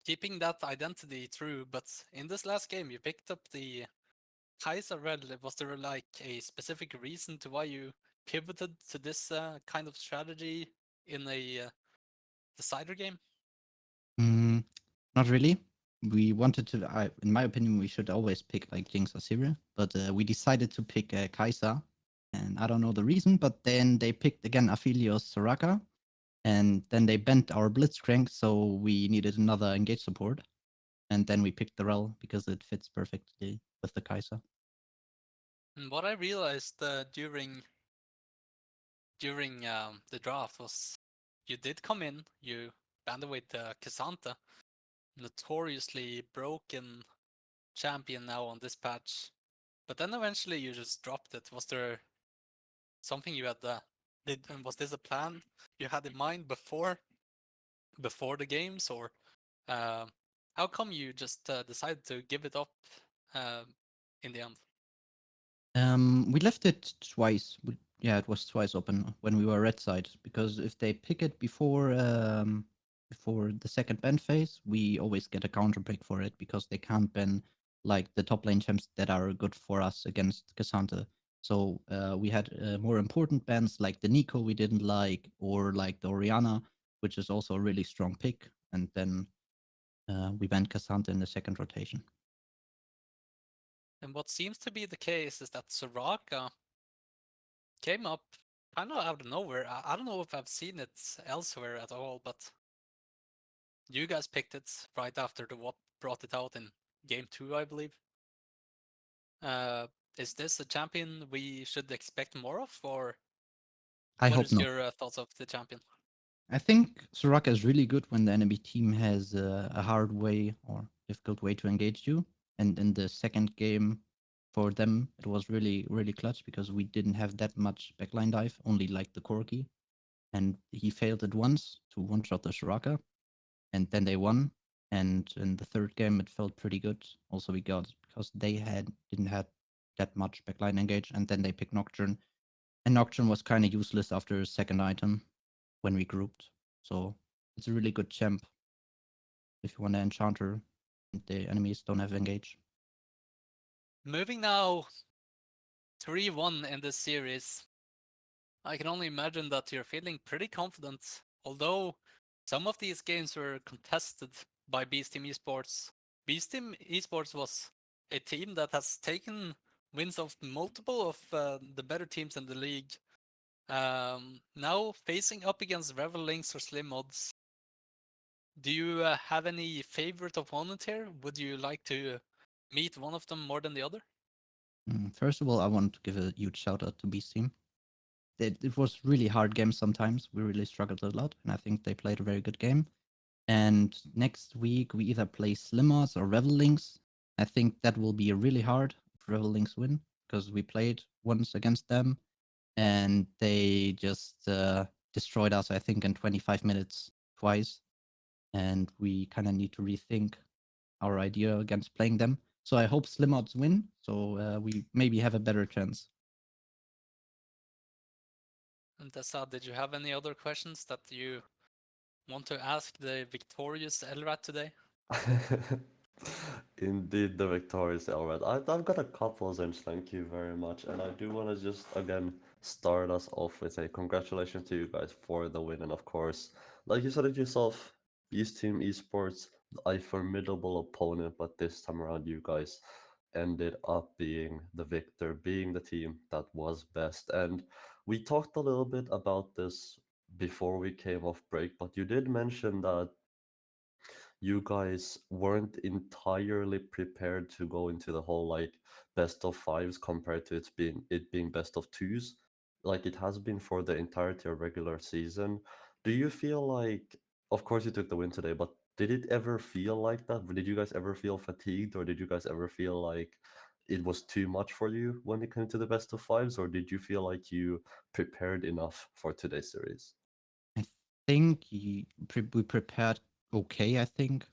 keeping that identity true. But in this last game, you picked up the Kaiser Red. Was there like a specific reason to why you pivoted to this kind of strategy in a decider game? Mm, not really. We wanted to, in my opinion, we should always pick like Jinx or Syria, but we decided to pick Kai'Sa, and I don't know the reason, but then they picked again Aphelios Soraka, and then they bent our Blitzcrank, so we needed another engage support, and then we picked the Rel because it fits perfectly with the Kai'Sa. And what I realized during the draft was you did come in, you banded with K'Sante, notoriously broken champion now on this patch, but then eventually you just dropped it. Was there something you had was this a plan you had in mind before the games, or uh, how come you just decided to give it up uh, in the end? We left it twice. Yeah, it was twice open when we were red side because if they pick it before the second ban phase, we always get a counter pick for it because they can't ban like the top lane champs that are good for us against Cassandra. So we had more important bans like the Nico we didn't like, or like the Oriana, which is also a really strong pick, and then we banned Cassandra in the second rotation. And what seems to be the case is that Soraka came up kind of out of nowhere. I don't know if I've seen it elsewhere at all, but you guys picked it right after the WAP brought it out in game 2, I believe. Uh, is this a champion we should expect more of, or I what hope is not. your thoughts of the champion? I think Soraka is really good when the enemy team has a hard way or difficult way to engage you. And in the second game, for them, it was really, really clutch because we didn't have that much backline dive, only like the Corki. And he failed it once to one shot the Soraka, and then they won. And in the third game, it felt pretty good. Also, we got because they didn't have that much backline engage, and then they picked Nocturne, and Nocturne was kind of useless after his second item when we grouped. So it's a really good champ if you want to enchant her and the enemies don't have engage. Moving now 3-1 in this series, I can only imagine that you're feeling pretty confident, although some of these games were contested by Beast Team Esports. Beast Team Esports was a team that has taken wins of multiple of the better teams in the league. Now facing up against Revel Links or Slim Odds, do you have any favorite opponent here? Would you like to meet one of them more than the other? First of all, I want to give a huge shout out to Beast Team. It was really hard game sometimes. We really struggled a lot, and I think they played a very good game. And next week we either play Slimmers or Revel Links. I think that will be really hard if Revel Links win because we played once against them and they just destroyed us. I think in 25 minutes twice, and we kind of need to rethink our idea against playing them. So I hope Slim Odds win, so we maybe have a better chance. And Tessa, did you have any other questions that you want to ask the victorious Elrat today? Indeed, the victorious Elred. I've got a couple, Zinch, thank you very much. And I do want to just, again, start us off with a congratulations to you guys for the win. And of course, like you said it yourself, Beast Team Esports, a formidable opponent, but this time around, you guys ended up being the victor, being the team that was best. And we talked a little bit about this before we came off break, but you did mention that you guys weren't entirely prepared to go into the whole like best of fives compared to it being best of twos, like it has been for the entirety of regular season. Do you feel like, of course, you took the win today, but did it ever feel like that? Did you guys ever feel fatigued, or did you guys ever feel like it was too much for you when it came to the best of fives, or did you feel like you prepared enough for today's series? I think we prepared okay. I think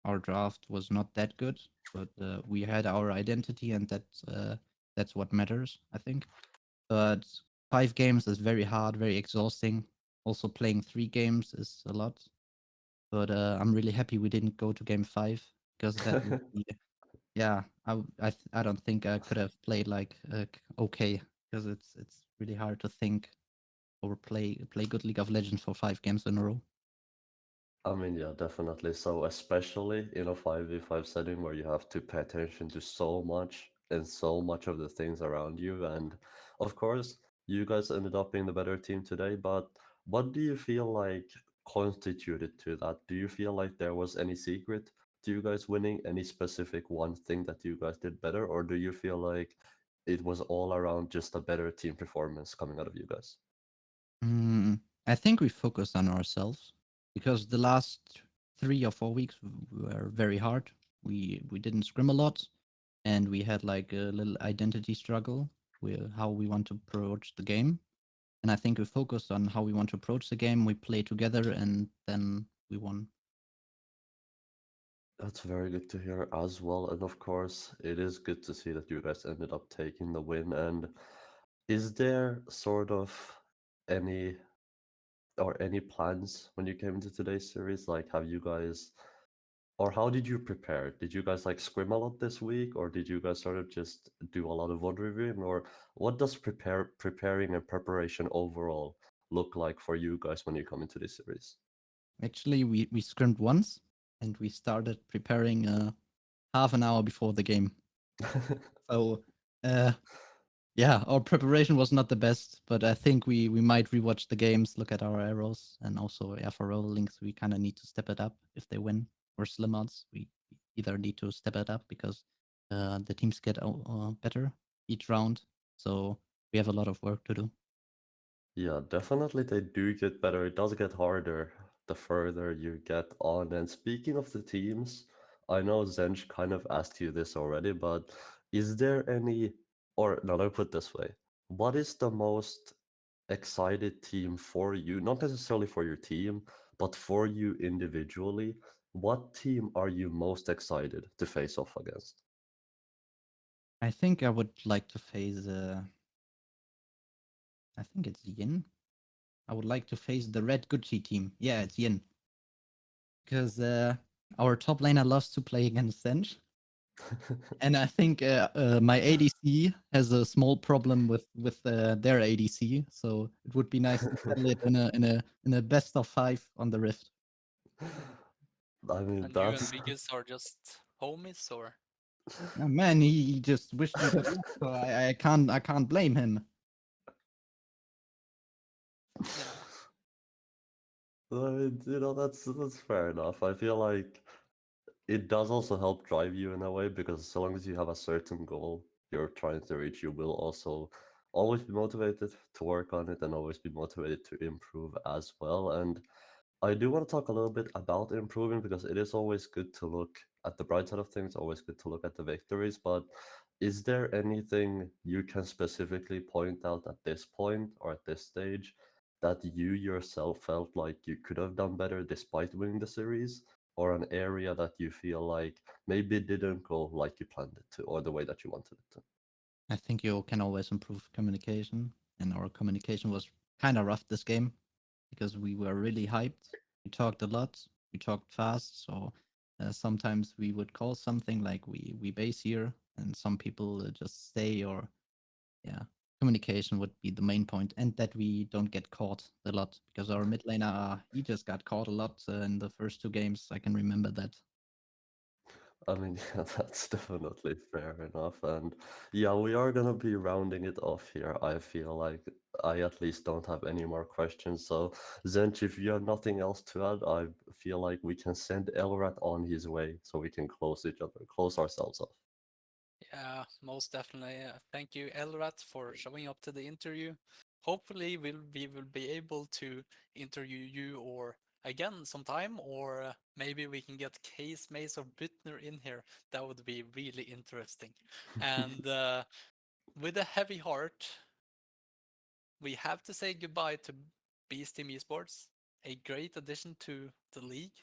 our draft was not that good, but we had our identity, and that's what matters, I think. But 5 games is very hard, very exhausting. Also, playing 3 games is a lot. But I'm really happy we didn't go to game 5 because that would be, yeah. I don't think I could have played like okay, because it's really hard to think or play good League of Legends for 5 games in a row. I mean, yeah, definitely. So, especially in a 5v5 setting where you have to pay attention to so much and so much of the things around you. And of course, you guys ended up being the better team today, but what do you feel like constituted to that? Do you feel like there was any secret to you guys winning, any specific one thing that you guys did better, or do you feel like it was all around just a better team performance coming out of you guys? I think we focused on ourselves because the last 3 or 4 weeks were very hard. We didn't scrim a lot, and we had like a little identity struggle with how we want to approach the game. And I think we focused on how we want to approach the game. We play together, and then we won. That's very good to hear as well. And of course, it is good to see that you guys ended up taking the win. And is there sort of any any plans when you came into today's series? Like, have you guys, or how did you prepare? Did you guys like scrim a lot this week, or did you guys sort of just do a lot of VOD reviewing, or what does preparing and preparation overall look like for you guys when you come into this series? Actually, we scrimmed once, and we started preparing half an hour before the game. So, yeah, our preparation was not the best, but I think we might rewatch the games, look at our arrows, and also for Roll Links, we kind of need to step it up if they win. Or Slim Odds, we either need to step it up because the teams get better each round. So we have a lot of work to do. Yeah, definitely they do get better. It does get harder the further you get on. And speaking of the teams, I know Zench kind of asked you this already, but is there any, or no, let me put it this way. What is the most excited team for you? Not necessarily for your team, but for you individually. What team are you most excited to face off against? I think I would like to face. I think it's Yin. I would like to face the Red Gucci team. Yeah, it's Yin. Because our top laner loves to play against Zench. And I think my ADC has a small problem with their ADC, so it would be nice to settle it in a best of 5 on the Rift. I mean, And you and that's Biggest are just homies, or? Oh, man, he just wished me good luck, so I can't blame him. Yeah. I mean, that's fair enough. I feel like it does also help drive you in a way because so long as you have a certain goal you're trying to reach, you will also always be motivated to work on it and always be motivated to improve as well. And I do want to talk a little bit about improving because it is always good to look at the bright side of things, always good to look at the victories. But is there anything you can specifically point out at this point or at this stage that you yourself felt like you could have done better despite winning the series? Or an area that you feel like maybe didn't go like you planned it to or the way that you wanted it to? I think you can always improve communication, and our communication was kind of rough this game because we were really hyped. We talked a lot, we talked fast, so sometimes we would call something like we base here, and some people just stay, or yeah, communication would be the main point, and that we don't get caught a lot because our mid laner he just got caught a lot in the first 2 games. I can remember that. I mean, yeah, that's definitely fair enough. And yeah, we are gonna be rounding it off here. I feel like I at least don't have any more questions. So, Zench, if you have nothing else to add, I feel like we can send Elrat on his way so we can close ourselves off. Yeah, most definitely. Thank you, Elrat, for showing up to the interview. Hopefully, we will be able to interview you or again sometime, or maybe we can get Case Mace or Büttner in here. That would be really interesting. And with a heavy heart, we have to say goodbye to Beast Team Esports, a great addition to the league,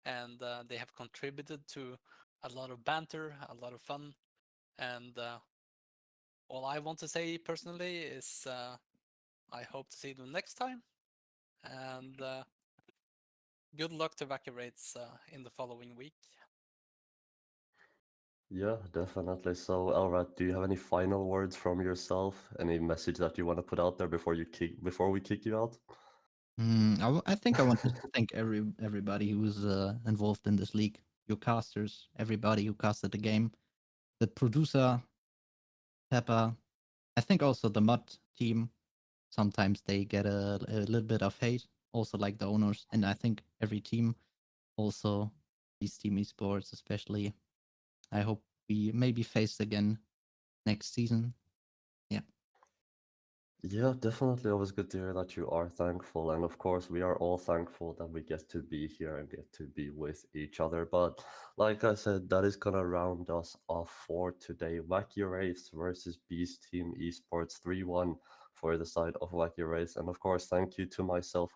and they have contributed to a lot of banter, a lot of fun, and all I want to say personally is I hope to see them next time, and good luck to Wacky Raids in the following week. Yeah, definitely. So, Elrat, do you have any final words from yourself? Any message that you want to put out there before we kick you out? I think I want to thank everybody who's involved in this league. Your casters, everybody who casted the game, the producer, Peppa. I think also the mod team. Sometimes they get a little bit of hate, also like the owners, and I think every team, also these Team Esports especially. I hope we maybe face again next season. Yeah. Yeah, definitely always good to hear that you are thankful. And of course, we are all thankful that we get to be here and get to be with each other. But like I said, that is going to round us off for today. Wacky Race versus Beast Team Esports 3-1 for the side of Wacky Race. And of course, thank you to myself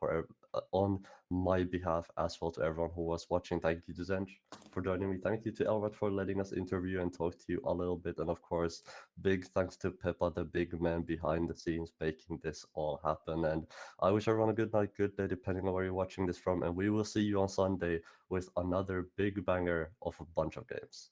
on my behalf as well to everyone who was watching. Thank you to Zench for joining me. Thank you to Elrat for letting us interview and talk to you a little bit. And of course, big thanks to Peppa, the big man behind the scenes, making this all happen. And I wish everyone a good night, good day, depending on where you're watching this from. And we will see you on Sunday with another big banger of a bunch of games.